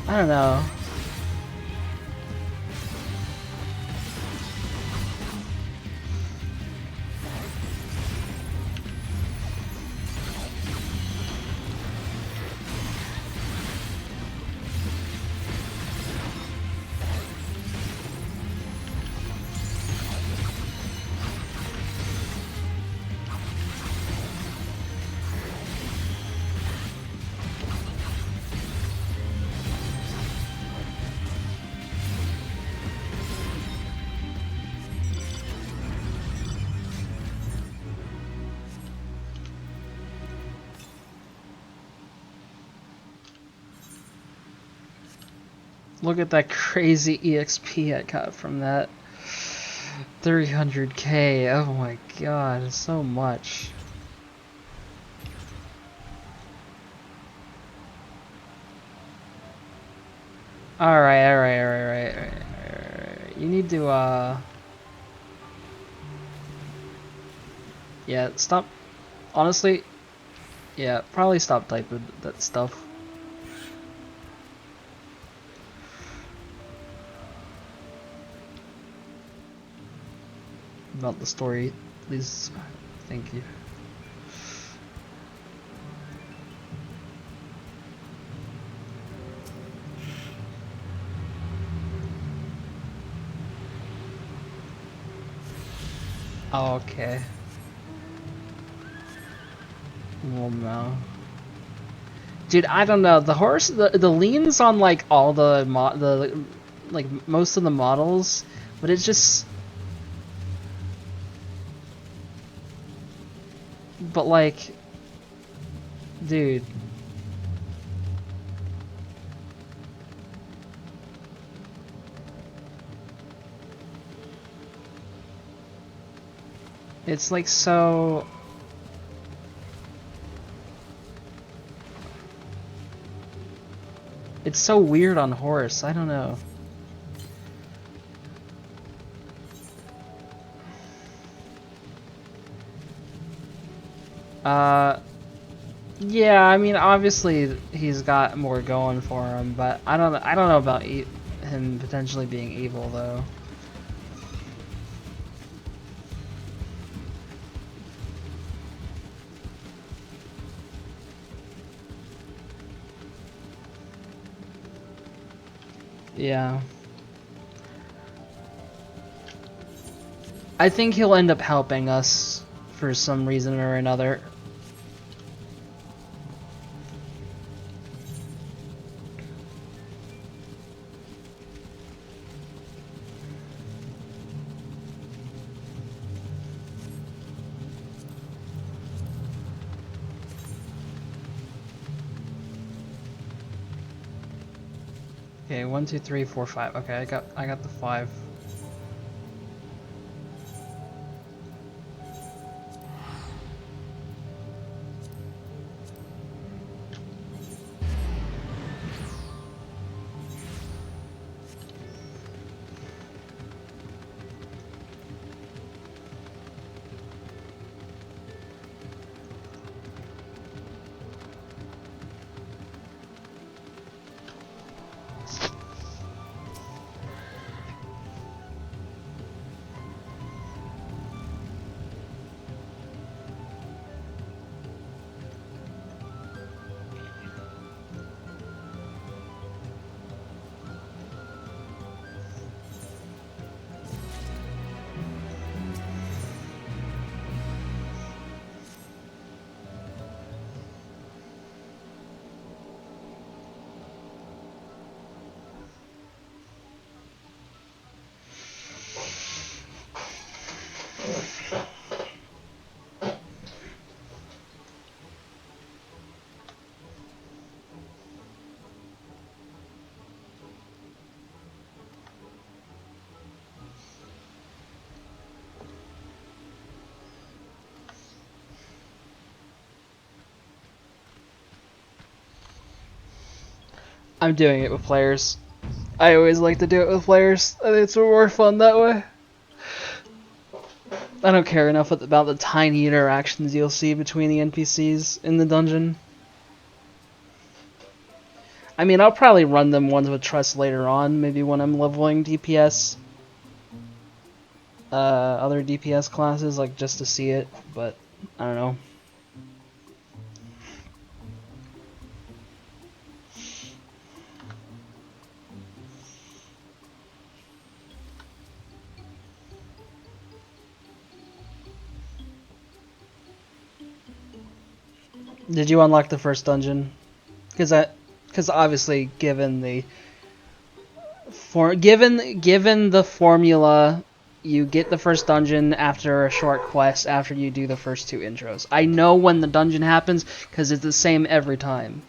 I don't know. Look at that crazy EXP I got from that 300k. Oh my god, so much. Alright. You need to, yeah, stop. Honestly, yeah, probably stop typing that stuff. About the story, please. Thank you. Oh, okay. Oh no. Dude, I don't know. The horse, the leans on like all the like most of the models, but it's just. But like, dude. It's like so. It's so weird on horse. I don't know. Yeah, I mean, obviously he's got more going for him, but I don't know about him potentially being evil though. Yeah. I think he'll end up helping us for some reason or another. Okay, 1, 2, 3, 4, 5. Okay, I got the 5. I'm doing it with players. I always like to do it with players. I think it's more fun that way. I don't care enough about the tiny interactions you'll see between the NPCs in the dungeon. I mean, I'll probably run them ones with trust later on, maybe when I'm leveling DPS. Other DPS classes, like, just to see it, but I don't know. Did you unlock the first dungeon? Because obviously, given the formula, you get the first dungeon after a short quest after you do the first 2 intros. I know when the dungeon happens because it's the same every time.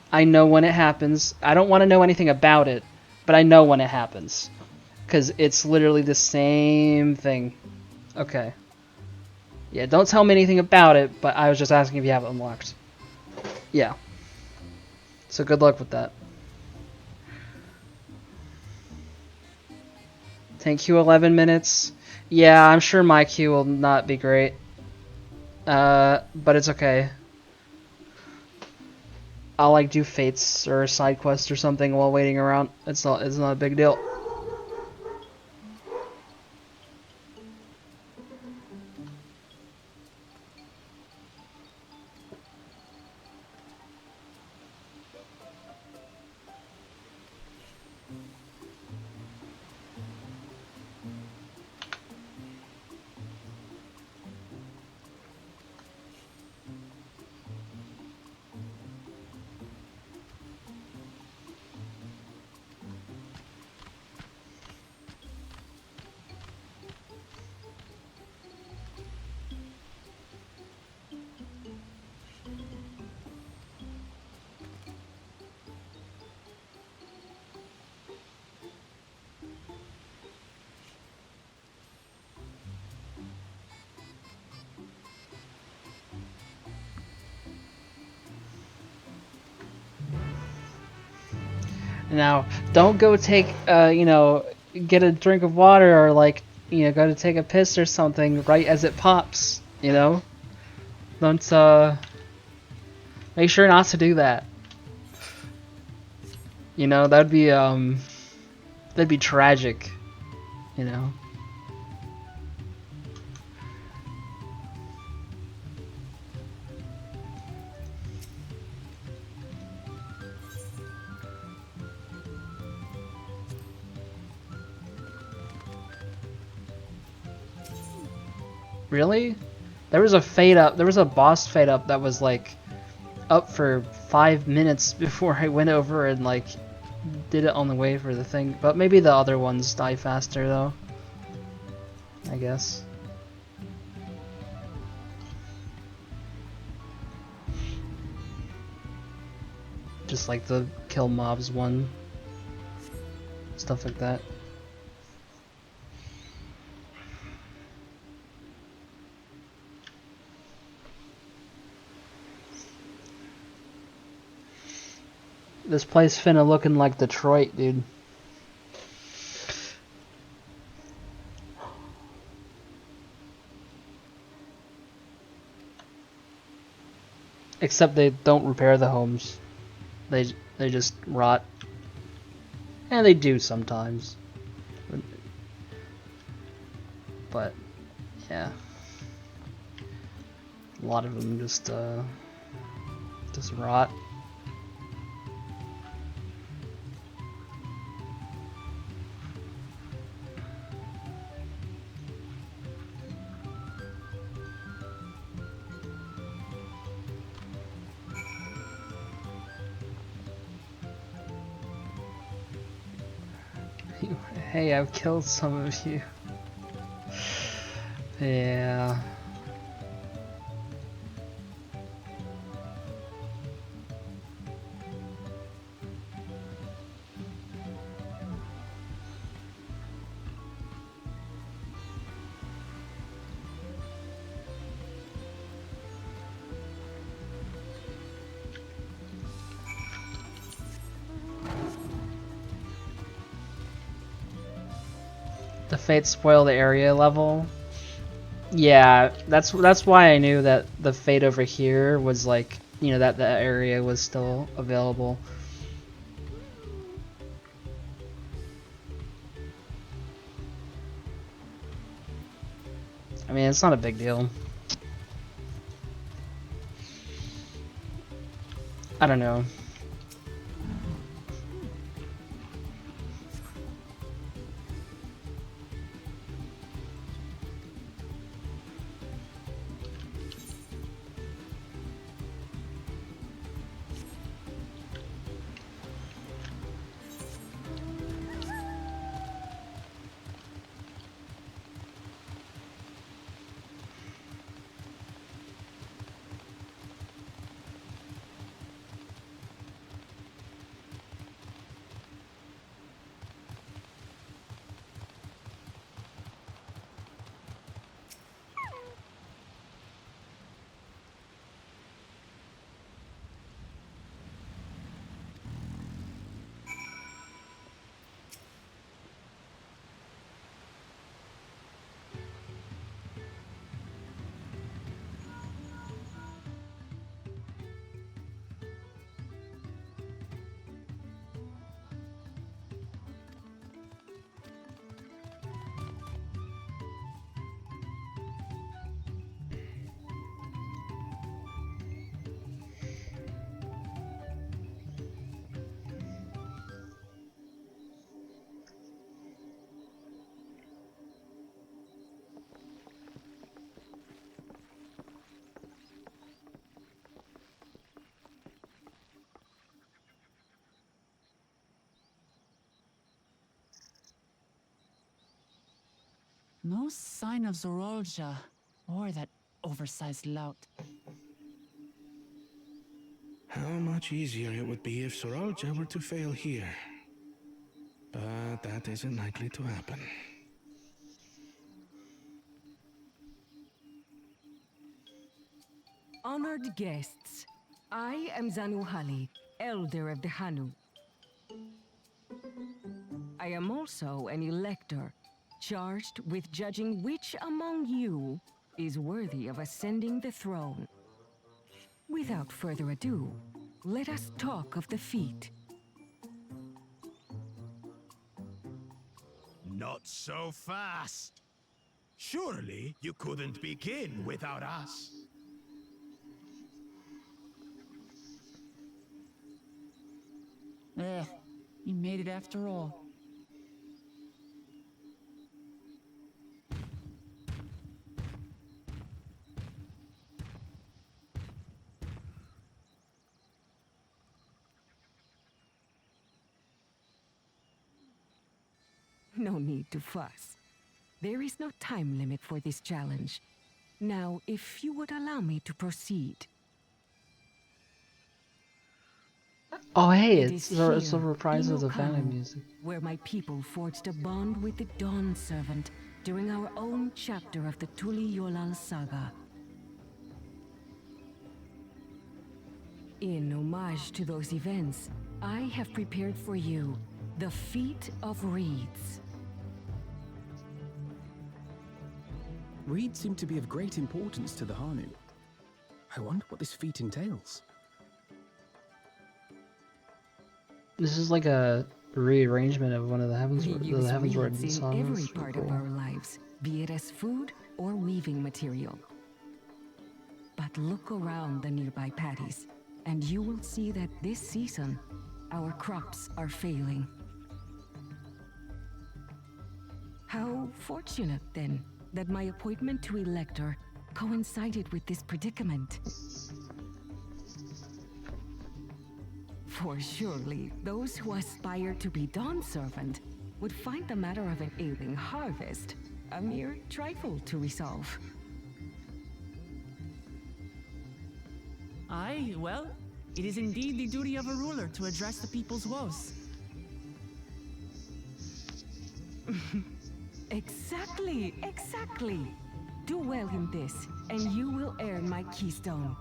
I know when it happens. I don't want to know anything about it, but I know when it happens because it's literally the same thing. Okay. Yeah, don't tell me anything about it, but I was just asking if you have it unlocked. Yeah. So good luck with that. Tank queue 11 minutes. Yeah, I'm sure my queue will not be great. But it's okay. I'll like do fates or a side quest or something while waiting around. It's not a big deal. Now, don't go take, get a drink of water or like, go to take a piss or something right as it pops, Don't, make sure not to do that. That'd be tragic, Really? There was a boss fade up that was like up for 5 minutes before I went over and like did it on the way for the thing. But maybe the other ones die faster though, I guess. Just like the kill mobs one. Stuff like that. This place finna looking like Detroit, dude. Except they don't repair the homes. They just rot. And they do sometimes. But yeah. A lot of them just rot. Hey, I've killed some of you. Yeah. The fates spoil the area level. Yeah, that's why I knew that the fate over here was like, you know, that area was still available. I mean, it's not a big deal. I don't know. No sign of Zorolja or that oversized lout. How much easier it would be if Soralja were to fail here. But that isn't likely to happen. Honored guests, I am Zanuhali, Elder of the Hanu. I am also an elector, charged with judging which among you is worthy of ascending the throne. Without further ado, let us talk of the feat. Not so fast. Surely you couldn't begin without us. You made it after all. No need to fuss. There is no time limit for this challenge. Now, if you would allow me to proceed. Oh hey, It it's is a here, reprise in of the Phantom Okanu, music. where my people forged a bond with the Dawn Servant during our own chapter of the Tuli Yolal saga. In homage to those events, I have prepared for you the Feat of Reeds. Reeds seem to be of great importance to the Hanu. I wonder what this feat entails. This is like a rearrangement of one of the Heavens We the use Heavens Word reeds in songs. every Pretty part cool. of our lives, be it as food or weaving material. But look around the nearby paddies, and you will see that this season, our crops are failing. How fortunate, then, that my appointment to Elector coincided with this predicament. For surely, those who aspire to be Dawn Servant would find the matter of an ailing harvest a mere trifle to resolve. Aye, well, it is indeed the duty of a ruler to address the people's woes. Exactly, exactly. Do well in this, and you will earn my keystone.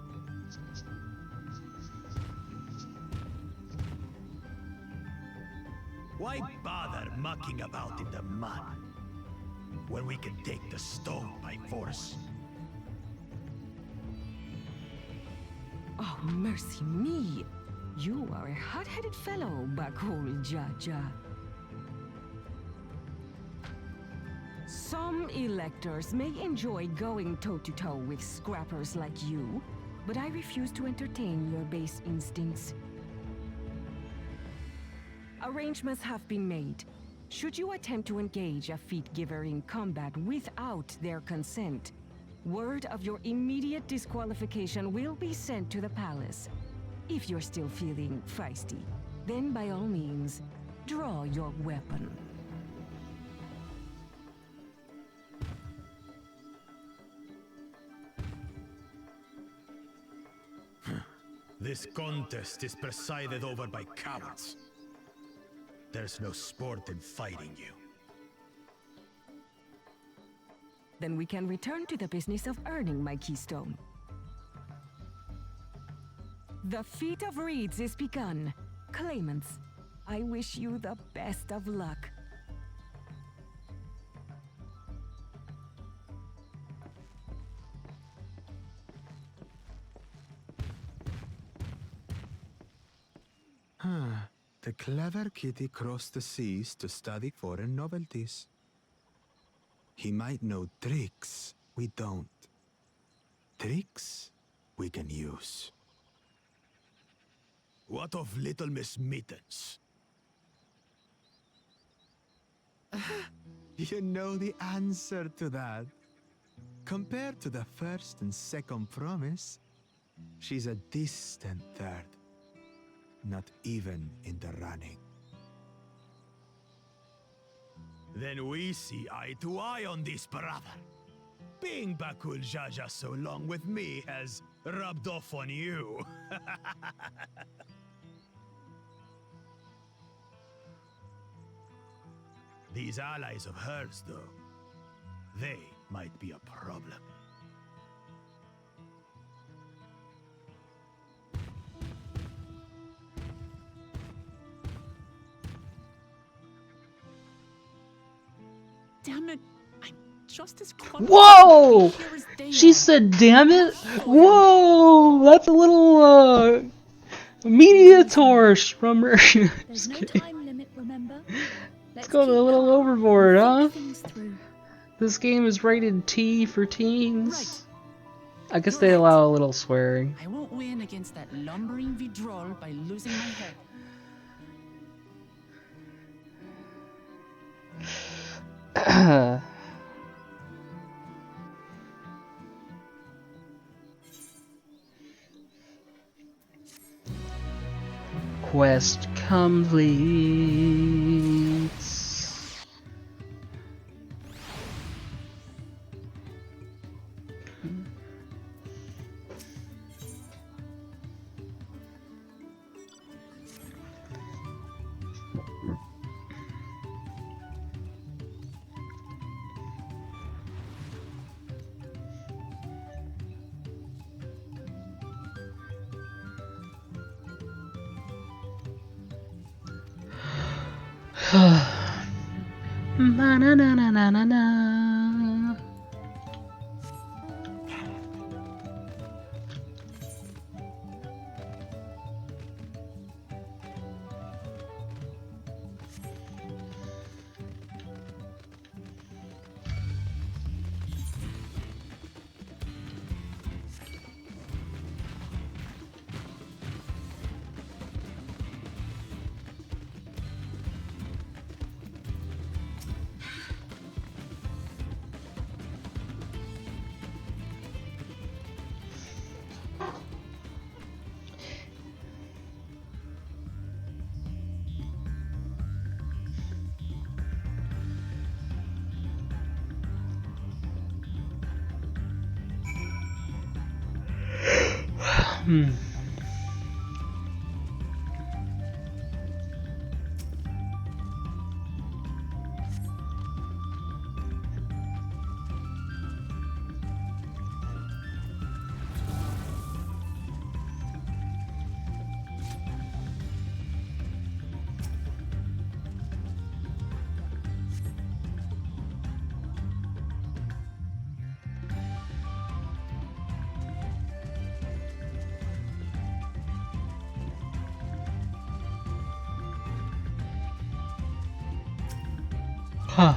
Why bother mucking about in the mud? when we can take the stone by force. Oh, mercy me! You are a hot-headed fellow, Bakul Jaja. Some electors may enjoy going toe-to-toe with scrappers like you, but I refuse to entertain your base instincts. Arrangements have been made. Should you attempt to engage a feat giver in combat without their consent, word of your immediate disqualification will be sent to the palace. If you're still feeling feisty, then by all means, draw your weapon. This contest is presided over by cowards. There's no sport in fighting you. Then we can return to the business of earning my keystone. The feat of reeds is begun. Claimants, I wish you the best of luck. The clever kitty crossed the seas to study foreign novelties. He might know tricks we don't. Tricks we can use. What of Little Miss Mittens? You know the answer to that. Compared to the first and second promise, she's a distant third. Not even in the running. Then we see eye to eye on this, brother. Being Bakul Jaja so long with me has rubbed off on you. These allies of hers, though, they might be a problem. Damn it! I'm just as confident. Whoa! She said, "Damn it!" Whoa! That's a little mediatorish from her. There's no time limit, remember? Let's go a little overboard, huh? This game is rated T for teens. I guess they allow a little swearing. I won't win against that lumbering Vidrol by losing my head. Quest complete. Na na na na na na na. Huh.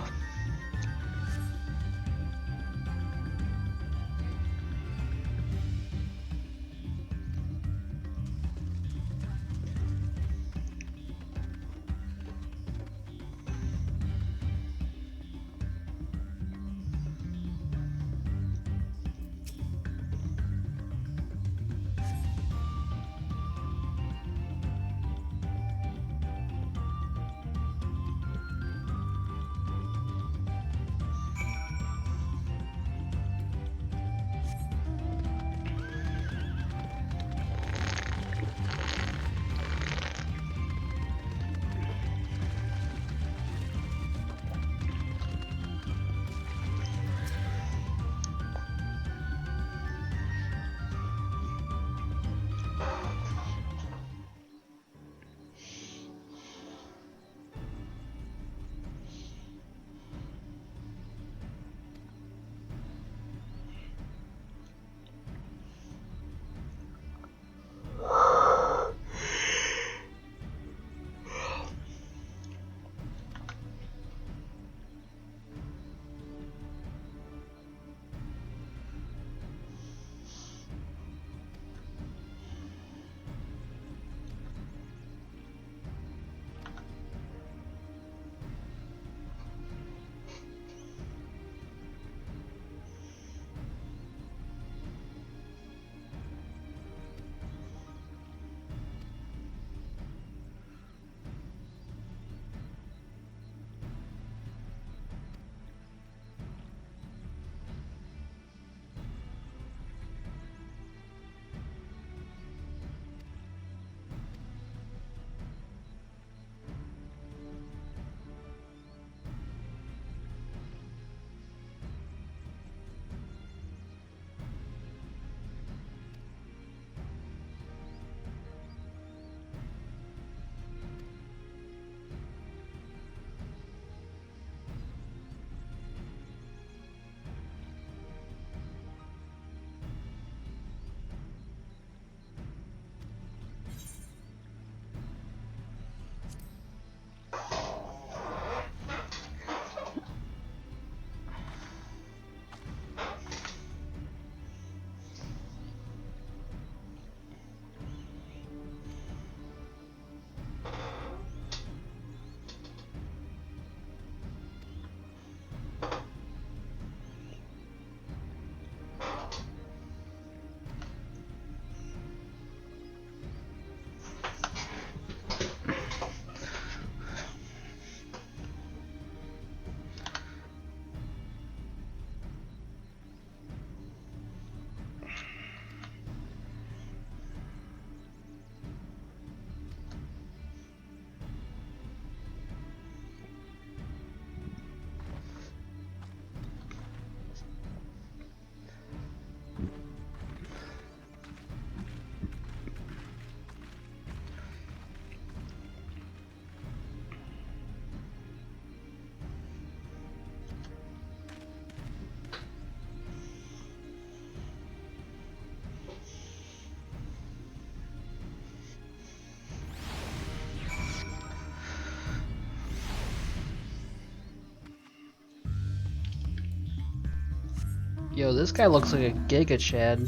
Yo, this guy looks like a Giga Chad.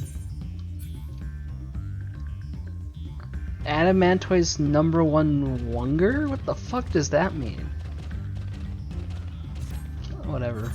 Adamantoid's #1 Wunger? What the fuck does that mean? Whatever.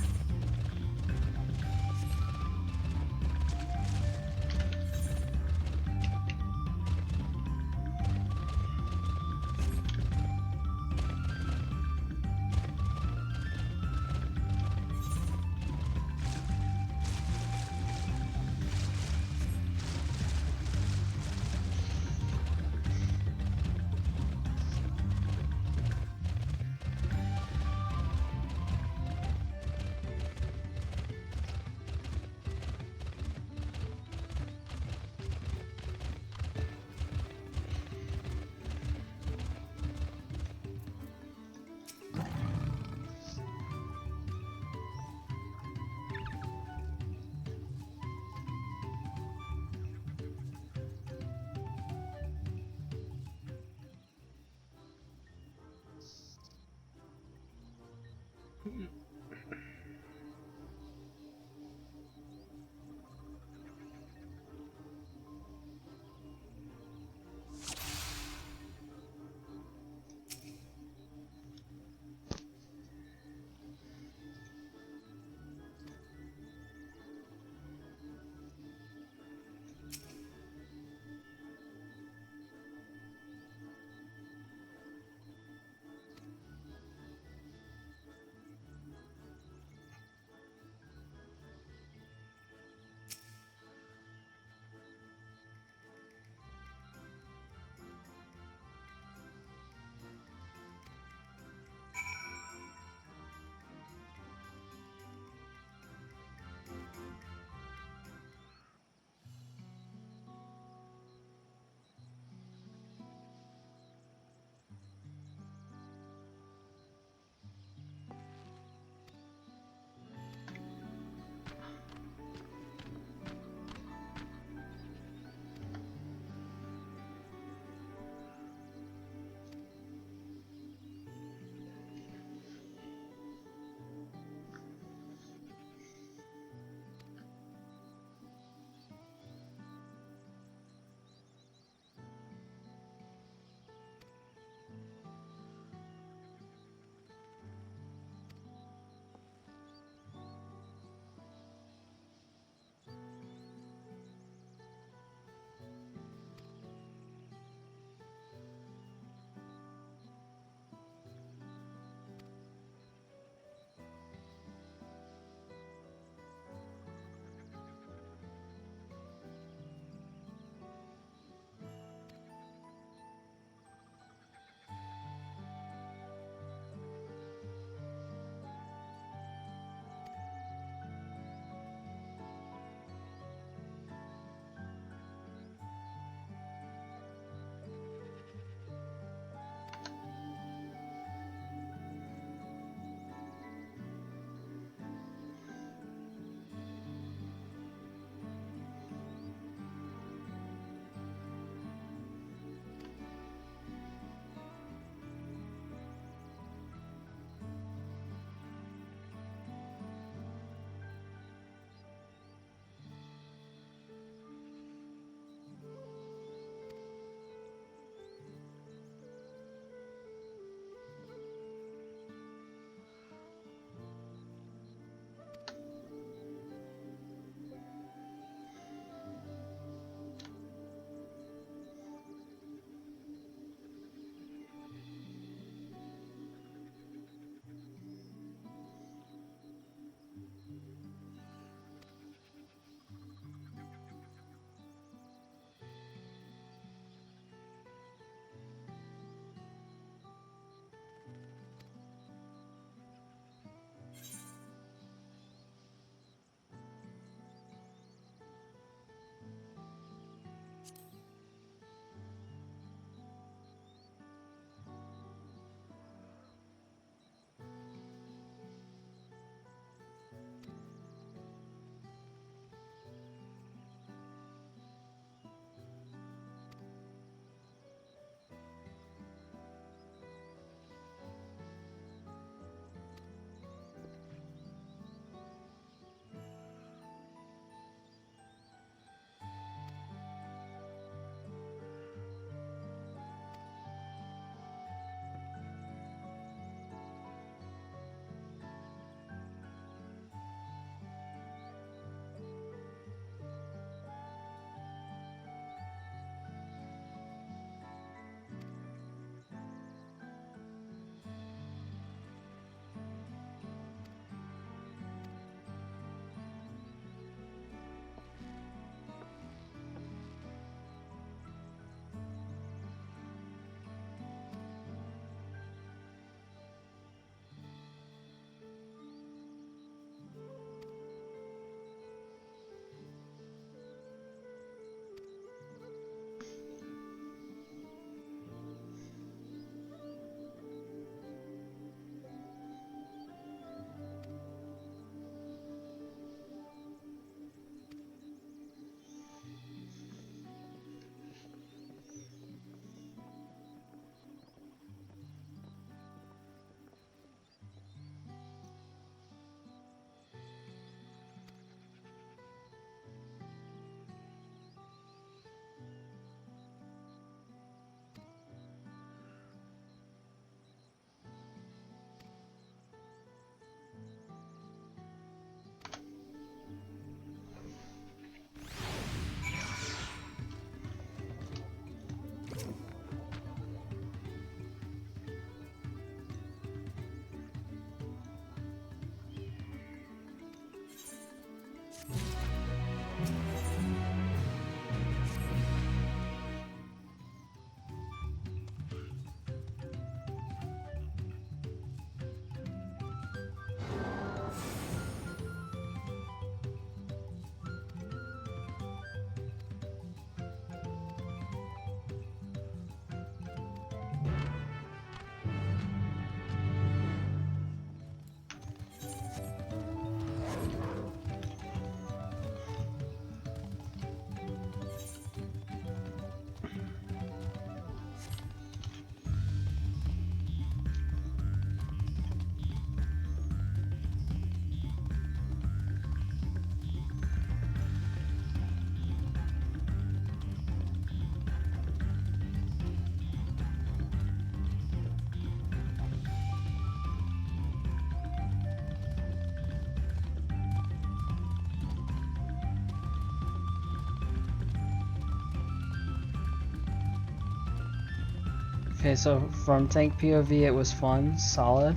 Okay, so from tank POV it was fun, solid.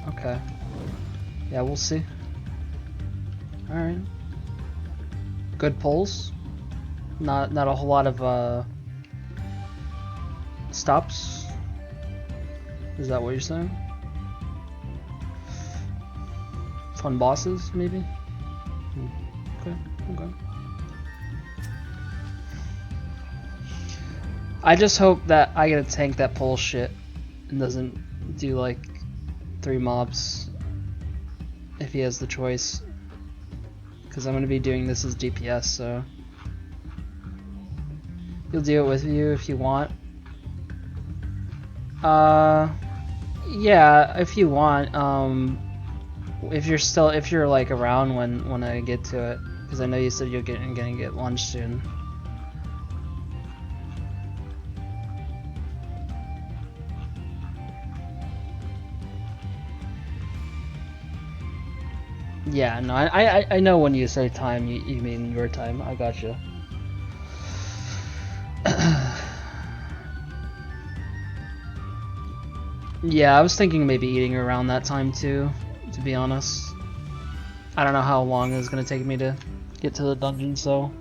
Okay. Yeah, we'll see. Alright. Good pulls. Not a whole lot of stops. Is that what you're saying? Fun bosses, maybe? Okay, okay. I just hope that I get a tank that pulls shit and doesn't do like 3 mobs if he has the choice. Because I'm going to be doing this as DPS, so he'll do it with you if you want. Yeah, if you want. If you're like around when I get to it, because I know you said you're gonna get lunch soon. Yeah, no, I know when you say time, you mean your time. I gotcha. Yeah, I was thinking maybe eating around that time too, to be honest. I don't know how long it's gonna take me to get to the dungeon, so.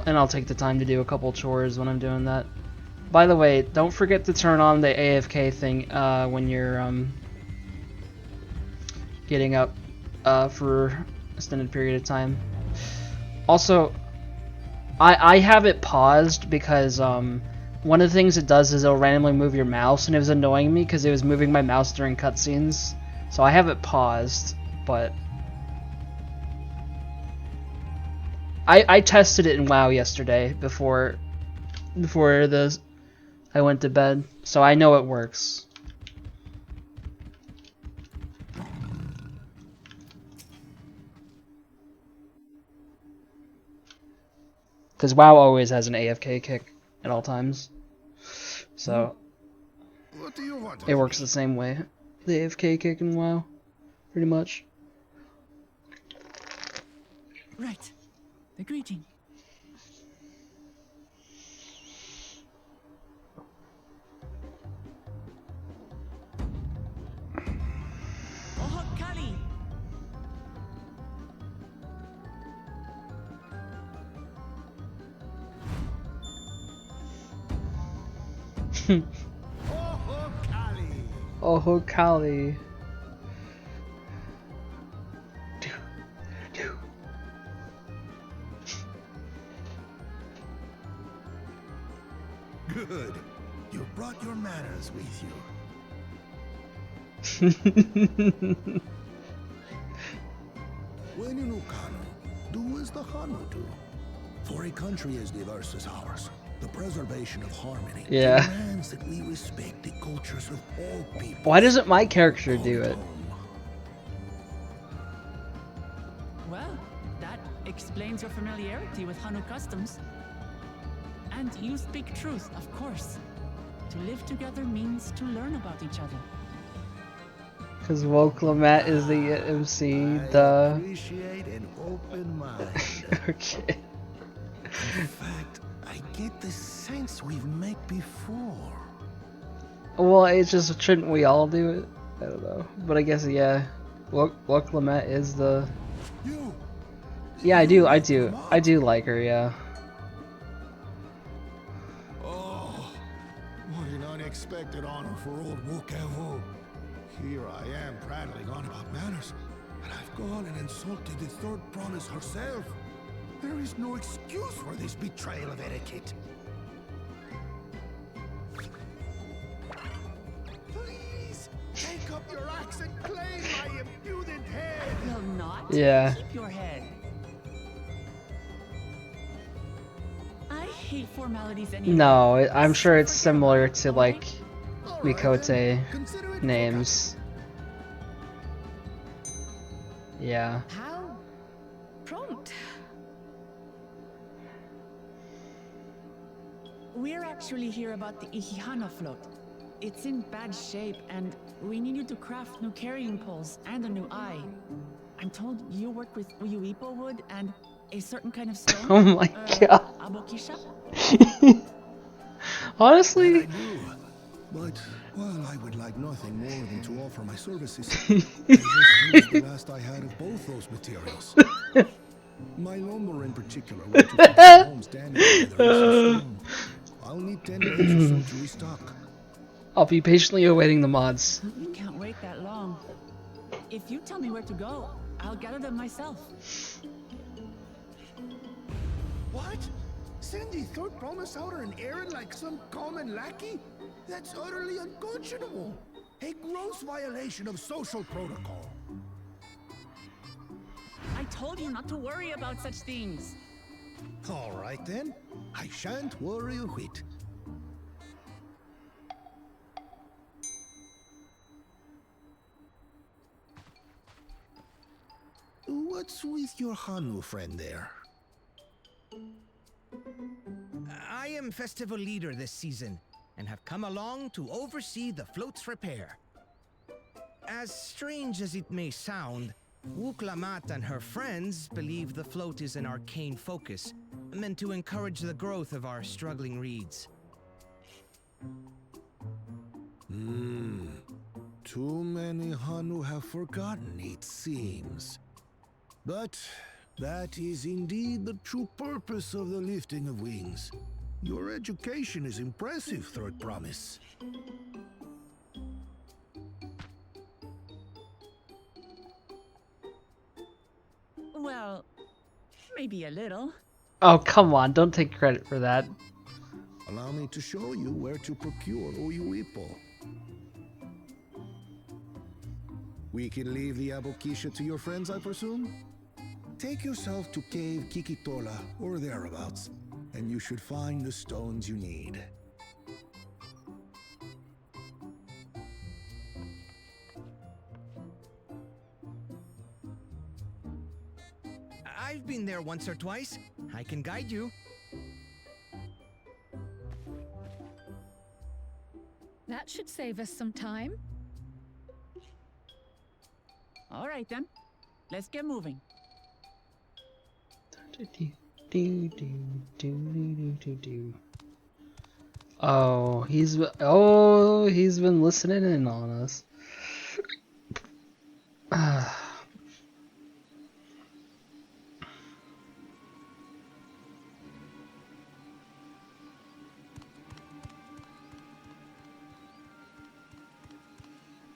And I'll take the time to do a couple chores when I'm doing that. By the way, don't forget to turn on the AFK thing when you're getting up for an extended period of time. Also, I have it paused because one of the things it does is it'll randomly move your mouse, and it was annoying me because it was moving my mouse during cutscenes. So I have it paused, but I tested it in WoW yesterday before I went to bed, so I know it works. Because WoW always has an AFK kick at all times, so What do you want? it works the same way. The AFK kick in WoW, pretty much. Right. The greeting. Oh, Kali! Oh, Kali. Good. You brought your manners with you. When you know Kano, do as the Hanu do. For a country as diverse as ours, the preservation of harmony demands that we respect the cultures of all people. Why doesn't my character do it? Well, that explains your familiarity with Hanu customs. And you speak truth, of course. To live together means to learn about each other. Because Woklamat is the MC, the... Appreciate an open mind. Okay. In fact, I get the sense we've met before. Well, it's just, shouldn't we all do it? I don't know. But I guess, yeah. Woklamat is the... Yeah, I do like her, yeah. What an unexpected honor for old Wokevu. Here I am prattling on about manners, and I've gone and insulted the third promise herself. There is no excuse for this betrayal of etiquette. Please, take up your axe and claim my impudent head. Will not? Yeah. Keep your head. I hate formalities anyway. No, I'm sure it's similar to, like, Mikote names. Yeah. How prompt. We're actually here about the Ihihana float. It's in bad shape, and we need you to craft new carrying poles and a new eye. I'm told you work with Uyuipo wood and a certain kind of stone. Oh my god. Abokisha? Honestly, That I do. But, well, I would like nothing more than to offer my services. I just used the last I had of both those materials. My lumber in particular were to fix the homes damaged by the recent storm. I'll need 10 days or so to restock. I'll be patiently awaiting the mods. You can't wait that long. If you tell me where to go, I'll gather them myself. What? Send the third promise out on an errand like some common lackey? That's utterly unconscionable. A gross violation of social protocol. I told you not to worry about such things. All right then. I shan't worry a whit. What's with your Hanu friend there? I am festival leader this season, and have come along to oversee the float's repair. As strange as it may sound, Wuklamat and her friends believe the float is an arcane focus, meant to encourage the growth of our struggling reeds. Too many Hanu have forgotten, it seems. But that is indeed the true purpose of the lifting of wings. Your education is impressive, Third Promise. Well, maybe a little. Oh, come on, don't take credit for that. Allow me to show you where to procure Uyuipo. We can leave the Abokisha to your friends, I presume? Take yourself to Cave Kikitola, or thereabouts, and you should find the stones you need. I've been there once or twice. I can guide you. That should save us some time. All right then, let's get moving. Oh, he's been listening in on us.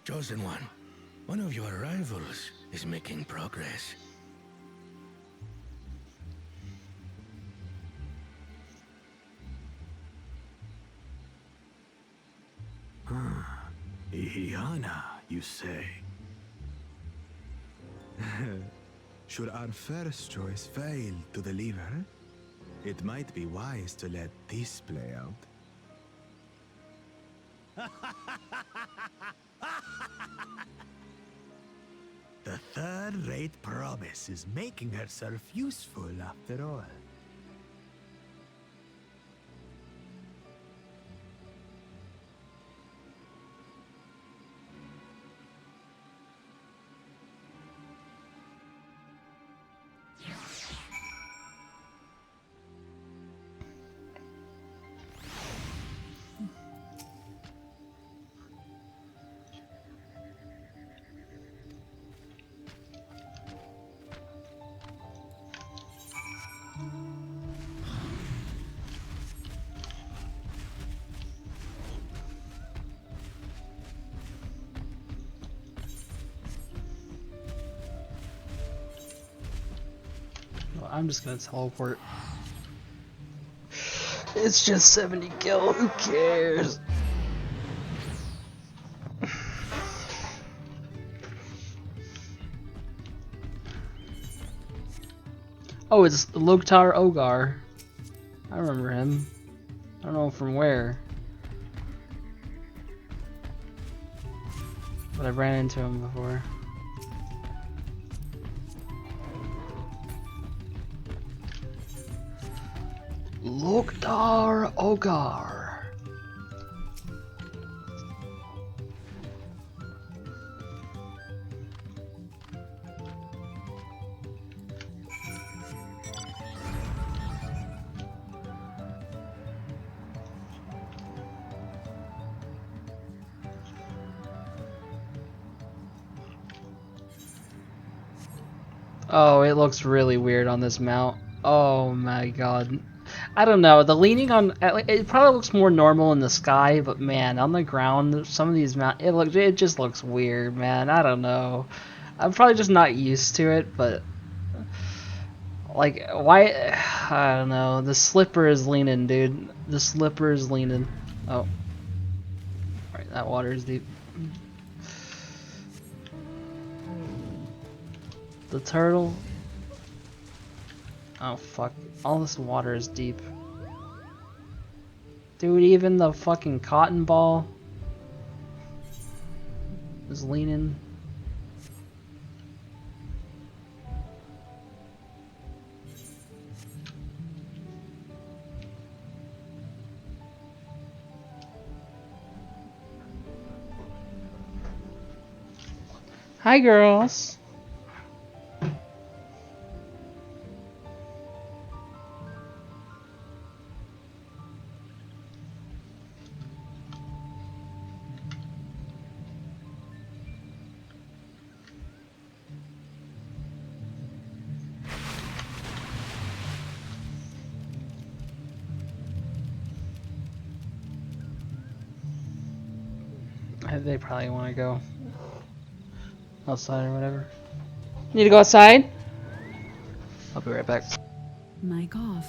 Chosen one of your rivals is making progress. Ihiana, you say? Should our first choice fail to deliver, it might be wise to let this play out. The third-rate promise is making herself useful after all. I'm just gonna teleport. It's just 70 gil, who cares? Oh, it's Loktar Ogar. I remember him. I don't know from where. But I've ran into him before. Loktar Ogar. Oh, it looks really weird on this mount. Oh my god. I don't know, the leaning on it probably looks more normal in the sky, but man, on the ground, some of these mount it just looks weird, man. I don't know. I'm probably just not used to it, but like why I don't know. The slipper is leaning, dude. The slipper is leaning. Oh. Right, that water is deep. The turtle. Oh fuck. All this water is deep. Dude, even the fucking cotton ball is leaning. Hi, girls. They probably want to go outside or whatever. Need to go outside? I'll be right back. Mic off.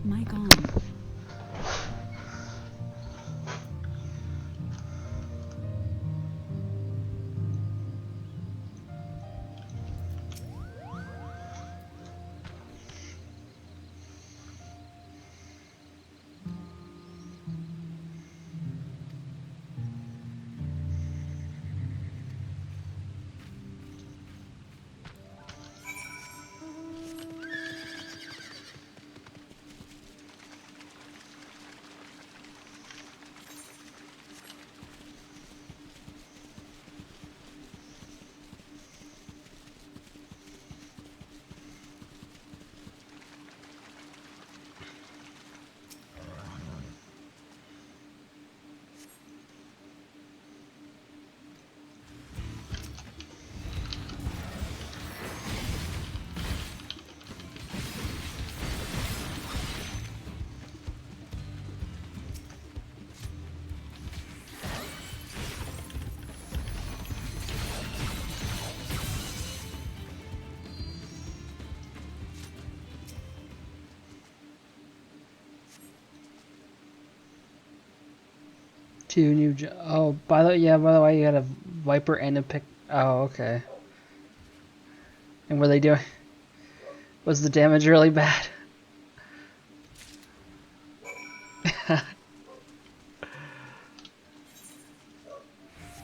Mic on. 2 new. Oh, by the way, you got a Viper and a pick. Oh, okay. And were they doing? Was the damage really bad?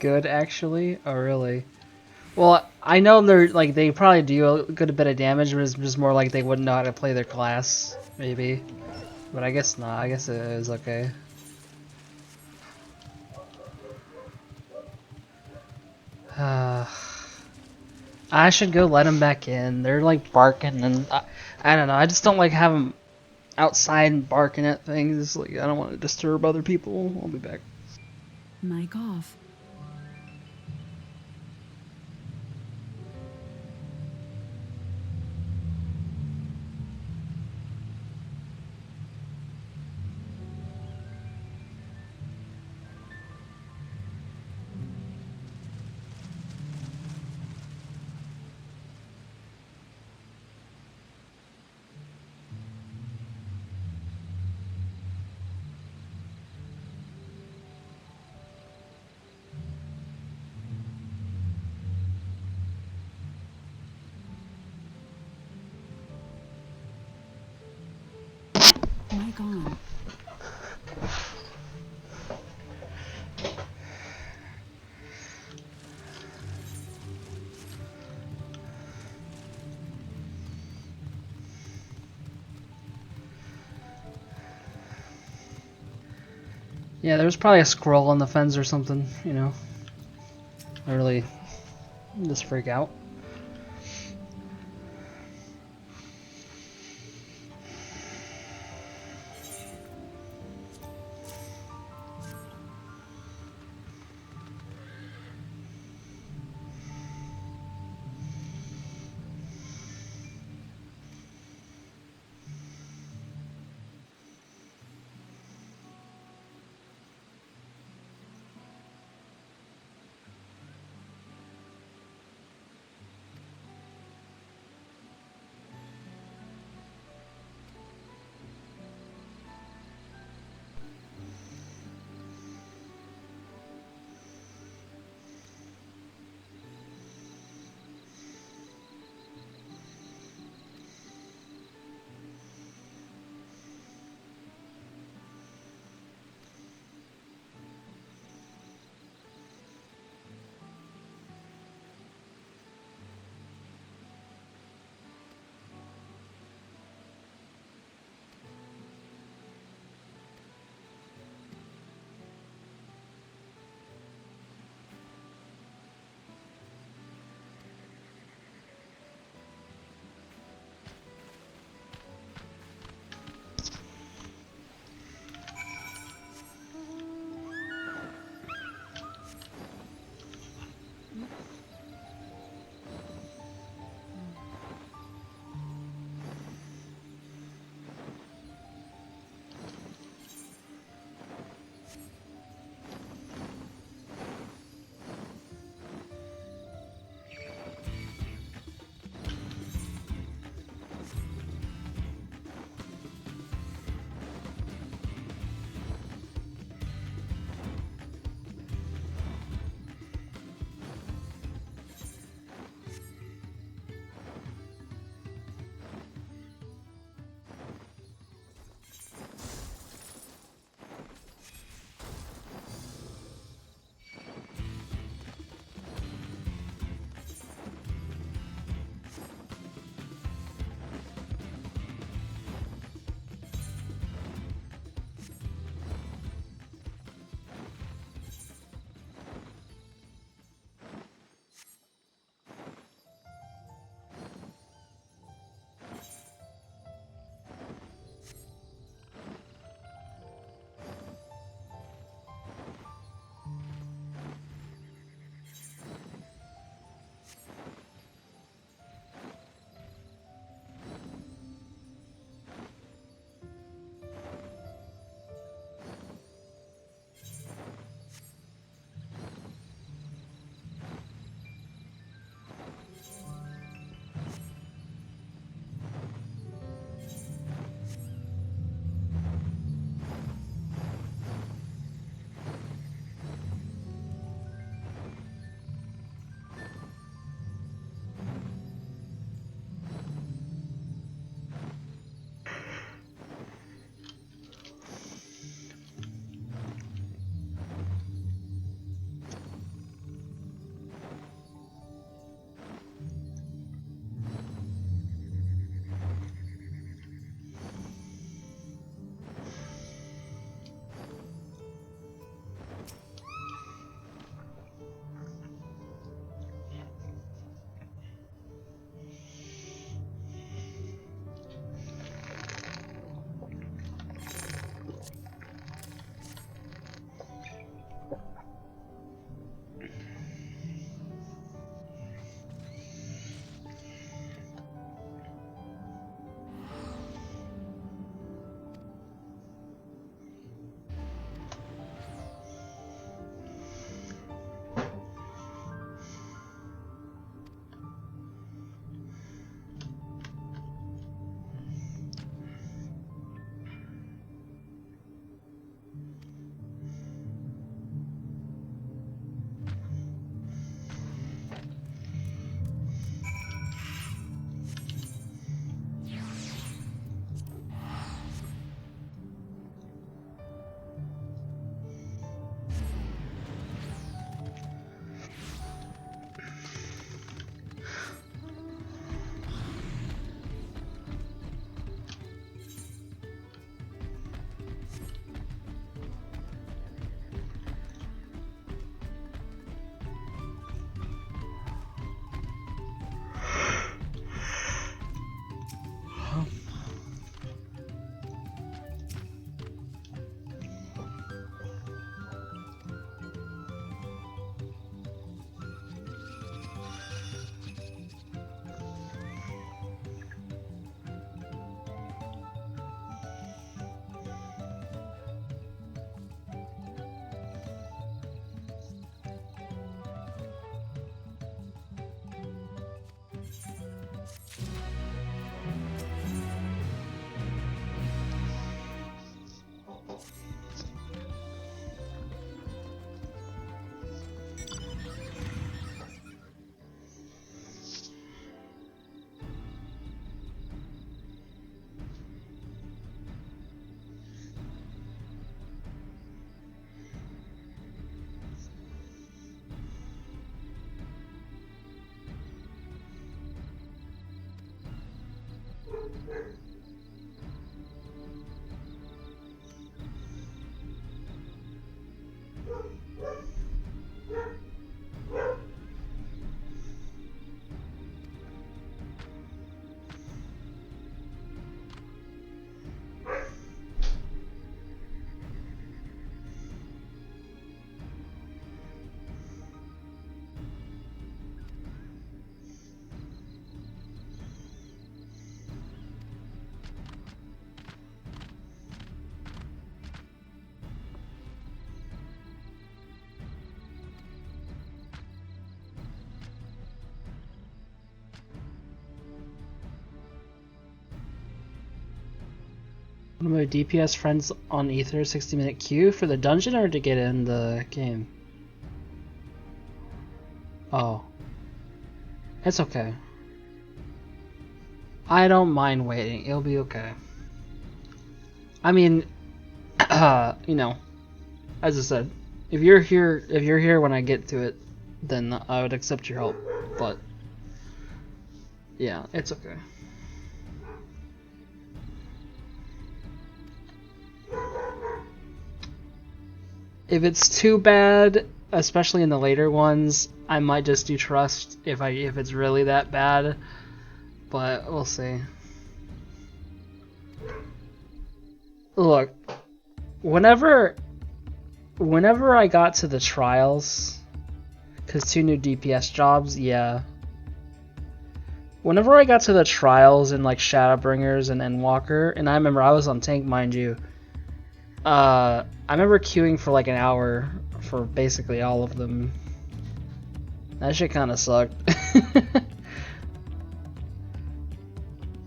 Good, actually. Oh, really? Well, I know they're like they probably do a good bit of damage, but it's just more like they wouldn't know how to play their class, maybe. But I guess not. I guess it is okay. I should go let them back in. They're like barking, and I don't know. I just don't like having them outside and barking at things. Like I don't want to disturb other people. I'll be back. Mic off. Mic on. Yeah, there was probably a squirrel on the fence or something. You know, I really just freak out. One of my DPS friends on Ether 60-minute queue for the dungeon or to get in the game? Oh. It's okay. I don't mind waiting. It'll be okay. I mean, you know, as I said, if you're here when I get to it, then I would accept your help. But yeah, it's okay. If it's too bad, especially in the later ones, I might just do trust if it's really that bad. But we'll see. Look, whenever I got to the trials, cause 2 new DPS jobs, yeah. Whenever I got to the trials in like Shadowbringers and Endwalker, and I remember I was on tank, mind you. I remember queuing for like an hour for basically all of them. That shit kind of sucked.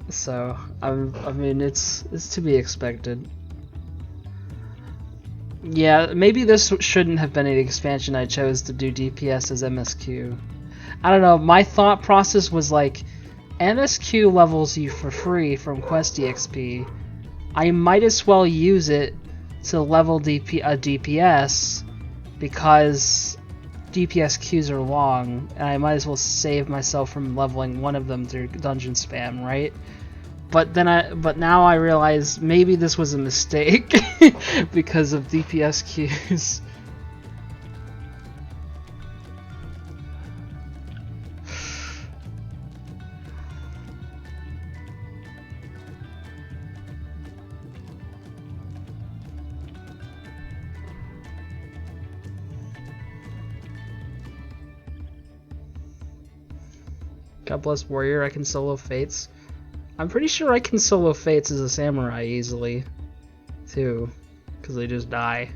So I mean, it's to be expected. Yeah, maybe this shouldn't have been an expansion I chose to do DPS as MSQ. I don't know, my thought process was like, MSQ levels you for free from Quest EXP. I might as well use it to level DPS because DPS queues are long, and I might as well save myself from leveling one of them through dungeon spam, right? But now I realize maybe this was a mistake because of DPS queues. God bless Warrior, I can solo Fates. I'm pretty sure I can solo Fates as a samurai easily, too, because they just die.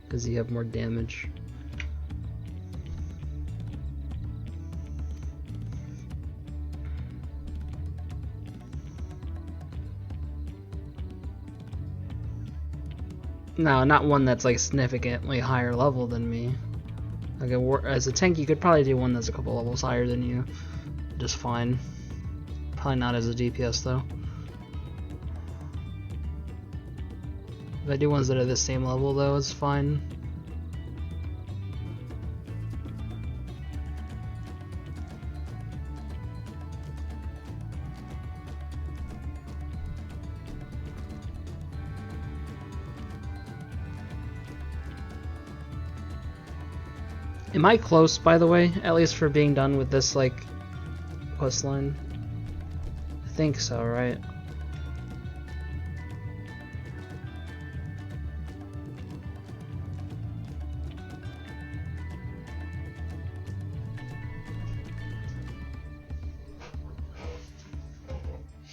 Because you have more damage. No, not one that's like significantly higher level than me. Like as a tank, you could probably do one that's a couple levels higher than you. Just fine. Probably not as a DPS though. If I do ones that are the same level though, it's fine. Am I close, by the way? At least for being done with this, like, quest line? I think so, right?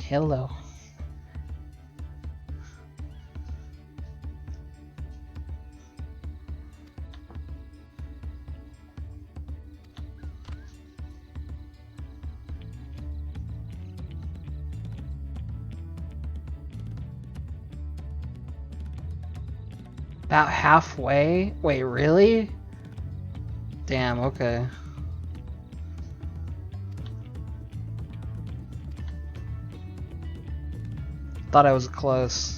Hello. About halfway? Wait, really? Damn, okay. Thought I was close.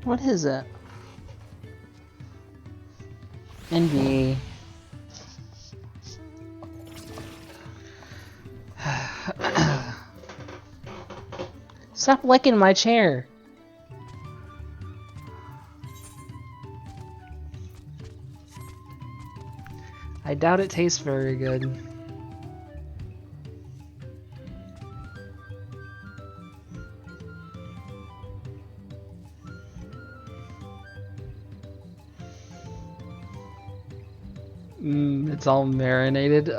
What is it? NB. Stop licking my chair. I doubt it tastes very good. It's all marinated.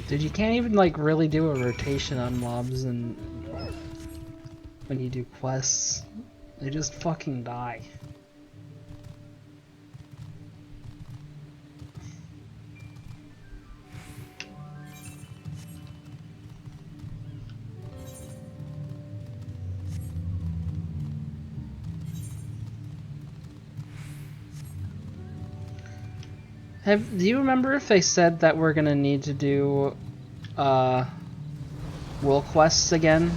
Dude, you can't even like really do a rotation on mobs and when you do quests. They just fucking die. Do you remember if they said that we're gonna need to do world quests again?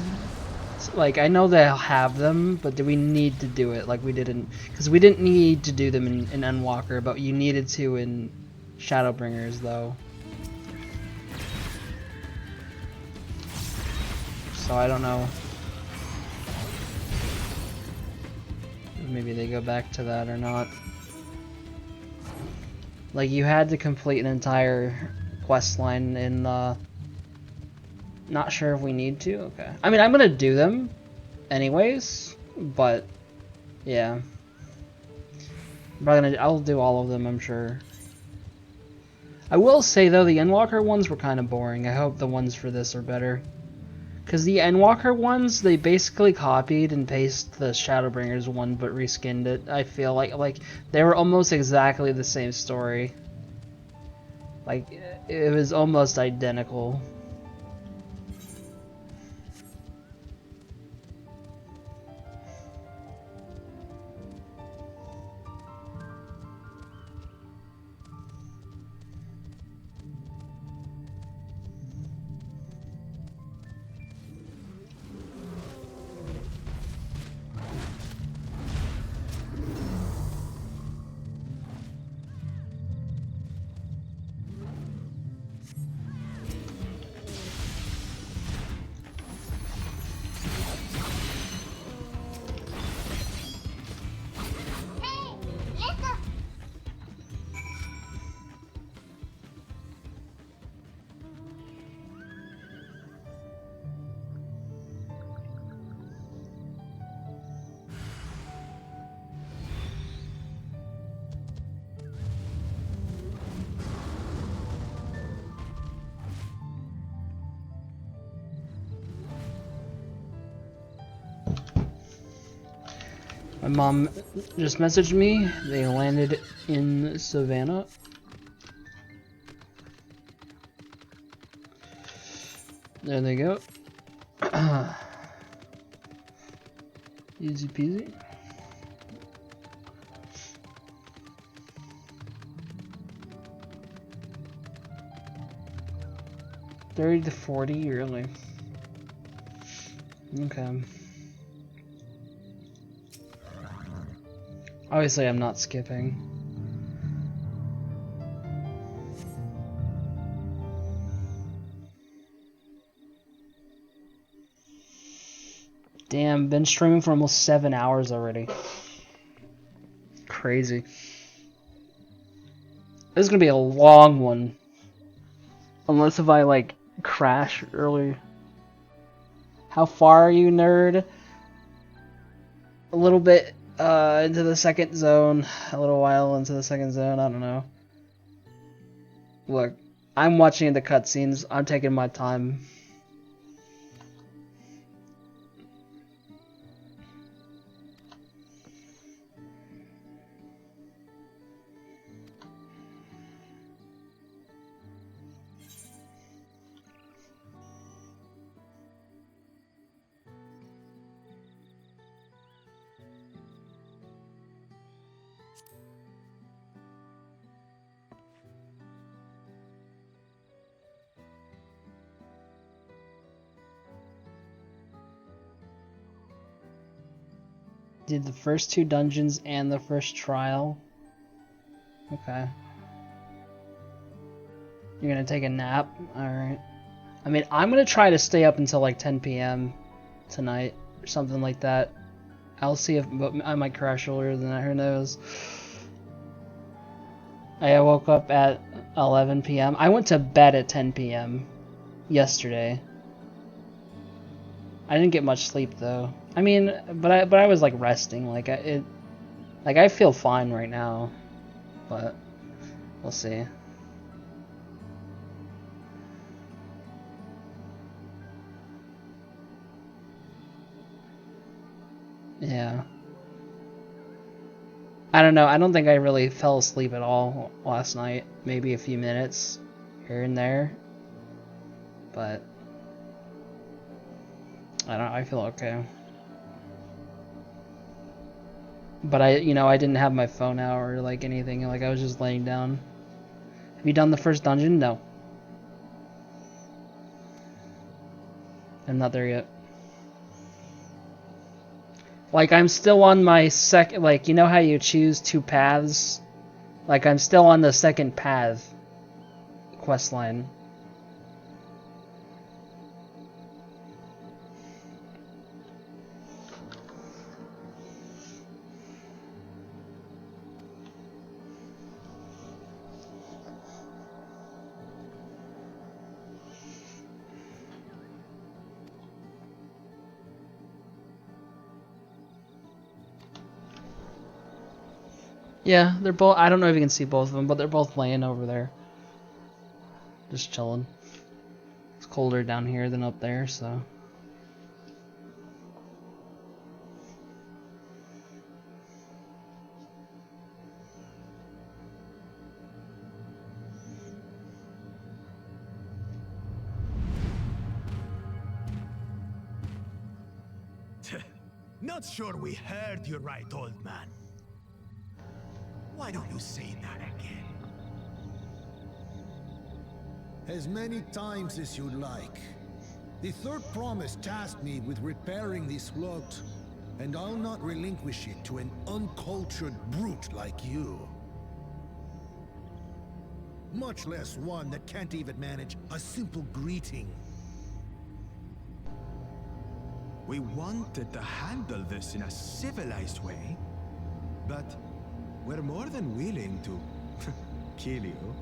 Like, I know they'll have them, but do we need to do it like we didn't? Because we didn't need to do them in Endwalker, but you needed to in Shadowbringers, though. So I don't know. Maybe they go back to that or not. Like, you had to complete an entire quest line in, not sure if we need to? Okay. I mean, I'm gonna do them anyways, but, yeah. I'll do all of them, I'm sure. I will say, though, the Endwalker ones were kind of boring. I hope the ones for this are better. Because the Endwalker ones, they basically copied and pasted the Shadowbringers one, but reskinned it. I feel like they were almost exactly the same story. Like, it was almost identical. My mom just messaged me. They landed in Savannah. There they go. Easy peasy. $30 to $40 yearly. Okay. Obviously, I'm not skipping. Damn, been streaming for almost 7 hours already. Crazy. This is gonna be a long one. Unless if I, like, crash early. How far are you, nerd? A little bit into the second zone. A little while into the second zone, I don't know. Look, I'm watching the cutscenes. I'm taking my time. Did the first 2 dungeons and the first trial. Okay. You're gonna take a nap? Alright. I mean, I'm gonna try to stay up until like 10 p.m. tonight, or something like that. I'll see if I might crash earlier than that, who knows. I woke up at 11 p.m. I went to bed at 10 p.m. yesterday. I didn't get much sleep though. I mean, but I was like resting. Like I feel fine right now, but we'll see. Yeah. I don't know. I don't think I really fell asleep at all last night. Maybe a few minutes here and there, but I don't know. I feel okay. But I didn't have my phone out or like anything. Like I was just laying down. Have you done the first dungeon? No. I'm not there yet. Like I'm still on my second, like you know how you choose 2 paths? Like I'm still on the second path quest line. Yeah, they're both. I don't know if you can see both of them, but they're both laying over there. Just chilling. It's colder down here than up there, so. Not sure we heard you right, old man. Why don't you say that again? As many times as you'd like. The third promise tasked me with repairing this float, and I'll not relinquish it to an uncultured brute like you. Much less one that can't even manage a simple greeting. We wanted to handle this in a civilized way, but we're more than willing to kill you.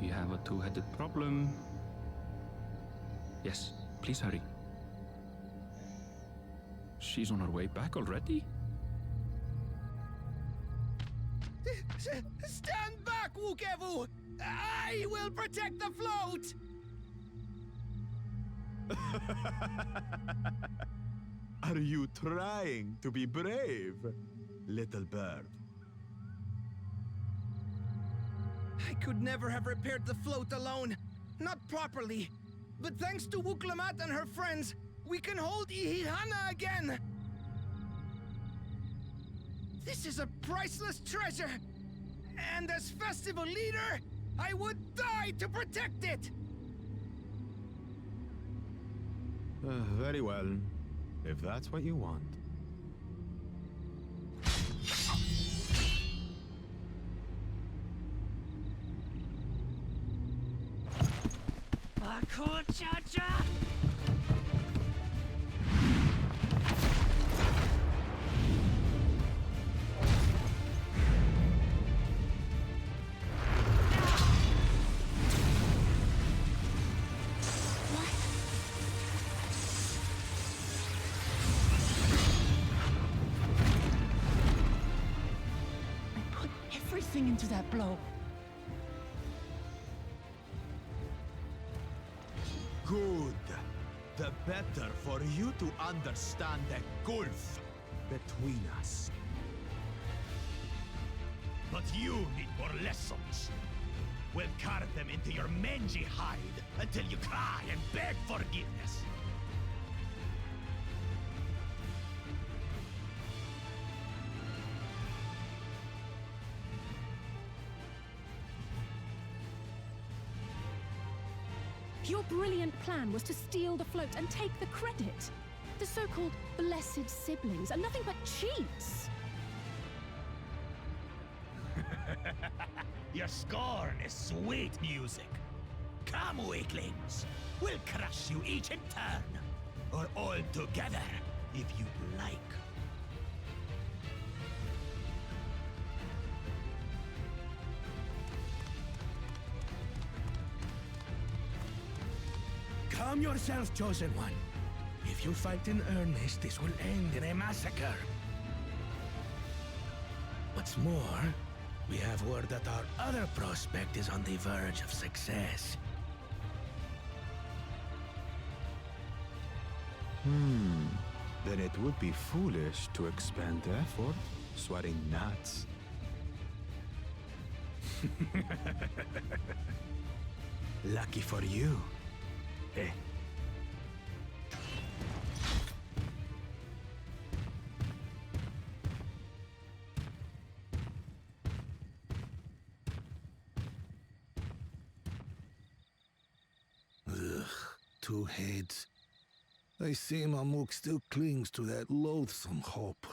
We have a 2-headed problem. Yes, please hurry. She's on her way back already? Stand back, Wukevu! I will protect the float! Are you trying to be brave, little bird? I could never have repaired the float alone. Not properly. But thanks to Wuklamat and her friends, we can hold Ihihana again! This is a priceless treasure! And as festival leader, I would die to protect it! Very well, if that's what you want. Cha-cha! Everything into that blow. Good. The better for you to understand the gulf between us. But you need more lessons. We'll carve them into your mangy hide until you cry and beg forgiveness. Your brilliant plan was to steal the float and take the credit. The so-called blessed siblings are nothing but cheats. Your scorn is sweet music. Come, weaklings. We'll crush you each in turn. Or all together, if you like. Calm yourself, Chosen One. If you fight in earnest, this will end in a massacre. What's more, we have word that our other prospect is on the verge of success. Then it would be foolish to expend effort sweating gnats. Lucky for you. Eh? Ugh, two heads. I see Mamuk still clings to that loathsome hope.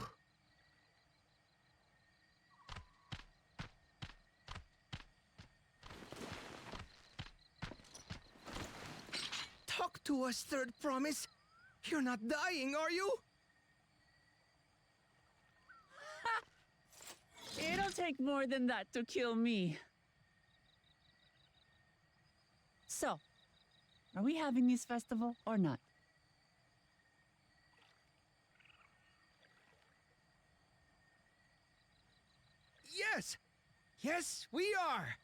Talk to us, Third Promise. You're not dying, are you? It'll take more than that to kill me. So, are we having this festival or not? Yes! Yes, we are!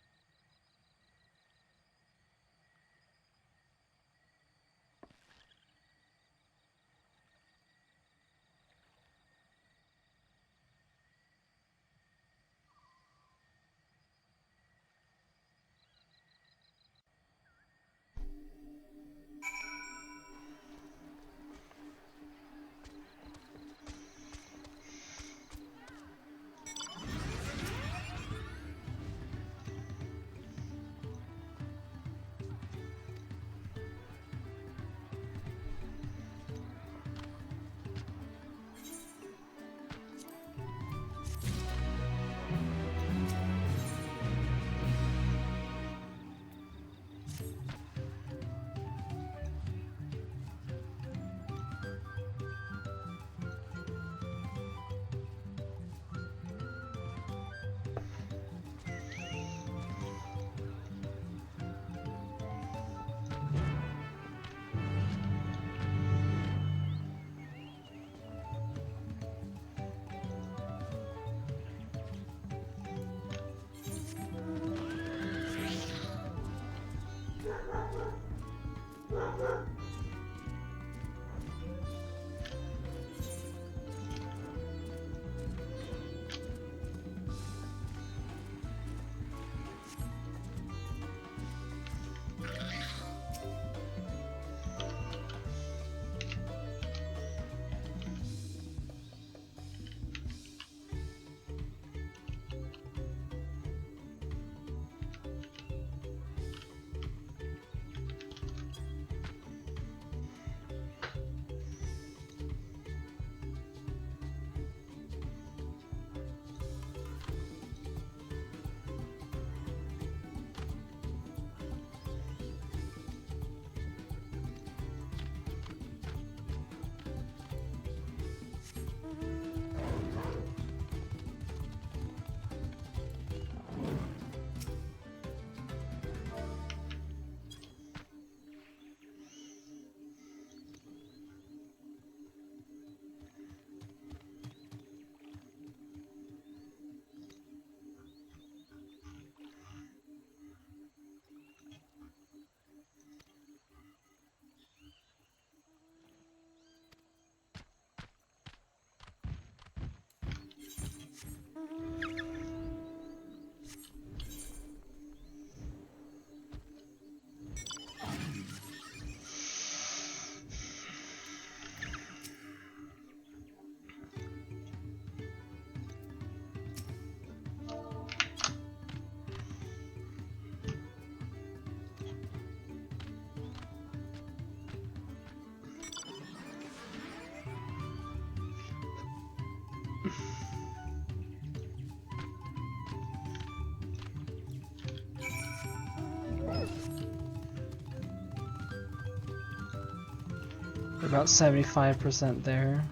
We're about 75% there.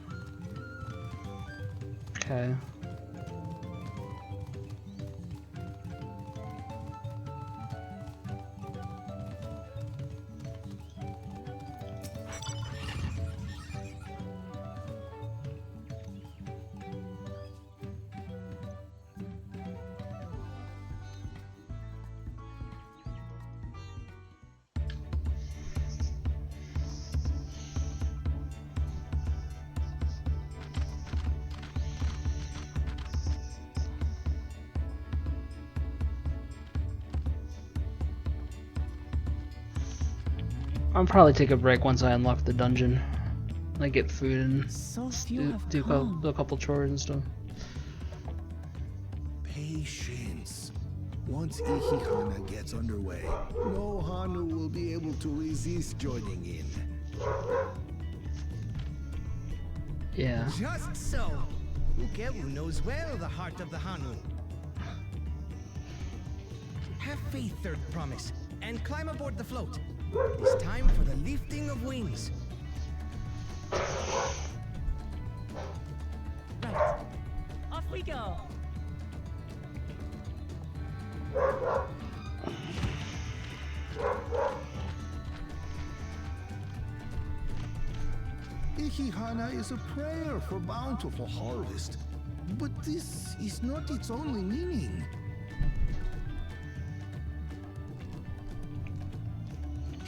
Okay. I'll probably take a break once I unlock the dungeon. Like get food and So few have do come. a couple chores and stuff. Patience. Once Ihihana gets underway, no Hanu will be able to resist joining in. Yeah. Just so. Ukewu knows well the heart of the Hanu. Have faith, Third Promise, and climb aboard the float. It's time for the lifting of wings. Right. Off we go. Ihihana is a prayer for bountiful harvest, but this is not its only meaning.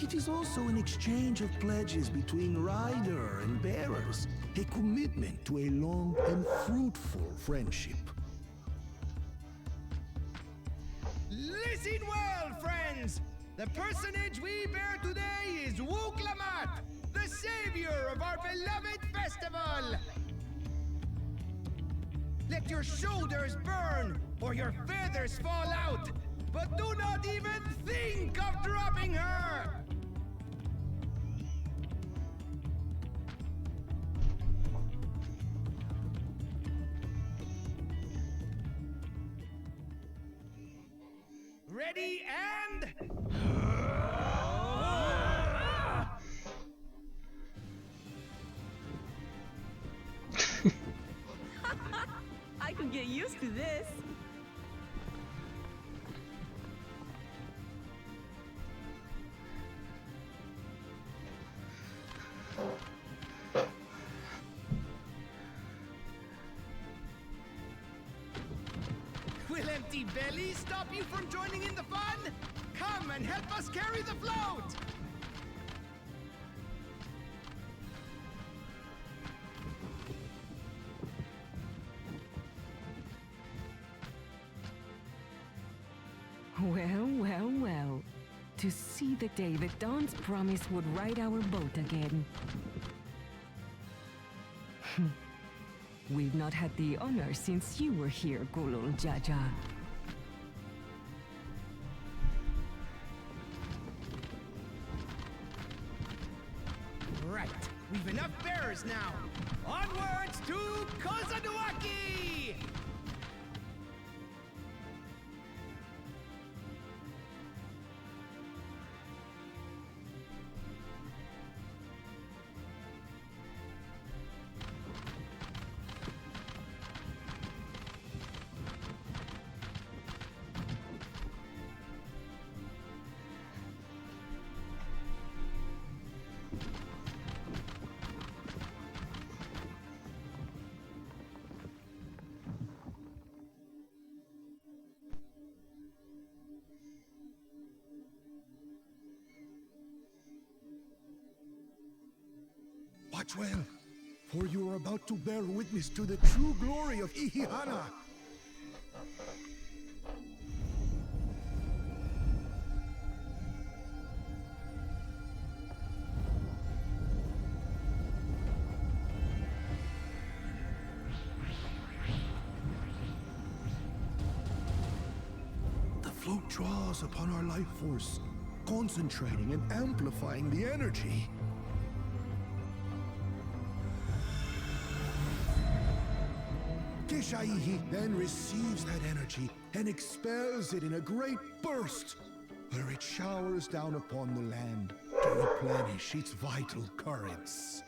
It is also an exchange of pledges between rider and bearers, a commitment to a long and fruitful friendship. Listen well, friends! The personage we bear today is Wuklamat, the savior of our beloved festival! Let your shoulders burn, or your feathers fall out, but do not even think of dropping her! Ready and... I can get used to this. Will empty bellies stop you from joining in the fun? Come and help us carry the float! Well, well, well. To see the day that Dawn's promise would ride our boat again. We've not had the honor since you were here, Gulul Jaja. Right, we've enough bearers now. Onwards to Kozaduaki! Watch well, for you are about to bear witness to the true glory of Ihihana. The float draws upon our life force, concentrating and amplifying the energy. Keshaihi then receives that energy and expels it in a great burst, where it showers down upon the land to replenish its vital currents.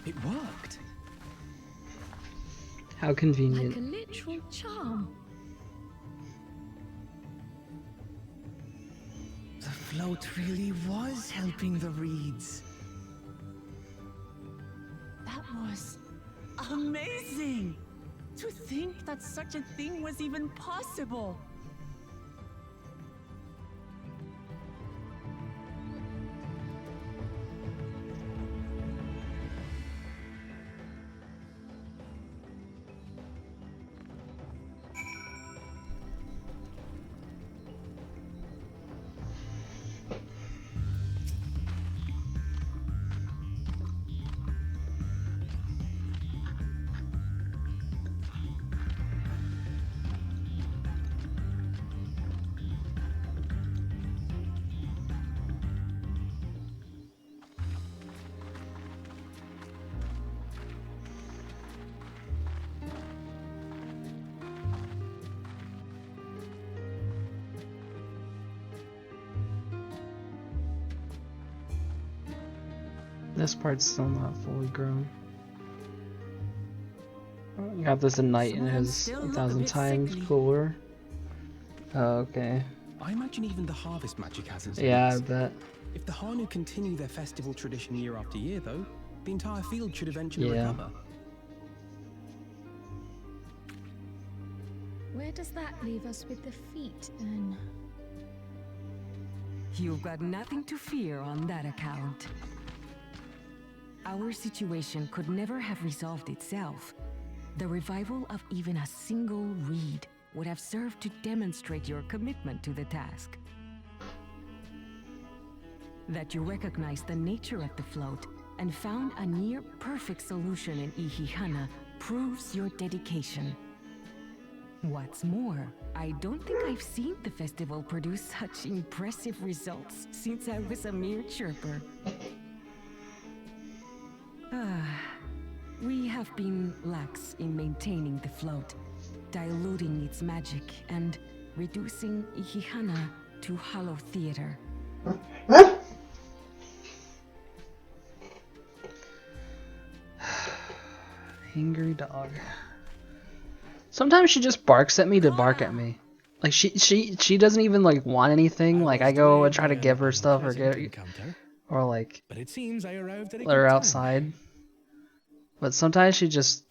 It worked. How convenient. Like a literal charm. The float really was helping the reeds. That was amazing! To think that such a thing was even possible! This part's still not fully grown. Got this at night and it is 1,000 times cooler. Oh, okay. I imagine even the harvest magic has its Yeah, I limits. bet. If the Hanu continue their festival tradition year after year, though, the entire field should eventually Yeah. recover. Where does that leave us with the feet, then? You've got nothing to fear on that account. Our situation could never have resolved itself. The revival of even a single reed would have served to demonstrate your commitment to the task. That you recognize the nature of the float and found a near-perfect solution in Ihihana proves your dedication. What's more, I don't think I've seen the festival produce such impressive results since I was a mere chirper. We have been lax in maintaining the float, diluting its magic and reducing Ihihana to hollow theater. Angry dog. Sometimes she just barks at me to bark at me. Like she doesn't even like want anything. Like I go and try to give her stuff or or like But it seems I arrived at a let her good time. outside. But sometimes she just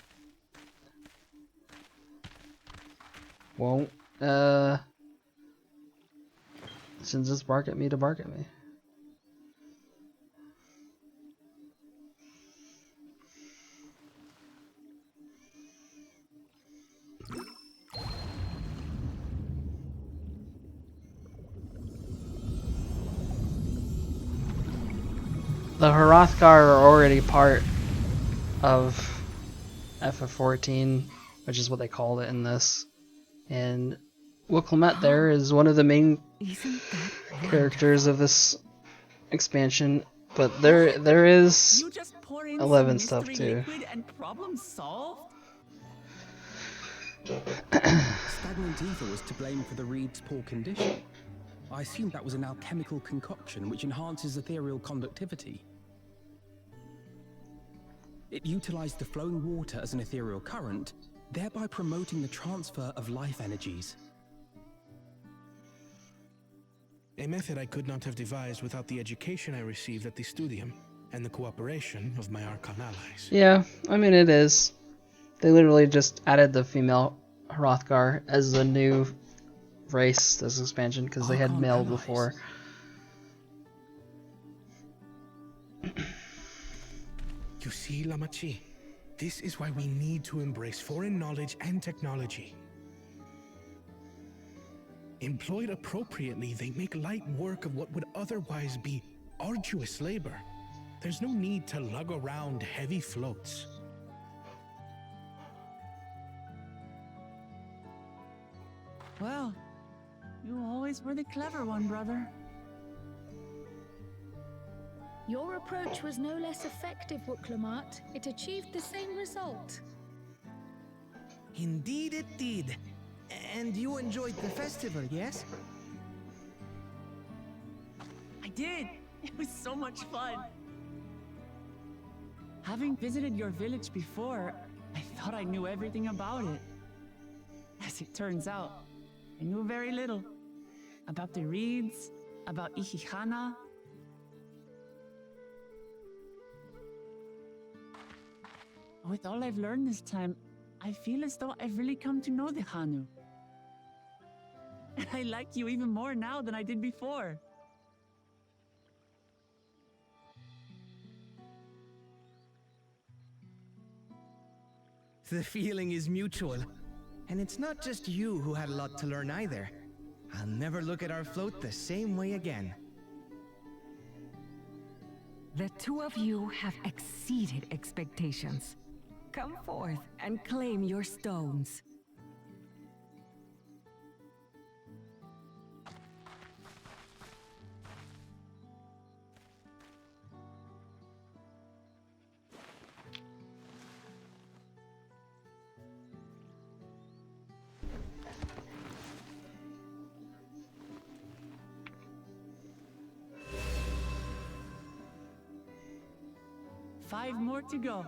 won't she'll just bark at me to bark at me. The Hrothgar are already part of FF14, which is what they called it in this. And Wilclamette there is one of the main characters of this expansion, but there is 11 stuff too. And problem solved? Stagnant ether was to blame for the reed's poor condition. I assumed that was an alchemical concoction which enhances ethereal conductivity. It utilized the flowing water as an ethereal current, thereby promoting the transfer of life energies. A method I could not have devised without the education I received at the studium and the cooperation of my Archon allies. Yeah, I mean it is. They literally just added the female Hrothgar as a new race this expansion because they had male before. You see, Lamachi, this is why we need to embrace foreign knowledge and technology. Employed appropriately, they make light work of what would otherwise be arduous labor. There's no need to lug around heavy floats. Well, you always were the clever one, brother. Your approach was no less effective, Wilclamette. It achieved the same result. Indeed it did. And you enjoyed the festival, yes? I did. It was so much fun. Having visited your village before, I thought I knew everything about it. As it turns out, I knew very little. About the reeds, about Ihihana. With all I've learned this time, I feel as though I've really come to know the Hanu. And I like you even more now than I did before. The feeling is mutual. And it's not just you who had a lot to learn either. I'll never look at our float the same way again. The two of you have exceeded expectations. Come forth and claim your stones. Five more to go.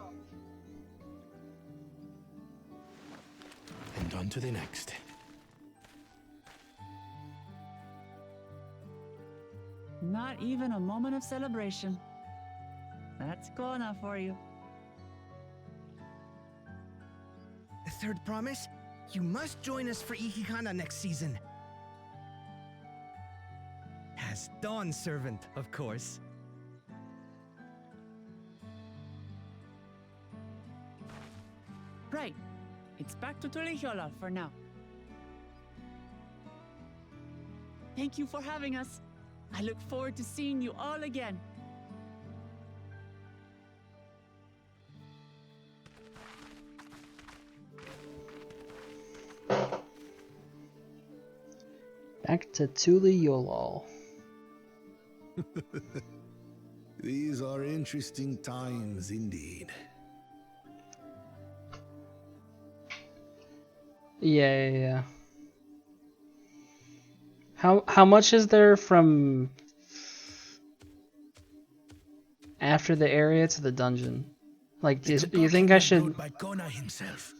And on to the next. Not even a moment of celebration. That's Kona for you. The third promise? You must join us for Ihihana next season. As Dawn Servant, of course. Right. It's back to Tulihiola for now. Thank you for having us. I look forward to seeing you all again. Back to Tulihiola. These are interesting times indeed. Yeah. How much is there from after the area to the dungeon? Like, do you think I should? By Kona himself.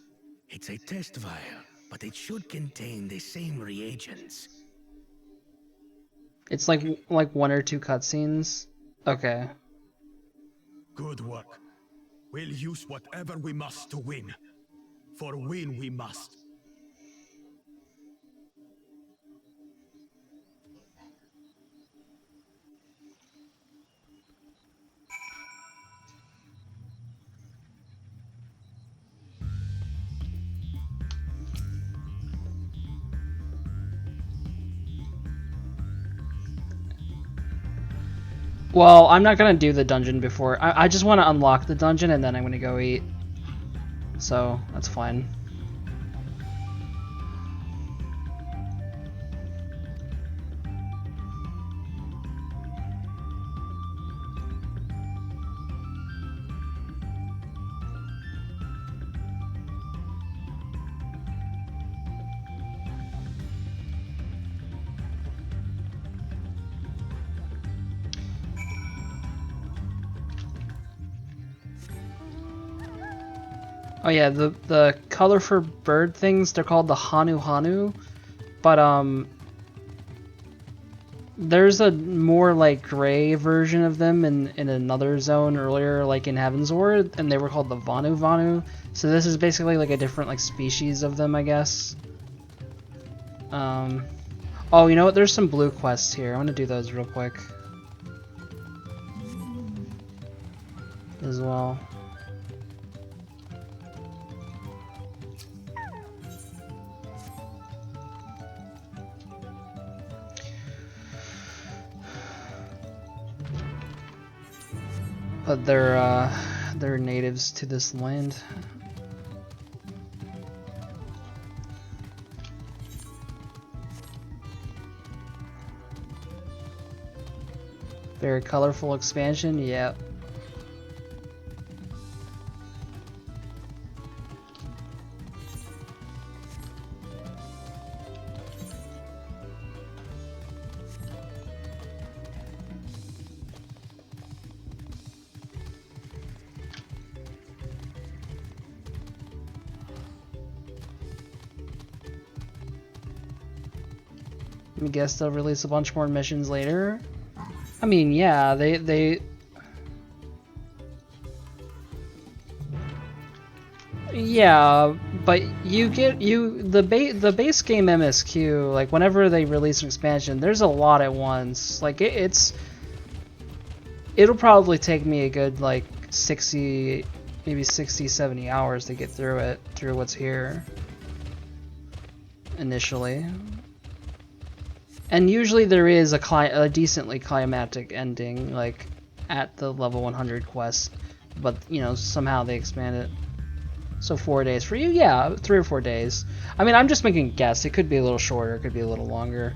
It's a test vial, but it should contain the same reagents. It's like one or two cutscenes. Okay. Good work. We'll use whatever we must to win. For win we must. Well, I'm not gonna do the dungeon before. I just want to unlock the dungeon and then I'm gonna go eat. So that's fine. Oh yeah, the colorful bird things, they're called the Hanu, but there's a more like gray version of them in another zone earlier, like in Heavensward, and they were called the Vanu. So this is basically like a different like species of them, I guess. Oh, you know what? There's some blue quests here. I want to do those real quick as well. But they're natives to this land. Very colorful expansion, yep. I guess they'll release a bunch more missions later. I mean, yeah, they yeah, but you get the base game MSQ, like whenever they release an expansion, there's a lot at once. Like it'll probably take me a good like 60, maybe 60, 70 hours to get through what's here initially. And usually there is a decently climatic ending, like at the level 100 quest, but you know, somehow they expand it. So 4 days for you? Yeah, 3 or 4 days. I mean, I'm just making a guess. It could be a little shorter, it could be a little longer.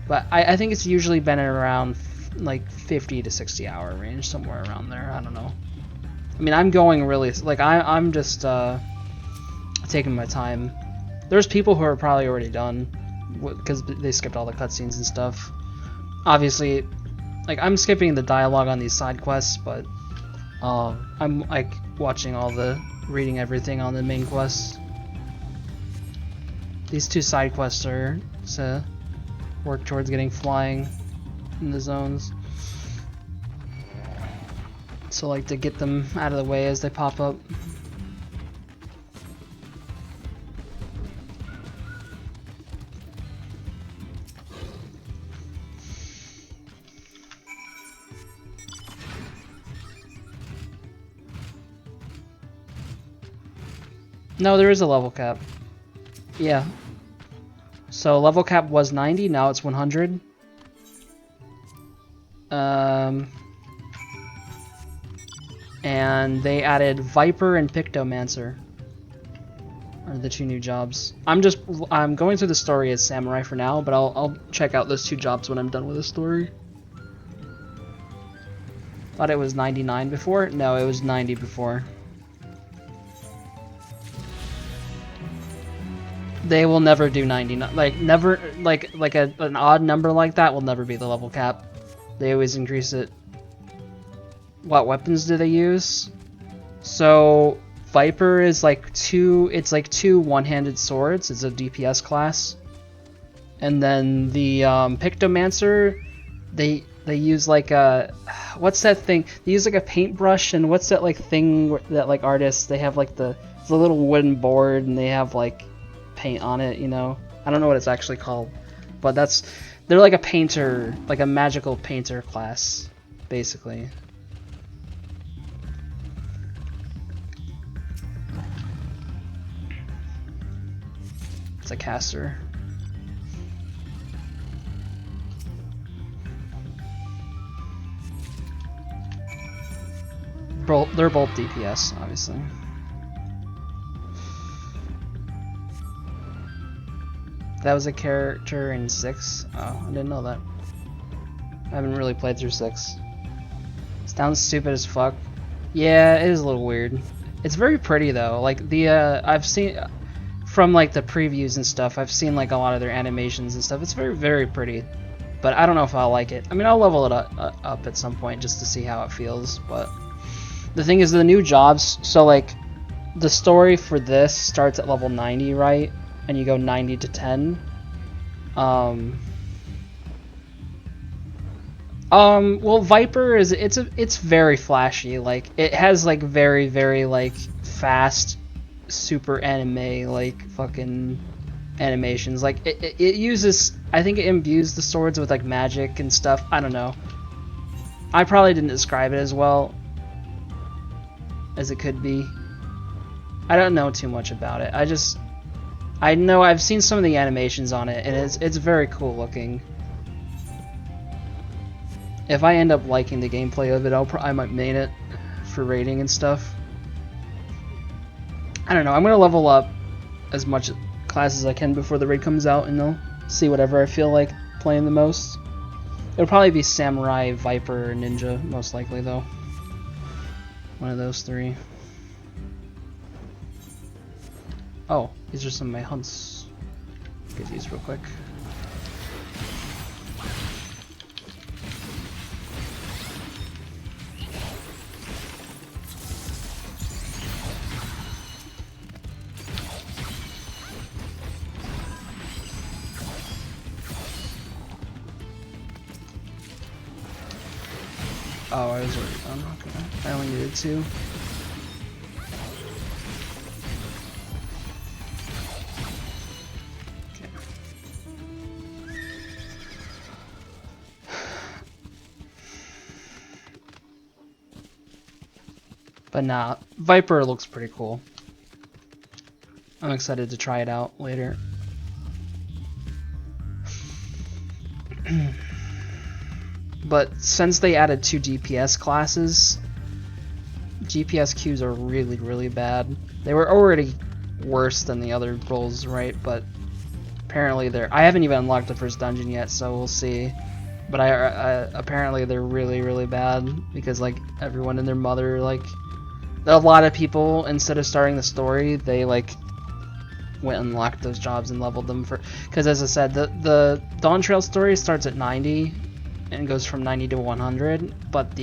But I think it's usually been around like 50 to 60 hour range, somewhere around there. I don't know. I mean, I'm going really, like, I'm just taking my time. There's people who are probably already done, because they skipped all the cutscenes and stuff. Obviously, like, I'm skipping the dialogue on these side quests, but I'm, like, watching all the, reading everything on the main quest. These 2 side quests are to work towards getting flying in the zones. So, like, to get them out of the way as they pop up. No, there is a level cap. Yeah. So level cap was 90, now it's 100. And they added Viper and Pictomancer are the 2 new jobs. I'm going through the story as Samurai for now, but I'll check out those 2 jobs when I'm done with the story. Thought it was 99 before? No, it was 90 before. They will never do 99. Like never, like an odd number like that will never be the level cap. They always increase it. What weapons do they use? So Viper is like 2. It's like 2 one-handed swords. It's a DPS class. And then the Pictomancer, they use like a, what's that thing? They use like a paintbrush, and what's that like thing that like artists, they have like the little wooden board and they have like paint on it, you know? I don't know what it's actually called, but they're like a painter, like a magical painter class, basically. It's a caster. They're both DPS, obviously. That was a character in 6? Oh, I didn't know that. I haven't really played through 6. Sounds stupid as fuck. Yeah, it is a little weird. It's very pretty though. Like the I've seen from like the previews and stuff, I've seen like a lot of their animations and stuff. It's very, very pretty. But I don't know if I'll like it. I mean, I'll level it up at some point just to see how it feels, but the thing is, the new jobs, so like the story for this starts at level 90, right? And you go 90 to 10. Well, Viper is it's very flashy. Like it has like very, very like fast, super anime like fucking animations. Like it uses, I think it imbues the swords with like magic and stuff. I don't know. I probably didn't describe it as well as it could be. I don't know too much about it. I know I've seen some of the animations on it, and it's very cool looking. If I end up liking the gameplay of it, I might main it for rating and stuff. I don't know. I'm gonna level up as much class as I can before the raid comes out, and I'll see whatever I feel like playing the most. It'll probably be Samurai, Viper, or Ninja, most likely though. One of those 3. Oh, these are some of my hunts. Get these real quick. Oh, I was already done. Okay. I only needed 2. Okay. But nah, Viper looks pretty cool. I'm excited to try it out later. But since they added 2 DPS classes, DPS queues are really, really bad. They were already worse than the other roles, right? But apparently they're... I haven't even unlocked the first dungeon yet, so we'll see. But apparently they're really, really bad because like everyone and their mother, like a lot of people, instead of starting the story, they like went and unlocked those jobs and leveled them for... Because as I said, the Dawntrail story starts at 90 and goes from 90 to 100, but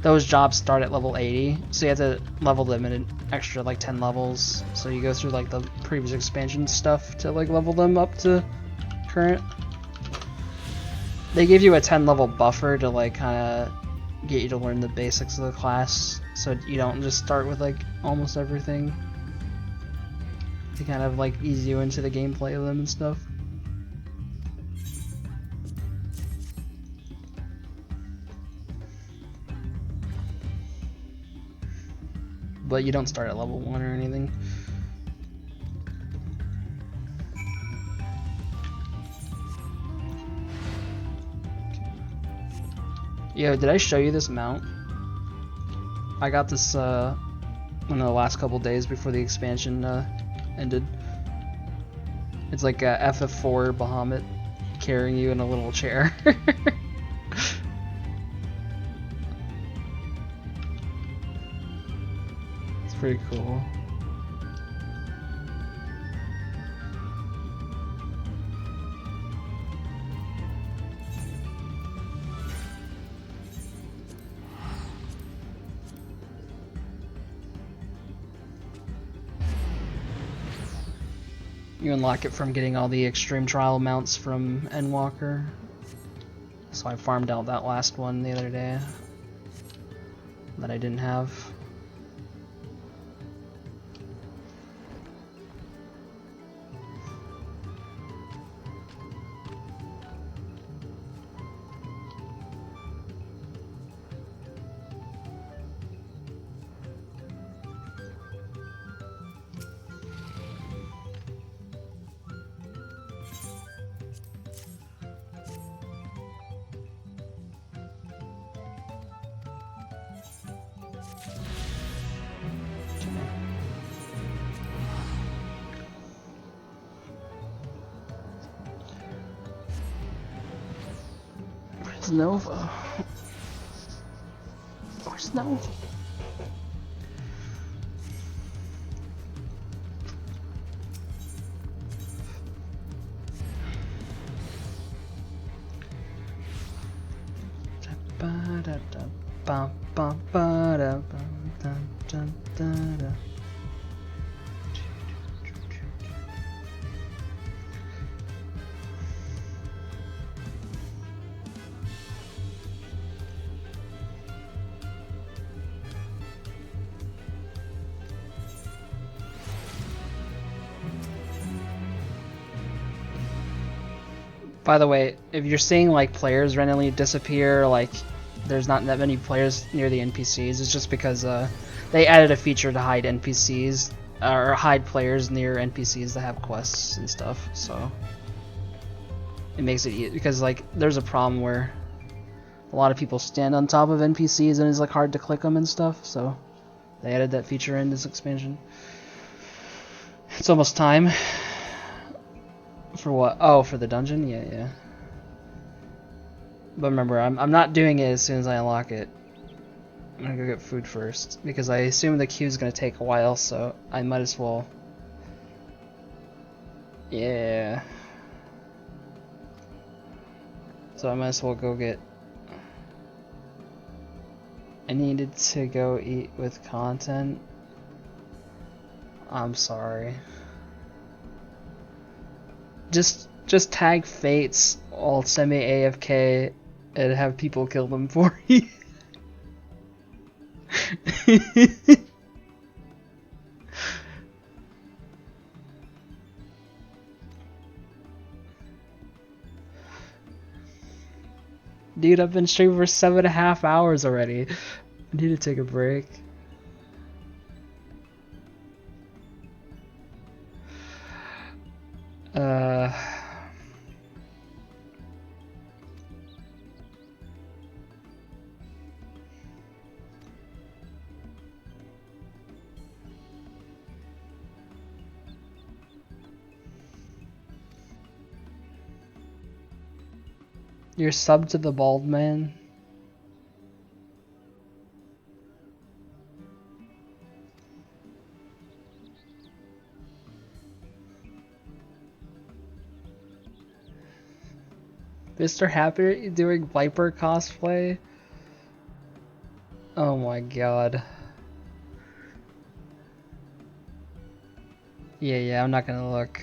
those jobs start at level 80, so you have to level them in an extra like 10 levels. So you go through like the previous expansion stuff to like level them up to current. They give you a 10 level buffer to like kind of get you to learn the basics of the class, so you don't just start with like almost everything, to kind of like ease you into the gameplay of them and stuff. But you don't start at level 1 or anything. Yo, did I show you this mount? I got this one of the last couple days before the expansion ended. It's like a FF4 Bahamut carrying you in a little chair. It's pretty cool. You unlock it from getting all the extreme trial mounts from Endwalker. So I farmed out that last one the other day that I didn't have. Where's Nova? Where's Nova? By the way, if you're seeing like players randomly disappear, like there's not that many players near the NPCs, it's just because they added a feature to hide NPCs or hide players near NPCs that have quests and stuff. So it makes it easy because like there's a problem where a lot of people stand on top of NPCs and it's like hard to click them and stuff. So they added that feature in this expansion. It's almost time. For what? Oh, for the dungeon? Yeah, yeah. But remember, I'm not doing it as soon as I unlock it. I'm gonna go get food first, because I assume the queue's gonna take a while, so I might as well... Yeah. So I might as well go get... I needed to go eat with content. I'm sorry. Just tag Fates all semi-AFK and have people kill them for you. Dude, I've been streaming for 7.5 hours already. I need to take a break. You're sub to the bald man? Mr. Happy doing Viper cosplay? Oh my god. Yeah, I'm not gonna look.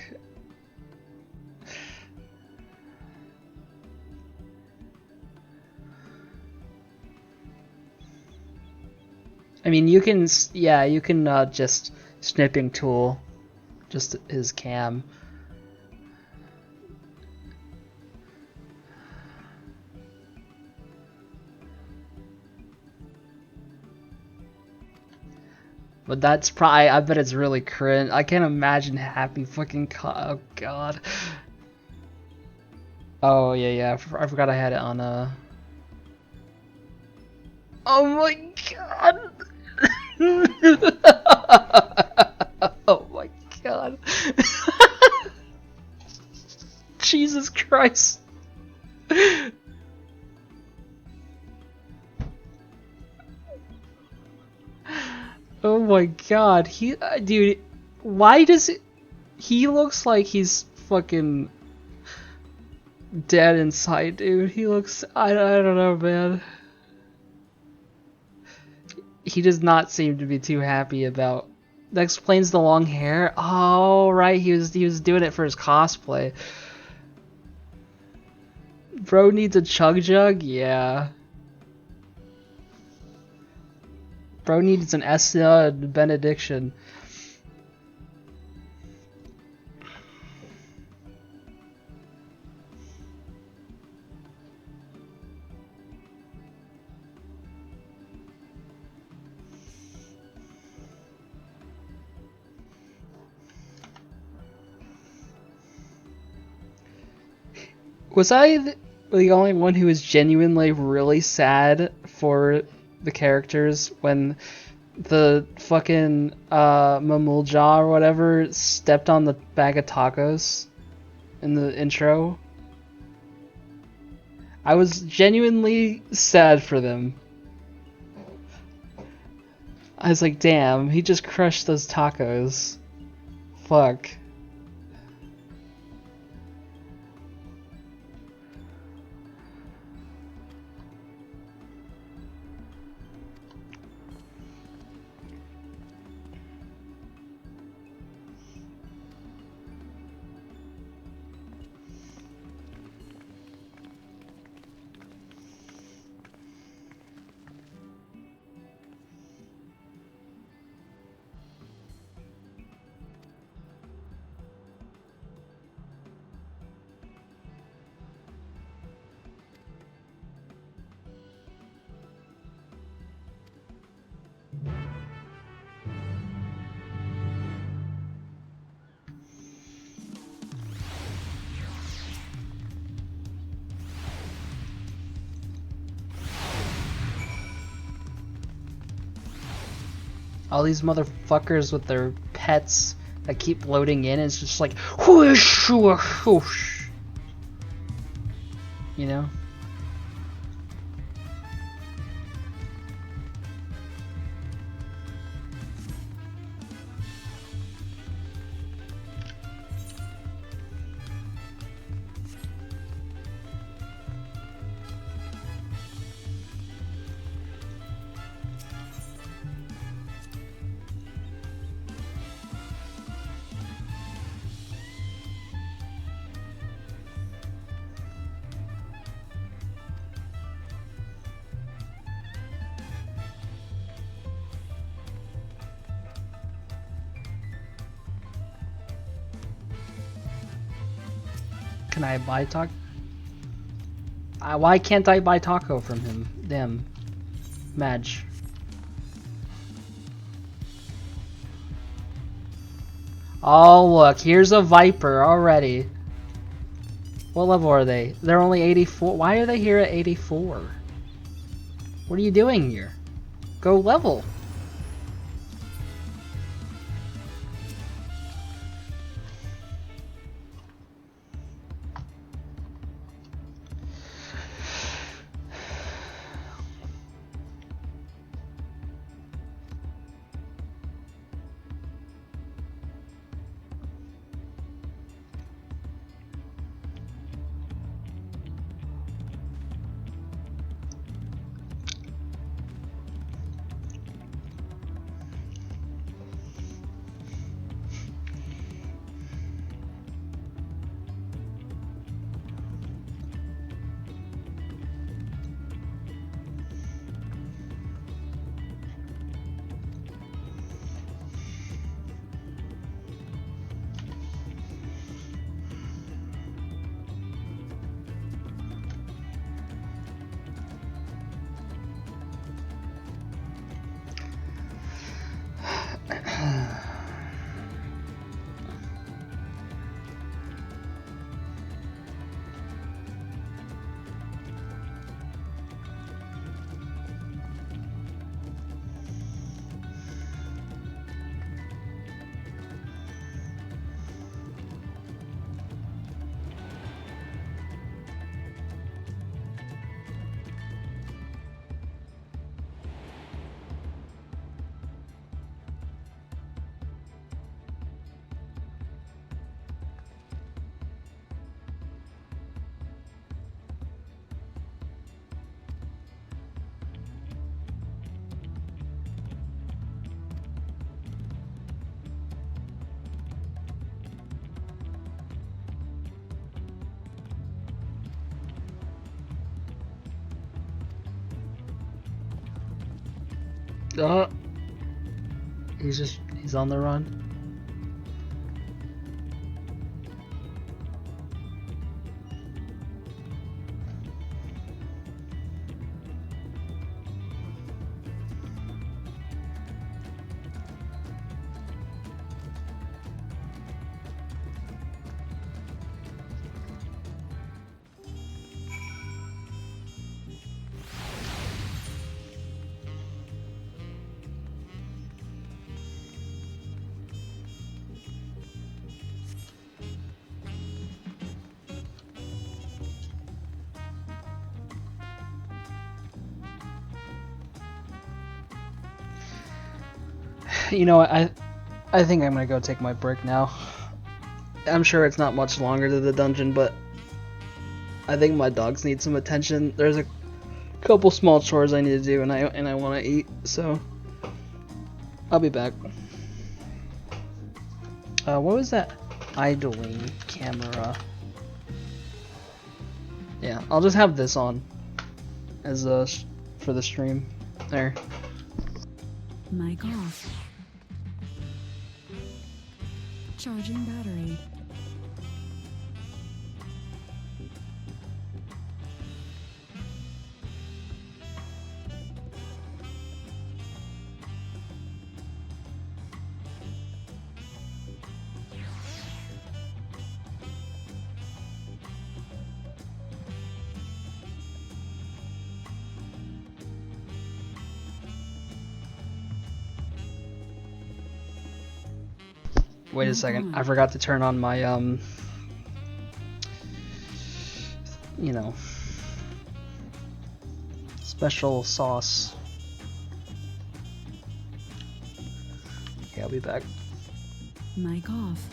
I mean, you can, yeah, you can just snipping tool, just his cam. But that's probably, I bet it's really cringe. I can't imagine Happy fucking, oh god. Oh, yeah, I forgot I had it on, oh my god! Oh my god. Jesus Christ. Oh my god. Dude, why does he looks like he's fucking dead inside, dude. He looks, I don't know, man. He does not seem to be too happy about. That explains the long hair. Oh right, he was doing it for his cosplay. Bro needs a chug jug, yeah. Bro needs an Esna benediction. Was I the only one who was genuinely really sad for the characters when the fucking Mamulja or whatever stepped on the bag of tacos in the intro? I was genuinely sad for them. I was like, damn, he just crushed those tacos. Fuck. All these motherfuckers with their pets that keep loading in, it's just like whoosh, whoosh, whoosh. You know? Can I buy taco? Why can't I buy taco from him? Damn. Madge. Oh look, here's a Viper already. What level are they? They're only 84. Why are they here at 84? What are you doing here? Go level. He's on the run. You know what, I think I'm gonna go take my break now. I'm sure it's not much longer to the dungeon, but I think my dogs need some attention. There's a couple small chores I need to do, and I want to eat, so I'll be back. What was that idling camera? Yeah, I'll just have this on as for the stream. There. Mic off. Charging battery. Wait a second, I forgot to turn on my, you know, special sauce. Okay, I'll be back. Mic off.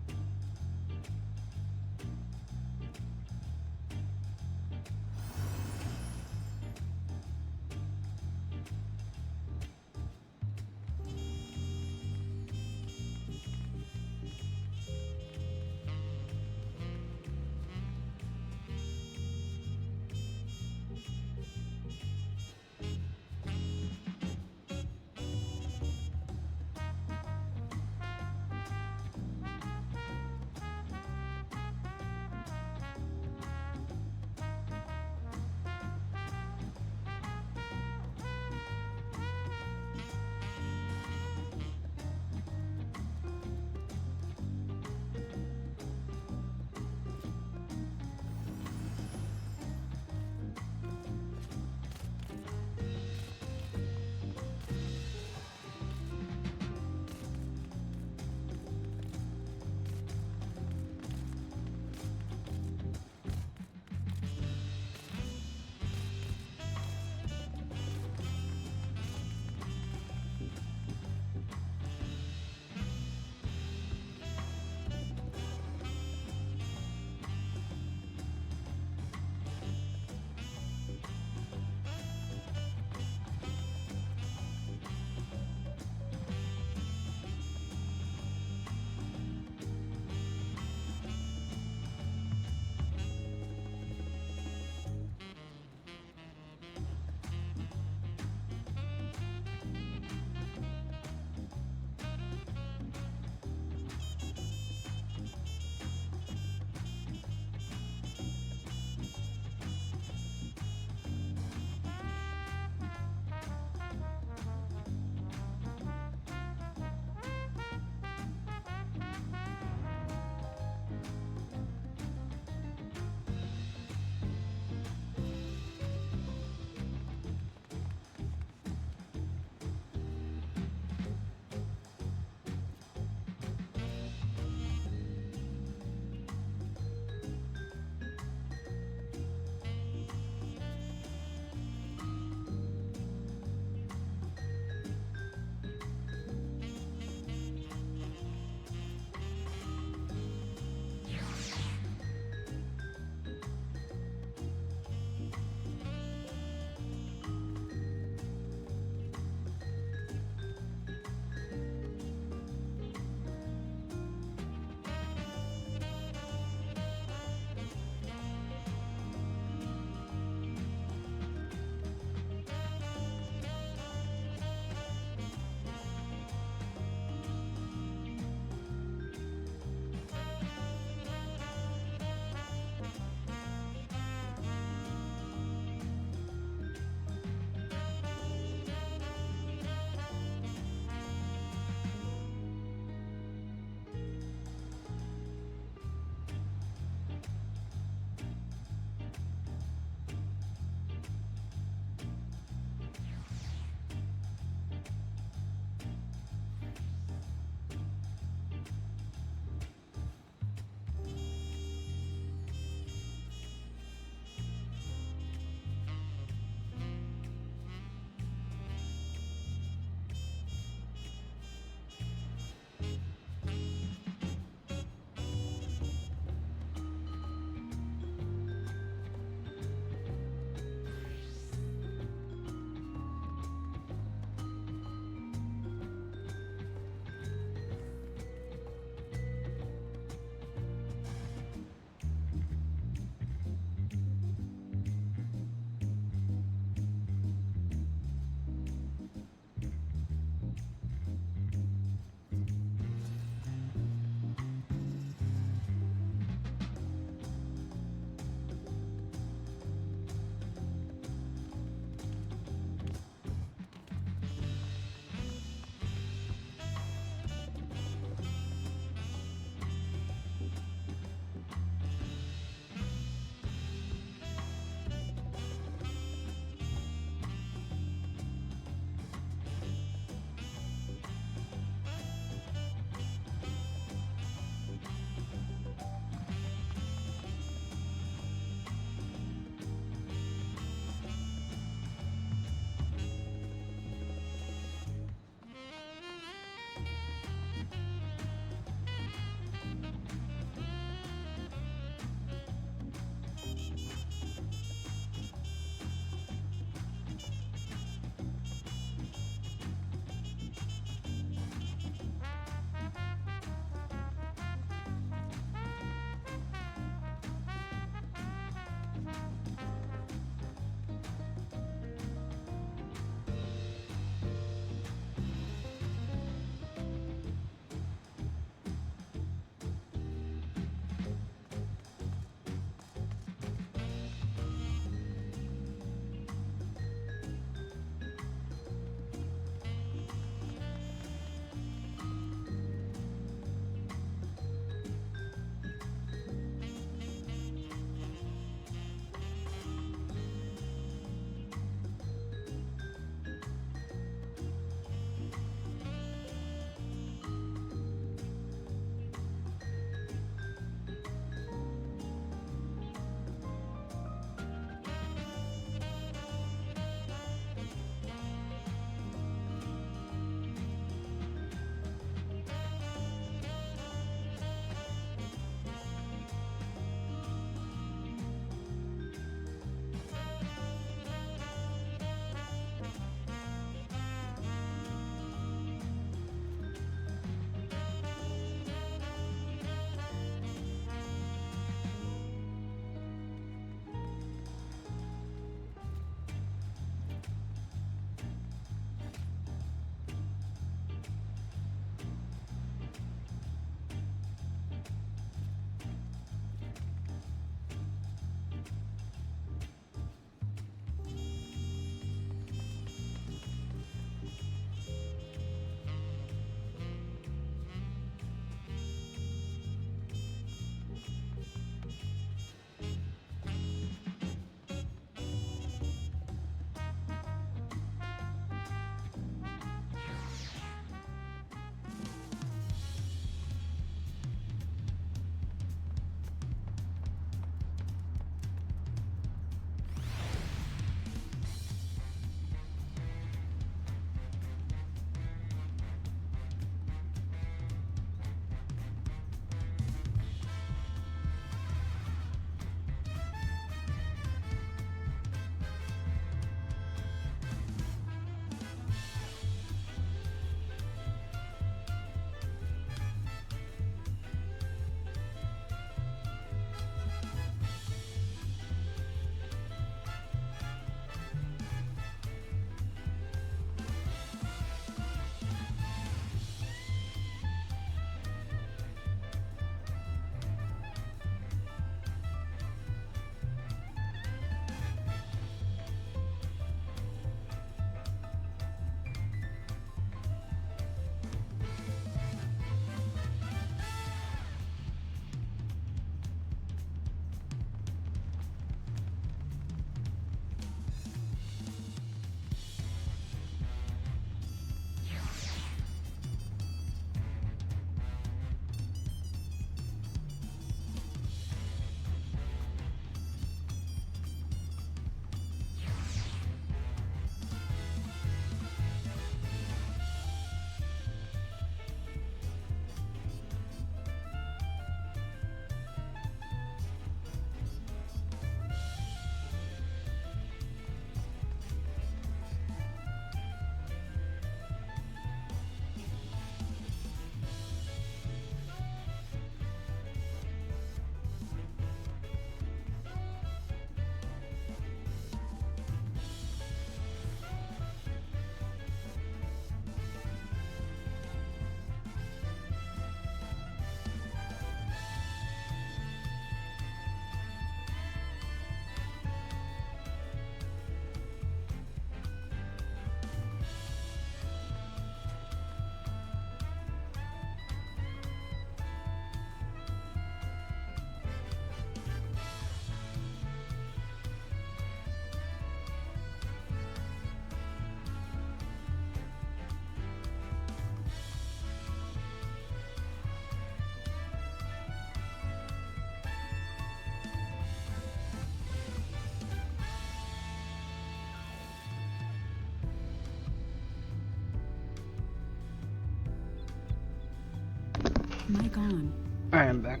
Mic on. Alright, I'm back.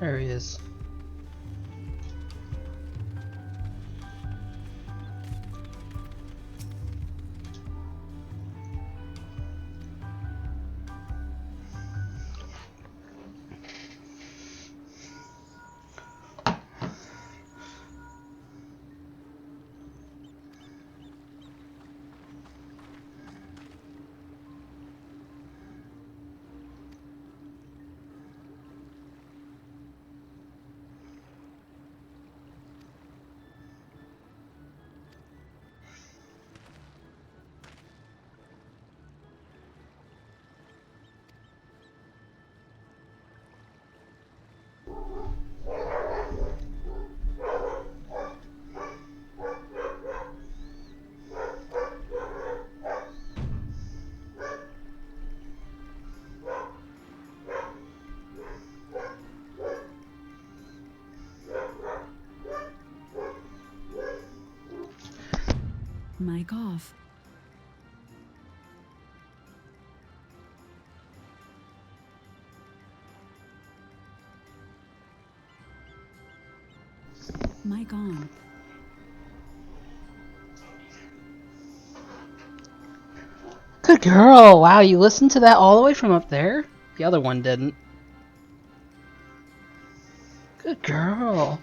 There he is. Mic off. Mic on. Good girl! Wow, you listened to that all the way from up there? The other one didn't. Good girl.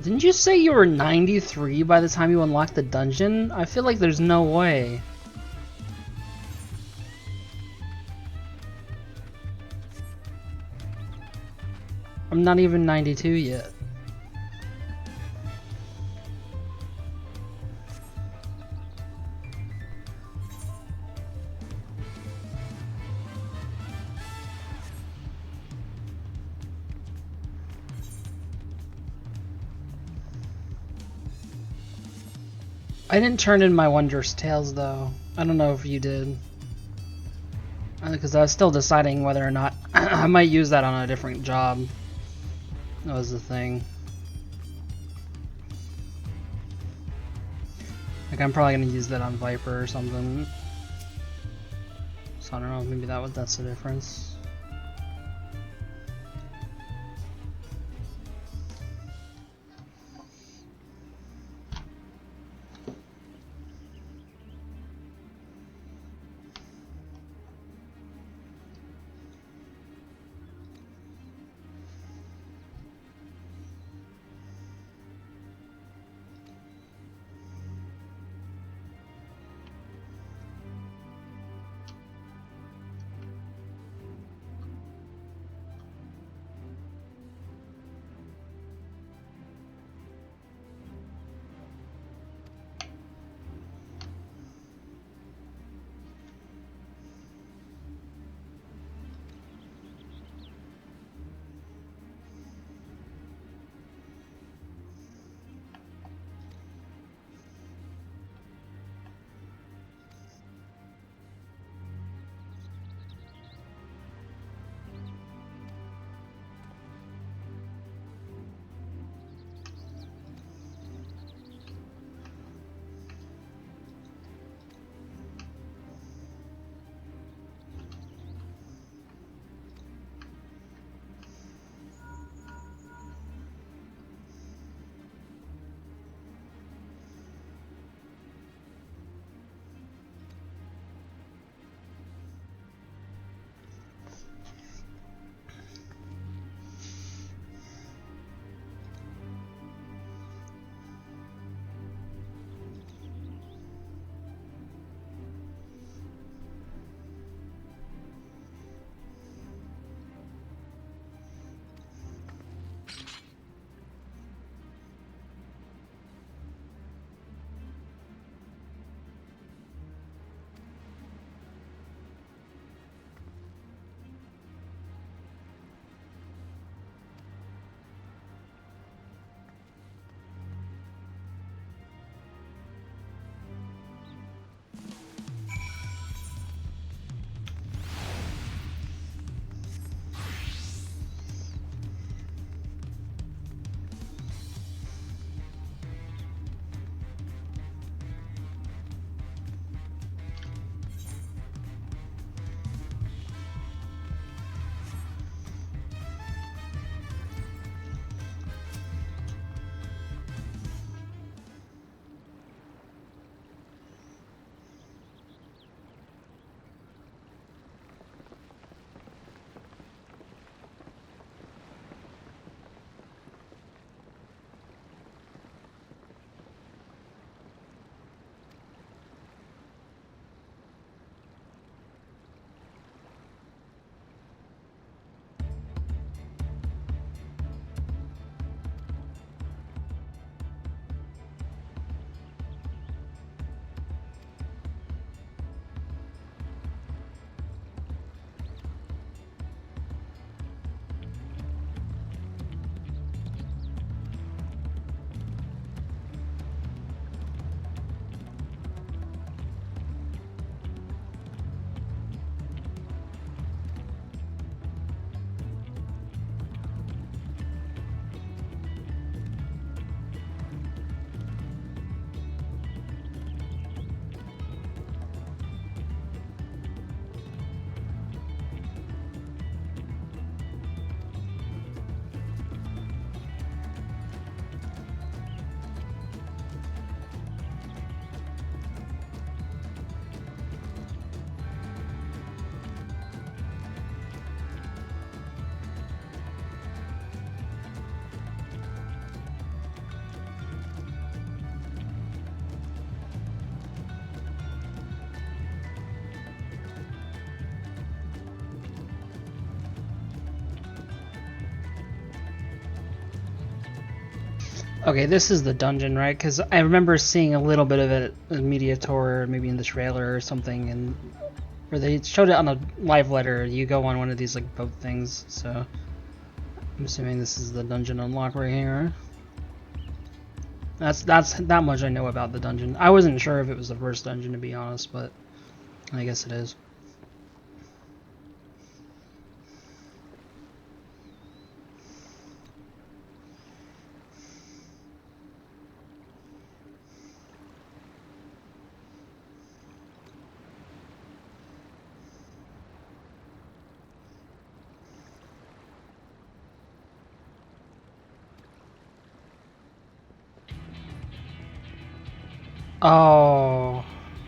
Didn't you say you were 93 by the time you unlocked the dungeon? I feel like there's no way. I'm not even 92 yet. I didn't turn in my Wondrous Tales though. I don't know if you did. Because I was still deciding whether or not I might use that on a different job. That was the thing. Like I'm probably gonna use that on Viper or something. So I don't know, maybe that's the difference. Okay, this is the dungeon, right? Because I remember seeing a little bit of it in media tour, maybe in the trailer or something, and where they showed it on a live letter. You go on one of these like boat things, so I'm assuming this is the dungeon unlock right here. That's that much I know about the dungeon. I wasn't sure if it was the first dungeon, to be honest, but I guess it is. Oh,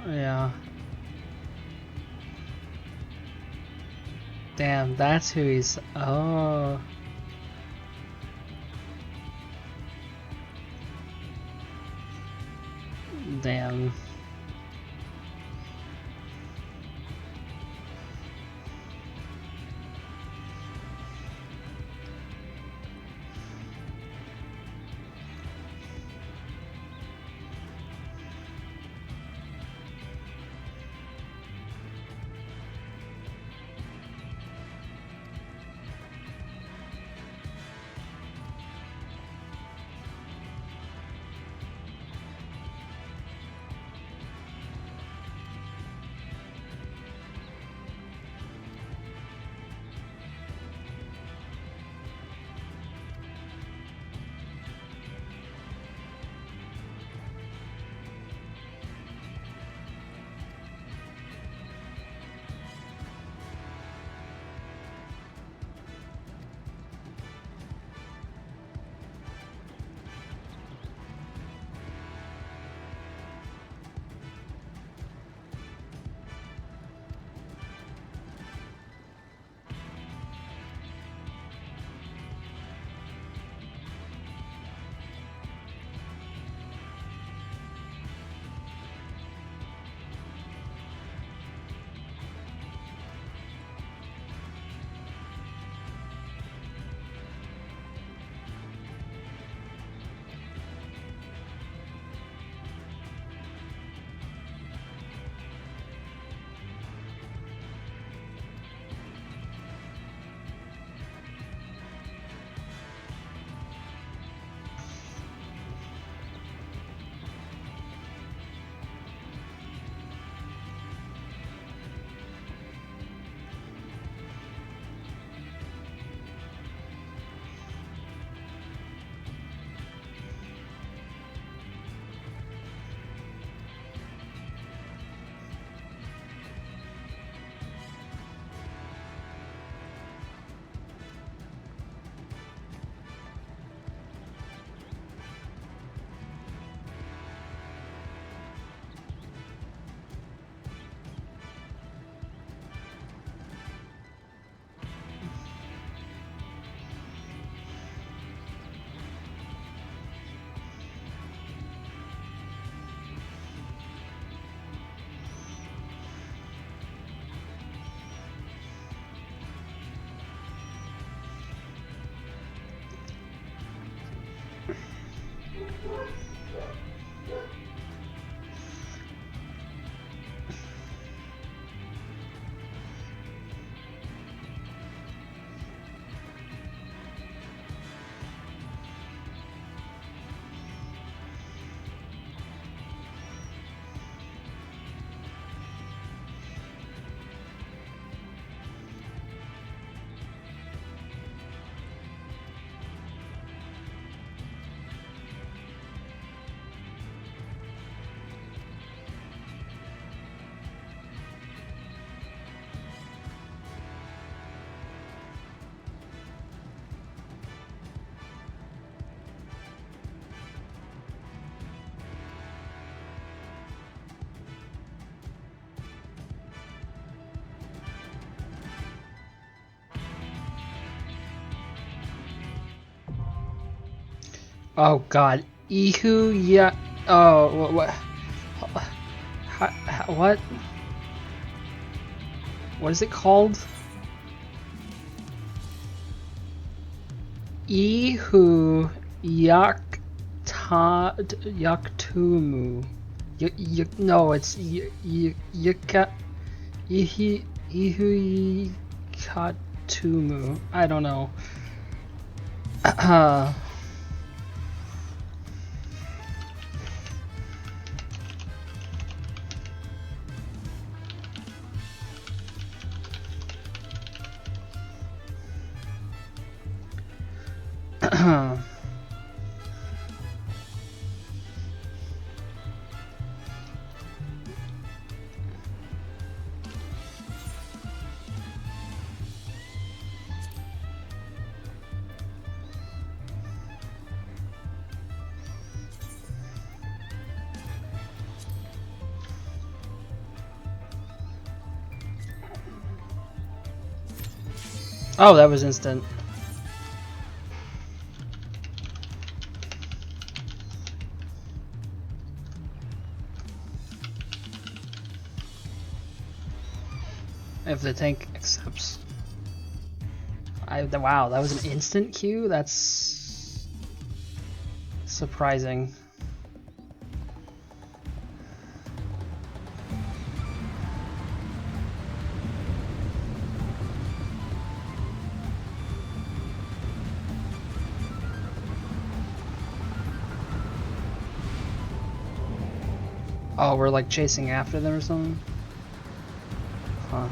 yeah. Damn, that's who he's... Oh. Damn. Oh god. Ihu, yeah. Oh, what? What? What is it called? Ihu Yak Yaktumu. No, it's Ihuyikatumu. I don't know. Oh, that was instant. If the tank accepts. Wow, that was an instant queue? That's surprising. Oh, we're like chasing after them or something? Huh.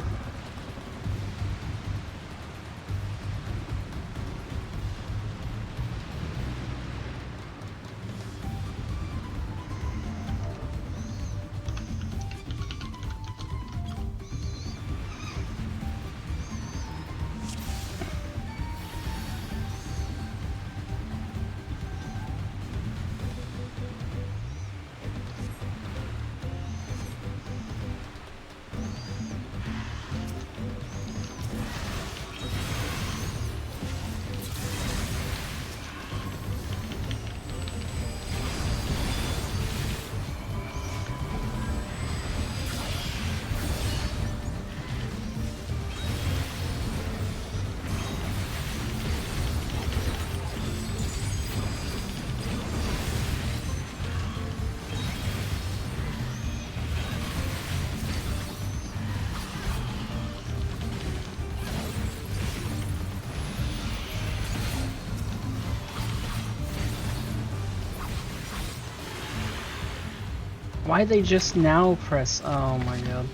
Why'd they just now press? Oh my god.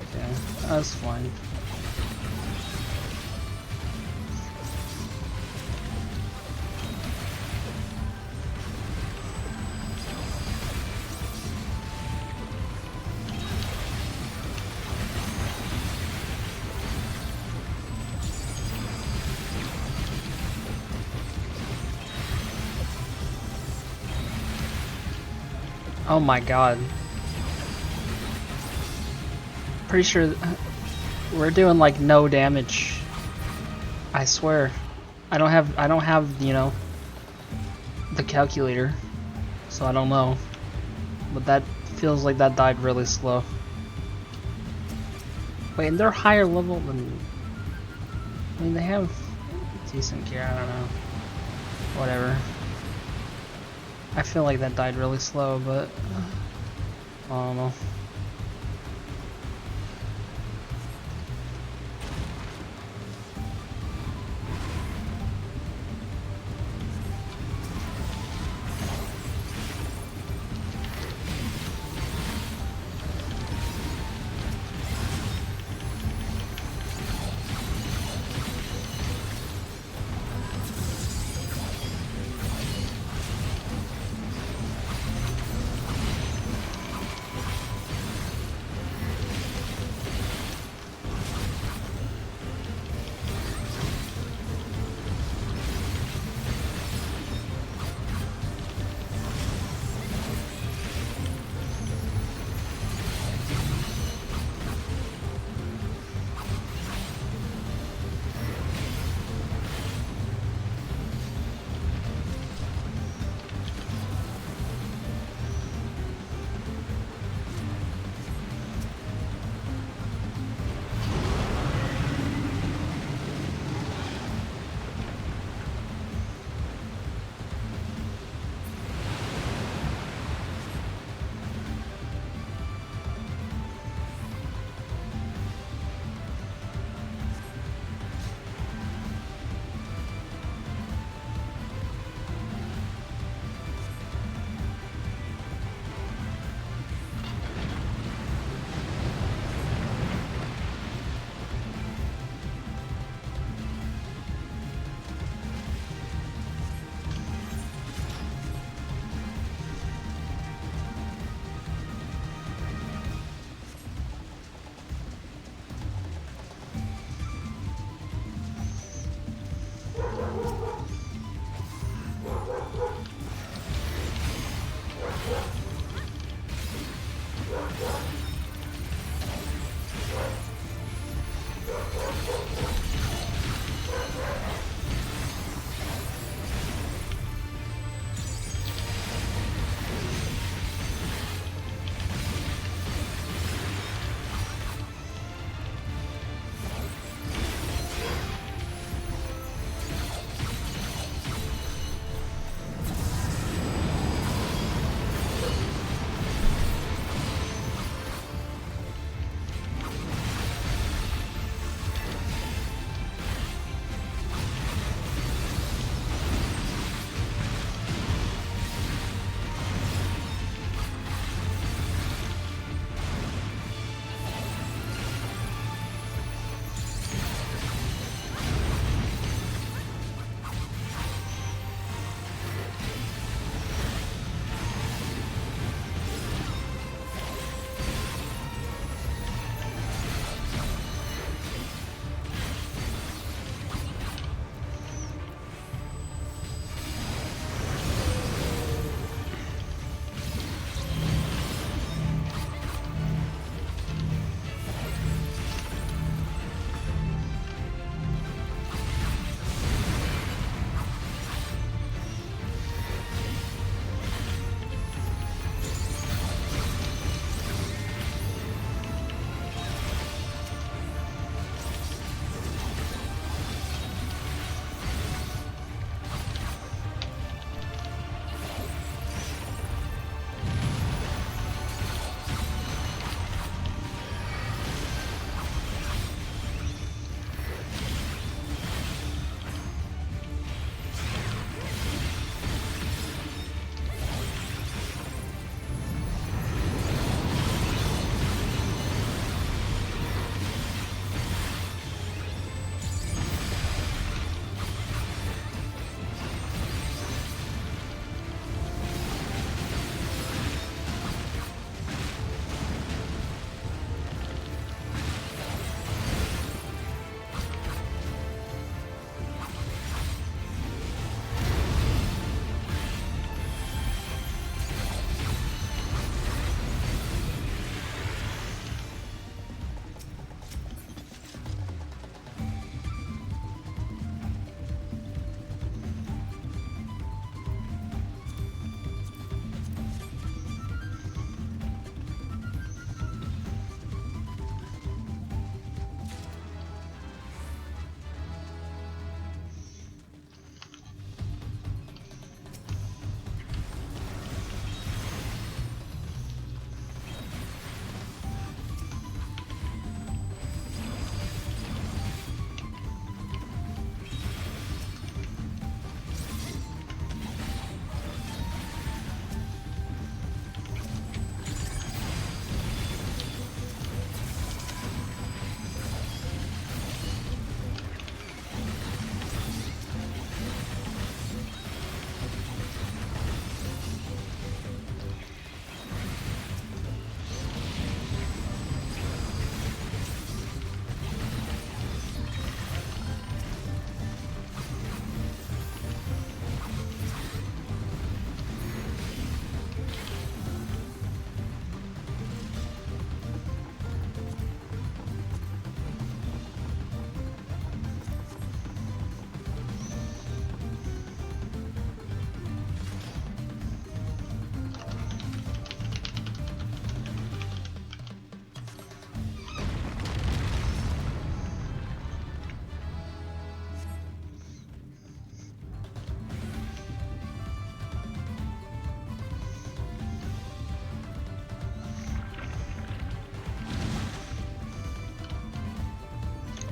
Okay, that's fine. Oh my god. Pretty sure we're doing like no damage. I swear. I don't have, you know, the calculator. So I don't know. But that feels like that died really slow. Wait, and they're higher level than, I mean, they have decent gear, I don't know. Whatever. I feel like that died really slow, but I don't know.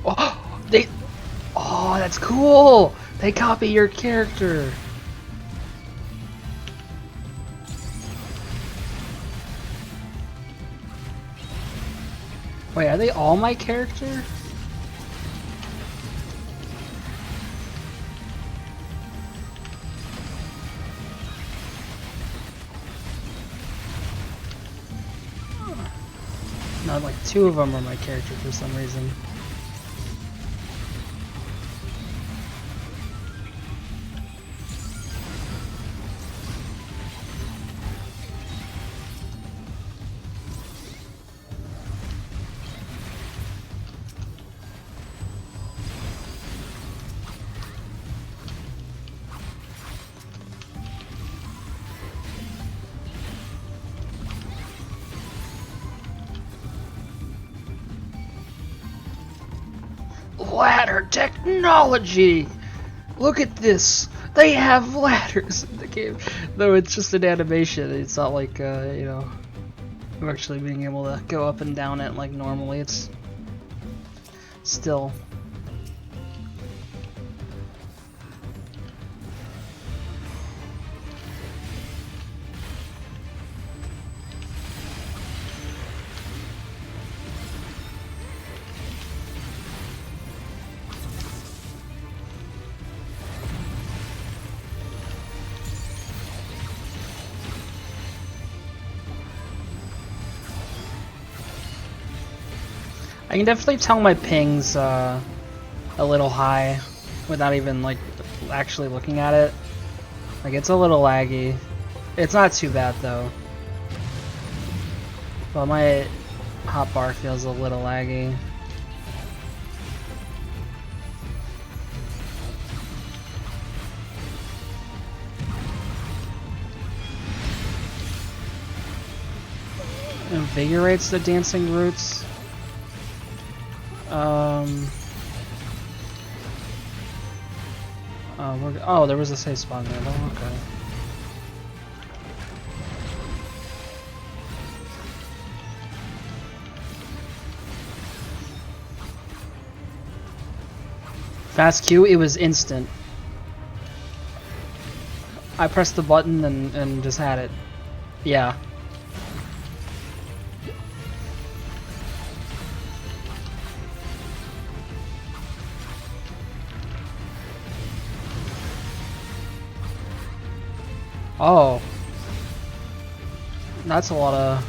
Oh, they. Oh, that's cool. They copy your character. Wait, are they all my character? No, like 2 of them are my character for some reason. ladder technology! Look at this! They have ladders in the game. Though it's just an animation, it's not like, you know, I'm actually being able to go up and down it like normally. It's still... I can definitely tell my ping's a little high without even like actually looking at it. Like it's a little laggy. It's not too bad though. But my hotbar feels a little laggy. Invigorates the dancing roots. Oh, there was a safe spawn there. Oh, okay. Fast Q, it was instant. I pressed the button and just had it. Yeah. Oh. That's a lot of...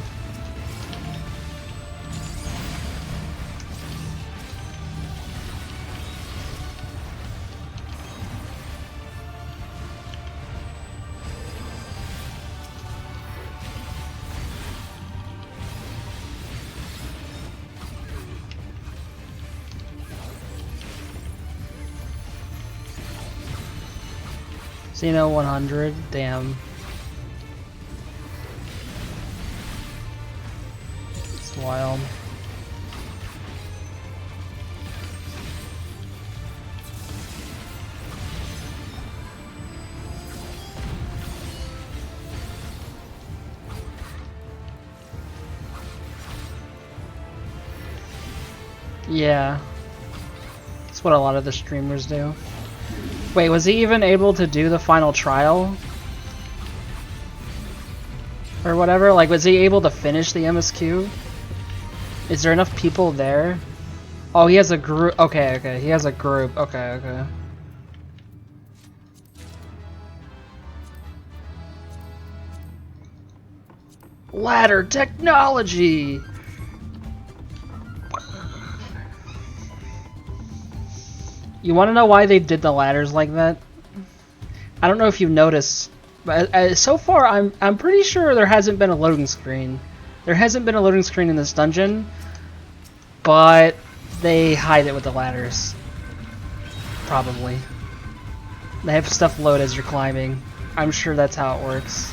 Xeno 100, damn. It's wild. Yeah. That's what a lot of the streamers do. Wait, was he even able to do the final trial? Or whatever? Like, was he able to finish the MSQ? Is there enough people there? Oh, he has a group. Okay, okay. He has a group. Okay, okay. Ladder technology! You want to know why they did the ladders like that? I don't know if you've noticed, but so far I'm pretty sure there hasn't been a loading screen. There hasn't been a loading screen in this dungeon, but they hide it with the ladders. Probably. They have stuff load as you're climbing. I'm sure that's how it works.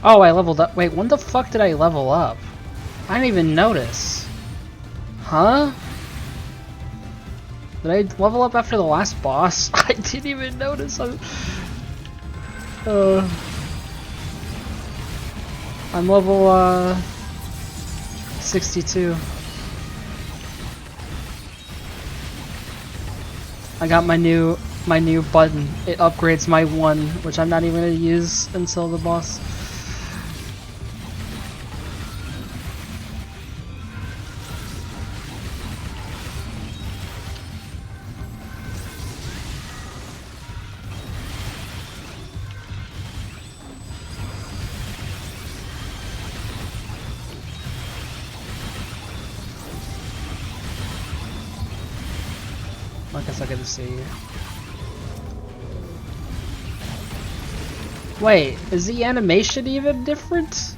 Oh, I leveled up. Wait, when the fuck did I level up? I didn't even notice. Huh? Did I level up after the last boss? I didn't even notice. I'm level 62. I got my new button. It upgrades my 1, which I'm not even gonna use until the boss. I guess I get to see. Wait, is the animation even different?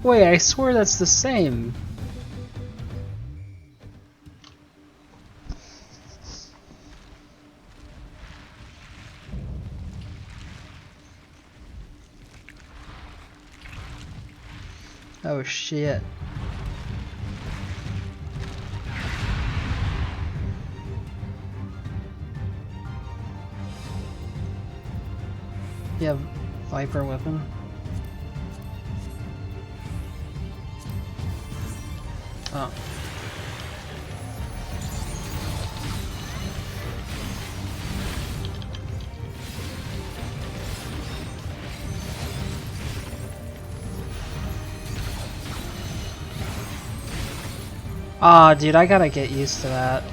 Wait, I swear that's the same. Oh shit. You have Viper weapon. Oh. Ah, dude, I gotta get used to that.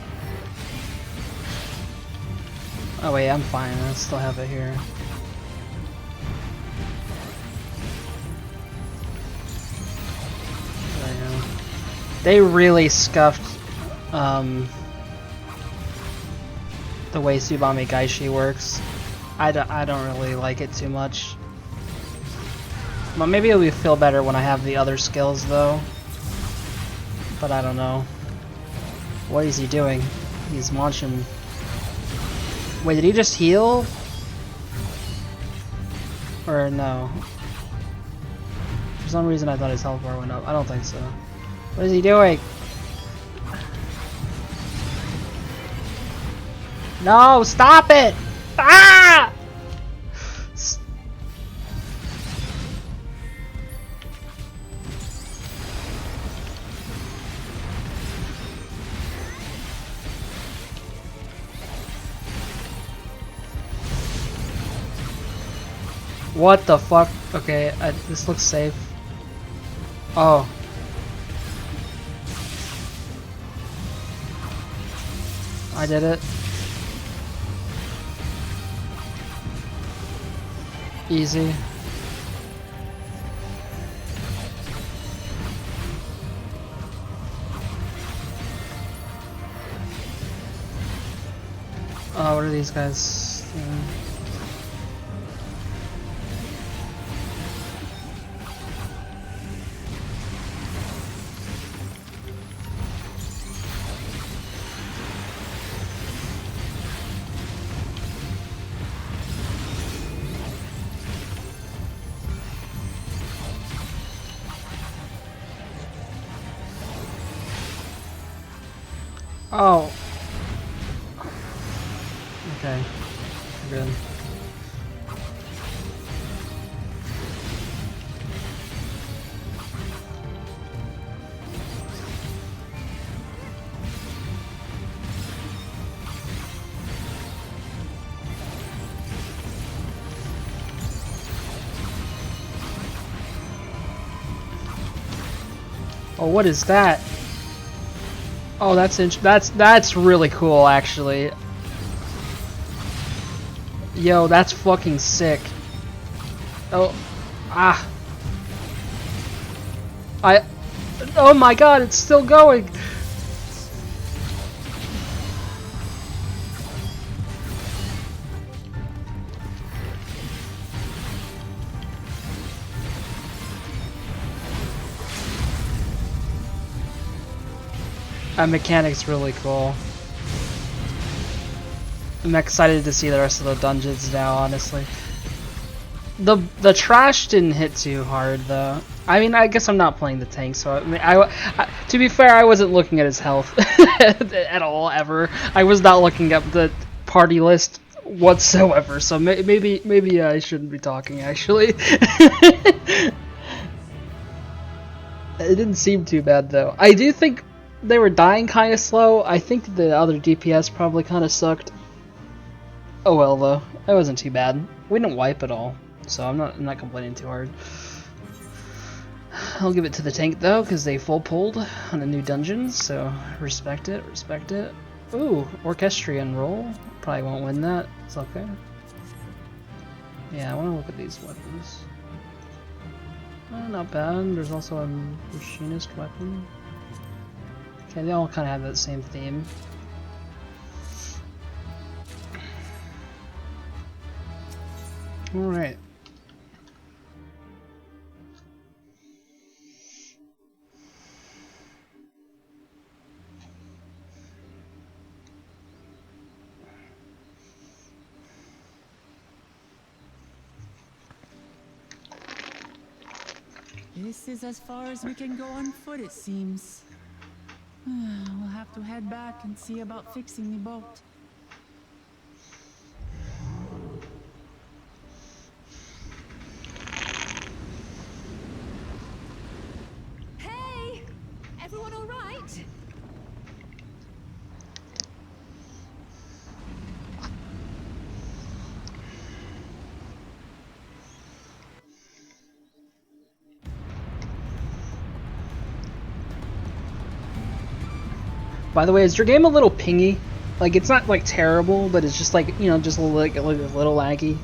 Oh wait, I'm fine. I still have it here. They really scuffed the way Tsubame Gaishi works. I don't really like it too much. Well, maybe it'll feel better when I have the other skills though. But I don't know. What is he doing? He's launching. Wait, did he just heal? Or no? For some reason I thought his health bar went up. I don't think so. What is he doing? No, stop it! Ah! What the fuck? Okay, this looks safe. Oh. I did it. Easy. Oh, what are these guys doing? Oh. Okay. Good. Oh, what is that? Oh, that's really cool, actually. Yo, that's fucking sick. Oh, ah. Oh my god, it's still going. That mechanic's really cool. I'm excited to see the rest of the dungeons now, honestly. The trash didn't hit too hard though. I mean, I guess I'm not playing the tank, so I mean, to be fair, I wasn't looking at his health at all ever. I was not looking up the party list whatsoever. So maybe I shouldn't be talking actually. It didn't seem too bad though. I do think they were dying kind of slow. I think the other DPS probably kind of sucked. Oh well though, it wasn't too bad. We didn't wipe at all, so I'm not complaining too hard. I'll give it to the tank though, because they full pulled on a new dungeon, so respect it, respect it. Ooh, Orchestrion roll. Probably won't win that. It's okay. Yeah, I want to look at these weapons. Not bad. There's also a machinist weapon. Okay, they all kind of have that same theme. Alright. This is as far as we can go on foot, it seems. We'll have to head back and see about fixing the boat. Hey! Everyone all right? By the way, is your game a little pingy? Like, it's not like terrible, but it's just like, you know, just a little laggy.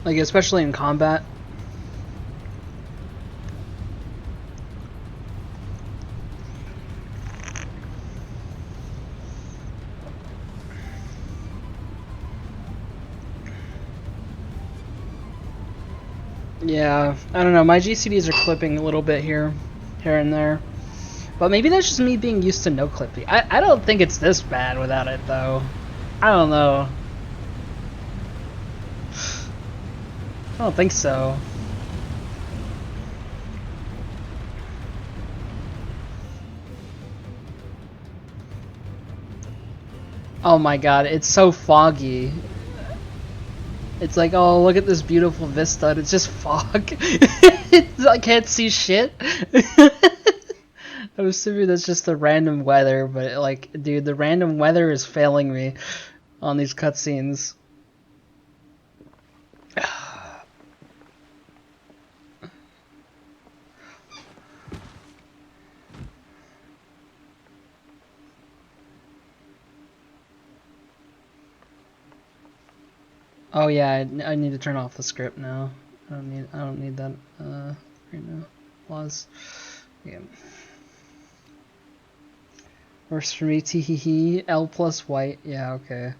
Like, especially in combat. Yeah, I don't know, my GCDs are clipping a little bit here and there. But maybe that's just me being used to no clipping. I don't think it's this bad without it, though. I don't know. I don't think so. Oh my god, it's so foggy. It's like, oh, look at this beautiful vista, and it's just fog. I can't see shit. I'm assuming that's just the random weather, but like, dude, the random weather is failing me on these cutscenes. Oh yeah, I need to turn off the script now. I don't need that right now. Pause. Yeah. Works for me, teehee. L plus white. Yeah, okay.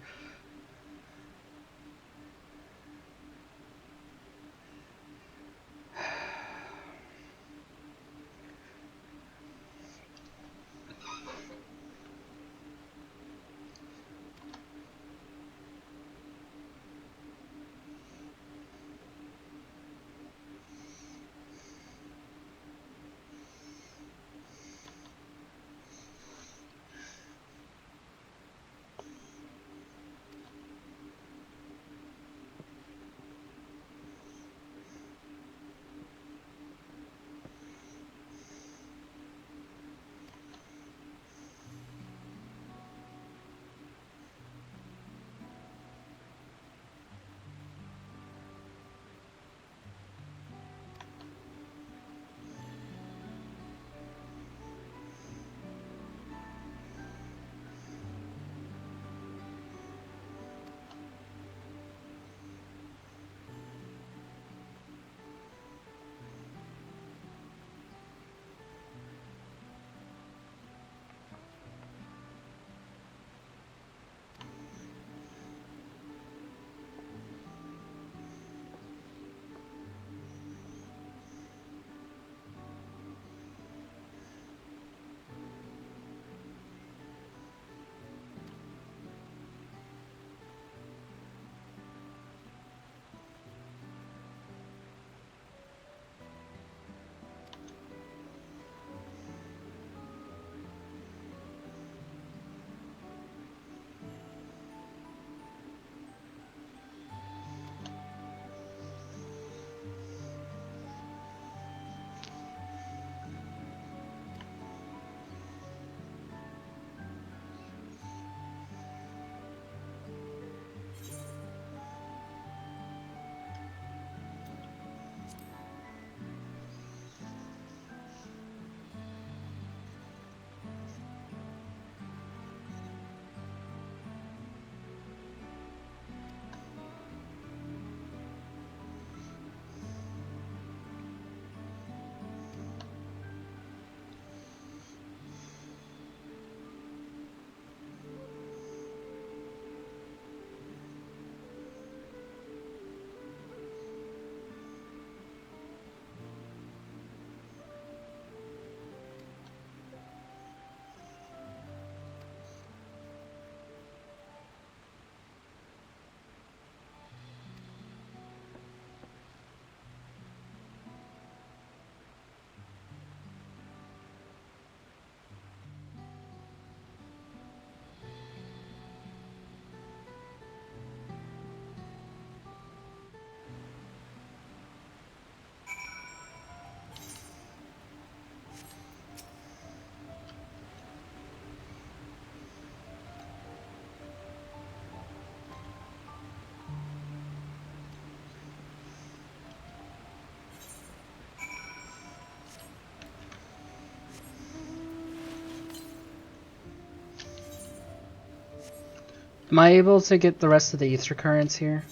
Am I able to get the rest of the ether currents here?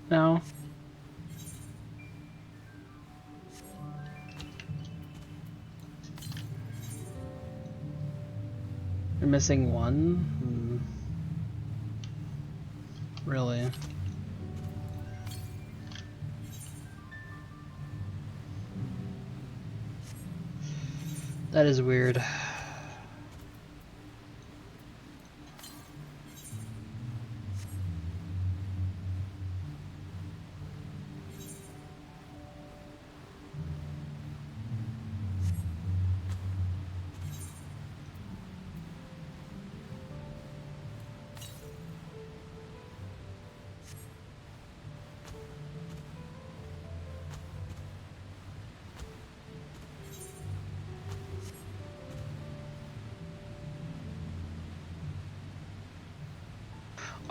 No? You're missing one? Really? That is weird.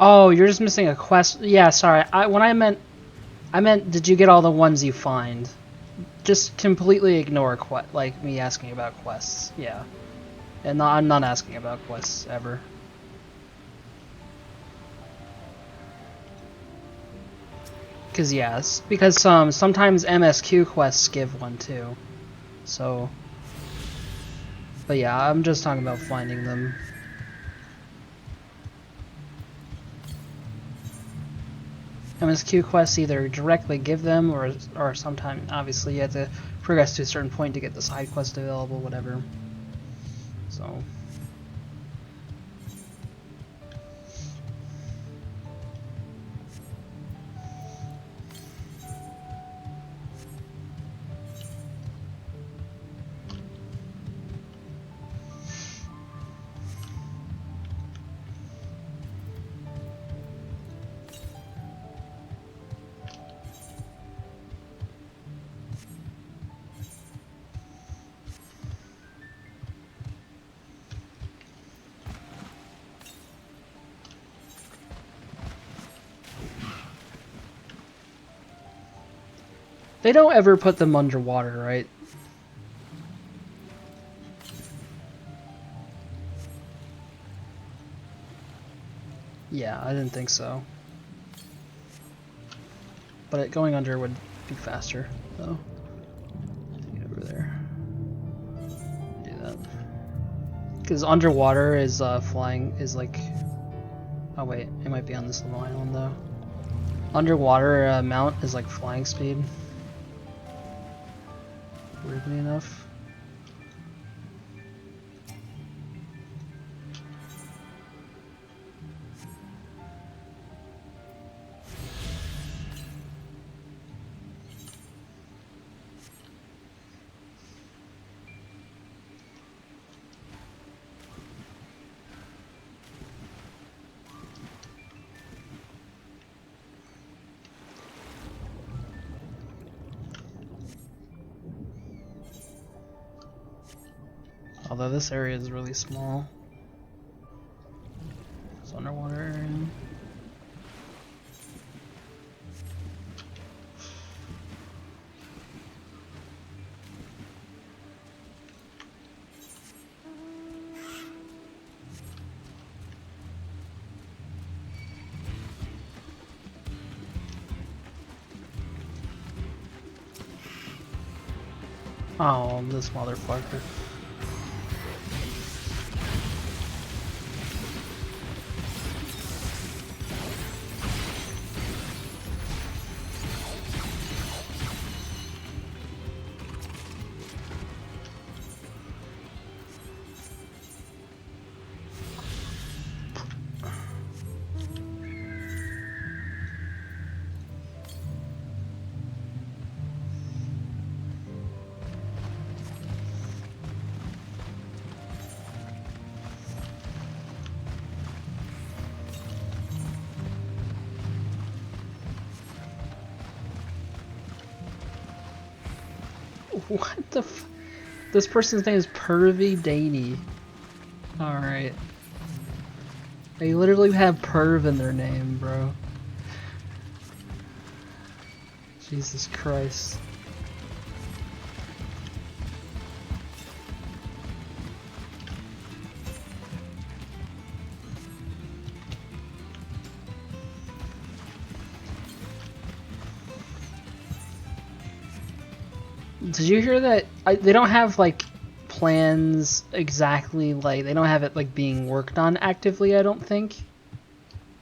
Oh, you're just missing a quest. Yeah, sorry. When I meant, did you get all the ones you find? Just completely ignore like me asking about quests. Yeah, and I'm not asking about quests ever. Cause yes, because sometimes MSQ quests give one too. So, but yeah, I'm just talking about finding them. MSQ quests either directly give them, or sometimes obviously you have to progress to a certain point to get the side quest available, whatever. So. They don't ever put them underwater, right? Yeah, I didn't think so. But going under would be faster, though. Get over there. Do that. Because underwater is flying is like. Oh wait, it might be on this little island though. Underwater mount is like flying speed. Weirdly enough. Although this area is really small. It's underwater area. Oh, this motherfucker. What the f- This person's name is Pervy Daney. Alright. They literally have Perv in their name, bro. Jesus Christ. Did you hear that? They don't have like plans exactly, like they don't have it like being worked on actively, I don't think,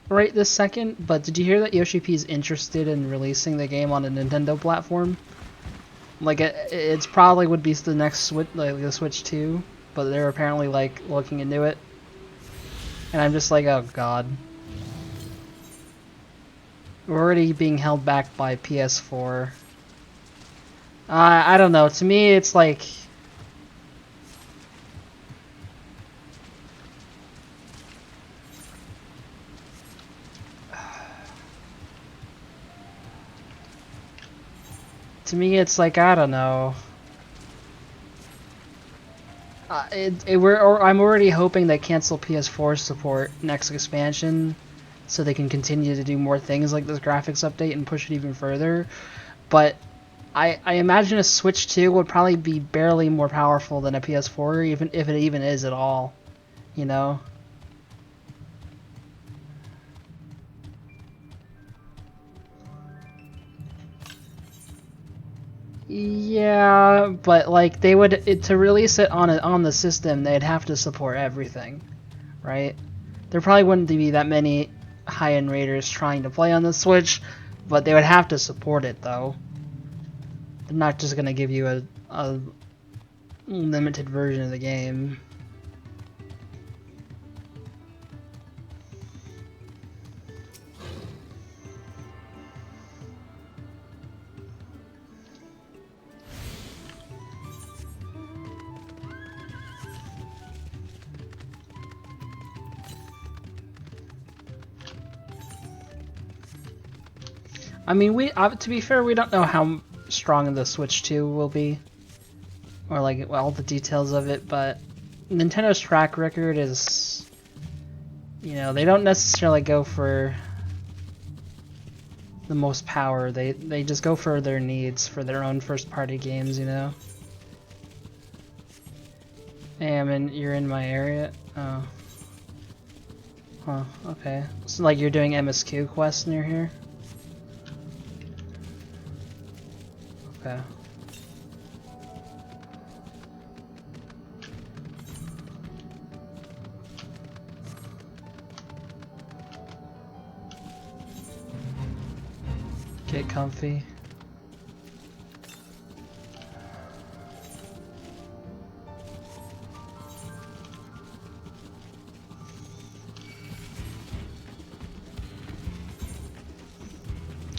right this second. But did you hear that Yoshi P is interested in releasing the game on a Nintendo platform? Like it's probably would be the next Switch, like the Switch 2, but they're apparently like looking into it. And I'm just like, oh god. We're already being held back by PS4. I don't know. To me, it's like... To me, it's like, I don't know. I'm already hoping they cancel PS4 support next expansion so they can continue to do more things like this graphics update and push it even further. But I imagine a Switch 2 would probably be barely more powerful than a PS4, even if it even is at all, you know? Yeah, but like they would to release it on the system, they'd have to support everything, right? There probably wouldn't be that many high-end raiders trying to play on the Switch, but they would have to support it though. They're not just gonna give you a limited version of the game. I mean, to be fair, we don't know how strong the Switch 2 will be, or like all the details of it, but Nintendo's track record is, you know, they don't necessarily go for the most power. They just go for their needs for their own first-party games, you know. Hey, you're in my area. Oh. Huh. Okay. So like you're doing MSQ quests near here. Okay. Get comfy.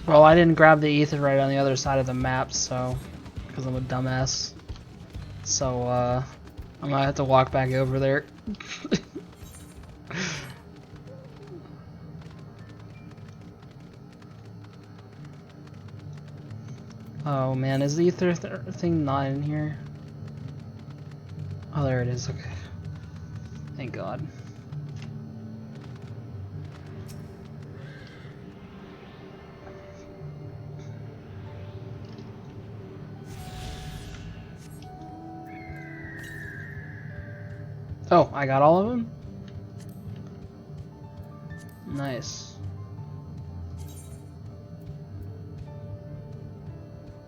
Well, I didn't grab the ether right on the other side of the map, so... because I'm a dumbass. So, I might have to walk back over there. Oh man, is the ether thing not in here? Oh, there it is, okay. Thank God. Oh, I got all of them? Nice.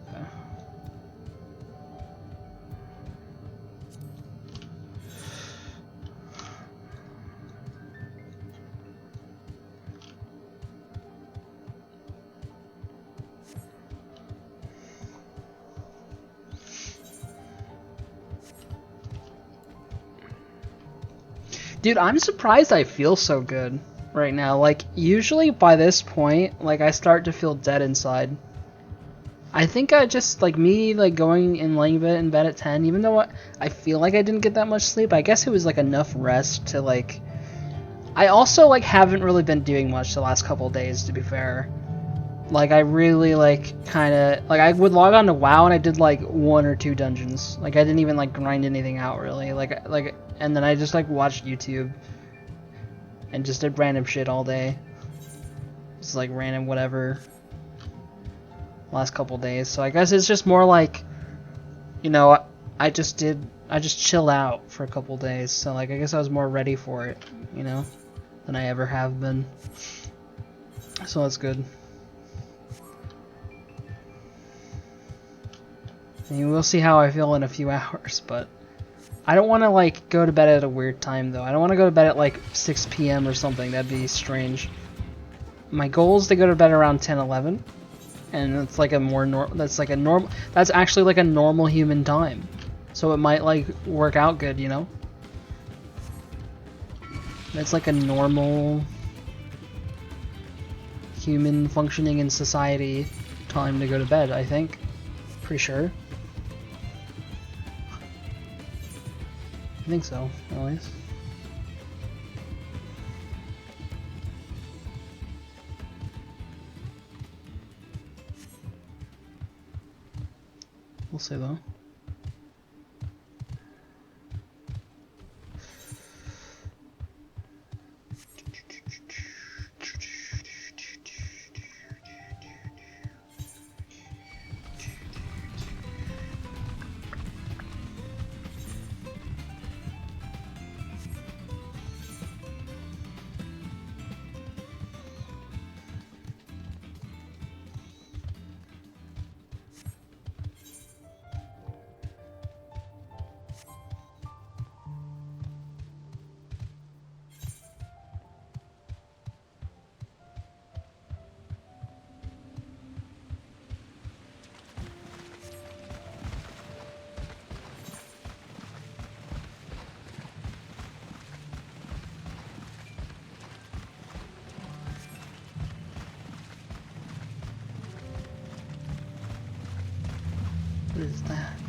Okay. Dude, I'm surprised I feel so good right now. Like, usually by this point, like, I start to feel dead inside. I think I just, like, me, like, going and laying in bed at 10, even though I feel like I didn't get that much sleep, I guess it was, like, enough rest to, like... I also, like, haven't really been doing much the last couple of days, to be fair. Like, I really, like, kinda... Like, I would log on to WoW and I did, like, 1 or 2 dungeons. Like, I didn't even, like, grind anything out, really. Like, and then I just, like, watched YouTube. And just did random shit all day. Just, like, random whatever. Last couple days. So I guess it's just more like... You know, I just chilled out for a couple days. So, like, I guess I was more ready for it, you know? Than I ever have been. So that's good. I mean, we'll see how I feel in a few hours, but I don't want to like go to bed at a weird time though. I don't want to go to bed at like 6 p.m. or something. That'd be strange. My goal is to go to bed around 10, 11, and it's like a more that's actually like a normal human time. So it might like work out good, you know? That's like a normal human functioning in society time to go to bed, I think. Pretty sure. I think so, at least. We'll see though.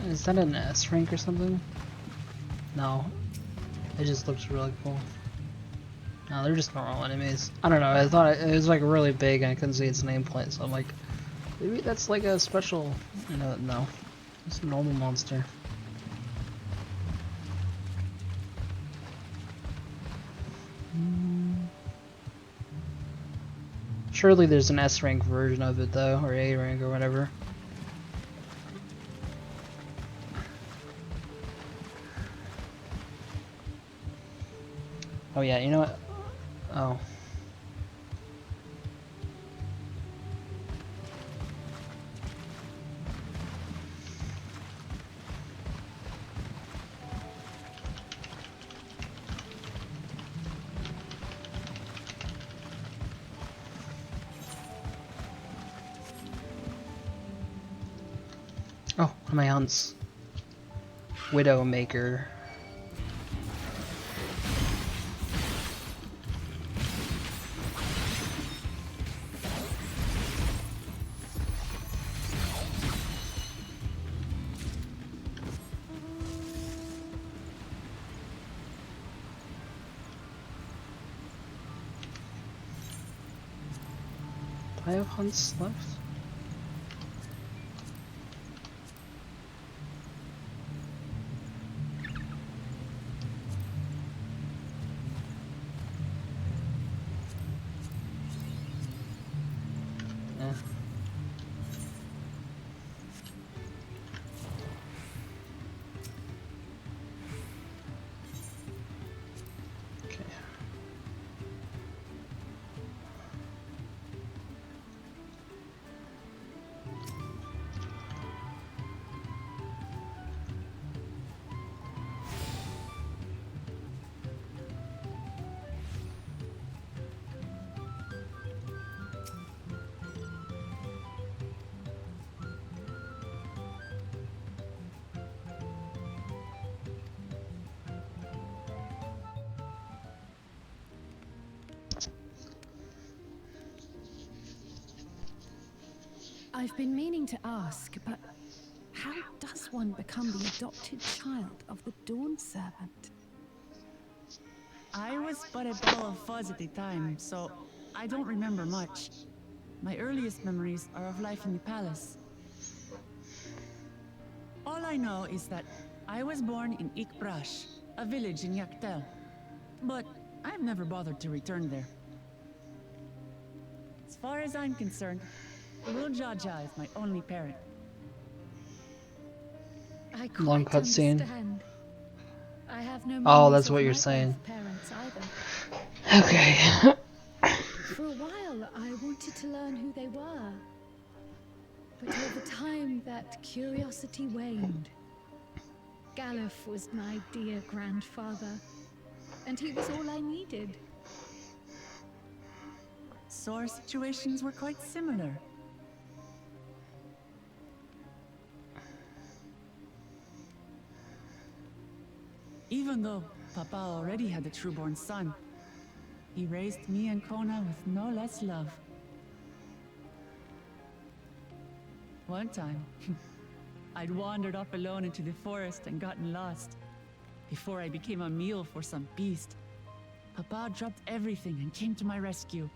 Is that an S rank or something? No. It just looks really cool. No, they're just normal enemies. I don't know, I thought it was like really big and I couldn't see its nameplate, so I'm like, maybe that's like a special, no. It's a normal monster. Surely there's an S rank version of it though, or A rank or whatever. Oh yeah, you know what? Oh. Oh, one of my aunts. Widowmaker. Do I have hunts left? Yeah. Okay. I've been meaning to ask, but how does one become the adopted child of the Dawn Servant? I was but a ball of fuzz at the time, so I don't remember much. My earliest memories are of life in the palace. All I know is that I was born in Ikbrash, a village in Yaktel. But I've never bothered to return there. As far as I'm concerned, Lil Jaja is my only parent. I Long quite cutscene. understand. I have no Oh, memories that's of what you're my saying. birth parents either. Okay. For a while, I wanted to learn who they were. But over a time that curiosity waned. Galuf was my dear grandfather, and he was all I needed. So our situations were quite similar. Even though Papa already had a trueborn son, he raised me and Kona with no less love. One time, I'd wandered off alone into the forest and gotten lost. Before I became a meal for some beast, Papa dropped everything and came to my rescue.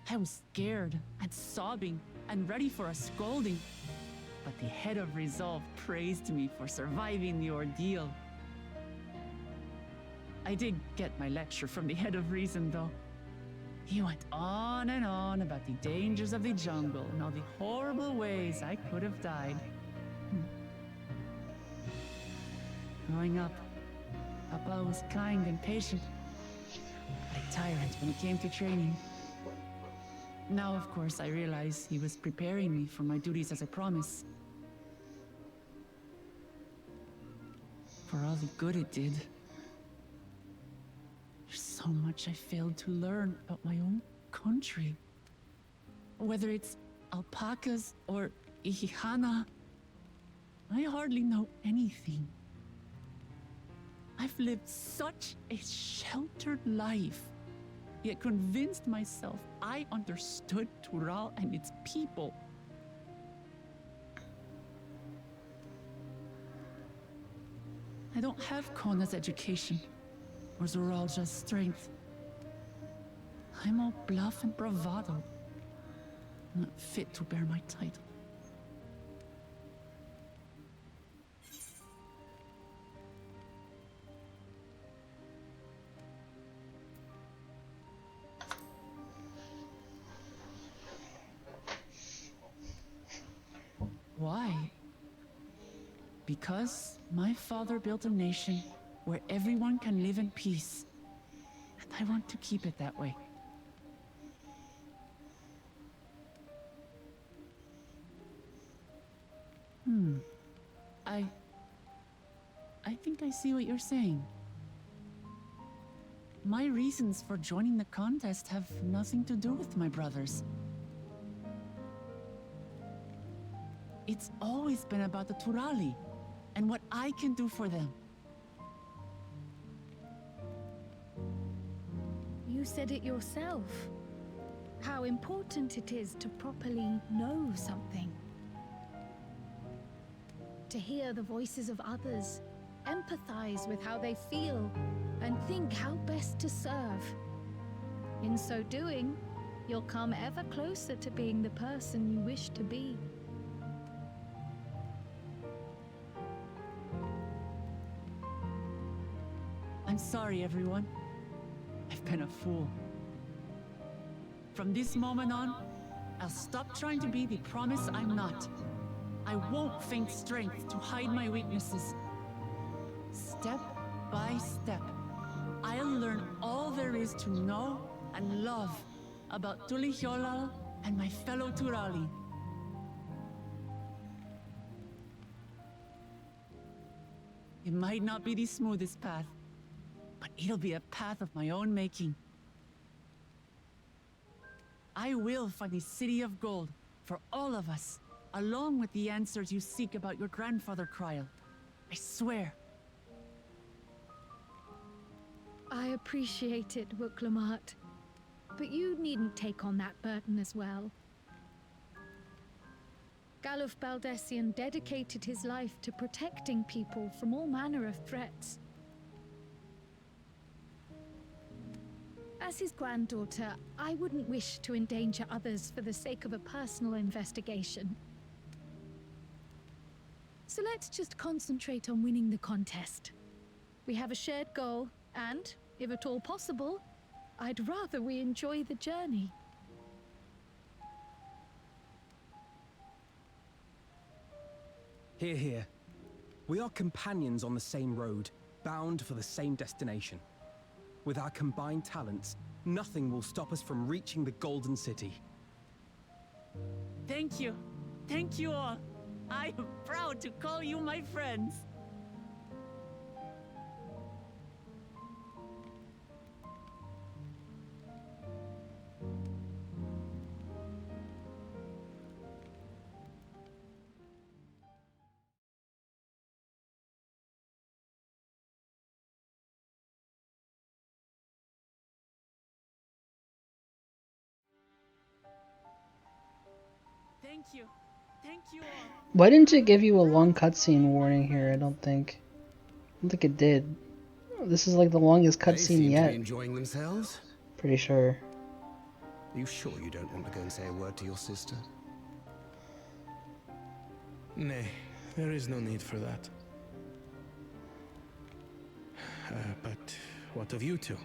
I was scared and sobbing and ready for a scolding, but the head of resolve praised me for surviving the ordeal. I did get my lecture from the head of reason, though. He went on and on about the dangers of the jungle and all the horrible ways I could have died. Growing up, Papa was kind and patient, but a tyrant when it came to training. Now, of course, I realize he was preparing me for my duties as a promise. For all the good it did. There's so much I failed to learn about my own country. Whether it's alpacas or Ihihana, I hardly know anything. I've lived such a sheltered life, yet convinced myself I understood Tural and its people. I don't have Kona's education, or Zoralja's strength. I'm all bluff and bravado, not fit to bear my title. Why? Because my father built a nation where everyone can live in peace, and I want to keep it that way. I think I see what you're saying. My reasons for joining the contest have nothing to do with my brothers. It's always been about the Turali and what I can do for them. You said it yourself. How important it is to properly know something. To hear the voices of others, empathize with how they feel, and think how best to serve. In so doing, you'll come ever closer to being the person you wish to be. I'm sorry, everyone. I've been a fool. From this moment on, I'll stop trying to be the promise I'm not. I won't feign strength to hide my weaknesses. Step by step, I'll learn all there is to know and love about Tulihiolal and my fellow Turali. It might not be the smoothest path, but it'll be a path of my own making. I will find the City of Gold for all of us, along with the answers you seek about your grandfather, Kryl. I swear. I appreciate it, Wuklamat, but you needn't take on that burden as well. Galuf Baldessian dedicated his life to protecting people from all manner of threats. As his granddaughter, I wouldn't wish to endanger others for the sake of a personal investigation. So let's just concentrate on winning the contest. We have a shared goal, and, if at all possible, I'd rather we enjoy the journey. Hear, hear. We are companions on the same road, bound for the same destination. With our combined talents, nothing will stop us from reaching the Golden City. Thank you. Thank you all. I am proud to call you my friends. Thank you. Thank you all. Why didn't it give you a long cutscene warning here? I don't think it did. This is like the longest They cutscene seem to yet. be enjoying themselves. Pretty sure. Are you sure you don't want to go and say a word to your sister? Nay, there is no need for that. But what of you two?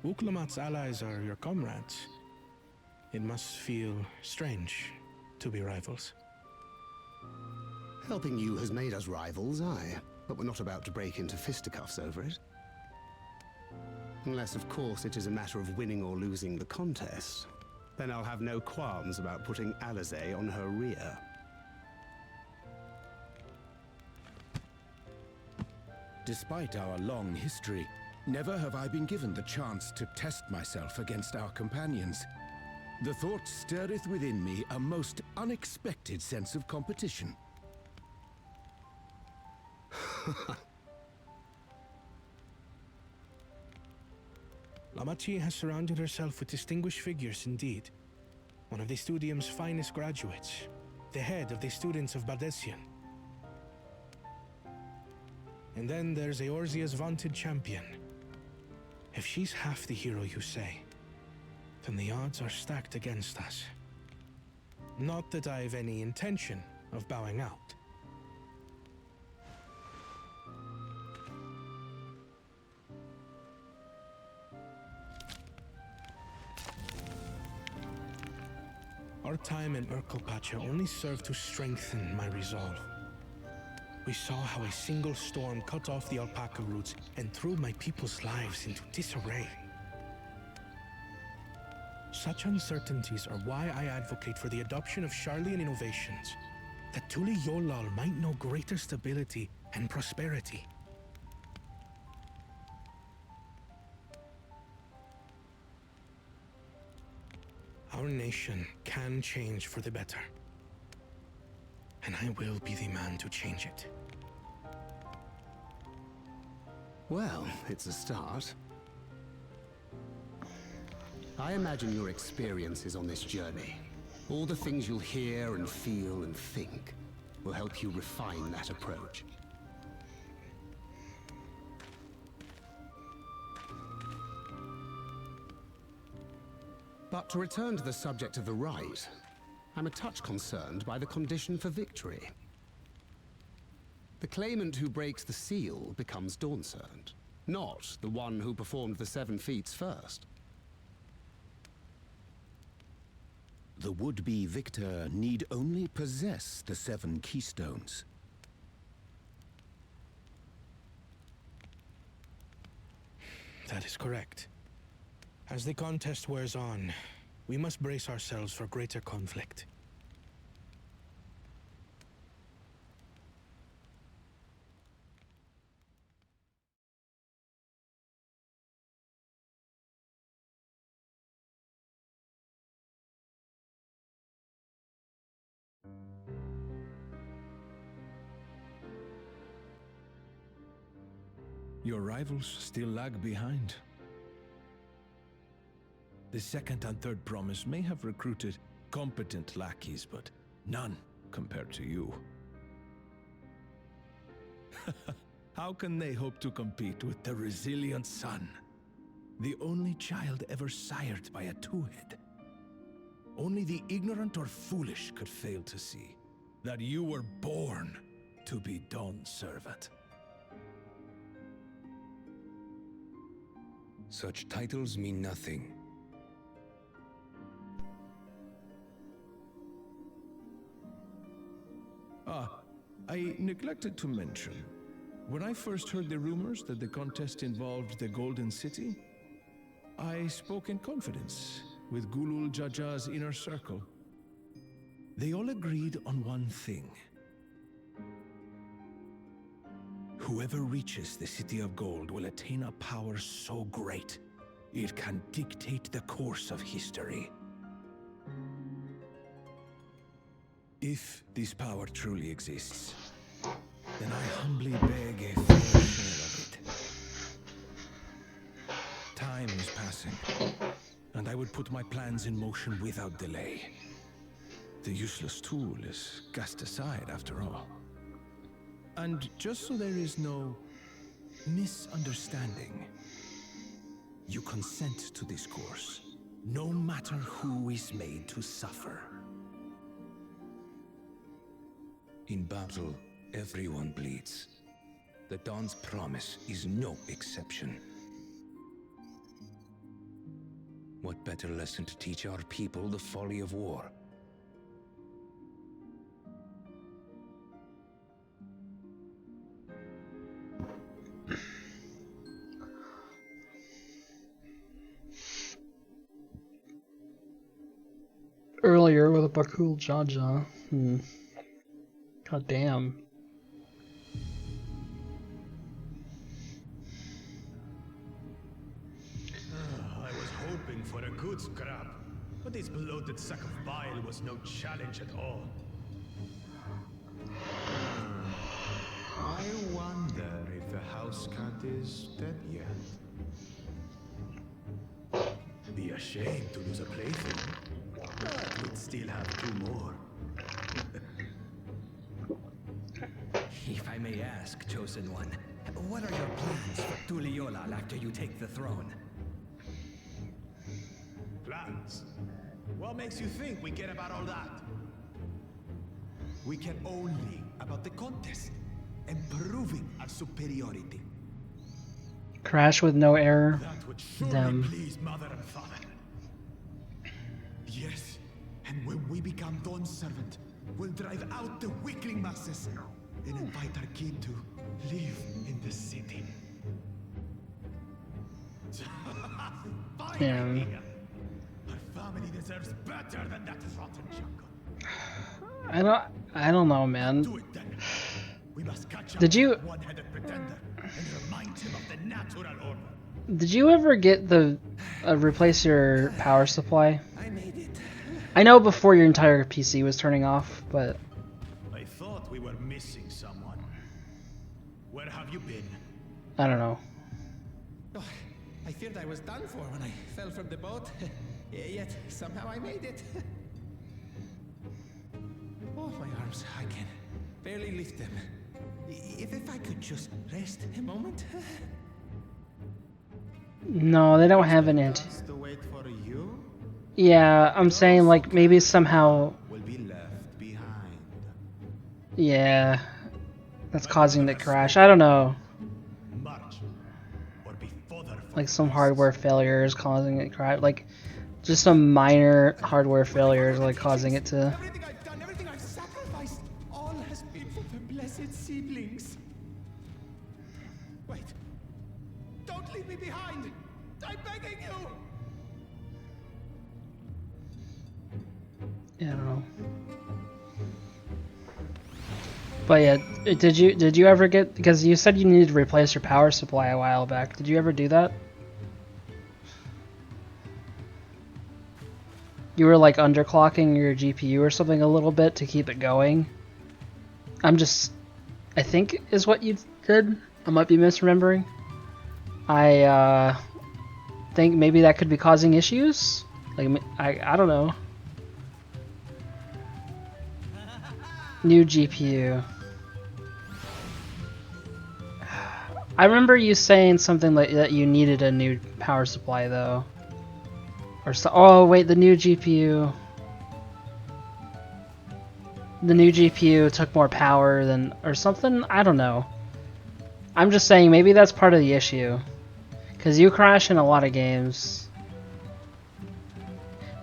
Wuklamat's allies are your comrades. It must feel strange to be rivals. Helping you has made us rivals, aye. But we're not about to break into fisticuffs over it. Unless, of course, it is a matter of winning or losing the contest. Then I'll have no qualms about putting Alizé on her rear. Despite our long history, never have I been given the chance to test myself against our companions. The thought stirreth within me a most unexpected sense of competition. Lamachi has surrounded herself with distinguished figures indeed. One of the Studium's finest graduates, the head of the students of Bardessian. And then there's Eorzea's vaunted champion. If she's half the hero you say, then the odds are stacked against us. Not that I've any intention of bowing out. Our time in Urkelpacha only served to strengthen my resolve. We saw how a single storm cut off the alpaca roots and threw my people's lives into disarray. Such uncertainties are why I advocate for the adoption of Sharlayan innovations, that Tuli Yolal might know greater stability and prosperity. Our nation can change for the better, and I will be the man to change it. Well, it's a start. I imagine your experiences on this journey, all the things you'll hear and feel and think, will help you refine that approach. But to return to the subject of the rite, I'm a touch concerned by the condition for victory. The claimant who breaks the seal becomes Dawnservant, not the one who performed the 7 feats first. The would-be victor need only possess the 7 keystones. That is correct. As the contest wears on, we must brace ourselves for greater conflict. Your rivals still lag behind. The second and third promise may have recruited competent lackeys, but none compared to you. How can they hope to compete with the resilient sun? The only child ever sired by a two-head. Only the ignorant or foolish could fail to see that you were born to be Dawnservant. Such titles mean nothing. I neglected to mention, when I first heard the rumors that the contest involved the Golden City, I spoke in confidence with Gulul Jaja's inner circle. They all agreed on one thing. Whoever reaches the City of Gold will attain a power so great, it can dictate the course of history. If this power truly exists, then I humbly beg a fair share of it. Time is passing, and I would put my plans in motion without delay. The useless tool is cast aside after all. And just so there is no misunderstanding, you consent to this course, no matter who is made to suffer. In battle, everyone bleeds. The Dawn's promise is no exception. What better lesson to teach our people the folly of war? Earlier with a Bakul Jaja. God damn. I was hoping for a good scrap, but this bloated sack of bile was no challenge at all. I wonder if the house cat is dead yet. Be ashamed to lose a plaything, but we'd still have 2 more. If I may ask, Chosen One, what are your plans for Tuliyollal after you take the throne? Plans? What makes you think we care about all that? We care only about the contest and proving our superiority. Crash with no error. That would surely Them. please Mother and Father. Yes, and when we become Dawn's servant, we'll drive out the weakling masses and invite our king to live in the city. Yeah. Our family deserves better than that rotten jungle. I don't know, man. Do it then. We must catch up Did you- with that one-headed pretender and remind him of the natural order. Did you ever get the replace your power supply? I know before your entire PC was turning off, but I thought we were missing someone. Where have you been? I don't know. Oh, I feared I was done for when I fell from the boat. Yet somehow I made it. Oh, my arms, I can barely lift them. If I could just rest a moment. No, they don't have an anti. To wait for you Yeah, I'm saying like maybe somehow. will be left behind. Yeah, that's causing the crash. I don't know. Like some hardware failure is causing it crash. Like just some minor hardware failures like causing it to. Everything I've done, everything I've sacrificed, all has been for the blessed seedlings. Wait. Don't leave me behind. I'm begging you. Yeah, I don't know. But yeah, did you ever get, because you said you needed to replace your power supply a while back. Did you ever do that? You were like underclocking your GPU or something a little bit to keep it going. I think is what you did. I might be misremembering. I think maybe that could be causing issues. Like I don't know. New GPU. I remember you saying something like that you needed a new power supply though. Or so, oh wait, the new GPU. The new GPU took more power than or something. I don't know. I'm just saying maybe that's part of the issue. Cause you crash in a lot of games.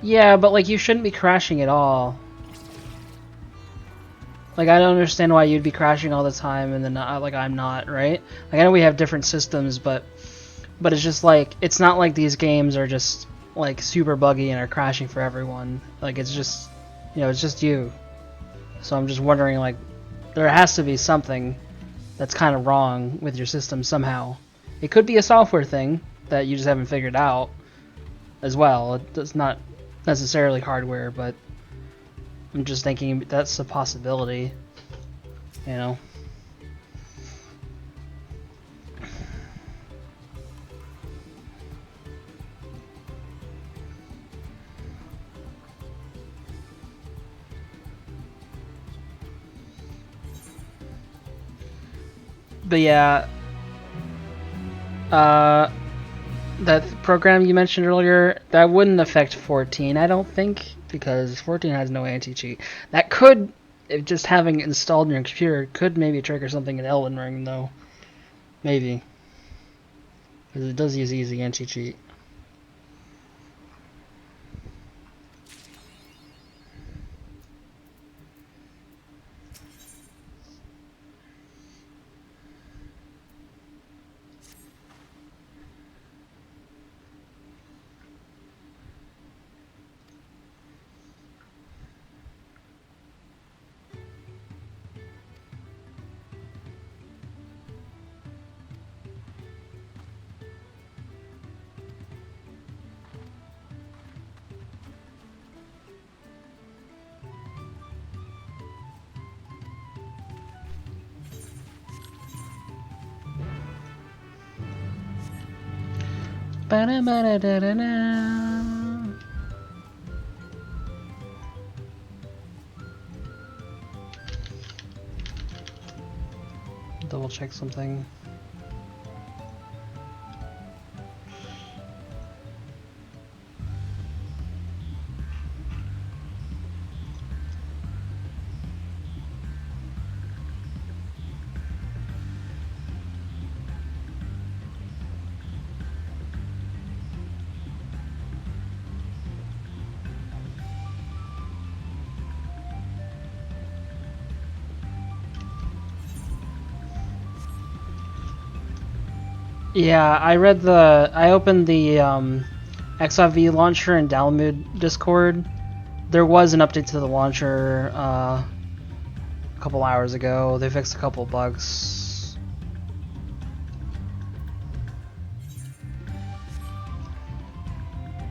Yeah, but like you shouldn't be crashing at all. Like I don't understand why you'd be crashing all the time and then like I'm not, right? Like I know we have different systems, but it's just like it's not like these games are just like super buggy and are crashing for everyone. Like it's just You know, it's just you. So I'm just wondering, like, there has to be something that's kind of wrong with your system somehow. It could be a software thing that you just haven't figured out as well. It's not necessarily hardware, but I'm just thinking that's a possibility, you know. But yeah, that program you mentioned earlier, that wouldn't affect 14, I don't think, because 14 has no anti-cheat. That could, if just having it installed in your computer, could maybe trigger something in Elden Ring, though. Maybe. Because it does use easy anti-cheat. Double check something. Yeah, I opened the XIV launcher in Dalmood Discord. There was an update to the launcher a couple hours ago. They fixed a couple bugs.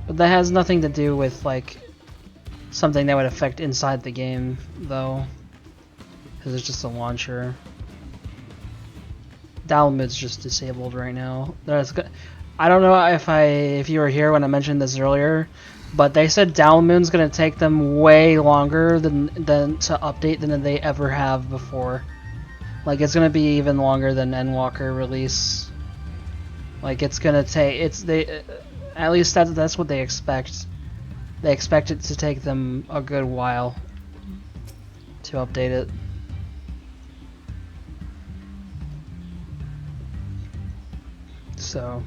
But that has nothing to do with, like, something that would affect inside the game, though. Because it's just a launcher. Dalmood's just disabled right now. I don't know if you were here when I mentioned this earlier, but they said Dalmood's gonna take them way longer than to update than they ever have before. Like, it's gonna be even longer than Endwalker release. Like, it's gonna take at least that's what they expect. They expect it to take them a good while to update it. So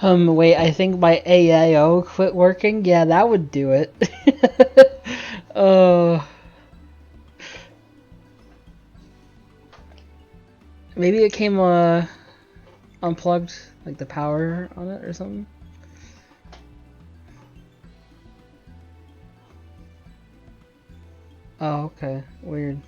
Wait, I think my AIO quit working? Yeah, that would do it. Maybe it came, unplugged, like the power on it or something? Oh, okay. Weird.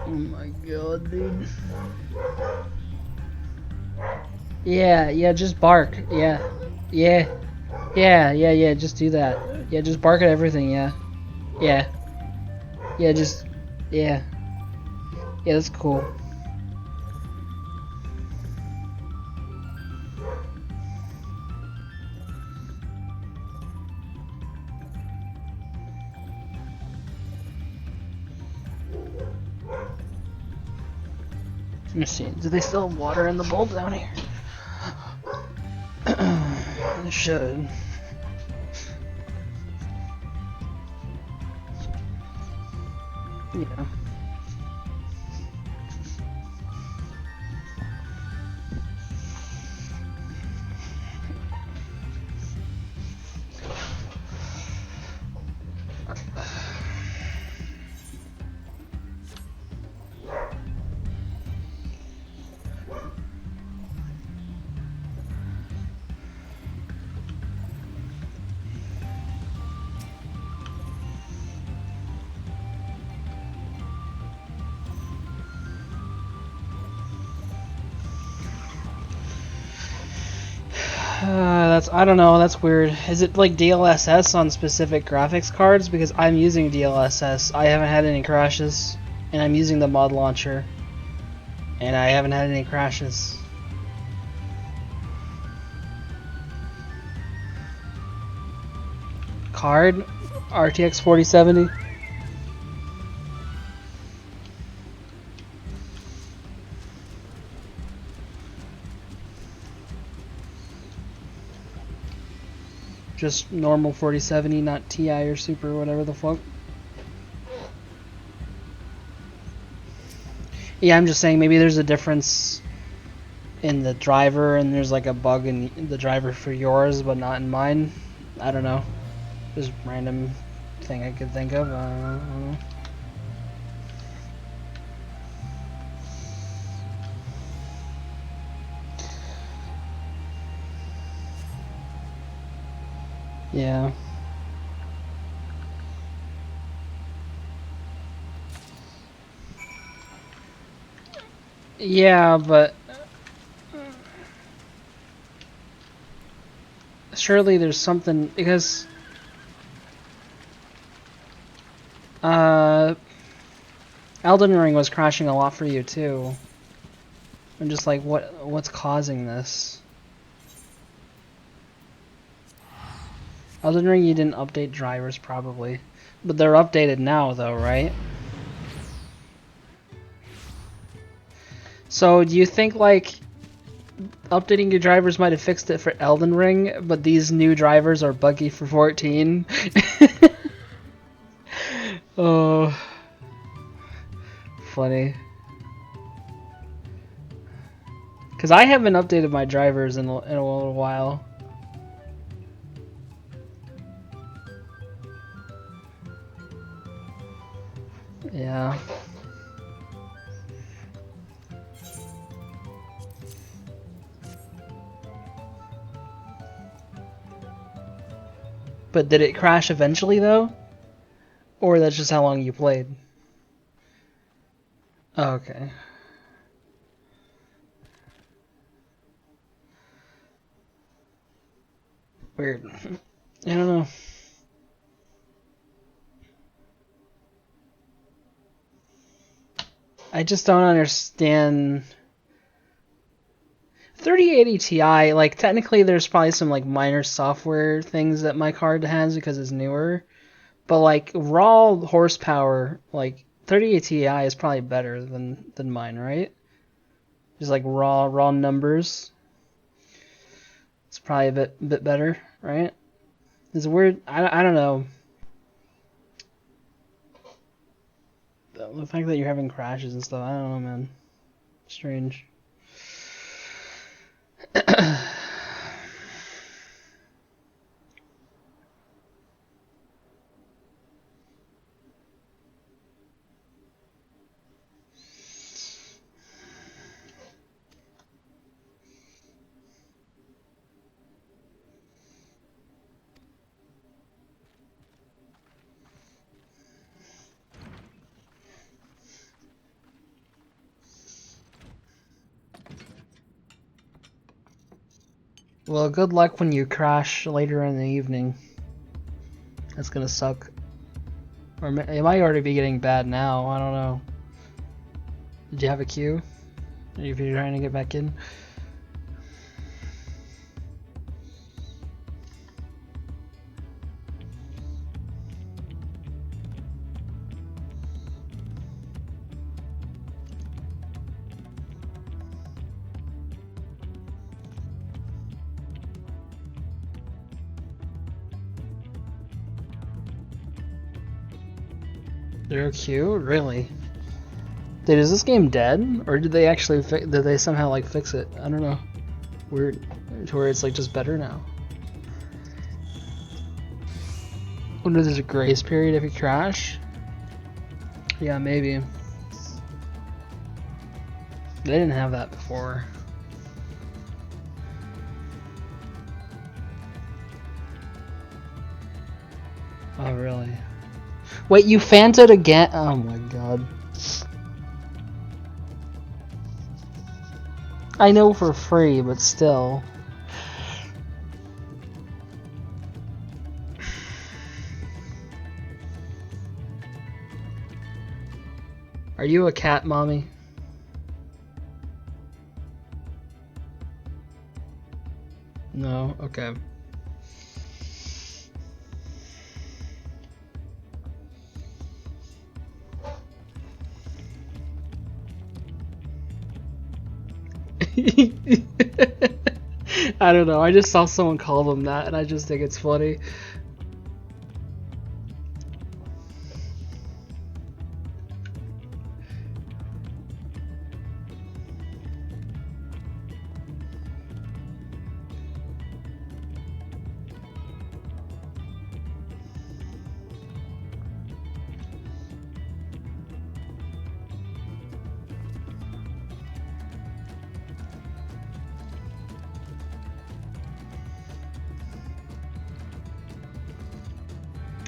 Oh my god, dude. Yeah, just bark. Yeah. Yeah, just do that. Yeah, just bark at everything, yeah. Yeah. Yeah, just... Yeah. Yeah, that's cool. Let me see. Do they still have water in the bowl down here? They should. Yeah. I don't know, that's weird. Is it like DLSS on specific graphics cards? Because I'm using DLSS. I haven't had any crashes. And I'm using the mod launcher. And I haven't had any crashes. Card? RTX 4070. Just normal 4070, not Ti or Super or whatever the fuck. Yeah, I'm just saying maybe there's a difference in the driver and there's like a bug in the driver for yours but not in mine. I don't know. Just random thing I could think of. I don't know. Yeah. Yeah, but surely there's something because Elden Ring was crashing a lot for you too. I'm just like what's causing this? Elden Ring you didn't update drivers probably. But they're updated now though, right? So do you think like updating your drivers might have fixed it for Elden Ring, but these new drivers are buggy for 14? Oh, funny. Because I haven't updated my drivers in a little while. Yeah. But did it crash eventually though? Or that's just how long you played? Oh, okay. Weird. I don't know. I just don't understand 3080 Ti, like technically there's probably some like minor software things that my card has because it's newer. But like raw horsepower, like 3080 Ti is probably better than mine, right? Just like raw numbers. It's probably a bit better, right? It's weird. I don't know. The fact that you're having crashes and stuff, I don't know, man. Strange. Well, good luck when you crash later in the evening. That's gonna suck. Or it might already be getting bad now, I don't know. Did you have a queue? If you're trying to get back in? They're queue? Really? Dude, is this game dead? Or did they actually did they somehow like fix it? I don't know. Weird. To where it's like just better now. Wonder if there's a grace period if you crash? Yeah, maybe. They didn't have that before. Oh, really? Wait, you fanted again? Oh my god. I know for free, but still. Are you a cat, mommy? No? Okay. I don't know, I just saw someone call them that and I just think it's funny.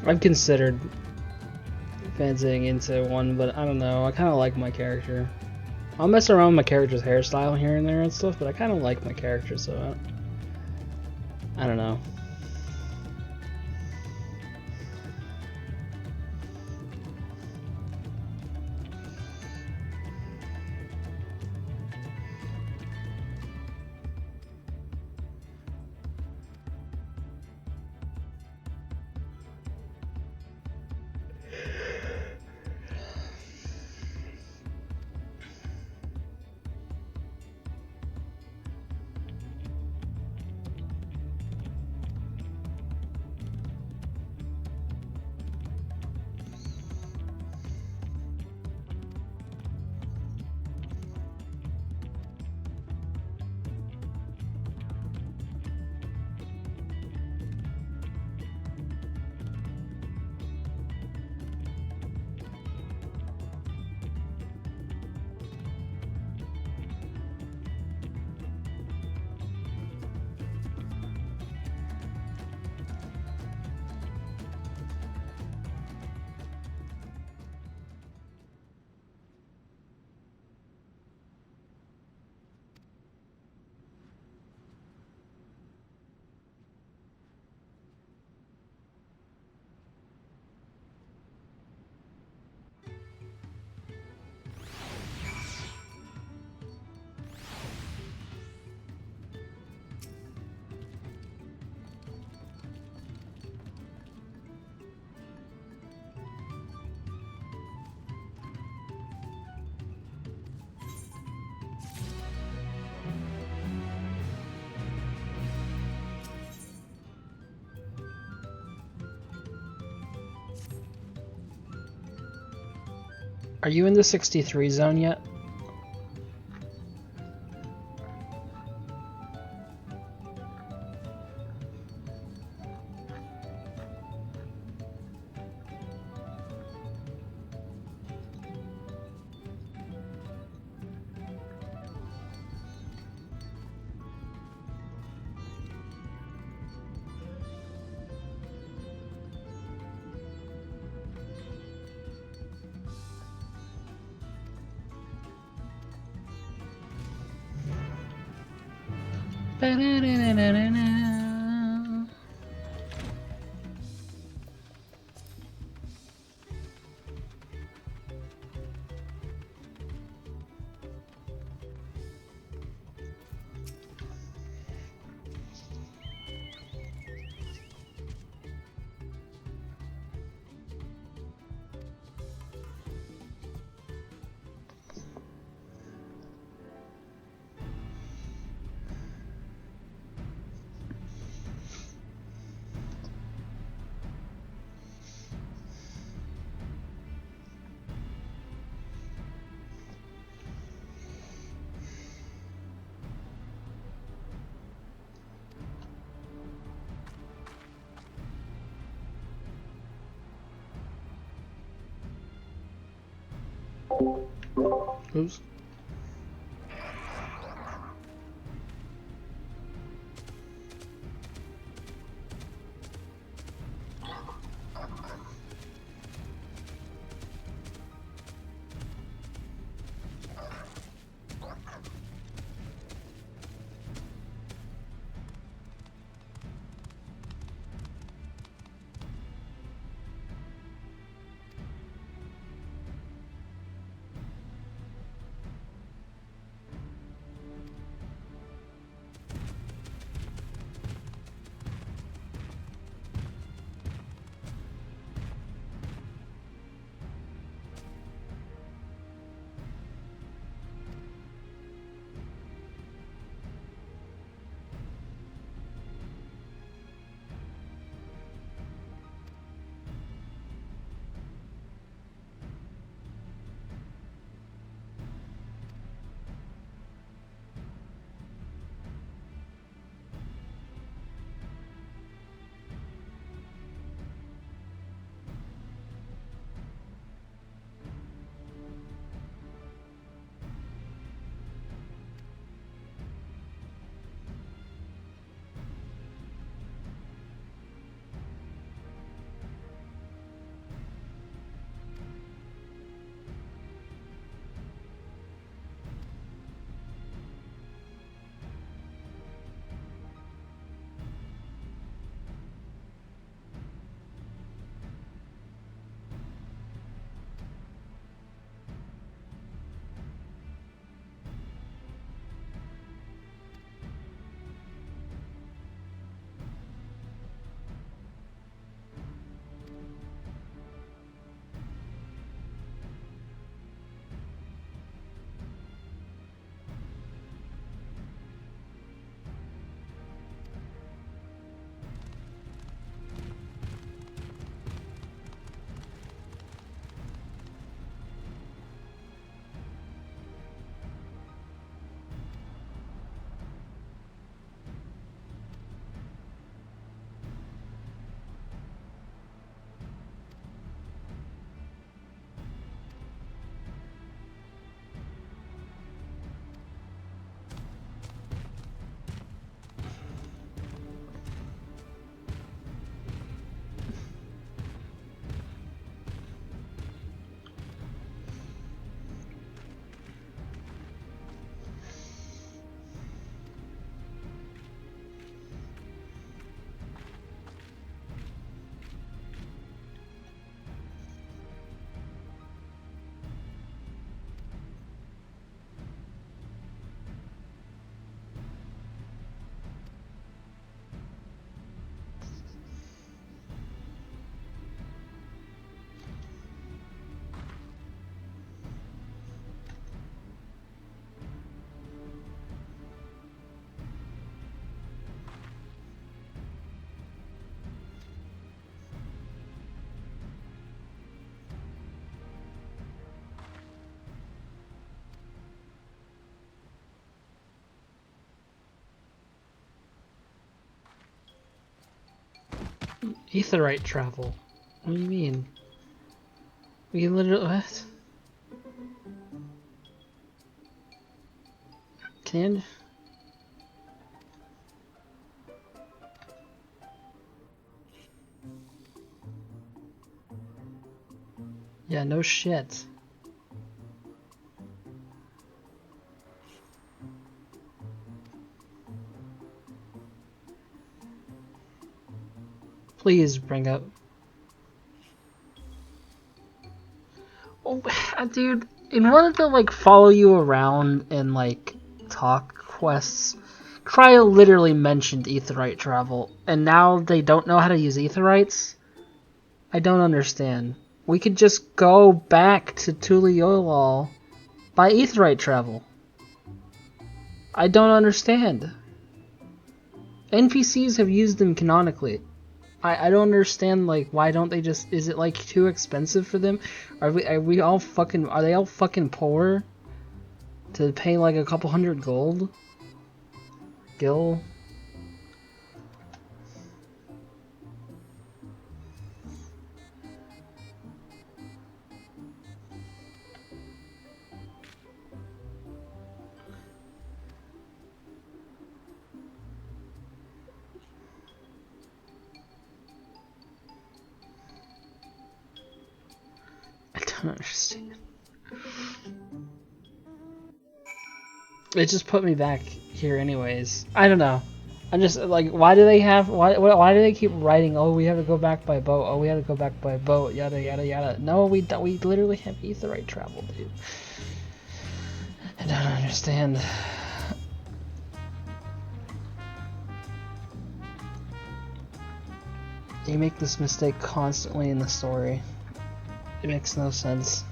I've considered fancying into one, but I don't know. I kind of like my character. I'll mess around with my character's hairstyle here and there and stuff, but I kind of like my character, so I don't know. Are you in the 63 zone yet? Oops. Aetheryte travel. What do you mean? We can literally what? Can? Yeah, no shit. Please bring up. Oh, dude, in order to like follow you around and like talk quests, Cryo literally mentioned Aetheryte travel, and now they don't know how to use Aetherites? I don't understand. We could just go back to Tuliolal by Aetherite travel. I don't understand. NPCs have used them canonically. I don't understand, like, why don't they just, is it like too expensive for them? Are they all fucking poor to pay like a couple hundred gold? Gil? I don't understand. It just put me back here anyways. I don't know. I'm just like, why do they keep writing, oh, we have to go back by boat, oh, we have to go back by boat, yada yada yada. No, we literally have Aetherite travel, dude. I don't understand. You make this mistake constantly in the story. It makes no sense.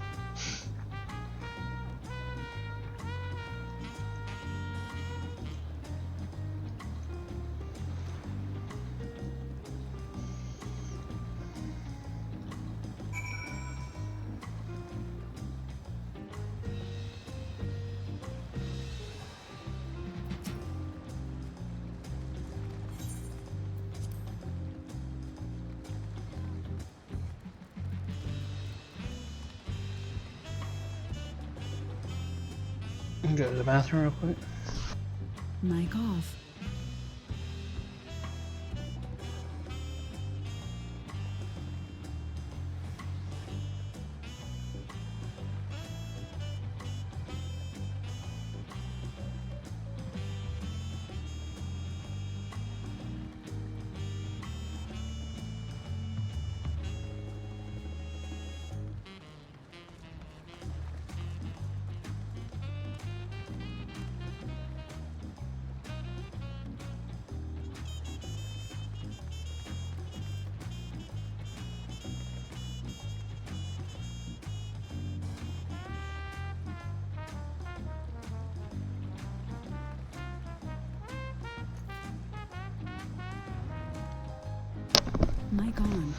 Go to the bathroom real quick. Mic off. Mic on.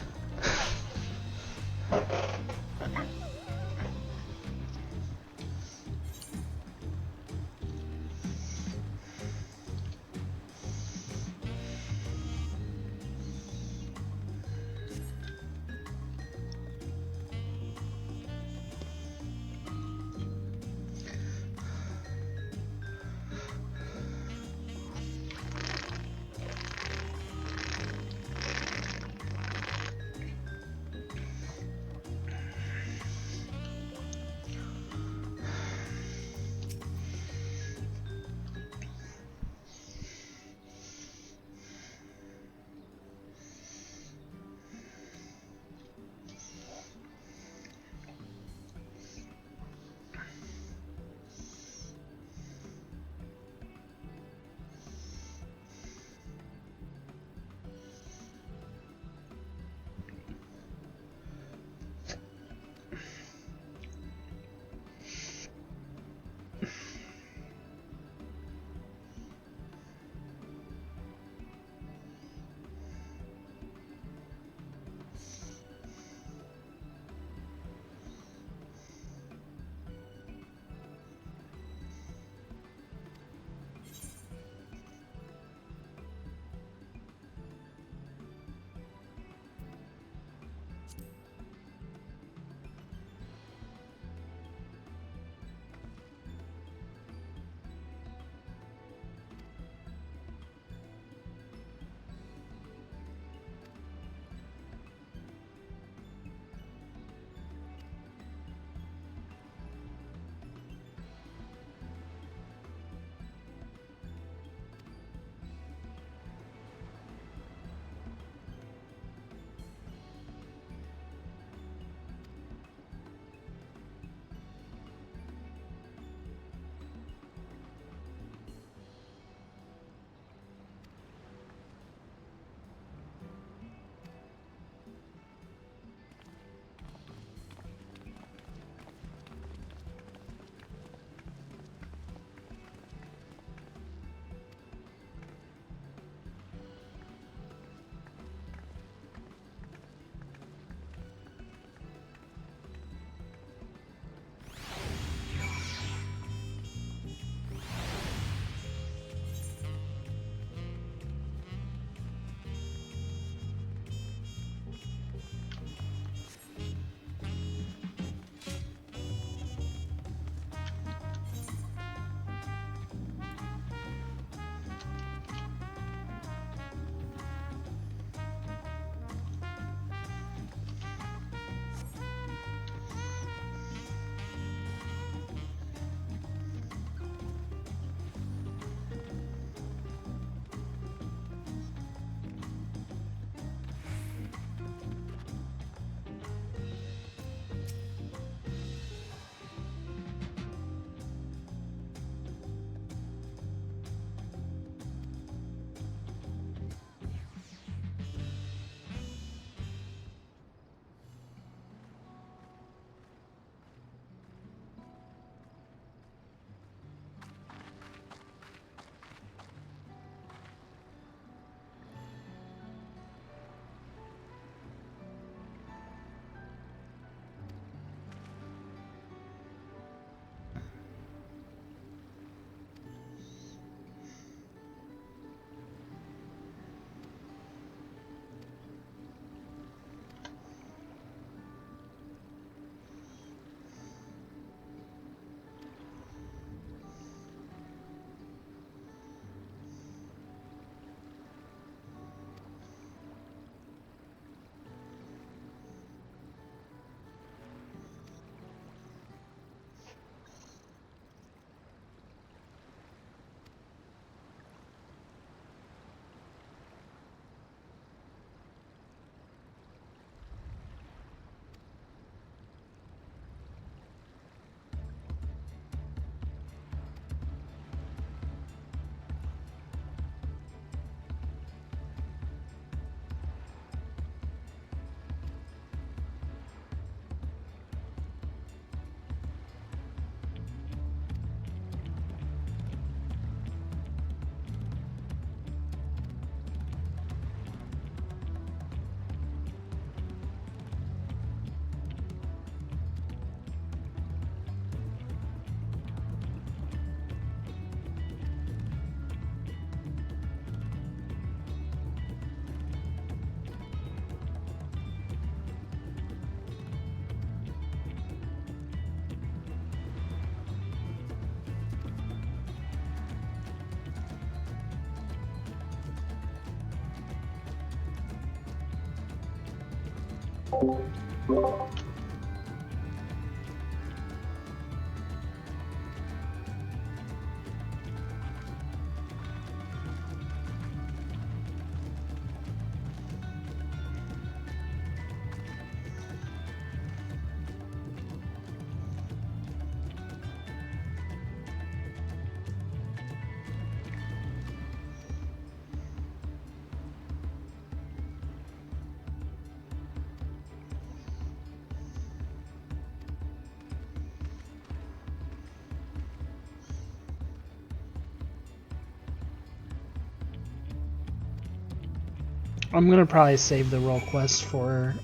I'm gonna probably save the role quest for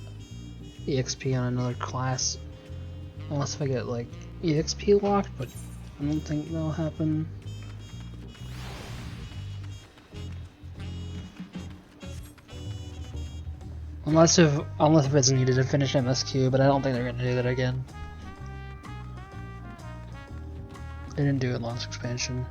EXP on another class. Unless if I get like EXP locked, but I don't think that'll happen. Unless if it's needed to finish MSQ, but I don't think they're gonna do that again. They didn't do it last expansion.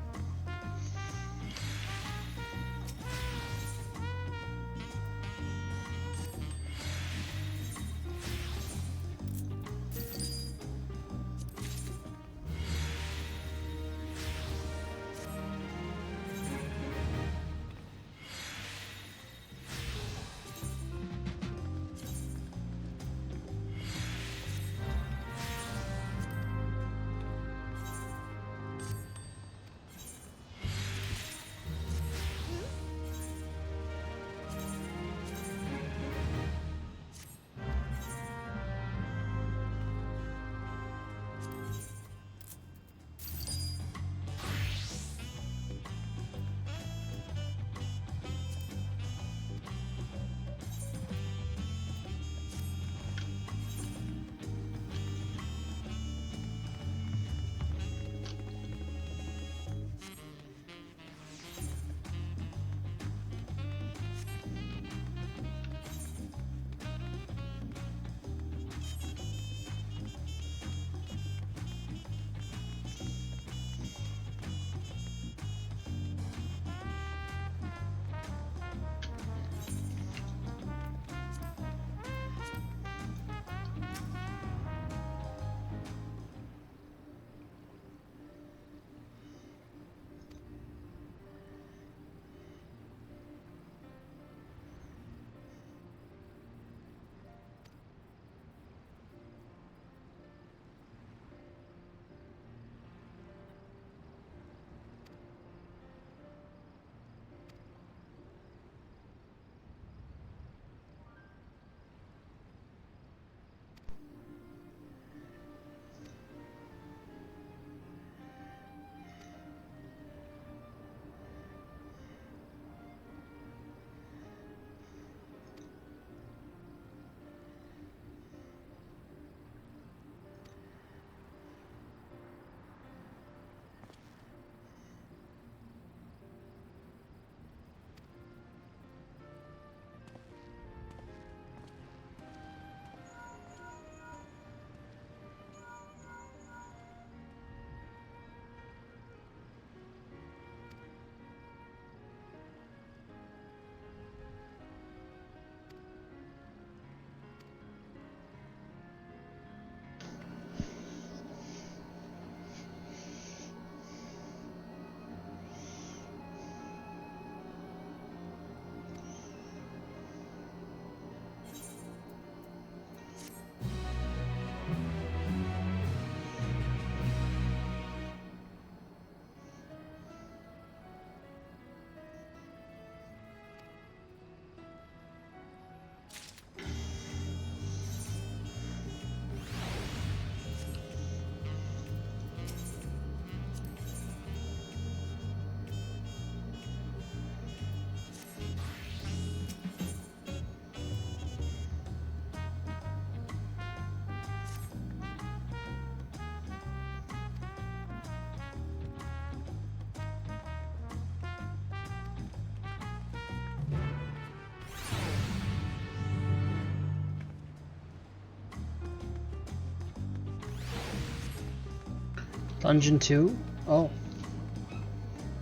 Dungeon 2? Oh.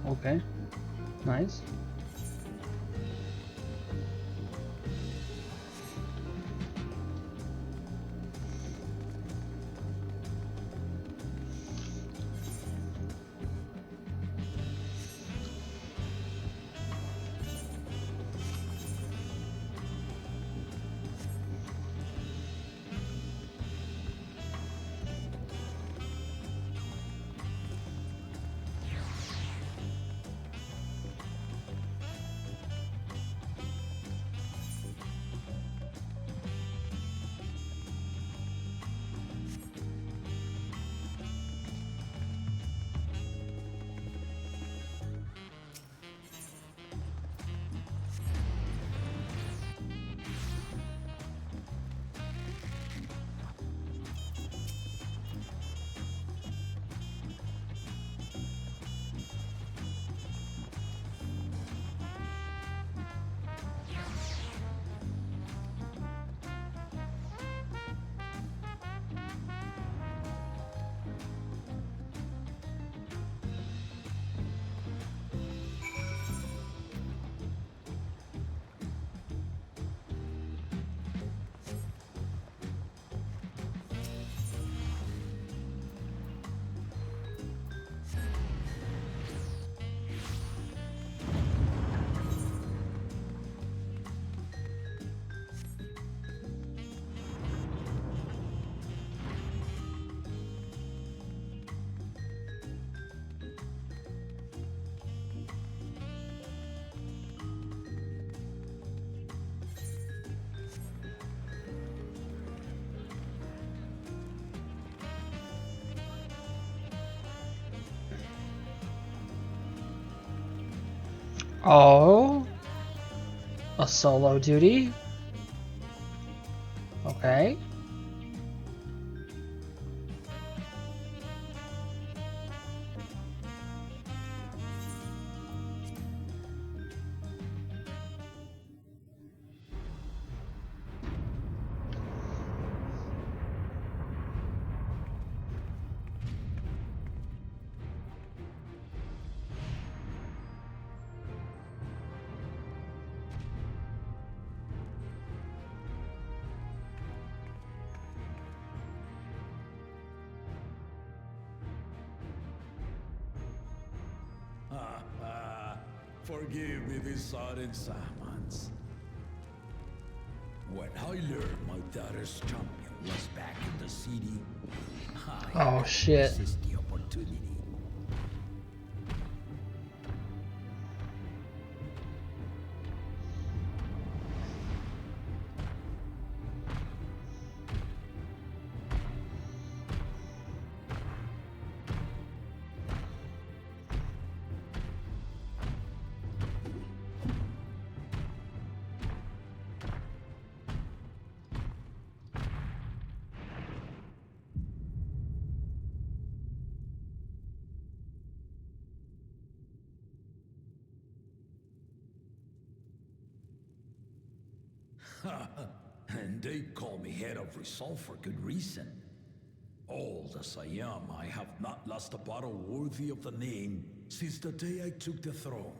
Okay. Nice. Oh, a solo duty? Okay. Forgive me these sudden summons. When I learned my daughter's champion was back in the city, Oh shit. seized the opportunity. And they call me head of resolve for good reason. Old as I am, I have not lost a battle worthy of the name since the day I took the throne.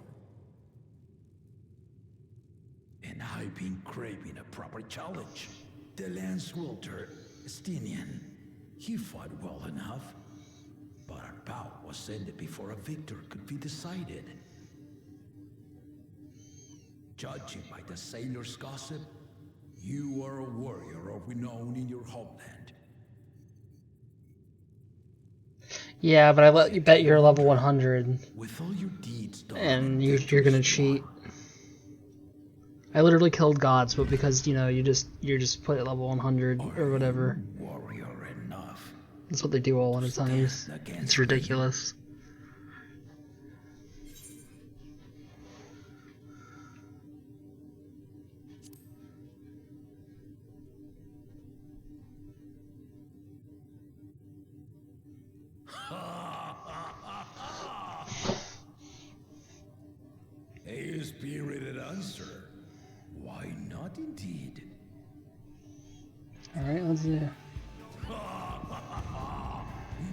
And I've been craving a proper challenge. The Lance Wielder, Stinian, he fought well enough, but our bout was ended before a victor could be decided. Judging by the sailors' gossip, you are a warrior of renown in your homeland. Yeah, but I let you bet you're level 100. With all your deeds done And you're gonna cheat. I literally killed gods, but because, you know, you're just put at level 100 or whatever. Warrior enough. That's what they do all the times. It's ridiculous. A spirited answer. Why not indeed? Alright, let's do it.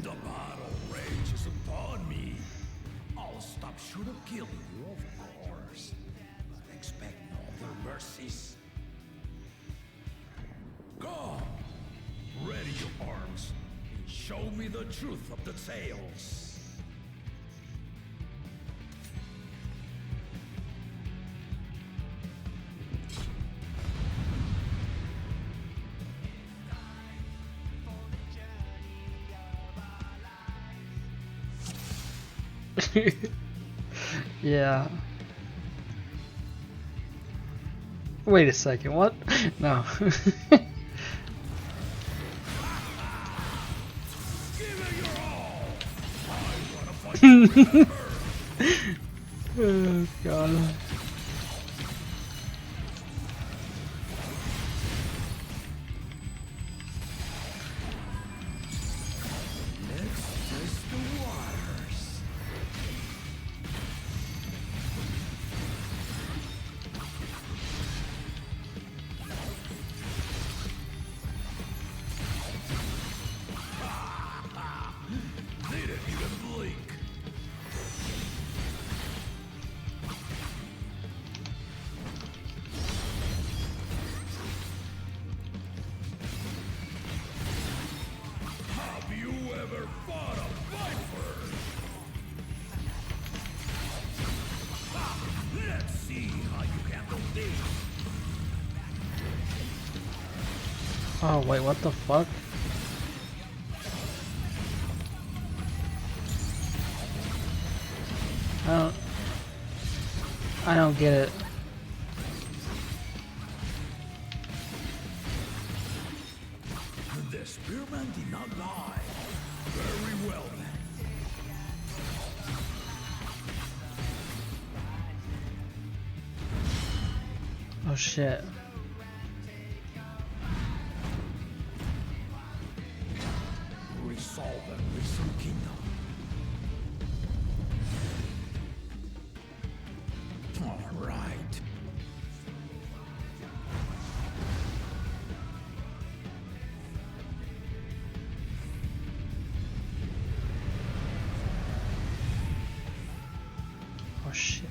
The battle rages upon me. I'll stop short of killing you, of course. But expect no other mercies. Go! Ready your arms and show me the truth of the tales. Yeah. Wait a second, what? No. Oh god. Oh wait, what the fuck? I don't get it. The spearman did not lie. Very well then. Oh shit. Resolve and resume kingdom. All right. Oh shit.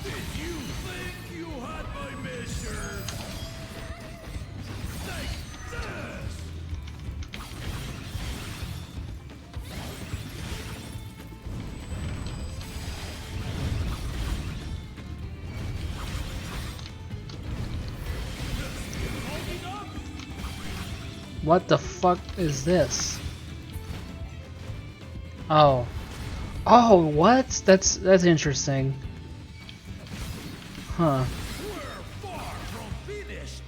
Did you think you had my measure? Take this! What the fuck is this? Oh. Oh, what? That's interesting. Huh. We're far from finished.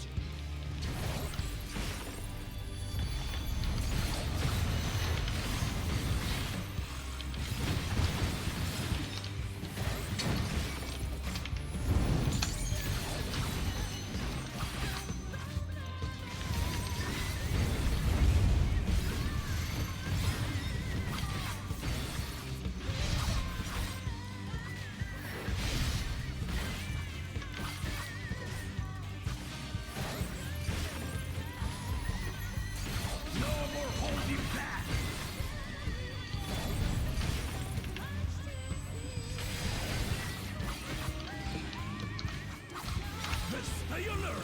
No more holding back. Stay alert.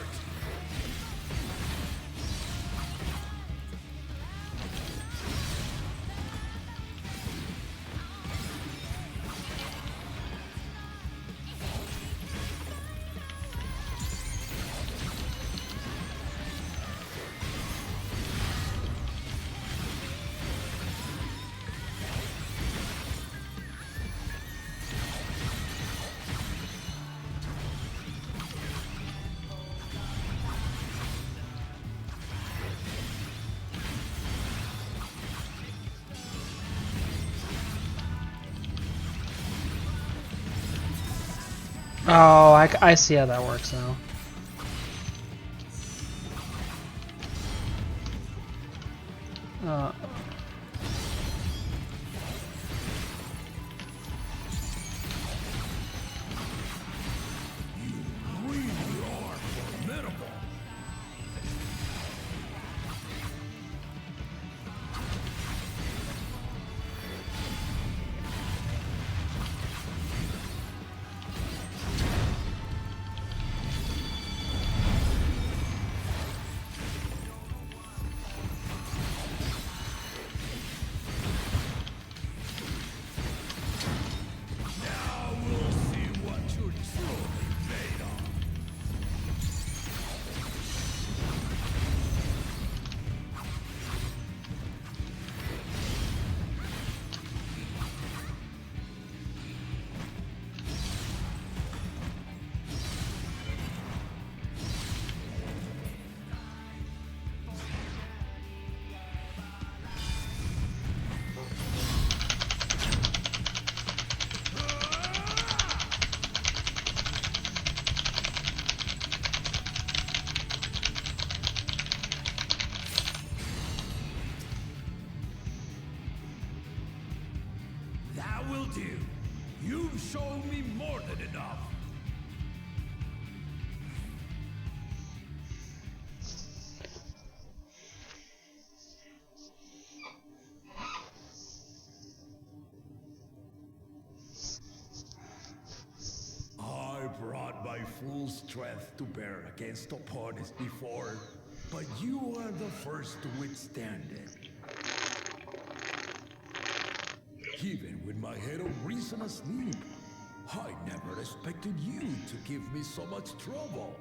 Oh, I see how that works now. Uh, Really are formidable. Now we'll see what you're truly made of. That will do. You've shown me more than enough. I brought my full strength to bear against opponents before, but you are the first to withstand it. Even with my head of reason asleep, I never expected you to give me so much trouble.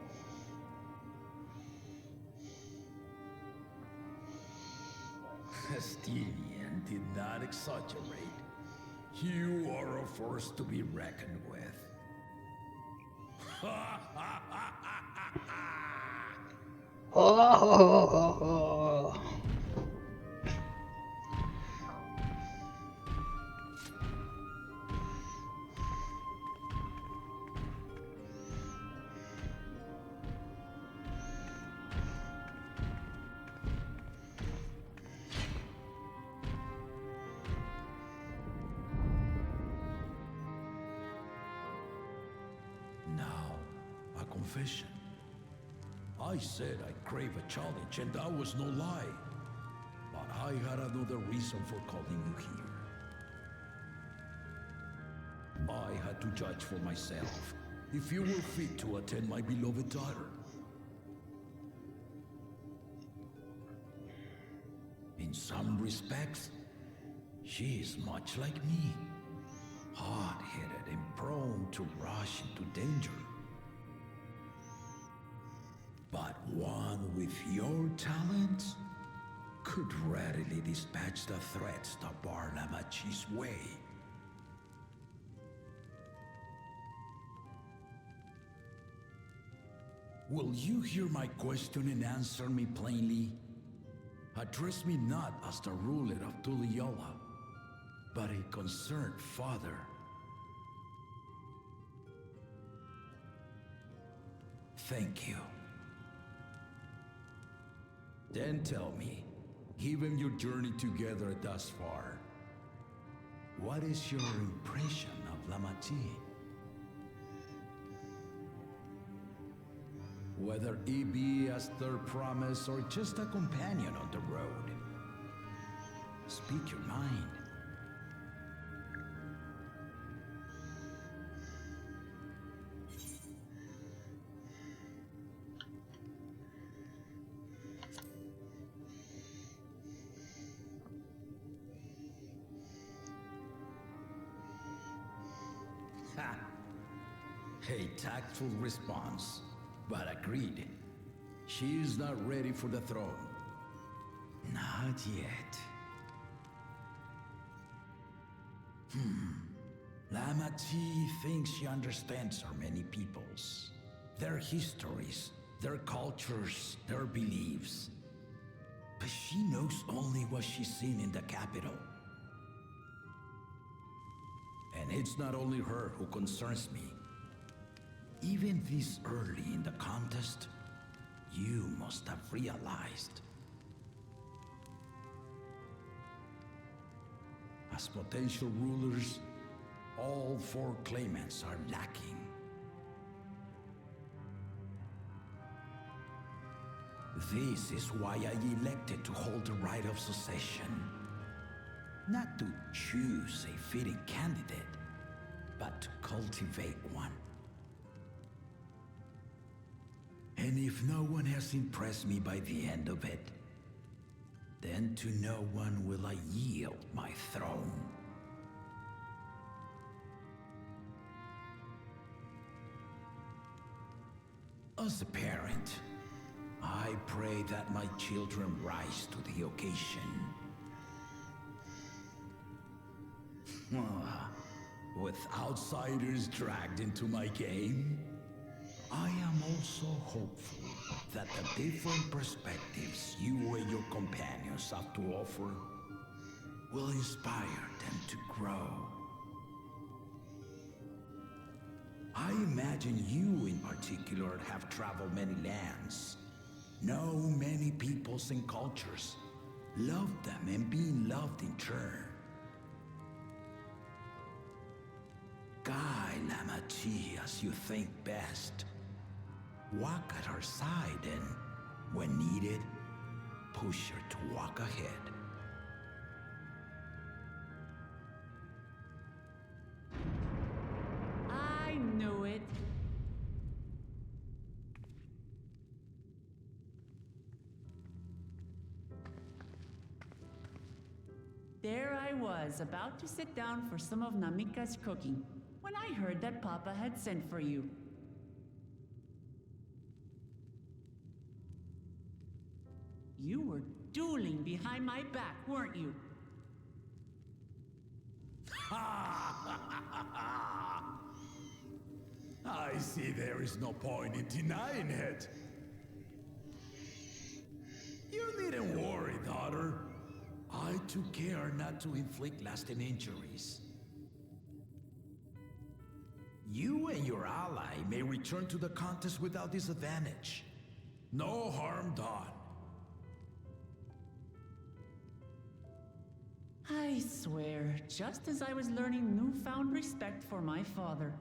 Stylian did not exaggerate. You are a force to be reckoned with. Oh. Now, a confession. I said I crave a challenge, and that was no lie. But I had another reason for calling you here. I had to judge for myself if you were fit to attend my beloved daughter. In some respects, she is much like me. Hard-headed and prone to rush into danger. But one with your talents could readily dispatch the threats that bar Lamachi's way. Will you hear my question and answer me plainly? Address me not as the ruler of Tuliyola, but a concerned father. Thank you. Then tell me, given your journey together thus far, what is your impression of Lamachi? Whether it be as their promise or just a companion on the road. Speak your mind. Ha! A tactful response. But agreed. She is not ready for the throne. Not yet. Lamachi thinks she understands our many peoples. Their histories, their cultures, their beliefs. But she knows only what she's seen in the capital. And it's not only her who concerns me. Even this early in the contest, you must have realized. As potential rulers, all four claimants are lacking. This is why I elected to hold the right of succession. Not to choose a fitting candidate, but to cultivate one. And if no one has impressed me by the end of it, then to no one will I yield my throne. As a parent, I pray that my children rise to the occasion. With outsiders dragged into my game, I am also hopeful that the different perspectives you and your companions have to offer will inspire them to grow. I imagine you in particular have traveled many lands, know many peoples and cultures, loved them and been loved in turn. Guide Lamachi as you think best. Walk at her side and, when needed, push her to walk ahead. I knew it. There I was, about to sit down for some of Namika's cooking, when I heard that Papa had sent for you. You were dueling behind my back, weren't you? I see there is no point in denying it. You needn't worry, daughter. I took care not to inflict lasting injuries. You and your ally may return to the contest without disadvantage. No harm done. I swear, just as I was learning newfound respect for my father.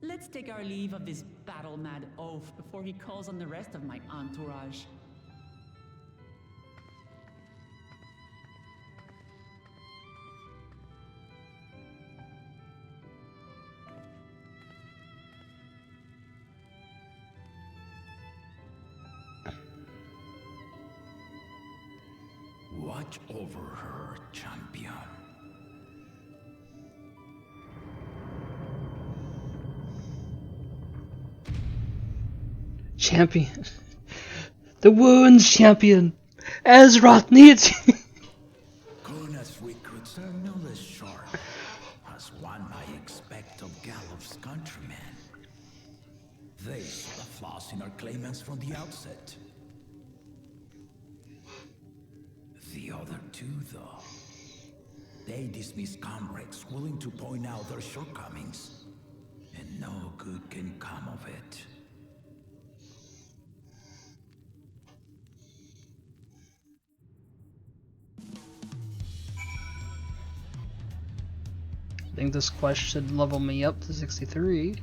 Let's take our leave of this battle-mad oaf before he calls on the rest of my entourage. Watch over her, champion. Champion. The wounds champion. Ezroth needs you. Kona's recruits are no less sharp, as one might expect of Galloff's countrymen. They saw the flaws in our claimants from the outset. The other two, though, they dismiss comrades willing to point out their shortcomings, and no good can come of it. I think this quest should level me up to 63.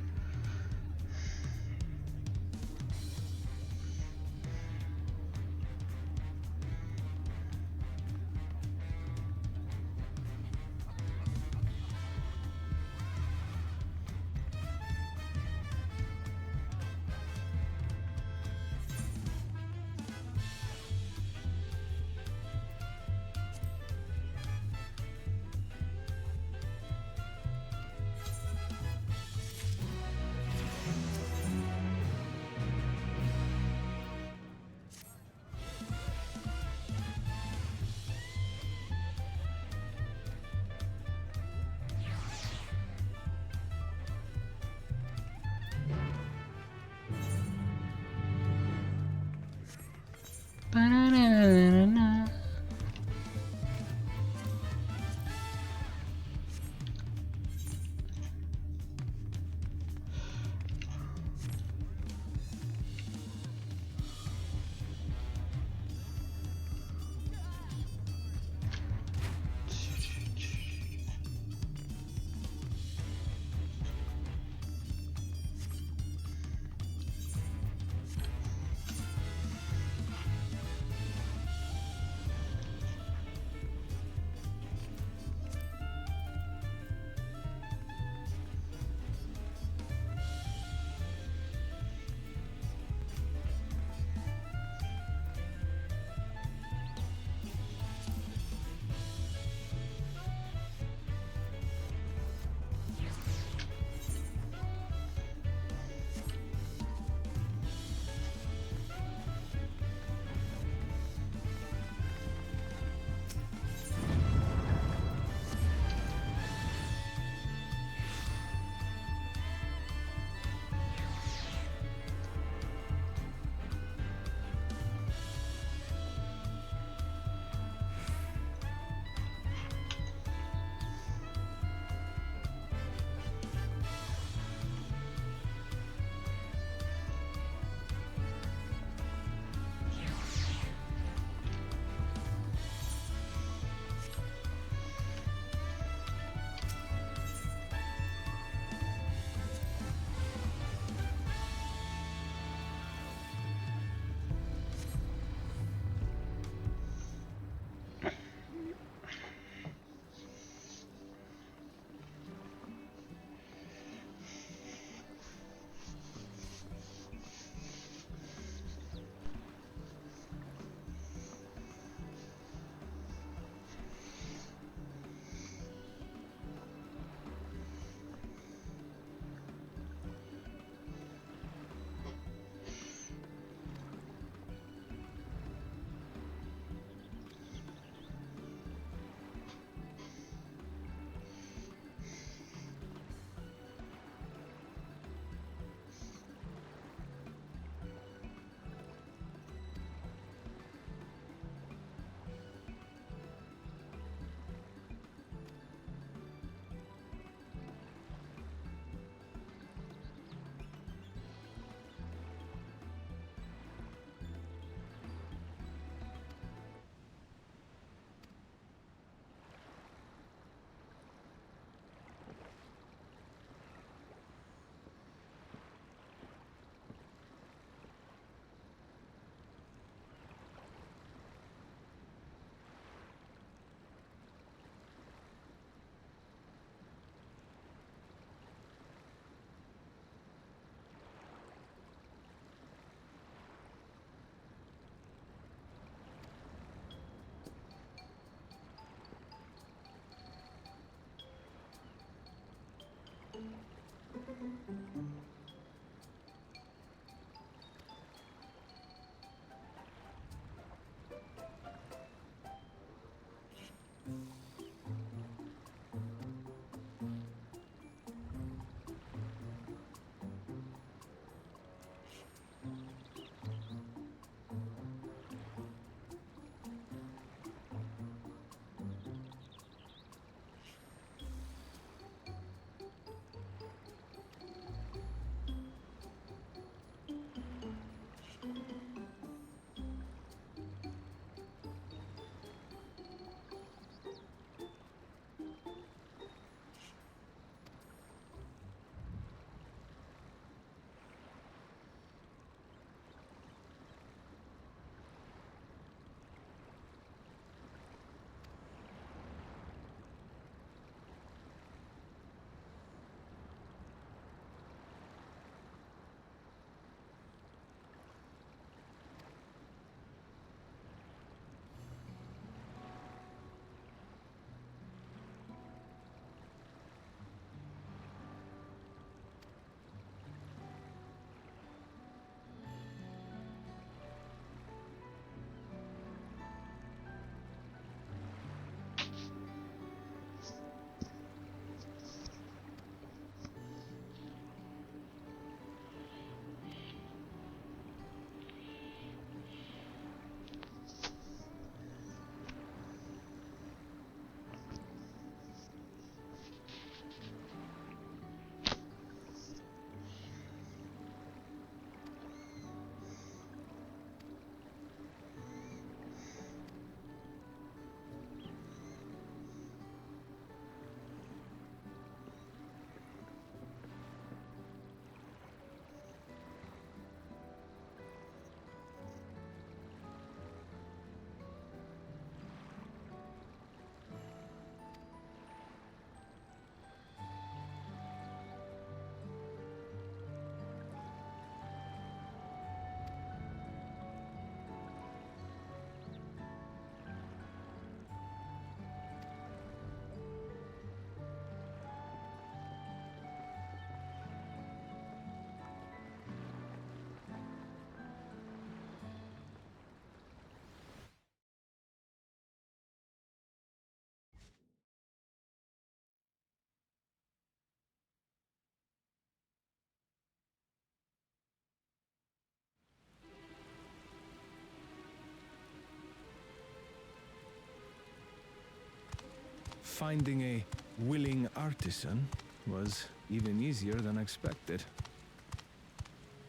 Finding a willing artisan was even easier than expected.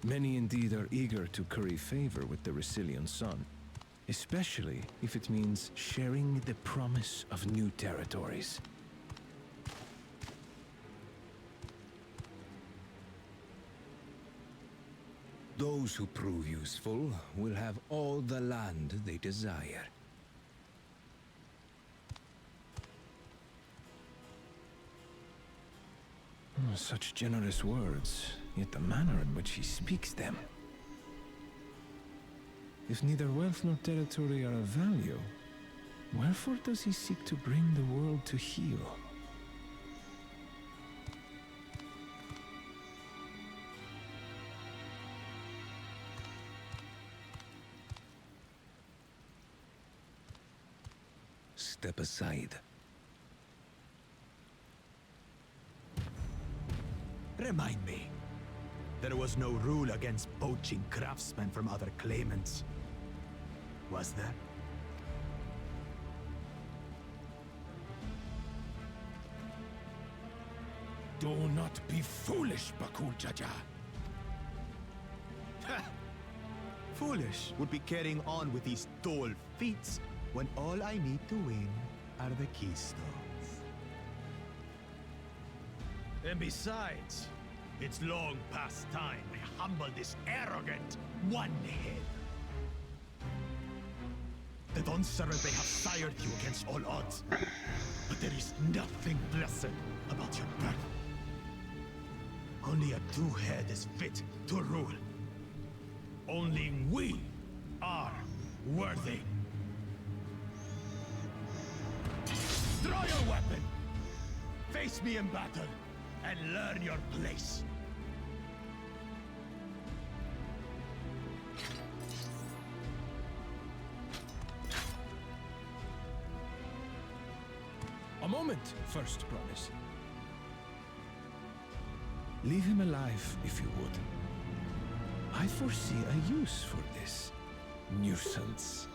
Many indeed are eager to curry favor with the Resilient Sun, especially if it means sharing the promise of new territories. Those who prove useful will have all the land they desire. Such generous words, yet the manner in which he speaks them. If neither wealth nor territory are of value, wherefore does he seek to bring the world to heel? Step aside. Remind me. There was no rule against poaching craftsmen from other claimants. Was there? Do not be foolish, Bakul Jaja. Foolish would be carrying on with these dull feats when all I need to win are the keystones. And besides, it's long past time I humble this arrogant one-head. The Dawn servant may have sired you against all odds, but there is nothing blessed about your birth. Only a two-head is fit to rule. Only we are worthy. Draw your weapon! Face me in battle, and learn your place. A moment, First Promise. Leave him alive, if you would. I foresee a use for this nuisance.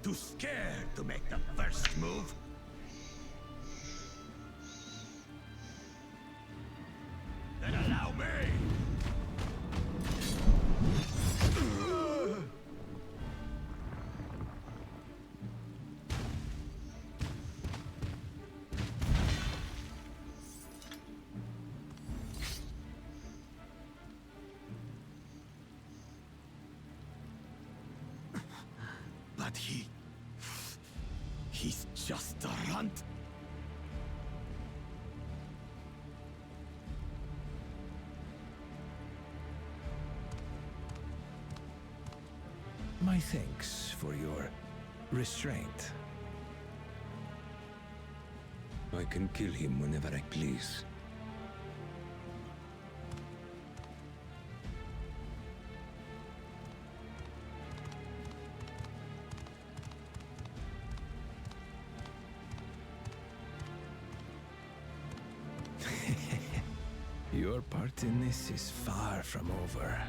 Too scared to make the first move? Then allow me! But he's just a runt. My thanks for your restraint. I can kill him whenever I please. Your part in this is far from over.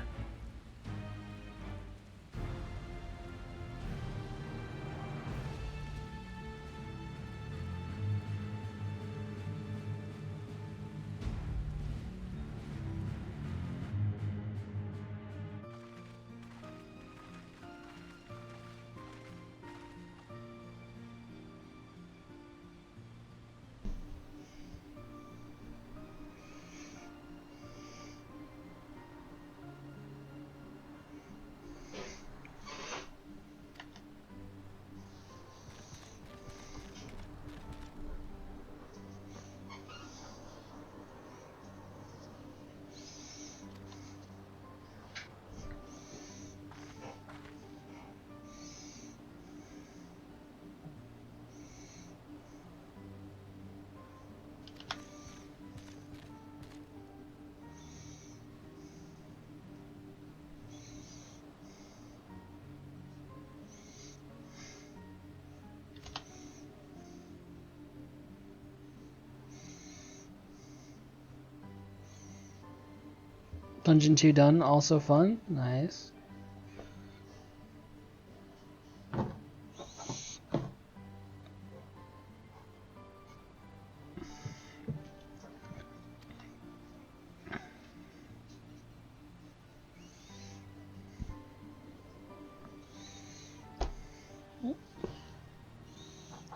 Dungeon 2 done, also fun. Nice.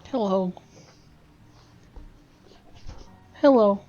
Hello. Hello.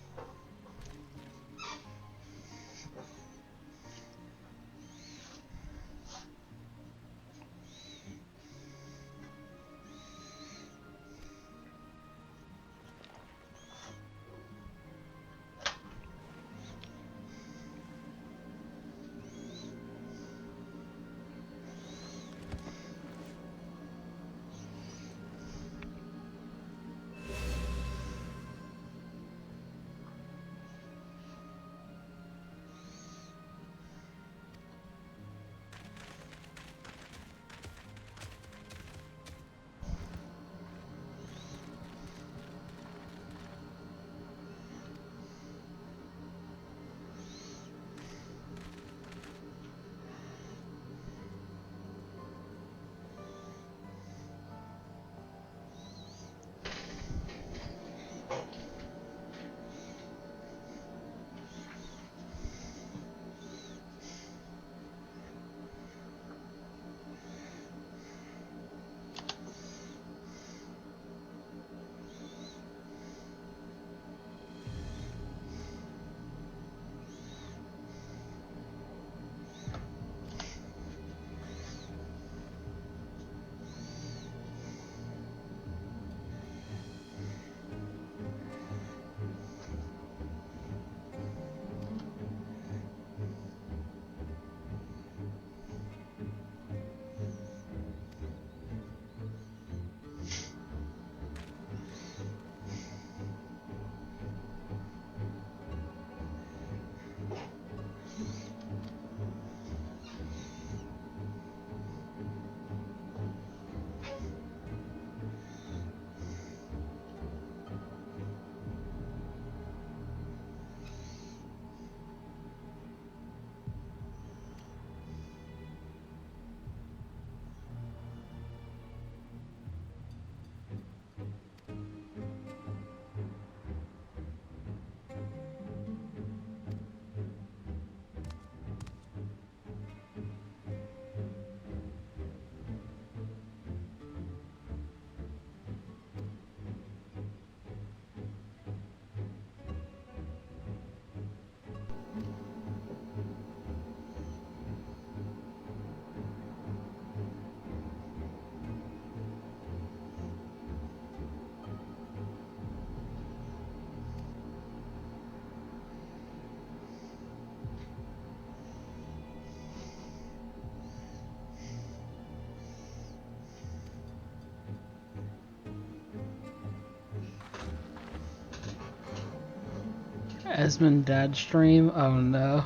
Esmond dad stream? Oh no.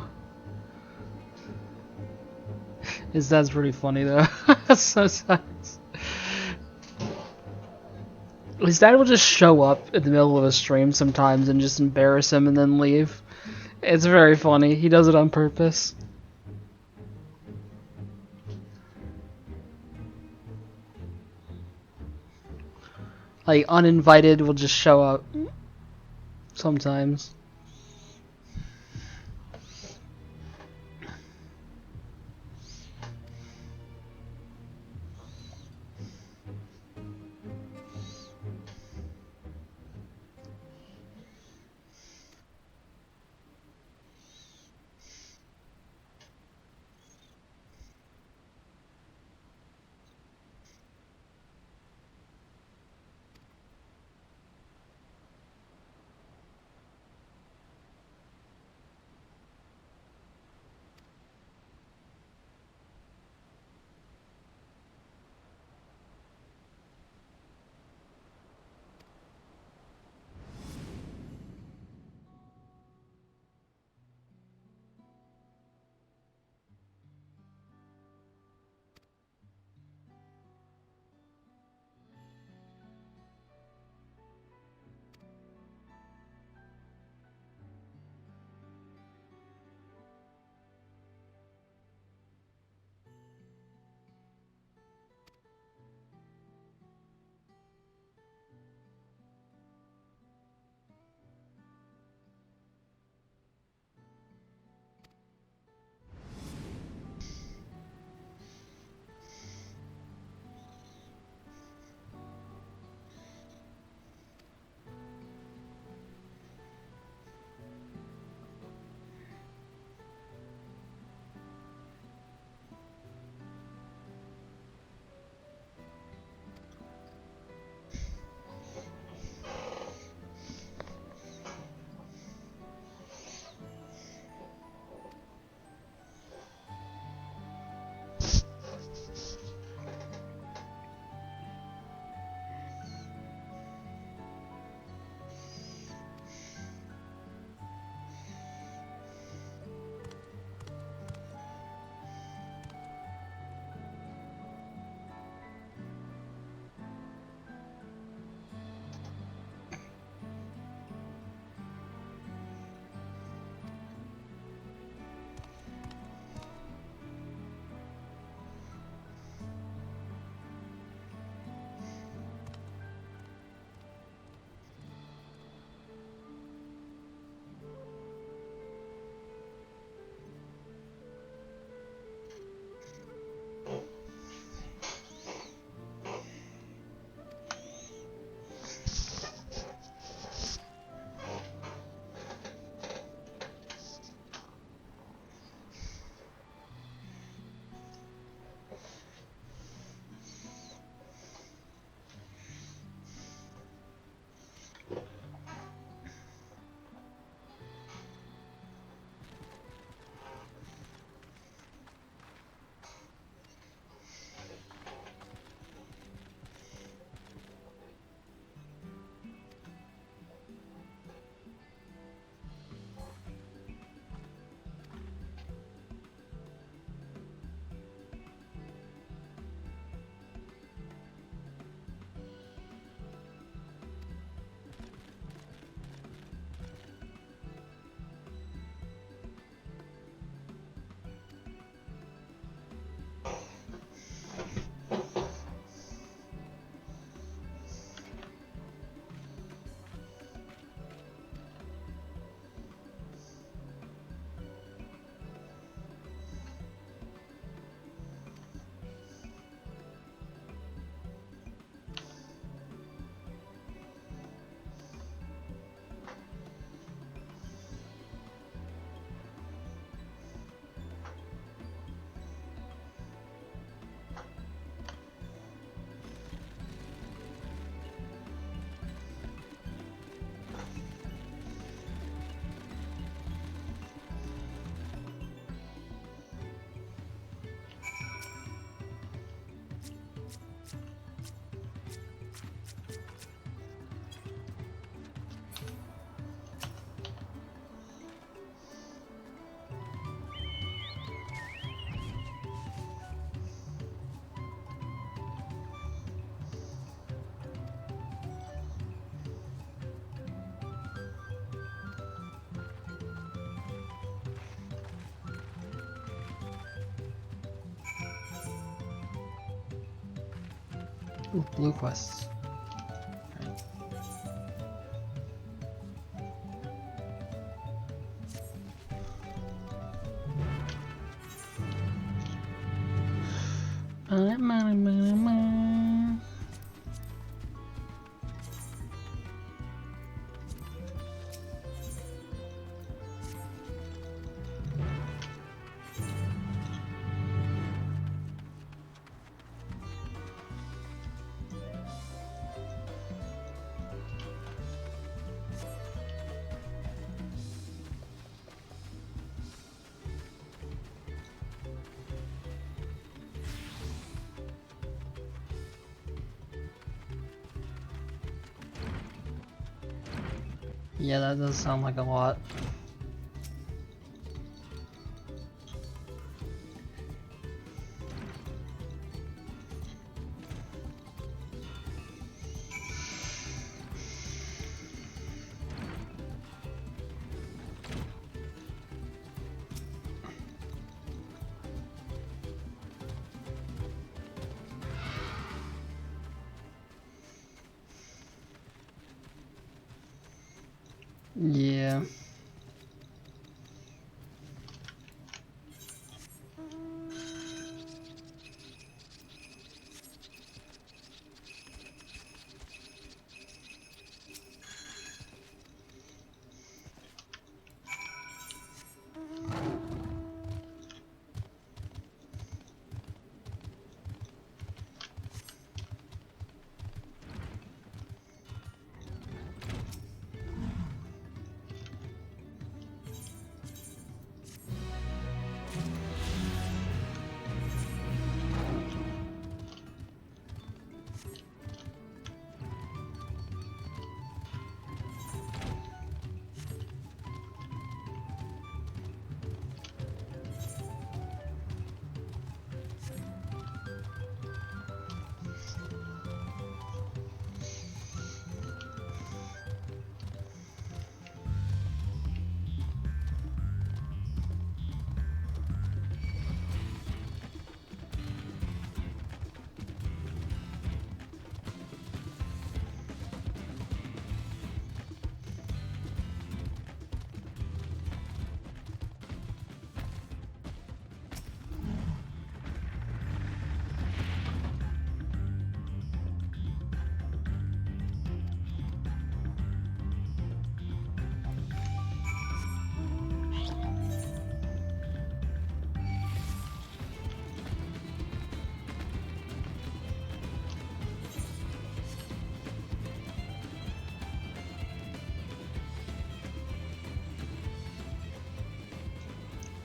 His dad's pretty funny though. Sometimes. His dad will just show up in the middle of a stream sometimes and just embarrass him and then leave. It's very funny. He does it on purpose. Like, uninvited will just show up. Sometimes. Ooh, blue quests. Yeah, that does sound like a lot. Yeah.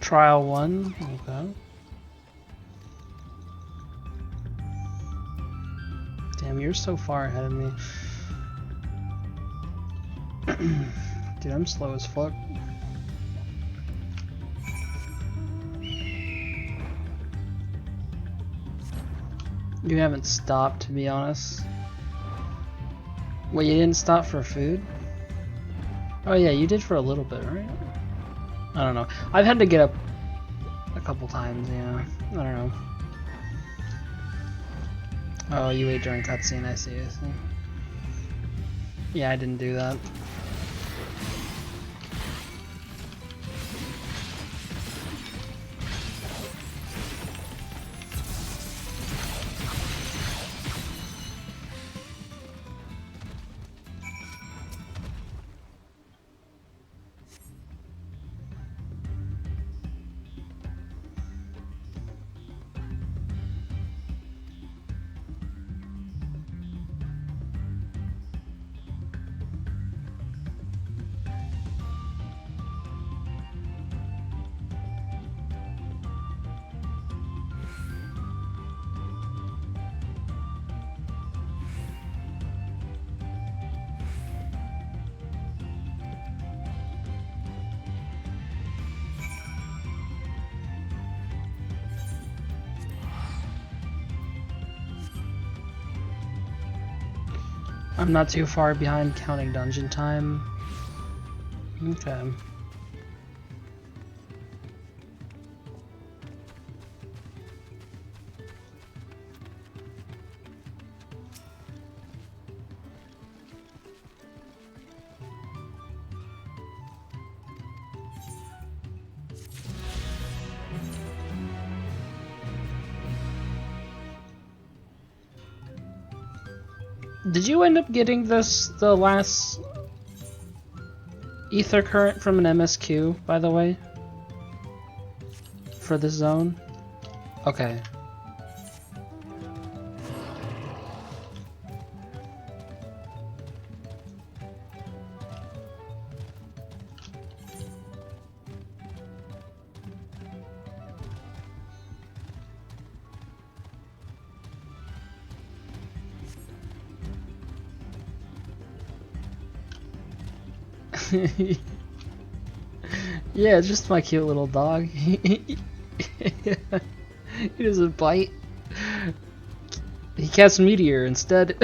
Trial 1, okay. Damn, you're so far ahead of me. Dude, I'm slow as fuck. You haven't stopped, to be honest. Wait, you didn't stop for food? Oh yeah, you did for a little bit, right? I don't know. I've had to get up a couple times, yeah. I don't know. Oh, you ate during cutscene, I see, I see. Yeah, I didn't do that. I'm not too far behind counting dungeon time. Okay. Did you end up getting the last ether current from an MSQ, by the way? For this zone? Okay. Yeah, it's just my cute little dog. He doesn't bite. He casts Meteor instead.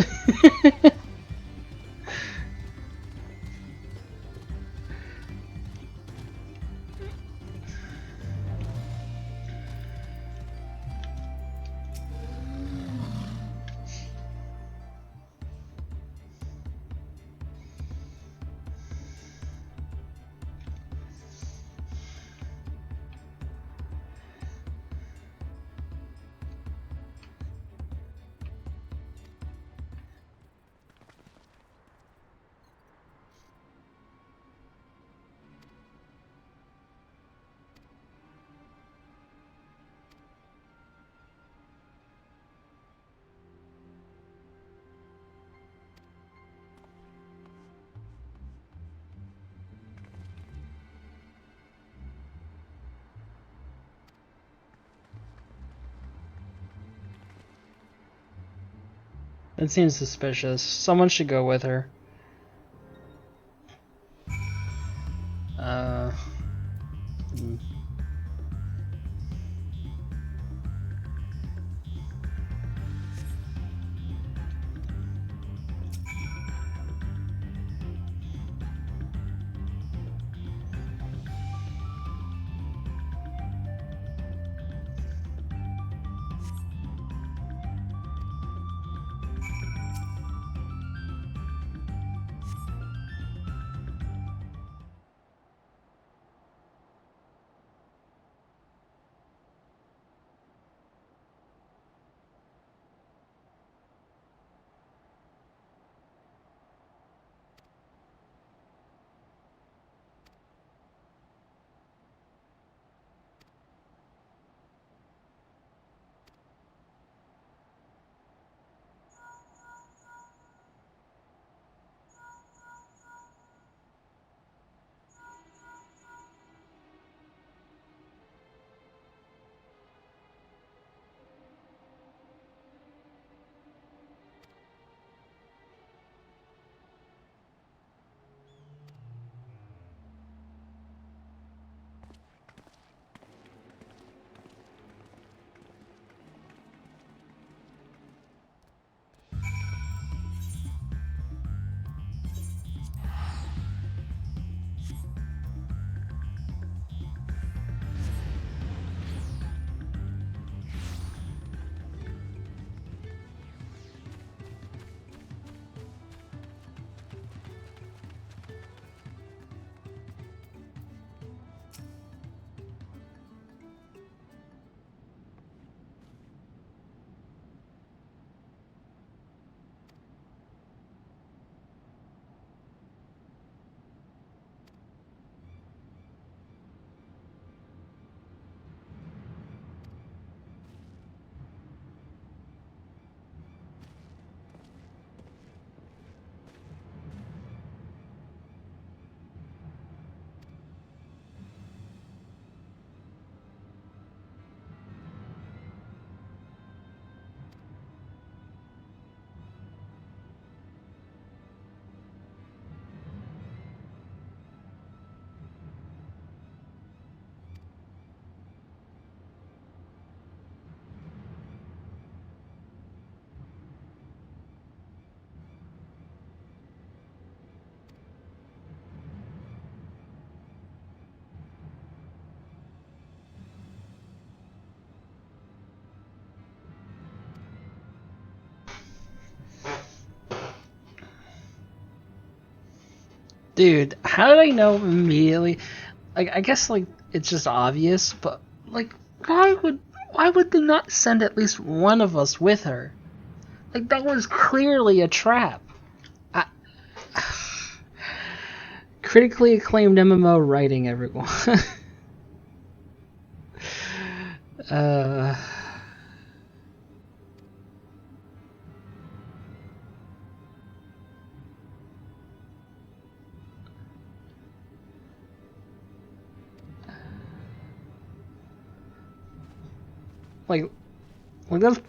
That seems suspicious. Someone should go with her. Hmm. Dude, how did I know immediately? Like, I guess like it's just obvious, but like, why would they not send at least one of us with her? Like, that was clearly a trap. Critically acclaimed MMO writing, everyone. Like that's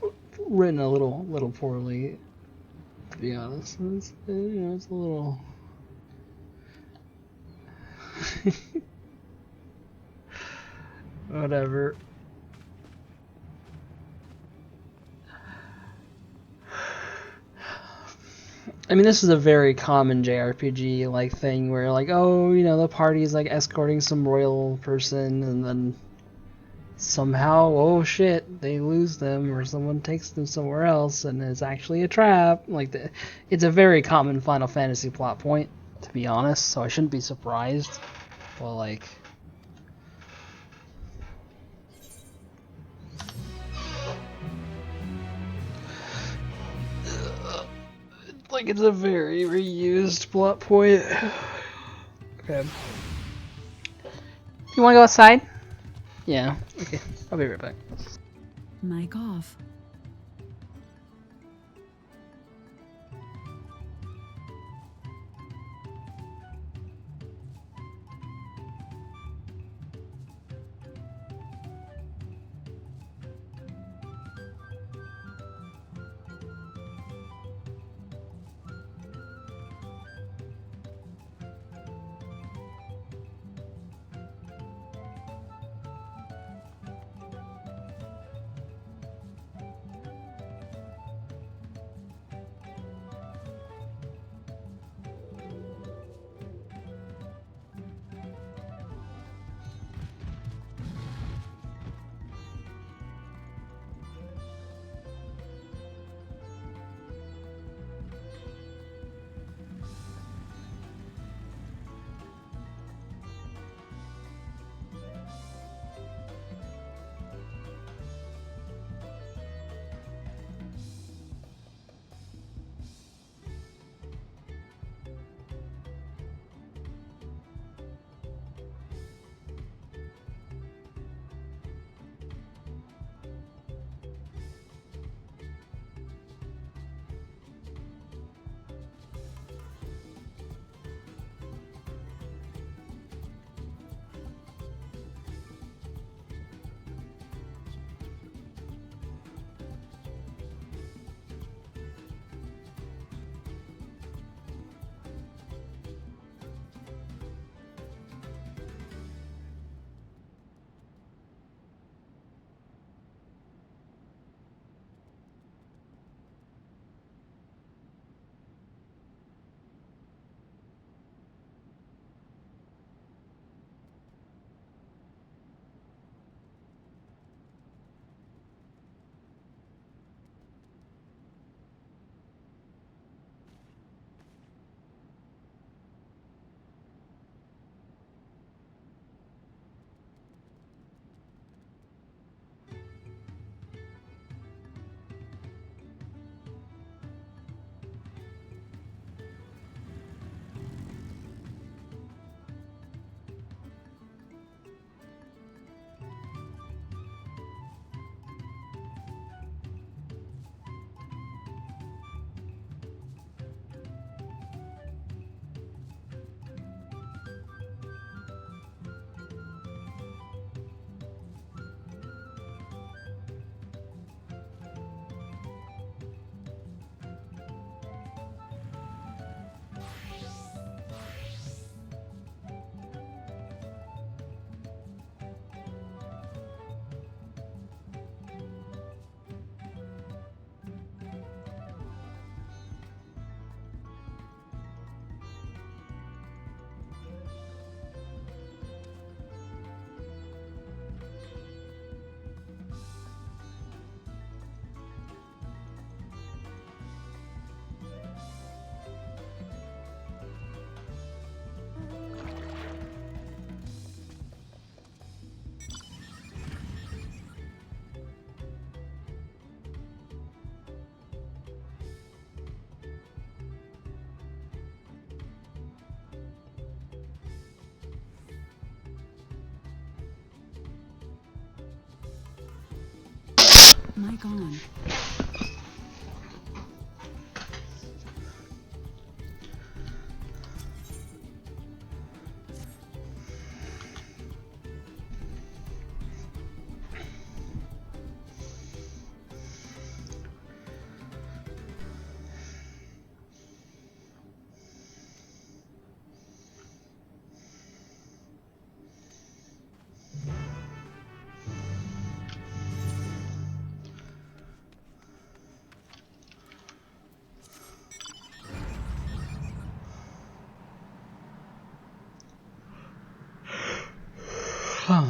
written a little poorly, to be honest. It's, you know, it's a little. Whatever. I mean, this is a very common JRPG like thing where, like, oh, you know, the party's like escorting some royal person, and then somehow, oh shit, they lose them, or someone takes them somewhere else, and it's actually a trap. Like, it's a very common Final Fantasy plot point, to be honest. So I shouldn't be surprised. Well, like it's a very reused plot point. Okay. You wanna go outside? Yeah. Okay. I'll be right back. Mic off. Mic on. Huh.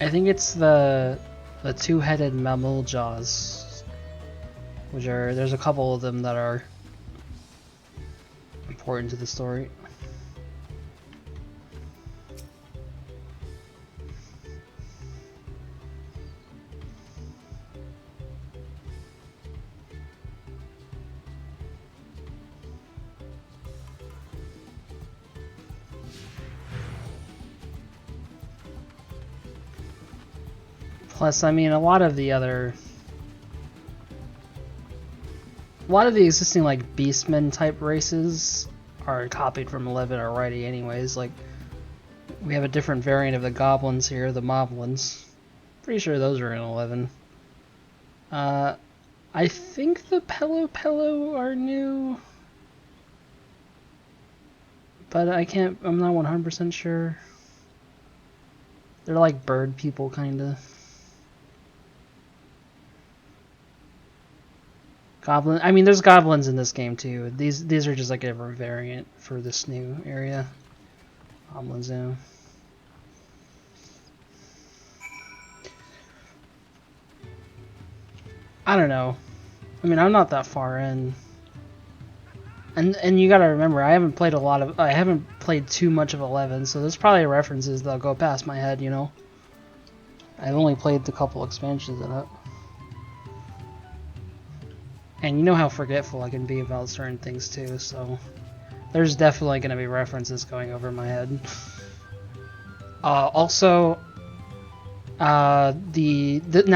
I think it's the two-headed mammal jaws, which are there's a couple of them that are important to the story. Plus, I mean, a lot of the existing like beastmen type races are copied from 11 already anyways. Like, we have a different variant of the goblins here, the moblins. Pretty sure those are in 11. I think the Pello are new, but I'm not 100% sure. They're like bird people, kinda. Goblin. I mean, there's goblins in this game too. These are just like a variant for this new area. Goblins now. I don't know. I mean, I'm not that far in. And you gotta remember, I haven't played too much of 11, so there's probably references that'll go past my head, you know. I've only played a couple expansions of it. And you know how forgetful I can be about certain things too, so there's definitely going to be references going over my head. Also, now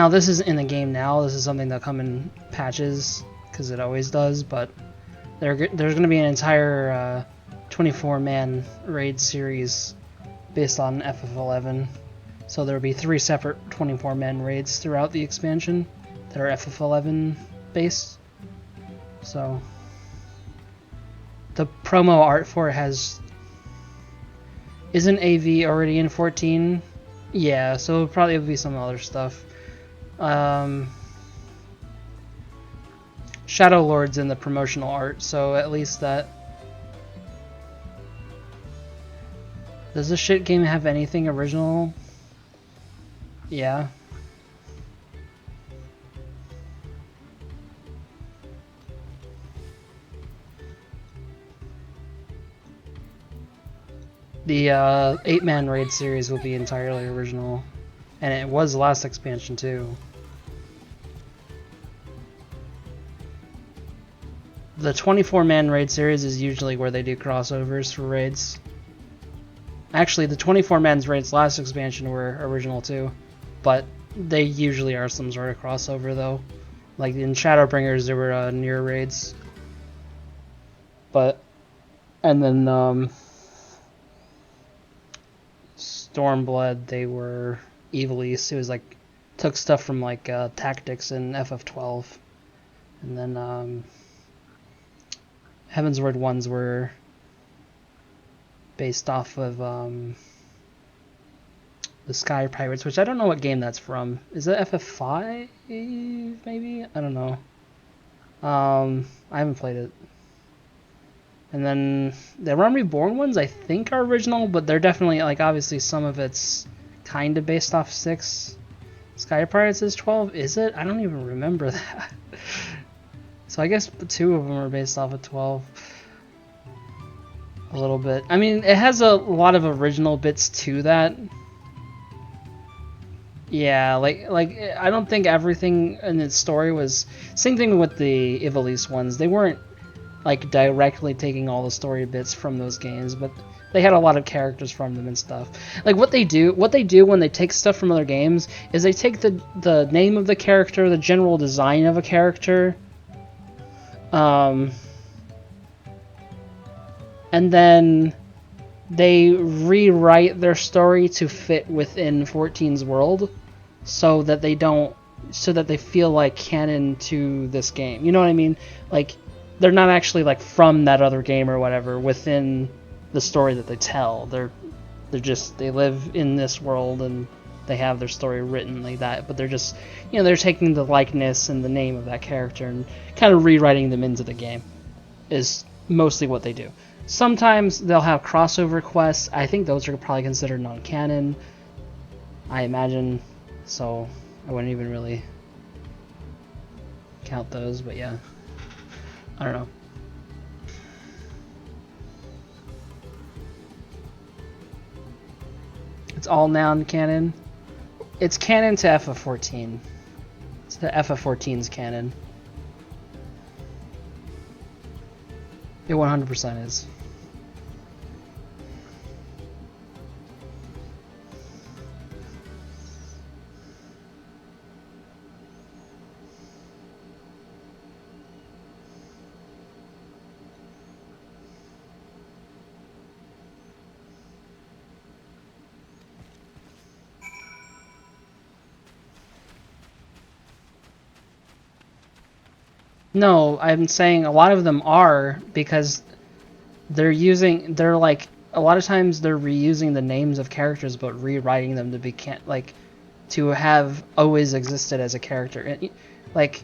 this is in the game now. This is something that'll come in patches, because it always does, but there's going to be an entire 24-man raid series based on FF11. So there'll be 3 separate 24-man raids throughout the expansion that are FF11 based. So the promo art for it isn't AV already in 14? Yeah, so it'll probably be some other stuff. Shadow Lord's in the promotional art, so at least that. Does this shit game have anything original? Yeah. The 8-man raid series will be entirely original, and it was the last expansion too. The 24-man raid series is usually where they do crossovers for raids. Actually, the 24-man's raids last expansion were original too, but they usually are some sort of crossover though. Like in Shadowbringers, there were near raids, and then Stormblood, they were Evil East. It was like took stuff from like tactics in FF12, and then Heavensward ones were based off of the Sky Pirates, which I don't know what game that's from. Is it FF5 maybe? I don't know. I haven't played it. And then the Realm Reborn ones I think are original, but they're definitely, like, obviously some of it's kind of based off 6. Sky Pirates is 12, is it? I don't even remember that. So I guess 2 of them are based off of 12. A little bit. I mean, it has a lot of original bits to that. Yeah, like I don't think everything in its story was... Same thing with the Ivalice ones. They weren't like directly taking all the story bits from those games, but they had a lot of characters from them and stuff. Like what they do when they take stuff from other games is they take the name of the character, the general design of a character, and then they rewrite their story to fit within 14's world, so that they feel like canon to this game. You know what I mean? Like, they're not actually like from that other game or whatever within the story that they tell. They live in this world and they have their story written like that, but they're just, they're taking the likeness and the name of that character and kind of rewriting them into the game is mostly what they do. Sometimes they'll have crossover quests. I think those are probably considered non-canon, I imagine, so I wouldn't even really count those, but yeah. I don't know. It's all non-canon. It's canon to FF14. It's the FF14's canon. It 100% is. No, I'm saying a lot of them are because they're like a lot of times they're reusing the names of characters but rewriting them to be to have always existed as a character. Like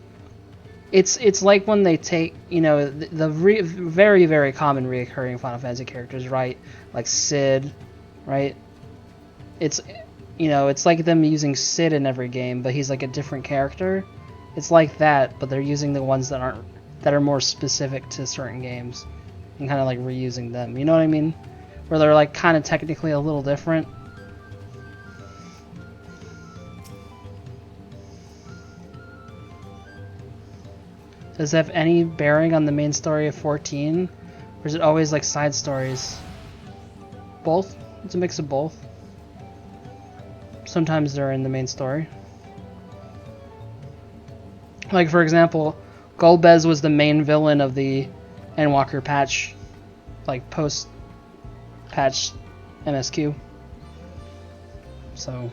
it's like when they take, you know, the very very common reoccurring Final Fantasy characters, right? Like Cid, right? It's, you know, it's like them using Cid in every game, but he's like a different character. It's like that, but they're using the ones that are more specific to certain games and kind of like reusing them. You know what I mean? Where they're like kind of technically a little different. Does it have any bearing on the main story of 14? Or is it always like side stories? Both? It's a mix of both. Sometimes they're in the main story. Like, for example, Golbez was the main villain of the Endwalker patch, like post-patch MSQ. So...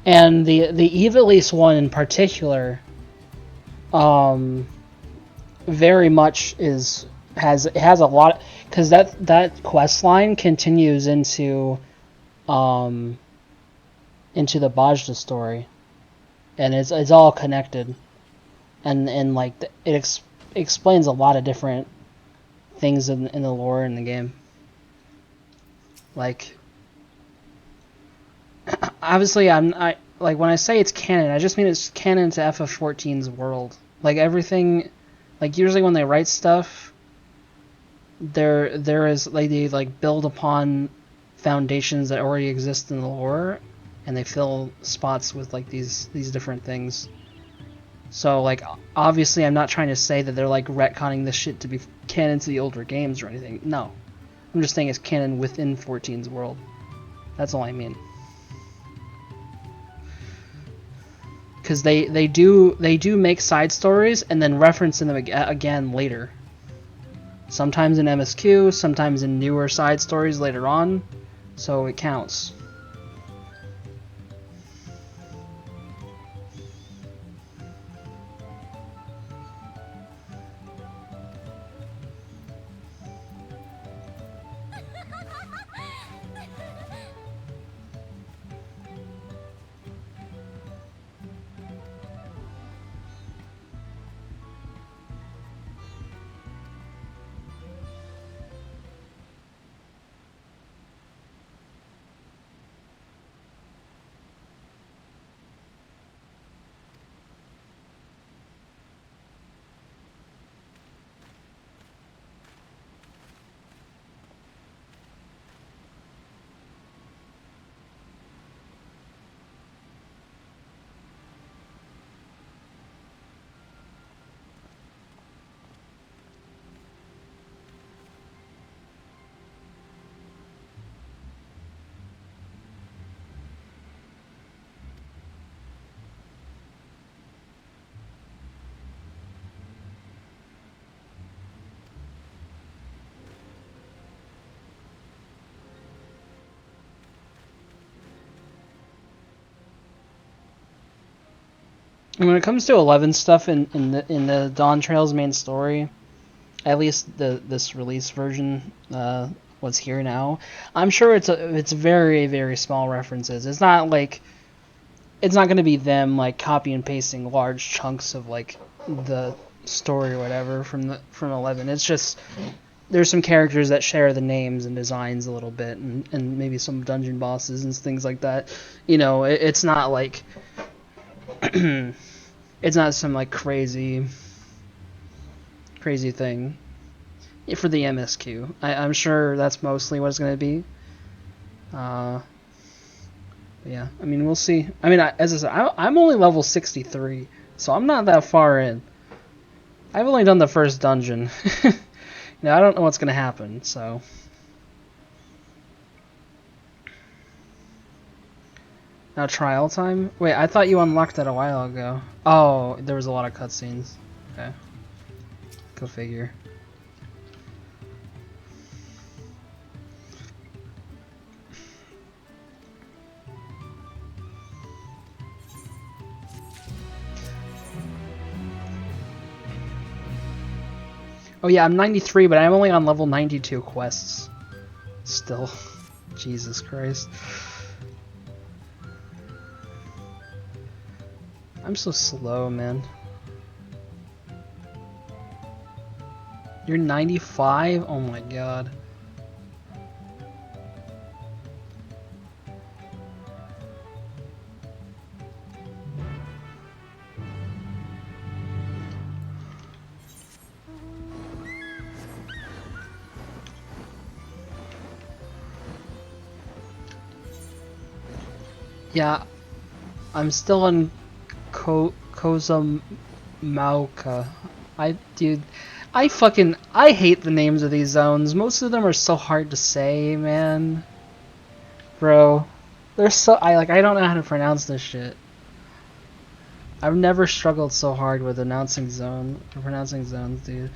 And the Evilise one in particular, very much has a lot, because that quest line continues into the Bajda story, and it's all connected, and like it explains a lot of different things in the lore in the game. Like, obviously, like when I say it's canon, I just mean it's canon to FF14's world. Like everything, like usually when they write stuff, there is like they like build upon foundations that already exist in the lore, and they fill spots with like these different things. So like obviously, I'm not trying to say that they're like retconning this shit to be canon to the older games or anything. No, I'm just saying it's canon within 14's world. That's all I mean. Because they do make side stories and then reference them again later. Sometimes in MSQ, sometimes in newer side stories later on, so it counts. And when it comes to 11 stuff in the Dawntrail's main story, at least this release version, what's here now, I'm sure it's very, very small references. It's not like, it's not going to be them like copy and pasting large chunks of like the story or whatever from 11. It's just there's some characters that share the names and designs a little bit, and maybe some dungeon bosses and things like that. You know, it's not like it's not some like crazy thing for the MSQ. I'm sure that's mostly what it's going to be. Yeah, I mean, we'll see. I mean, as I said, I'm only level 63, so I'm not that far in. I've only done the first dungeon. Now, I don't know what's going to happen, so... Now, trial time? Wait, I thought you unlocked that a while ago. Oh, there was a lot of cutscenes. Okay. Go figure. Oh yeah, I'm 93, but I'm only on level 92 quests. Still. Jesus Christ. I'm so slow, man. You're 95? Oh my god. Yeah, I'm still in Kozamauka. Dude, I hate the names of these zones. Most of them are so hard to say, man. Bro, they're so, I don't know how to pronounce this shit. I've never struggled so hard with pronouncing zones, dude.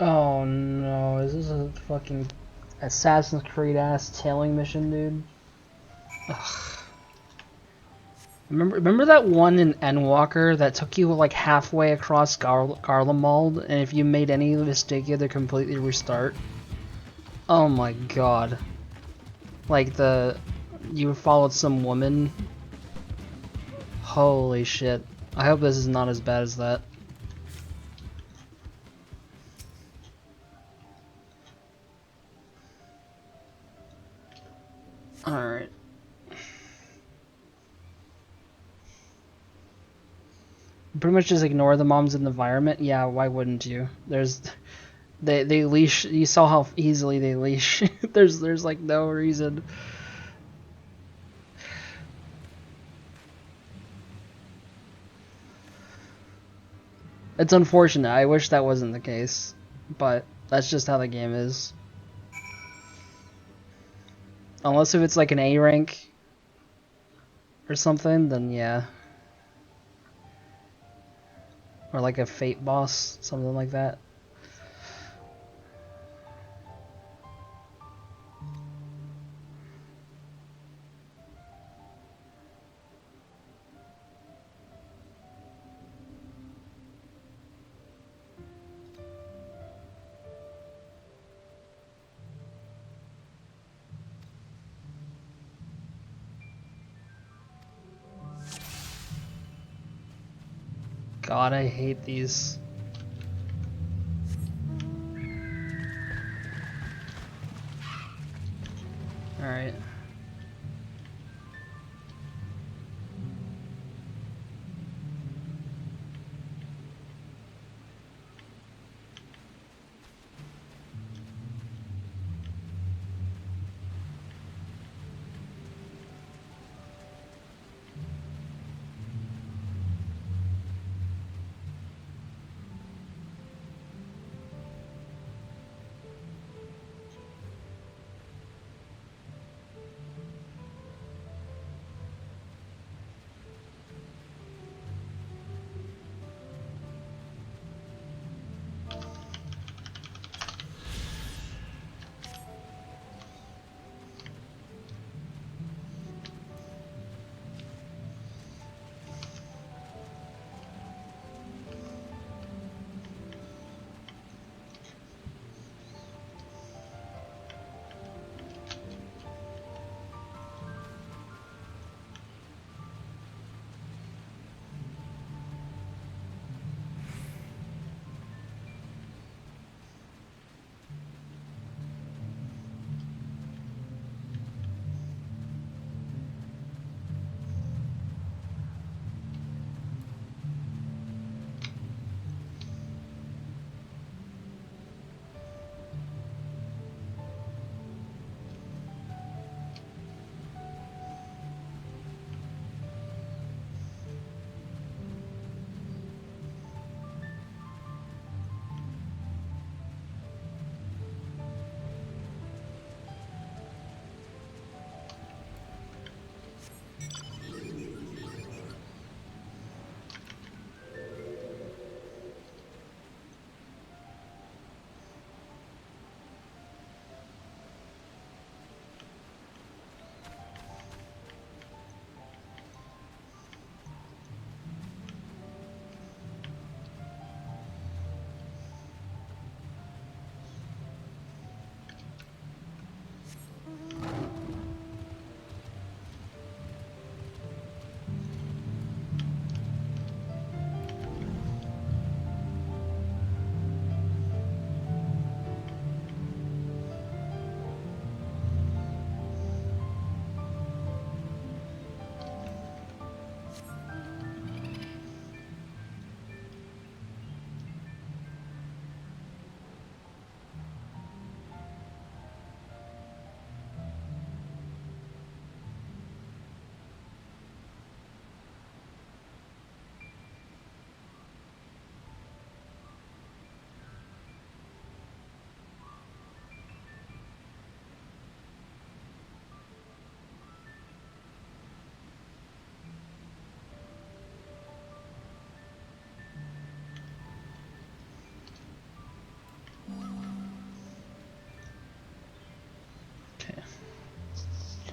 Oh no, is this a fucking Assassin's Creed ass tailing mission, dude? Ugh. Remember that one in Endwalker that took you like halfway across Garlemald, and if you made any mistake, you had to completely restart? Oh my god. Like you followed some woman. Holy shit. I hope this is not as bad as that. Alright. Pretty much just ignore the mom's environment. Yeah, why wouldn't you? They leash. You saw how easily they leash. there's like no reason. It's unfortunate. I wish that wasn't the case, but that's just how the game is. Unless if it's like an A rank or something, then yeah. Or like a fate boss, something like that. God, I hate these. Alright.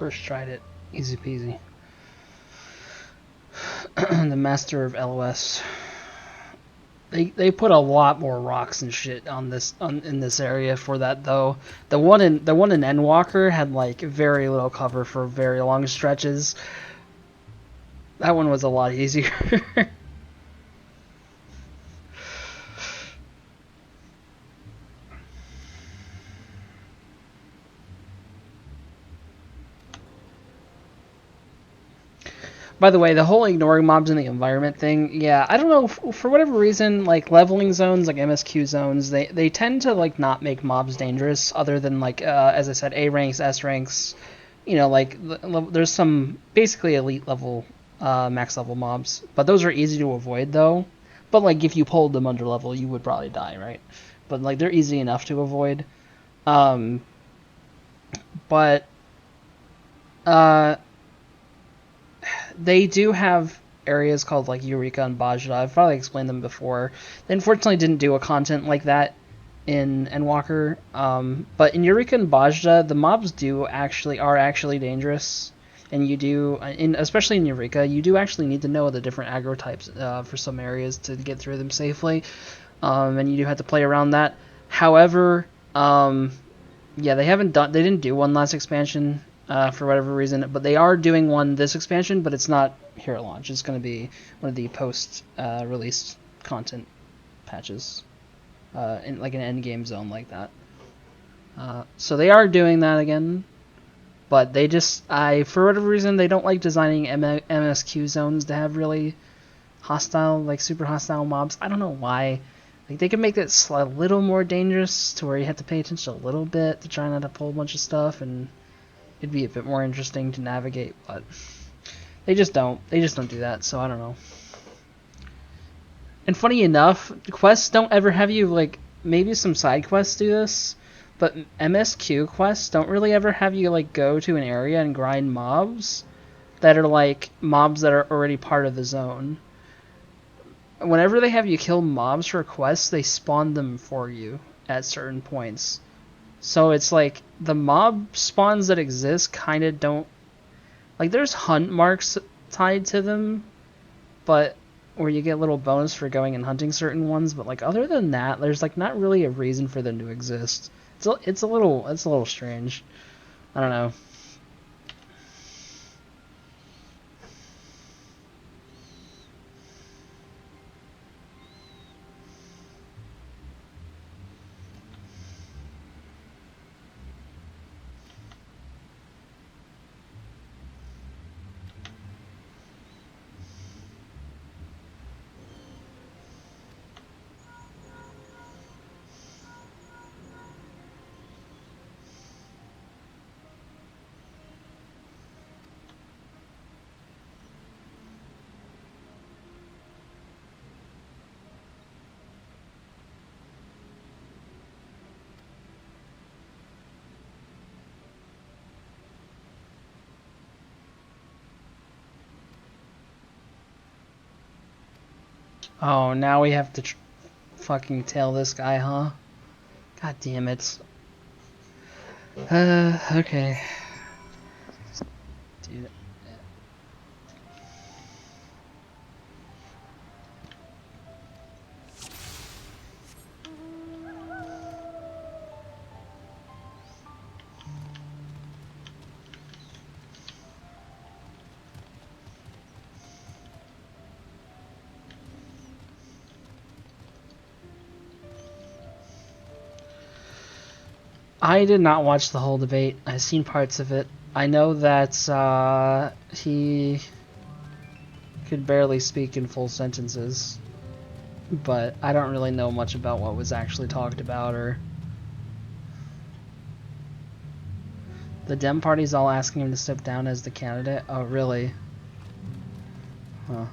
first tried it. Easy peasy. The master of LOS. They put a lot more rocks and shit on this in this area for that though. The one in Endwalker had like very little cover for very long stretches. That one was a lot easier. By the way, the whole ignoring mobs in the environment thing, yeah, I don't know, for whatever reason, like, leveling zones, like MSQ zones, they tend to, like, not make mobs dangerous, other than, like, as I said, A ranks, S ranks, you know, like, there's some basically elite level, max level mobs, but those are easy to avoid, though, but, like, if you pulled them under level, you would probably die, right? But, like, they're easy enough to avoid, they do have areas called like Eureka and Bajra. I've probably explained them before. They unfortunately didn't do a content like that in Endwalker. But in Eureka and Bajra, the mobs are actually dangerous. And you do, especially in Eureka, you do actually need to know the different aggro types for some areas to get through them safely. And you do have to play around that. However, yeah, they didn't do one last expansion. For whatever reason, but they are doing one this expansion, but it's not here at launch. It's going to be one of the post-release content patches, in like an end game zone like that. So they are doing that again, but they just, for whatever reason, they don't like designing MSQ zones to have really hostile, like super hostile mobs. I don't know why. Like they can make it a little more dangerous to where you have to pay attention a little bit to try not to pull a bunch of stuff and it'd be a bit more interesting to navigate, but they just don't do that, so I don't know. And funny enough, quests don't ever have you, like, maybe some side quests do this, but MSQ quests don't really ever have you, like, go to an area and grind mobs that are, like, mobs that are already part of the zone. Whenever they have you kill mobs for quests, they spawn them for you at certain points. So it's like, the mob spawns that exist kind of don't... Like, there's hunt marks tied to them, but where you get a little bonus for going and hunting certain ones, but, like, other than that, there's, like, not really a reason for them to exist. It's a little strange. I don't know. Oh, now we have to fucking tail this guy, huh? God damn it. Okay. Dude. I did not watch the whole debate. I've seen parts of it. I know that he could barely speak in full sentences, but I don't really know much about what was actually talked about. Or the Dem party's all asking him to step down as the candidate. Oh, really? Huh.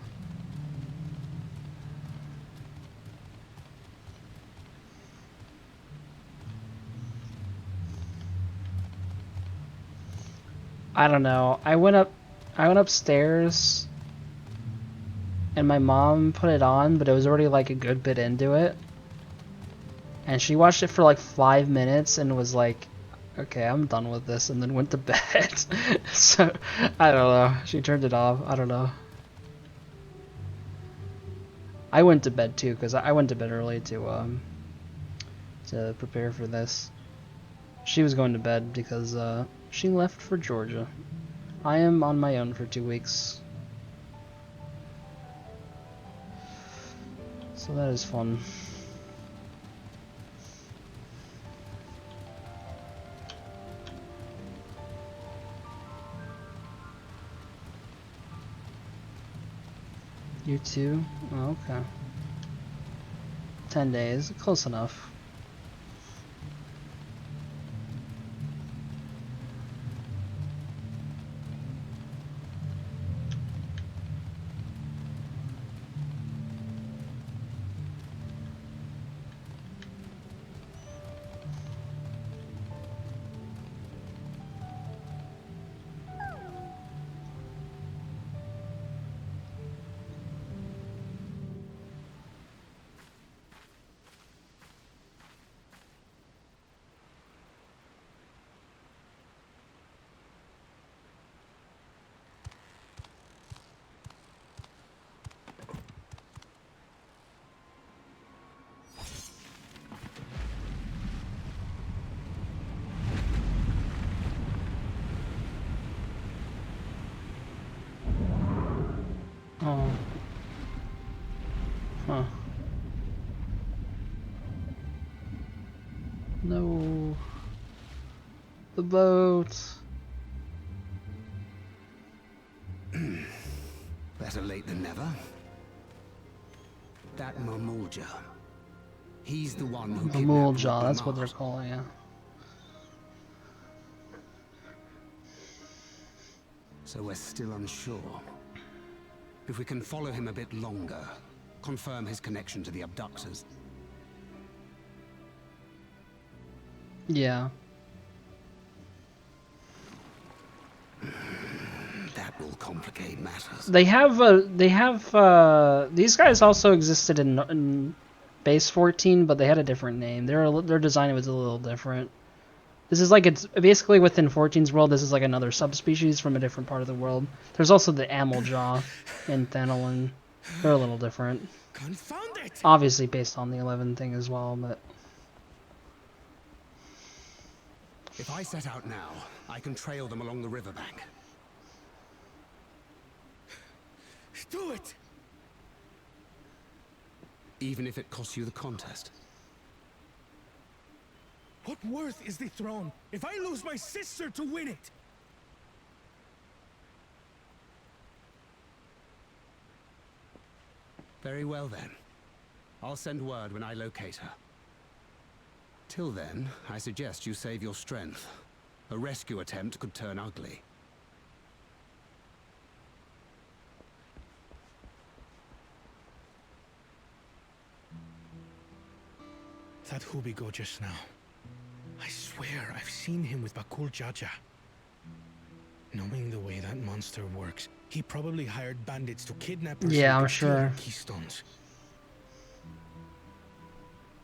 I don't know. I went upstairs and my mom put it on, but it was already like a good bit into it. And she watched it for like 5 minutes and was like, okay, I'm done with this, and then went to bed. So, I don't know. She turned it off. I don't know. I went to bed too, because I went to bed early to prepare for this. She was going to bed because she left for Georgia. I am on my own for 2 weeks. So that is fun. You too? Oh, okay. 10 days, close enough. Oh. Huh. No. The boat. Better late than never. That Mamulja. He's the one who The Mulja, that's what they're calling it. So we're still unsure. If we can follow him a bit longer, confirm his connection to the abductors. Yeah. That will complicate matters. They have these guys also existed in Base 14, but they had a different name. Their design was a little different. This is like, it's basically within 14's world, this is like another subspecies from a different part of the world. There's also the Amaljaw in Thanolin. They're a little different. Confound it! Obviously based on the 11 thing as well, but... If I set out now, I can trail them along the riverbank. Do it! Even if it costs you the contest. What worth is the throne if I lose my sister to win it? Very well then. I'll send word when I locate her. Till then, I suggest you save your strength. A rescue attempt could turn ugly. That Hubigo just now. I swear I've seen him with Bakul Jaja. Knowing the way that monster works, he probably hired bandits to kidnap her. Yeah, so I'm sure. Keystones.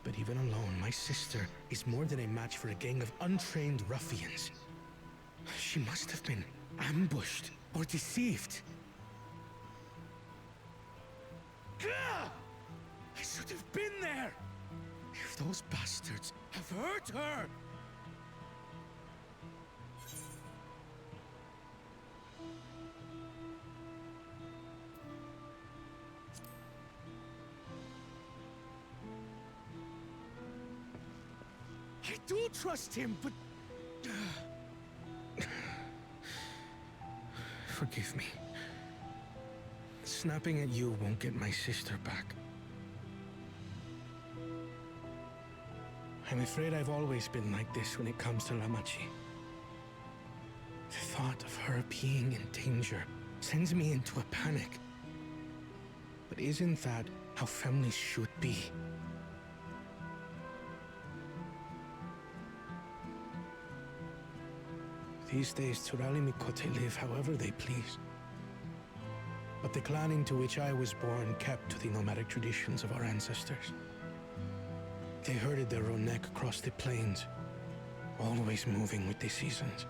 But even alone, my sister is more than a match for a gang of untrained ruffians. She must have been ambushed or deceived. Gah! I should have been there! If those bastards have hurt her! I do trust him, but... Forgive me. Snapping at you won't get my sister back. I'm afraid I've always been like this when it comes to Lamachi. The thought of her being in danger sends me into a panic. But isn't that how families should be? These days, Turali Mikote live however they please. But the clan into which I was born kept to the nomadic traditions of our ancestors. They herded their own neck across the plains, always moving with the seasons.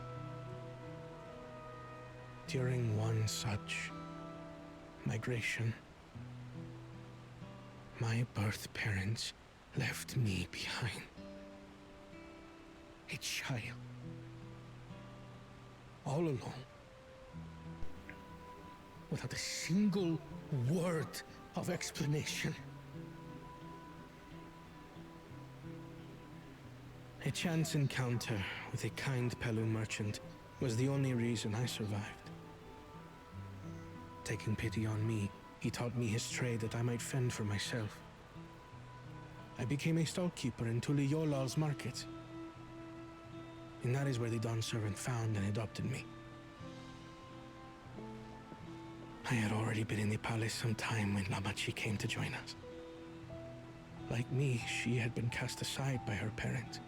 During one such migration, my birth parents left me behind. A child. All alone. Without a single word of explanation. A chance encounter with a kind Pelu merchant was the only reason I survived. Taking pity on me, he taught me his trade that I might fend for myself. I became a stallkeeper in Tuliolal's market. And that is where the Dawn servant found and adopted me. I had already been in the palace some time when Lamachi came to join us. Like me, she had been cast aside by her parents.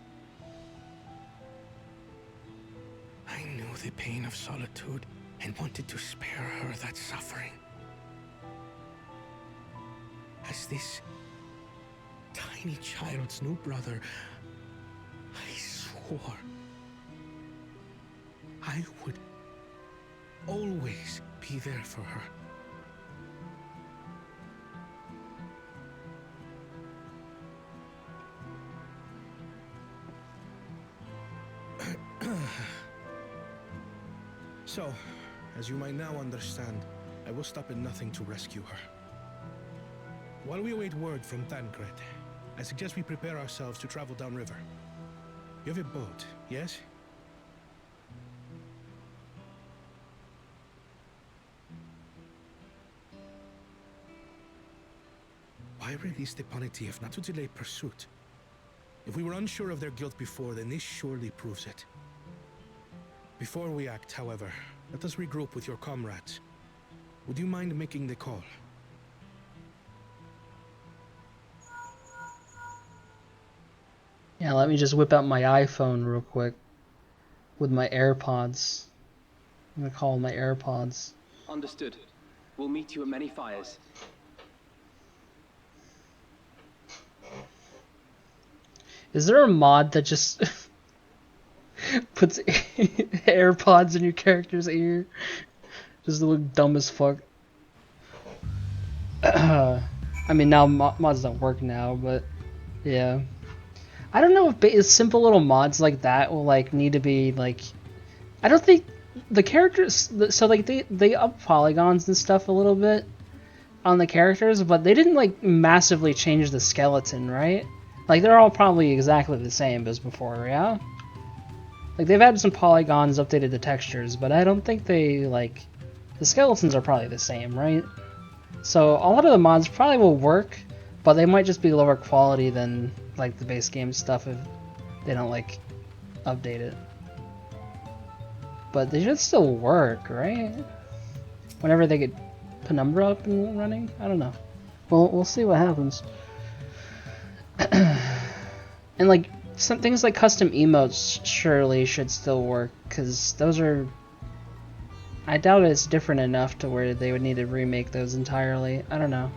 I knew the pain of solitude and wanted to spare her that suffering. As this tiny child's new brother, I swore I would always be there for her. So, as you might now understand, I will stop at nothing to rescue her. While we await word from Tancred, I suggest we prepare ourselves to travel downriver. You have a boat, yes? Why release the Ponity if not to delay pursuit? If we were unsure of their guilt before, then this surely proves it. Before we act, however, let us regroup with your comrades. Would you mind making the call? Yeah, let me just whip out my iPhone real quick with my AirPods. I'm gonna call my AirPods. Understood. We'll meet you at many fires. Is there a mod that just puts AirPods in your character's ear? Just look dumb as fuck. I mean, now mods don't work now, but yeah. I don't know if simple little mods like that will like need to be like. I don't think the characters. So like they up polygons and stuff a little bit on the characters, but they didn't like massively change the skeleton, right? Like they're all probably exactly the same as before, yeah? Like they've added some polygons, updated the textures, but I don't think they like the skeletons are probably the same, right? So a lot of the mods probably will work, but they might just be lower quality than like the base game stuff if they don't like update it. But they should still work, right? Whenever they get Penumbra up and running? I don't know. We'll see what happens. And like some things like custom emotes surely should still work, because those are... I doubt it's different enough to where they would need to remake those entirely. I don't know.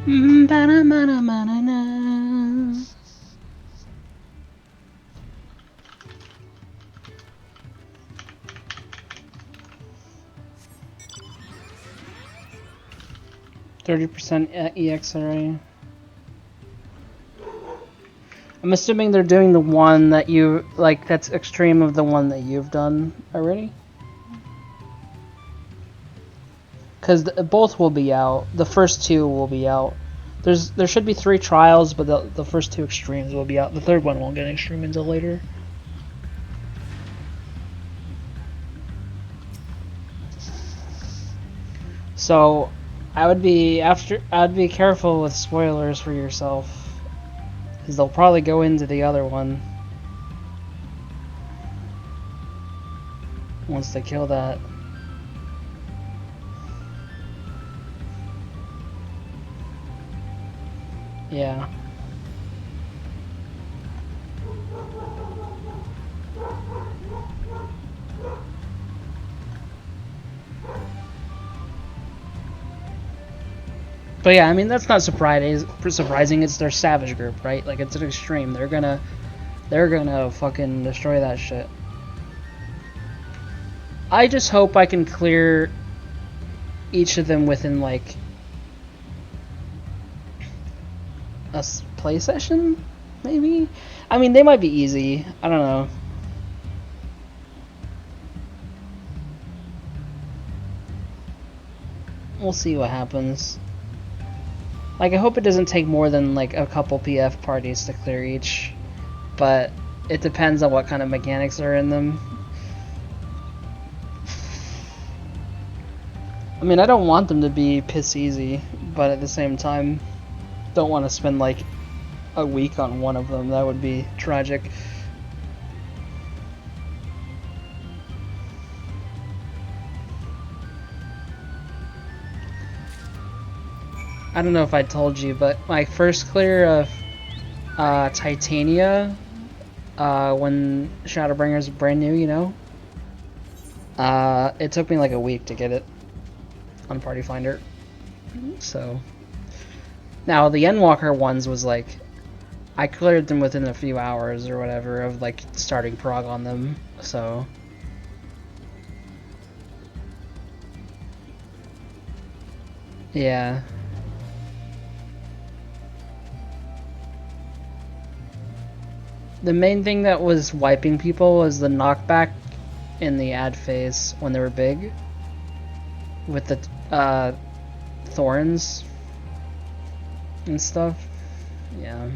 Ba-na-ma-na-ma-na-na. 30% EX already. I'm assuming they're doing the one that you like. That's extreme of the one that you've done already. Because both will be out. The first two will be out. There should be 3 trials, but the first 2 extremes will be out. The third one won't get an extreme until later. So, I'd be careful with spoilers for yourself, because they'll probably go into the other one once they kill that. Yeah. But yeah, I mean, that's not surprising. It's their savage group, right? Like, it's an extreme. They're gonna fucking destroy that shit. I just hope I can clear each of them within, like, a play session, maybe? I mean, they might be easy. I don't know. We'll see what happens. Like, I hope it doesn't take more than, like, a couple PF parties to clear each. But it depends on what kind of mechanics are in them. I mean, I don't want them to be piss easy, but at the same time, don't want to spend, like, a week on one of them. That would be tragic. I don't know if I told you, but my first clear of Titania, when Shadowbringer's brand new, you know? It took me like a week to get it on Party Finder. So now the Endwalker ones was like, I cleared them within a few hours or whatever of like starting prog on them, so yeah. The main thing that was wiping people was the knockback in the ad phase when they were big with the thorns and stuff. Yeah,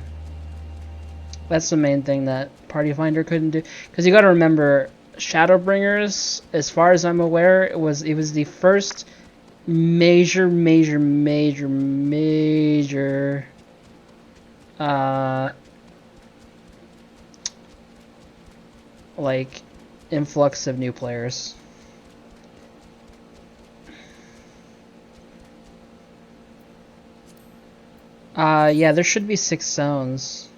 that's the main thing that Party Finder couldn't do, because you got to remember, Shadowbringers, as far as I'm aware, it was the first major like influx of new players. Yeah, there should be 6 zones.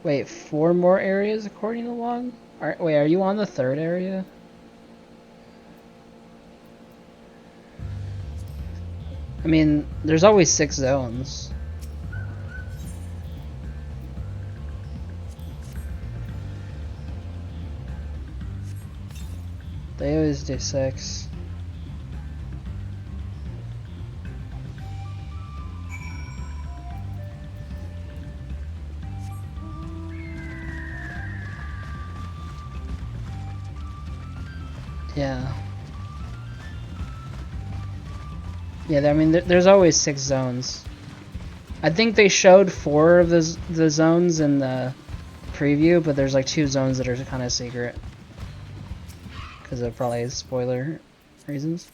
Wait, 4 more areas according to log? Wait, are you on the 3rd area? I mean, there's always 6 zones. They always do 6. Yeah. Yeah, I mean, there's always 6 zones. I think they showed 4 of the zones in the preview, but there's like 2 zones that are kind of secret. Because of probably spoiler reasons.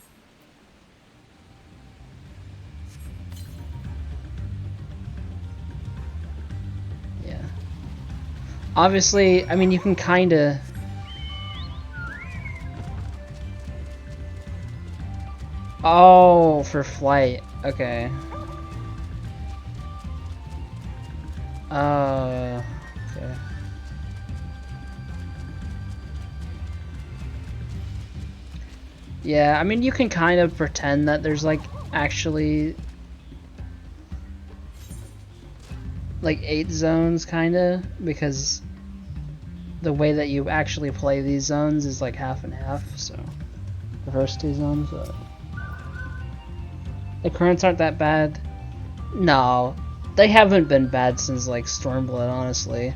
Yeah. Obviously, I mean, you can kind of... Oh, for flight. Okay. Okay. Yeah, I mean, you can kind of pretend that there's, like, actually like 8 zones, kinda, because the way that you actually play these zones is like half and half, so the first 2 zones, the currents aren't that bad. No, they haven't been bad since like Stormblood, honestly,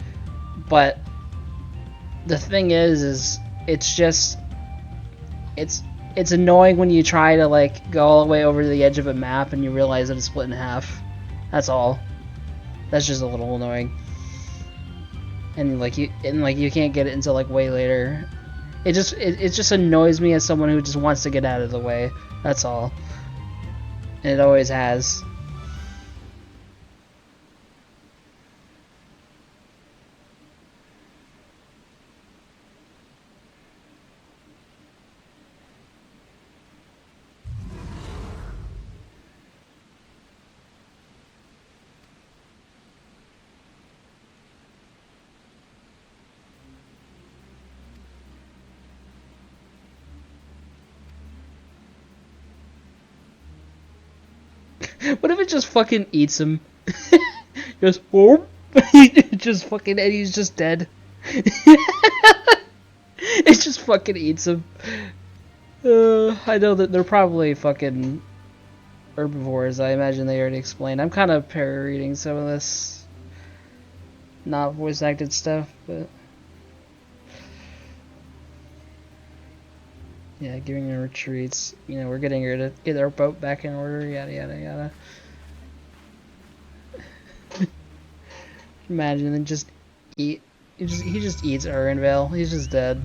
but the thing is it's just, it's annoying when you try to like go all the way over to the edge of a map and you realize that it's split in half. That's all. That's just a little annoying. And like you can't get it until like way later. It just annoys me as someone who just wants to get out of the way. That's all. And it always has. What if it just fucking eats him? Just whoop. Just fucking, and he's just dead. It just fucking eats him. I know that they're probably fucking herbivores. I imagine they already explained. I'm kind of para-reading some of this not voice acted stuff, but yeah, giving her retreats. You know, we're getting her to get our boat back in order. Yada yada yada. Imagine and just eat. He just eats Erinvale. He's just dead.